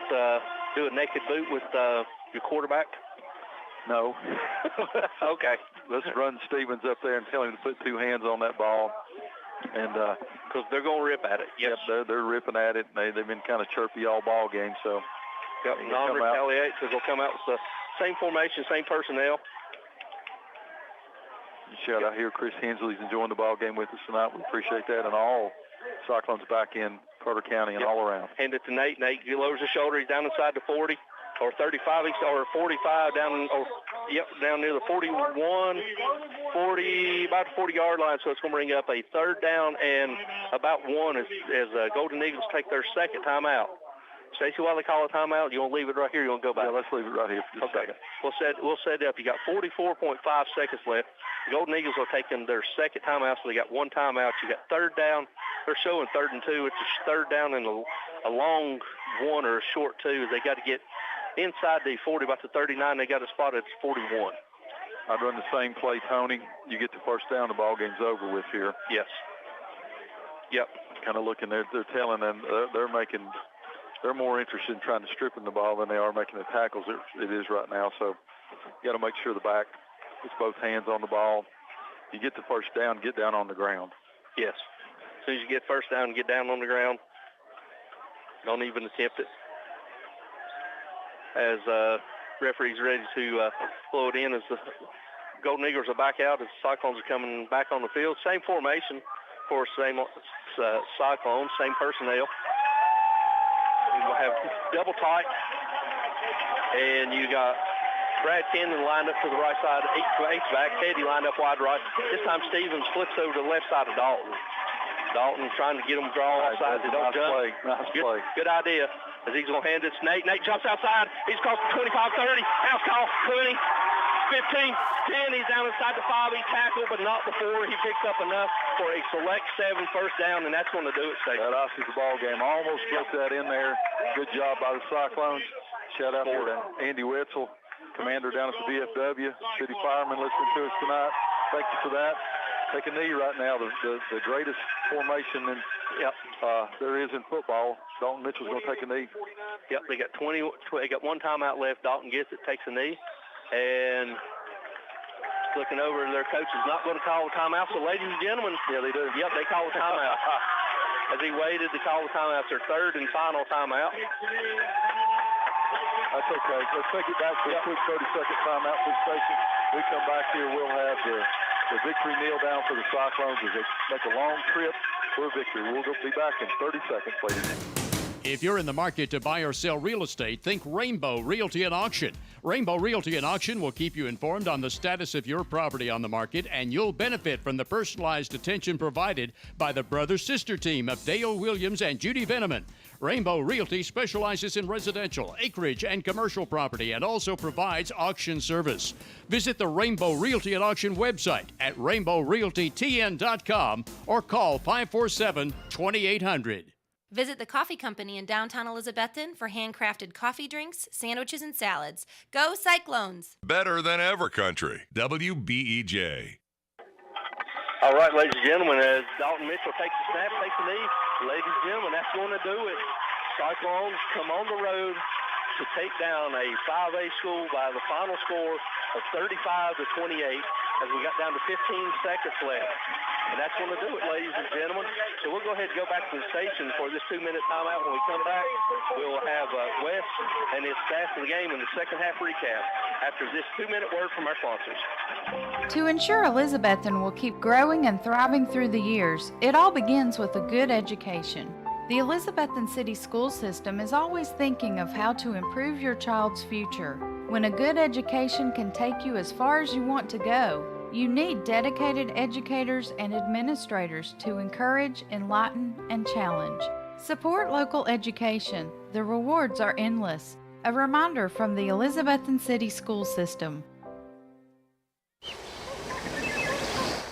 do a naked boot with your quarterback? No. Okay. Let's run Stevens up there and tell him to put 2 hands on that ball. And because they're going to rip at it. Yes. Yep, they're ripping at it. They've been kind of chirpy all ball game. So non-retaliate, so they'll come out with the same formation, same personnel. Shout out here, Chris Hensley's enjoying the ball game with us tonight. We appreciate that. And all Cyclones back in Carter County and all around. Hand it to Nate. Nate lowers his shoulder. He's down inside the 40 or 35 or 45 down near the 41, 40, about the 40-yard line. So it's going to bring up a third down and about 1 as Golden Eagles take their second timeout. Stacey, while they call a timeout, you want to leave it right here? You want to go back? Yeah, let's leave it right here for just a second. We'll set it up. You got 44.5 seconds left. The Golden Eagles are taking their second timeout, so they got 1 timeout. You got third down. They're showing 3rd and 2. It's a third down and a long 1 or a short 2. They got to get inside the 40, about the 39. They got a spot at 41. I'd run the same play, Tony. You get the first down, the ball game's over with here. Yes. Yep. Kind of looking, they're telling them they're more interested in trying to strip in the ball than they are making the tackles. It is right now. So you got to make sure the back puts both hands on the ball. You get the first down, get down on the ground. Yes. As soon as you get first down, get down on the ground. Don't even attempt it. As referee's ready to blow it in as the Golden Eagles are back out, as the Cyclones are coming back on the field. Same formation for same Cyclones, same personnel. We'll have double tight, and you got Brad Cannon lined up to the right side, H-back, Teddy lined up wide right. This time Stevens flips over to the left side of Dalton. Dalton trying to get him draw offside. They don't jump. Nice play. Good idea. As he's going to hand it to Nate. Nate jumps outside. He's across the 25, 30. House call, 20, 15, 10. He's down inside the 5. He tackled, but not before. He picks up enough for a select 7 first down, and that's going to do it, Stacey. That ices the ball game. Almost broke that in there. Good job by the Cyclones. Shout out here to Andy Wetzel, commander down at the VFW, city fireman listening to us tonight. Thank you for that. Take a knee right now. The greatest formation there is in football. Dalton Mitchell's going to take a knee. Yep, they got 1 timeout left. Dalton gets it, takes a knee, and looking over, their coach is not going to call a timeout. So, ladies and gentlemen, yeah, they do. Yep, they call a timeout. As he waited to call the timeout, their third and final timeout. That's okay. Let's take it back for a quick 30-second timeout, please, Stacey. We come back here, we'll have the victory kneel down for the Cyclones as they make a long trip for victory. We'll be back in 30 seconds, ladies. If you're in the market to buy or sell real estate, think Rainbow Realty and Auction. Rainbow Realty and Auction will keep you informed on the status of your property on the market, and you'll benefit from the personalized attention provided by the brother-sister team of Dale Williams and Judy Veneman. Rainbow Realty specializes in residential, acreage, and commercial property and also provides auction service. Visit the Rainbow Realty and Auction website at rainbowrealtytn.com or call 547-2800. Visit the coffee company in downtown Elizabethton for handcrafted coffee drinks, sandwiches, and salads. Go Cyclones! Better than ever country. WBEJ. All right, ladies and gentlemen, as Dalton Mitchell takes the snap, takes the knee, ladies and gentlemen, that's going to do it. Cyclones come on the road to take down a 5A school by the final score of 35-28 as we got down to 15 seconds left. And that's going to do it, ladies and gentlemen. So we'll go ahead and go back to the station for this 2-minute timeout. When we come back, we'll have Wes and his stats of the game in the second half recap after this 2-minute word from our sponsors. To ensure Elizabethton will keep growing and thriving through the years, it all begins with a good education. The Elizabethton City School System is always thinking of how to improve your child's future. When a good education can take you as far as you want to go, you need dedicated educators and administrators to encourage, enlighten, and challenge. Support local education. The rewards are endless. A reminder from the Elizabethton City School System.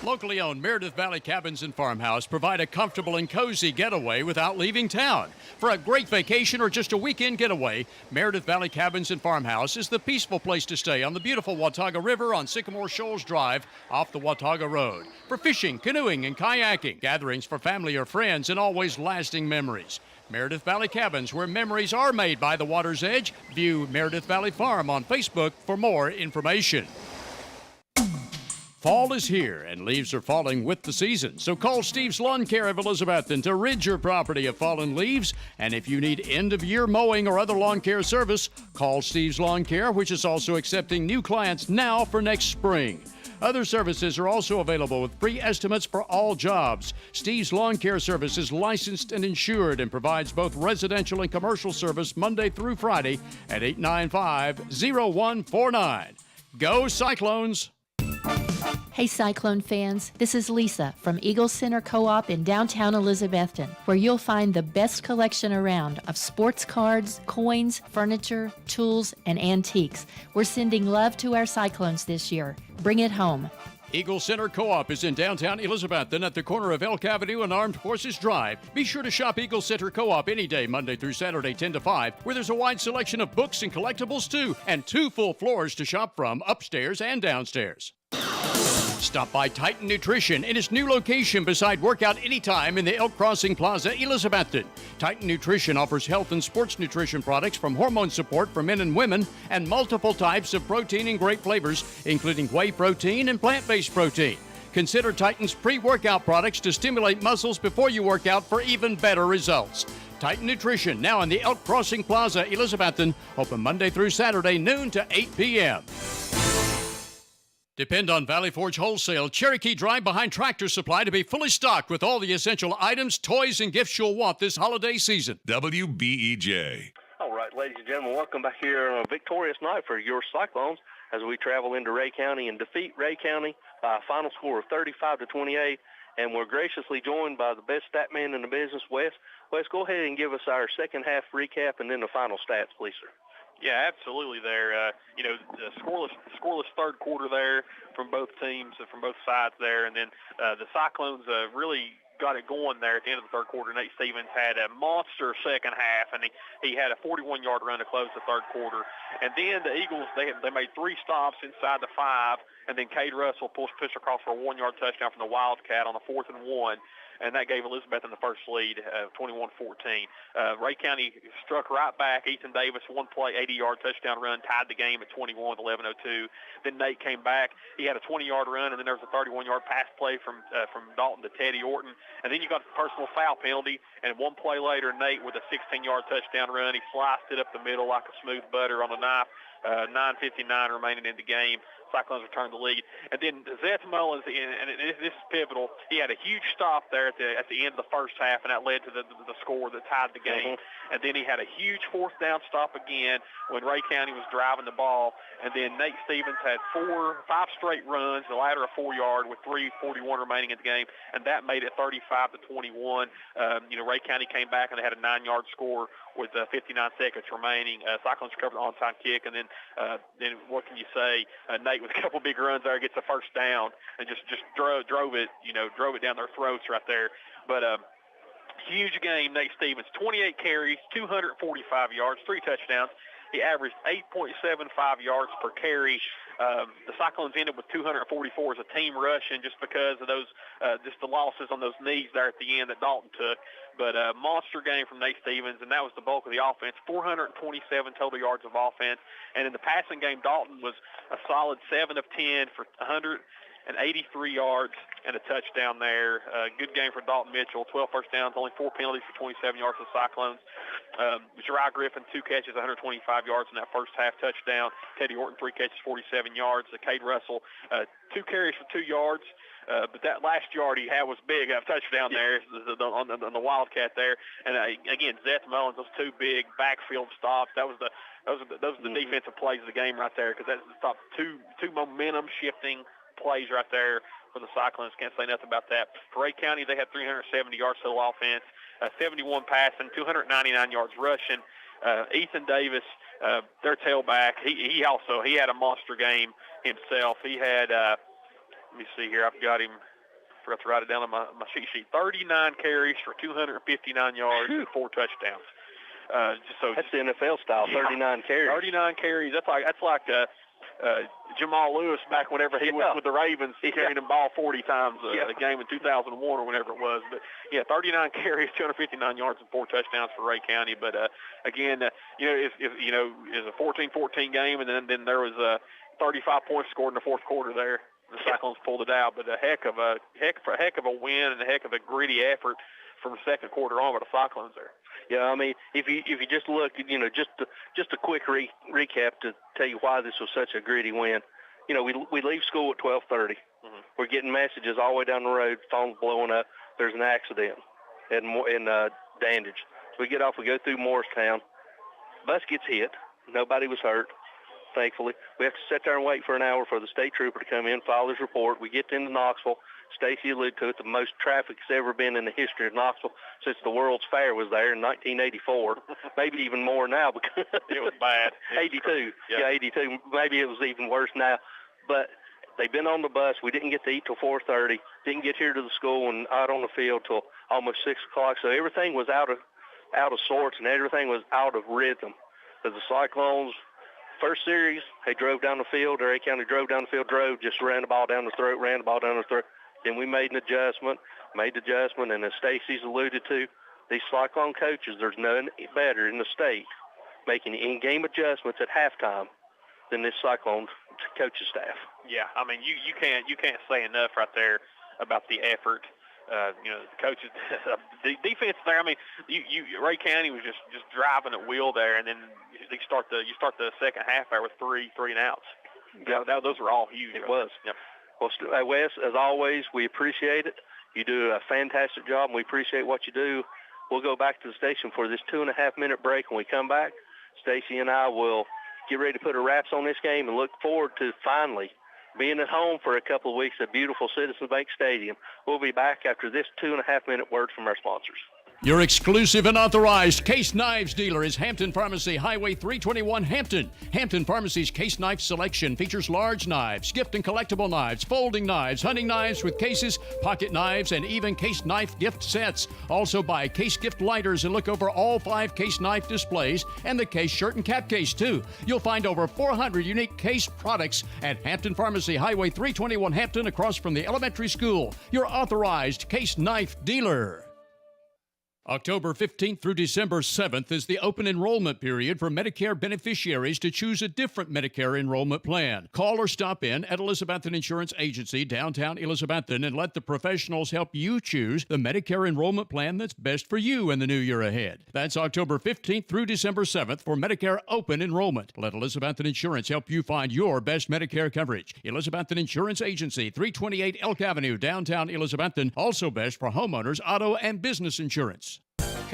Locally owned Meredith Valley Cabins and Farmhouse provide a comfortable and cozy getaway without leaving town. For a great vacation or just a weekend getaway, Meredith Valley Cabins and Farmhouse is the peaceful place to stay on the beautiful Watauga River on Sycamore Shoals Drive off the Watauga Road. For fishing, canoeing, and kayaking, gatherings for family or friends, and always lasting memories. Meredith Valley Cabins, where memories are made by the water's edge. View Meredith Valley Farm on Facebook for more information. Fall is here, and leaves are falling with the season. So call Steve's Lawn Care of Elizabethton to rid your property of fallen leaves. And if you need end-of-year mowing or other lawn care service, call Steve's Lawn Care, which is also accepting new clients now for next spring. Other services are also available with free estimates for all jobs. Steve's Lawn Care Service is licensed and insured and provides both residential and commercial service Monday through Friday at 895-0149. Go Cyclones! Hey Cyclone fans, this is Lisa from Eagle Center Co-op in downtown Elizabethton, where you'll find the best collection around of sports cards, coins, furniture, tools, and antiques. We're sending love to our Cyclones this year. Bring it home. Eagle Center Co-op is in downtown Elizabethton at the corner of Elk Avenue and Armed Forces Drive. Be sure to shop Eagle Center Co-op any day, Monday through Saturday, 10 to 5, where there's a wide selection of books and collectibles too, and 2 full floors to shop from, upstairs and downstairs. Stop by Titan Nutrition in its new location beside Workout Anytime in the Elk Crossing Plaza, Elizabethton. Titan Nutrition offers health and sports nutrition products from hormone support for men and women and multiple types of protein and great flavors, including whey protein and plant-based protein. Consider Titan's pre-workout products to stimulate muscles before you work out for even better results. Titan Nutrition, now in the Elk Crossing Plaza, Elizabethton, open Monday through Saturday, noon to 8 p.m. Depend on Valley Forge Wholesale Cherokee Drive behind Tractor Supply to be fully stocked with all the essential items, toys, and gifts you'll want this holiday season. WBEJ. All right, ladies and gentlemen, welcome back here on a victorious night for your Cyclones as we travel into Ray County and defeat Ray County by a final score of 35-28. And we're graciously joined by the best stat man in the business, Wes. Wes, go ahead and give us our second half recap and then the final stats, please, sir. Yeah, absolutely there. The scoreless third quarter there from both teams, from both sides there. And then the Cyclones really got it going there at the end of the third quarter. Nate Stevens had a monster second half, and he had a 41-yard run to close the third quarter. And then the Eagles, they made 3 stops inside the 5, and then Cade Russell pushed across for a 1-yard touchdown from the Wildcat on the 4th and 1. And that gave Elizabethton the first lead, 21-14. Ray County struck right back. Ethan Davis, 1-play, 80-yard touchdown run, tied the game at 21 with 11:02. Then Nate came back. He had a 20-yard run, and then there was a 31-yard pass play from Dalton to Teddy Orton. And then you got the personal foul penalty, and 1 play later, Nate with a 16-yard touchdown run. He sliced it up the middle like a smooth butter on a knife. 9:59 remaining in the game. Cyclones returned the lead. And then Zeth Mullins, and this is pivotal, he had a huge stop there at the end of the first half, and that led to the score that tied the game. And then he had a huge 4th down stop again when Ray County was driving the ball. And then Nate Stevens had 5 straight runs, the latter a 4-yard with 3:41 remaining in the game, and that made it 35-21. Ray County came back and they had a 9-yard score with 59 seconds remaining. Cyclones recovered the onside kick, and then what can you say? Nate with a couple big runs there gets a first down and just drove it down their throats right there. But Huge game, Nate Stevens, 28 carries, 245 yards, 3 touchdowns. He averaged 8.75 yards per carry. The Cyclones ended with 244 as a team rushing just because of those, just the losses on those knees there at the end that Dalton took. But a monster game from Nate Stevens, and that was the bulk of the offense, 427 total yards of offense. And in the passing game, Dalton was a solid 7 of 10 for 183 yards and a touchdown there. Good game for Dalton Mitchell, 12 first downs, only 4 penalties for 27 yards for the Cyclones. Jeriah Griffin, 2 catches, 125 yards in that first half touchdown. Teddy Orton, 3 catches, 47 yards. Cade Russell, 2 carries for 2 yards. But that last yard he had was big, a touchdown there on the Wildcat there. And again, Seth Mullins, those 2 big backfield stops. Those are the defensive plays of the game right there, because that's the top two momentum shifting plays right there for the Cyclones. Can't say nothing about that. For Ray County, they had 370 yards total offense, 71 passing, 299 yards rushing. Ethan Davis, their tailback, he had a monster game himself. He had, let me see here, I've got him, forgot to write it down on my cheat sheet, 39 carries for 259 yards and 4 touchdowns. That's the NFL style, 39 carries. 39 carries. That's like Jamal Lewis back whenever he was with the Ravens, carrying the ball 40 times a game in 2001 or whenever it was. But, 39 carries, 259 yards, and 4 touchdowns for Ray County. But, again, it's a 14-14 game, and then there was 35 points scored in the fourth quarter there. The Cyclones pulled it out, but a heck of a win and a heck of a gritty effort from the second quarter on by the Cyclones there. Yeah, I mean, if you just look, just a quick recap to tell you why this was such a gritty win. We leave school at 12:30. Mm-hmm. We're getting messages all the way down the road, phones blowing up. There's an accident in Dandridge. So we get off, we go through Morristown. Bus gets hit. Nobody was hurt, thankfully. We have to sit there and wait for an hour for the state trooper to come in, file his report. We get into Knoxville. Stacy alluded to it, the most traffic has ever been in the history of Knoxville since the World's Fair was there in 1984. Maybe even more now because it was bad. 82. Yeah, 82. Maybe it was even worse now. But they've been on the bus. We didn't get to eat till 4:30. Didn't get here to the school and out on the field till almost 6 o'clock. So everything was out of sorts and everything was out of rhythm. As the Cyclones, first series, they drove down the field. Ray County drove down the field, just ran the ball down the throat, ran the ball down the throat. Then we made the adjustment, and as Stacy's alluded to, these Cyclone coaches, there's none better in the state making in-game adjustments at halftime than this Cyclone coaching staff. Yeah, I mean, you can't say enough right there about the effort. The coaches, the defense there. I mean, Ray County was just driving at will there, and then you start the second half there with three and outs. Yeah, those were all huge. It was. Yep. Well, Wes, as always, we appreciate it. You do a fantastic job, and we appreciate what you do. We'll go back to the station for this 2.5-minute break. When we come back, Stacy and I will get ready to put a wraps on this game and look forward to finally being at home for a couple of weeks at beautiful Citizens Bank Stadium. We'll be back after this 2.5-minute word from our sponsors. Your exclusive and authorized Case Knives dealer is Hampton Pharmacy, Highway 321, Hampton. Hampton Pharmacy's Case Knife selection features large knives, gift and collectible knives, folding knives, hunting knives with cases, pocket knives, and even Case Knife gift sets. Also buy Case gift lighters and look over all 5 Case Knife displays and the Case shirt and cap case, too. You'll find over 400 unique Case products at Hampton Pharmacy, Highway 321, Hampton, across from the elementary school. Your authorized Case Knife dealer. October 15th through December 7th is the open enrollment period for Medicare beneficiaries to choose a different Medicare enrollment plan. Call or stop in at Elizabethton Insurance Agency, downtown Elizabethton, and let the professionals help you choose the Medicare enrollment plan that's best for you in the new year ahead. That's October 15th through December 7th for Medicare open enrollment. Let Elizabethton Insurance help you find your best Medicare coverage. Elizabethton Insurance Agency, 328 Elk Avenue, downtown Elizabethton, also best for homeowners, auto, and business insurance.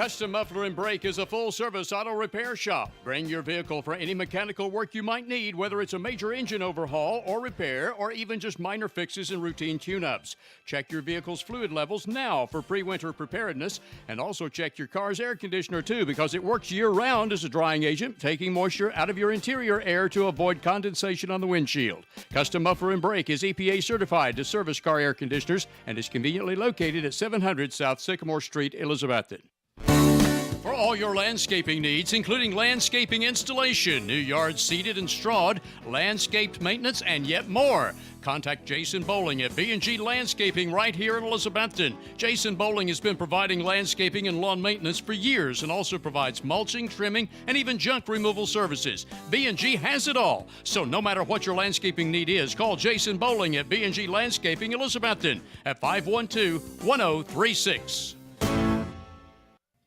Custom Muffler and Brake is a full-service auto repair shop. Bring your vehicle for any mechanical work you might need, whether it's a major engine overhaul or repair, or even just minor fixes and routine tune-ups. Check your vehicle's fluid levels now for pre-winter preparedness, and also check your car's air conditioner too, because it works year-round as a drying agent, taking moisture out of your interior air to avoid condensation on the windshield. Custom Muffler and Brake is EPA certified to service car air conditioners and is conveniently located at 700 South Sycamore Street, Elizabethton. For all your landscaping needs, including landscaping installation, new yards seeded and strawed, landscaped maintenance, and yet more, contact Jason Bowling at B&G Landscaping right here in Elizabethton. Jason Bowling has been providing landscaping and lawn maintenance for years and also provides mulching, trimming, and even junk removal services. B&G has it all. So no matter what your landscaping need is, call Jason Bowling at B&G Landscaping Elizabethton at 512-1036.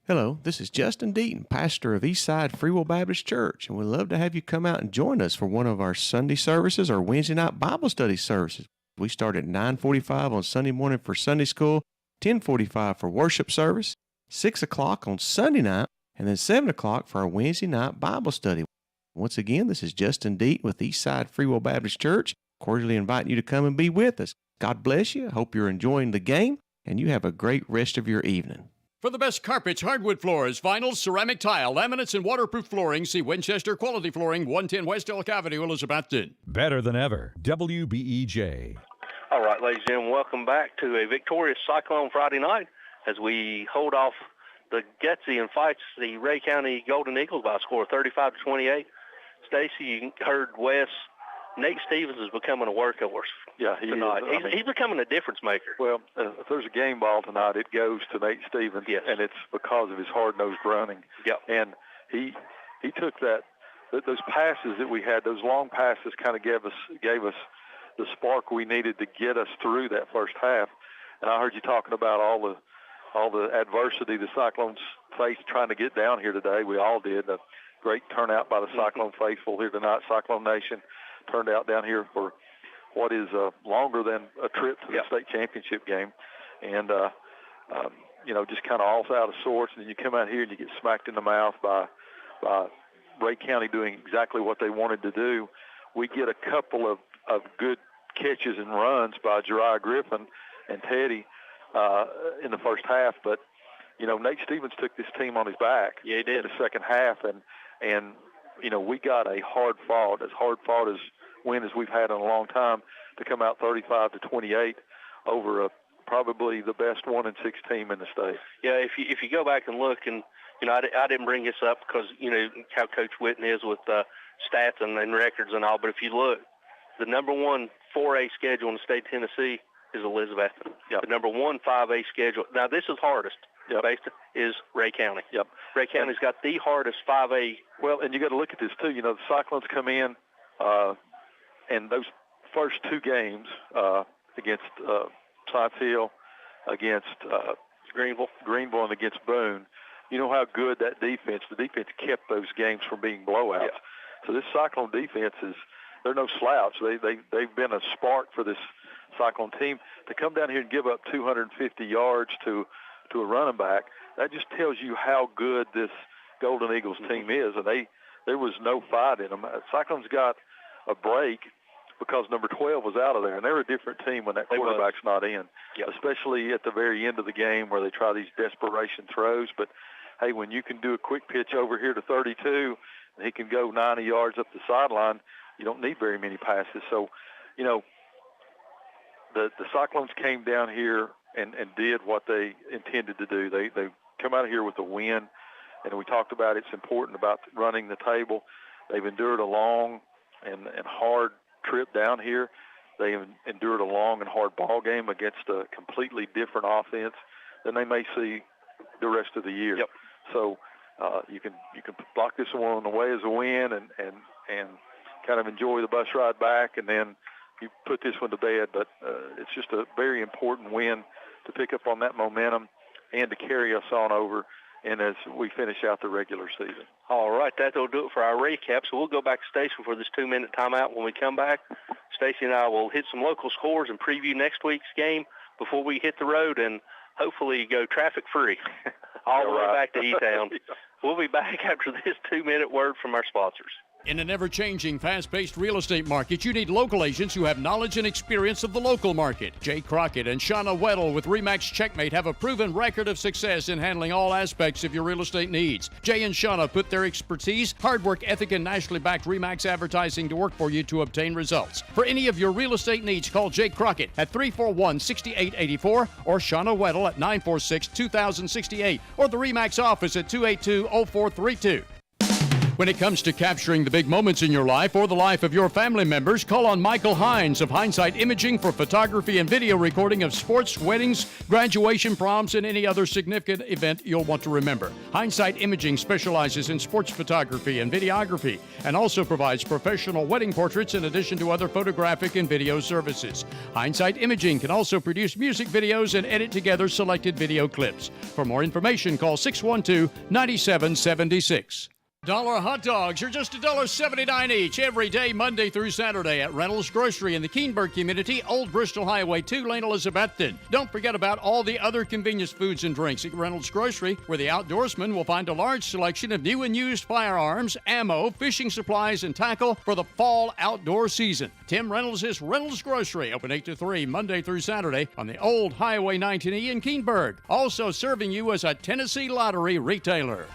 Hello, this is Justin Deaton, pastor of Eastside Free Will Baptist Church, and we'd love to have you come out and join us for one of our Sunday services or Wednesday night Bible study services. We start at 9:45 on Sunday morning for Sunday school, 10:45 for worship service, 6 o'clock on Sunday night, and then 7 o'clock for our Wednesday night Bible study. Once again, this is Justin Deaton with Eastside Free Will Baptist Church, cordially inviting you to come and be with us. God bless you. Hope you're enjoying the game, and you have a great rest of your evening. For the best carpets, hardwood floors, vinyl, ceramic tile, laminates, and waterproof flooring, see Winchester Quality Flooring, 110 West Elk Avenue, Elizabethton. Better than ever. WBEJ. All right, ladies and gentlemen, welcome back to a victorious Cyclone Friday night as we hold off the gutsy and fights the Ray County Golden Eagles by a score of 35-28. Stacy, you heard Wes. Nate Stevens is becoming a workhorse tonight. He's becoming a difference maker. Well, if there's a game ball tonight, it goes to Nate Stevens, and it's because of his hard-nosed running. Yep. And he took those passes that we had, those long passes, kind of gave us the spark we needed to get us through that first half. And I heard you talking about all the adversity the Cyclones faced trying to get down here today. We all did. A great turnout by the Cyclone faithful here tonight. Cyclone Nation turned out down here for what is longer than a trip to the state championship game. And, just kind of all out of sorts. And then you come out here and you get smacked in the mouth by Ray County doing exactly what they wanted to do. We get a couple of good catches and runs by Jeriah Griffin and Teddy in the first half. But, Nate Stevens took this team on his back in the second half. And we got a hard-fought win as we've had in a long time to come out 35-28 over probably the best 1-6 team in the state. Yeah, if you go back and look, and I didn't bring this up because how Coach Whitten is with stats and records and all. But if you look, the number one 4A schedule in the state of Tennessee is Elizabethton. Yep. The number one 5A schedule. Now this is hardest. Based is Ray County. Yep. Ray County's got the hardest 5A. Well, and you got to look at this too. The Cyclones come in, and those first two games against Science Hill, against Greenville, and against Boone. You know how good the defense kept those games from being blowouts. Yeah. So this Cyclone defense they're no slouch. They've been a spark for this Cyclone team to come down here and give up 250 yards to a running back. That just tells you how good this Golden Eagles team is, and there was no fight in them. Cyclones got a break because number 12 was out of there, and they're a different team when that quarterback's not in, especially at the very end of the game where they try these desperation throws. But, hey, when you can do a quick pitch over here to 32 and he can go 90 yards up the sideline, you don't need very many passes. So, the Cyclones came down here and did what they intended to do. They come out of here with a win, and we talked about it's important about running the table. They've endured a long and hard trip down here. They endured a long and hard ball game against a completely different offense than they may see the rest of the year. Yep. So you can block this one on the way as a win and kind of enjoy the bus ride back, and then you put this one to bed. But it's just a very important win to pick up on that momentum and to carry us on over and as we finish out the regular season. All right, that'll do it for our recap. So we'll go back to Stacy for this 2-minute timeout. When we come back, Stacy and I will hit some local scores and preview next week's game before we hit the road and hopefully go traffic-free. all the way back to E-Town. We'll be back after this 2-minute word from our sponsors. In an ever-changing, fast-paced real estate market, you need local agents who have knowledge and experience of the local market. Jay Crockett and Shauna Weddle with RE/MAX Checkmate have a proven record of success in handling all aspects of your real estate needs. Jay and Shauna put their expertise, hard work ethic, and nationally backed RE/MAX advertising to work for you to obtain results. For any of your real estate needs, call Jay Crockett at 341-6884 or Shauna Weddle at 946-2068 or the RE/MAX office at 282-0432. When it comes to capturing the big moments in your life or the life of your family members, call on Michael Hines of Hindsight Imaging for photography and video recording of sports, weddings, graduation, proms, and any other significant event you'll want to remember. Hindsight Imaging specializes in sports photography and videography and also provides professional wedding portraits in addition to other photographic and video services. Hindsight Imaging can also produce music videos and edit together selected video clips. For more information, call 612-9776. Dollar hot dogs are just $1.79 each every day, Monday through Saturday at Reynolds Grocery in the Keenberg community, Old Bristol Highway 2 Lane Elizabethton. Don't forget about all the other convenience foods and drinks at Reynolds Grocery, where the outdoorsman will find a large selection of new and used firearms, ammo, fishing supplies, and tackle for the fall outdoor season. Tim Reynolds is Reynolds Grocery, open 8 to 3 Monday through Saturday on the Old Highway 19E in Keenberg. Also serving you as a Tennessee Lottery retailer.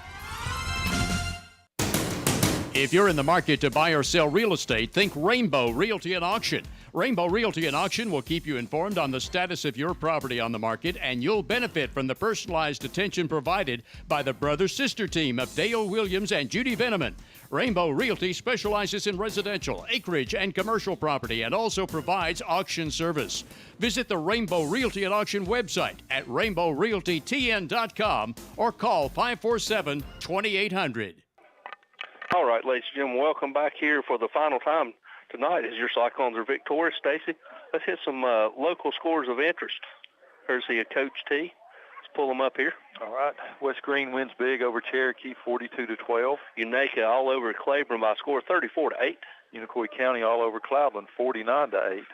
If you're in the market to buy or sell real estate, think Rainbow Realty and Auction. Rainbow Realty and Auction will keep you informed on the status of your property on the market, and you'll benefit from the personalized attention provided by the brother-sister team of Dale Williams and Judy Veneman. Rainbow Realty specializes in residential, acreage, and commercial property and also provides auction service. Visit the Rainbow Realty and Auction website at rainbowrealtytn.com or call 547-2800. All right, ladies and gentlemen, welcome back here for the final time tonight as your Cyclones are victorious. Stacy, let's hit some local scores of interest. Courtesy of Coach T. Let's pull them up here. All right. West Green wins big over Cherokee, 42-12. Unaka all over Claiborne by a score of 34-8. Unicoi County all over Cloudland, 49-8.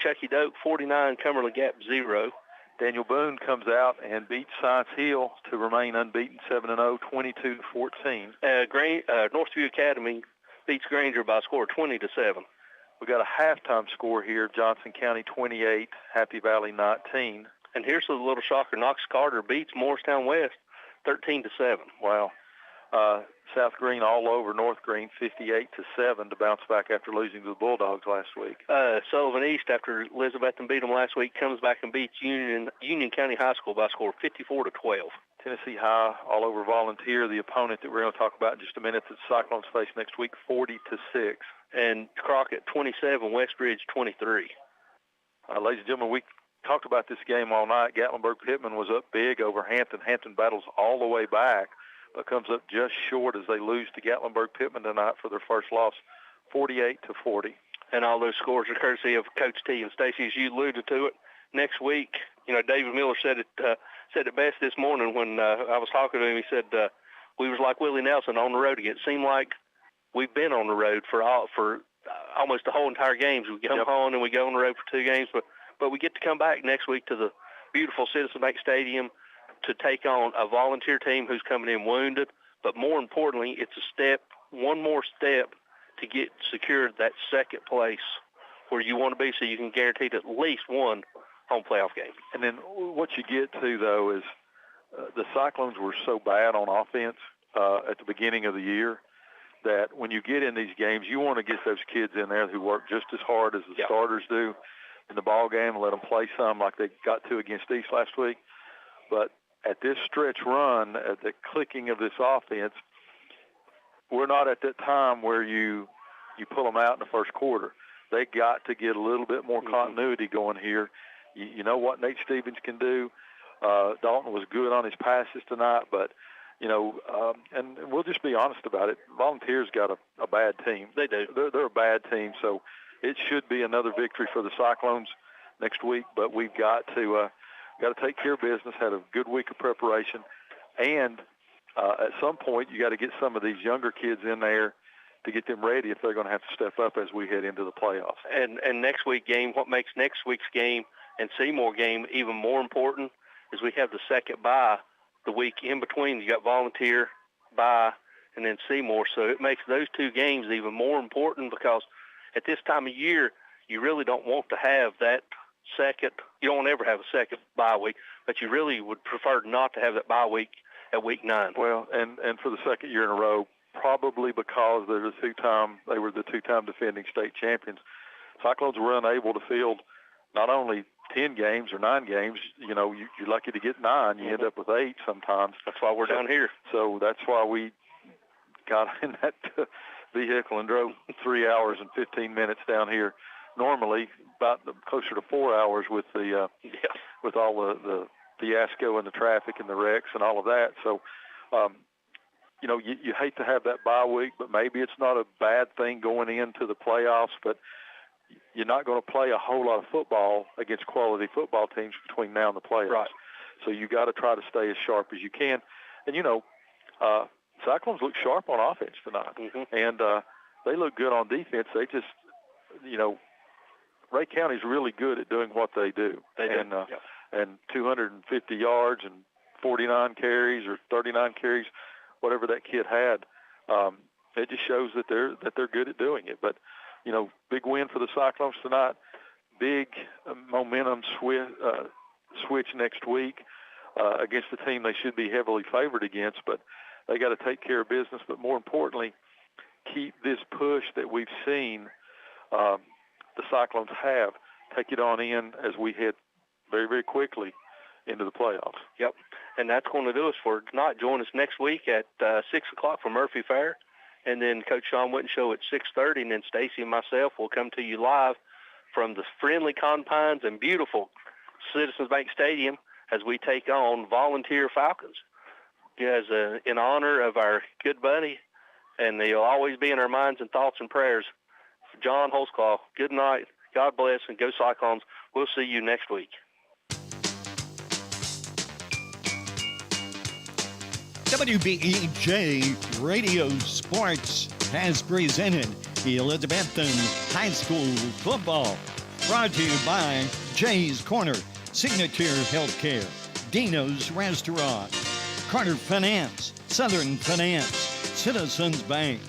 Chucky Doak, 49, Cumberland Gap, 0. Daniel Boone comes out and beats Science Hill to remain unbeaten, 7-0, 22-14. Northview Academy beats Granger by a score of 20-7. We got a halftime score here: Johnson County 28, Happy Valley 19. And here's the little shocker: Knox Carter beats Morristown West 13-7. Wow. South Green all over North Green, 58-7 to bounce back after losing to the Bulldogs last week. Sullivan East, after Elizabethton beat them last week, comes back and beats Union County High School by a score of 54-12. Tennessee High all over Volunteer, the opponent that we're going to talk about in just a minute that Cyclones face next week, 40-6. And Crockett 27, Westridge 23. Ladies and gentlemen, we talked about this game all night. Gatlinburg-Pittman was up big over Hampton. Hampton battles all the way back, but comes up just short as they lose to Gatlinburg-Pittman tonight for their first loss, 48-40. And all those scores are courtesy of Coach T. And Stacey, as you alluded to it, next week, David Miller said it best this morning when I was talking to him. He said we was like Willie Nelson on the road again. It seemed like we've been on the road for almost the whole entire games. We come home and we go on the road for 2 games, but we get to come back next week to the beautiful Citizen Bank Stadium to take on a Volunteer team who's coming in wounded. But more importantly, it's one more step to get secured that second place where you want to be, so you can guarantee at least one home playoff game. And then what you get to, though, is the Cyclones were so bad on offense at the beginning of the year that when you get in these games, you want to get those kids in there who work just as hard as the starters do in the ball game and let them play some like they got to against East last week. But at this stretch run, at the clicking of this offense, we're not at that time where you pull them out in the first quarter. They got to get a little bit more continuity going here. You know what Nate Stevens can do. Dalton was good on his passes tonight, but, and we'll just be honest about it. Volunteers got a bad team. They do. They're a bad team, so it should be another victory for the Cyclones next week, but we've got to take care of business, had a good week of preparation, and at some point you got to get some of these younger kids in there to get them ready if they're going to have to step up as we head into the playoffs. And next week's game, what makes next week's game and Seymour game even more important is we have the second bye the week in between. You got Volunteer, bye, and then Seymour. So it makes those 2 games even more important because at this time of year, you really don't want to have that second. You don't want to ever have a second bye week, but you really would prefer not to have that bye week at week 9. Well, and for the second year in a row, probably because they were the 2-time defending state champions, Cyclones were unable to field not only 10 games or 9 games. You know, you're lucky to get 9. You end up with 8 sometimes. That's why we're down here. So that's why we got in that vehicle and drove 3 hours and 15 minutes down here. Normally, about closer to 4 hours with the with all the fiasco and the traffic and the wrecks and all of that. So, you know, you hate to have that bye week, but maybe it's not a bad thing going into the playoffs. But you're not going to play a whole lot of football against quality football teams between now and the playoffs. Right. So you got to try to stay as sharp as you can. And, you know, Cyclones look sharp on offense tonight. And they look good on defense. They just, you know, Ray County's really good at doing what they do. And 250 yards and 49 carries or 39 carries, whatever that kid had, it just shows that they're good at doing it. But, you know, big win for the Cyclones tonight. Big momentum switch next week against the team they should be heavily favored against. But they got to take care of business. But more importantly, keep this push that we've seen the Cyclones have, take it on in as we head very, very quickly into the playoffs. Yep, and that's going to do us for tonight. Join us next week at 6 o'clock for Murphy Fair, and then Coach Sean Witten Show at 6:30, and then Stacy and myself will come to you live from the friendly confines and beautiful Citizens Bank Stadium as we take on Volunteer Falcons. As in honor of our good buddy, and they'll always be in our minds and thoughts and prayers, John Holzclaw. Good night. God bless, and go Cyclones. We'll see you next week. WBEJ Radio Sports has presented Elizabethton High School football. Brought to you by Jay's Corner, Signature Healthcare, Dino's Restaurant, Carter Finance, Southern Finance, Citizens Bank,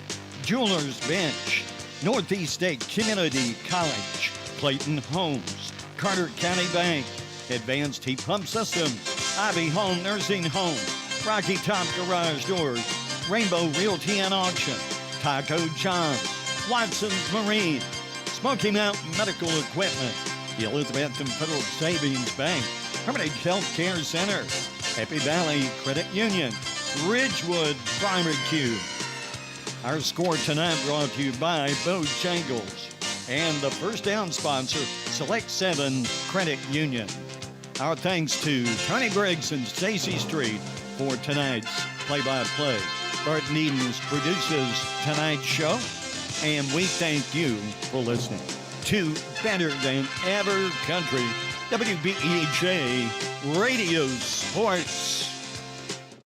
Jewelers Bench, Northeast State Community College, Clayton Homes, Carter County Bank, Advanced Heat Pump Systems, Ivy Home Nursing Home, Rocky Top Garage Doors, Rainbow Realty and Auction, Taco John's, Watson's Marine, Smoky Mountain Medical Equipment, the Elizabethton Federal Savings Bank, Hermitage Health Care Center, Happy Valley Credit Union, Ridgewood Barbecue. Our score tonight brought to you by Bojangles and the first down sponsor, Select 7 Credit Union. Our thanks to Tony Briggs and Stacy Street for tonight's play-by-play. Barton Edens produces tonight's show, and we thank you for listening to Better Than Ever Country, WBEJ Radio Sports.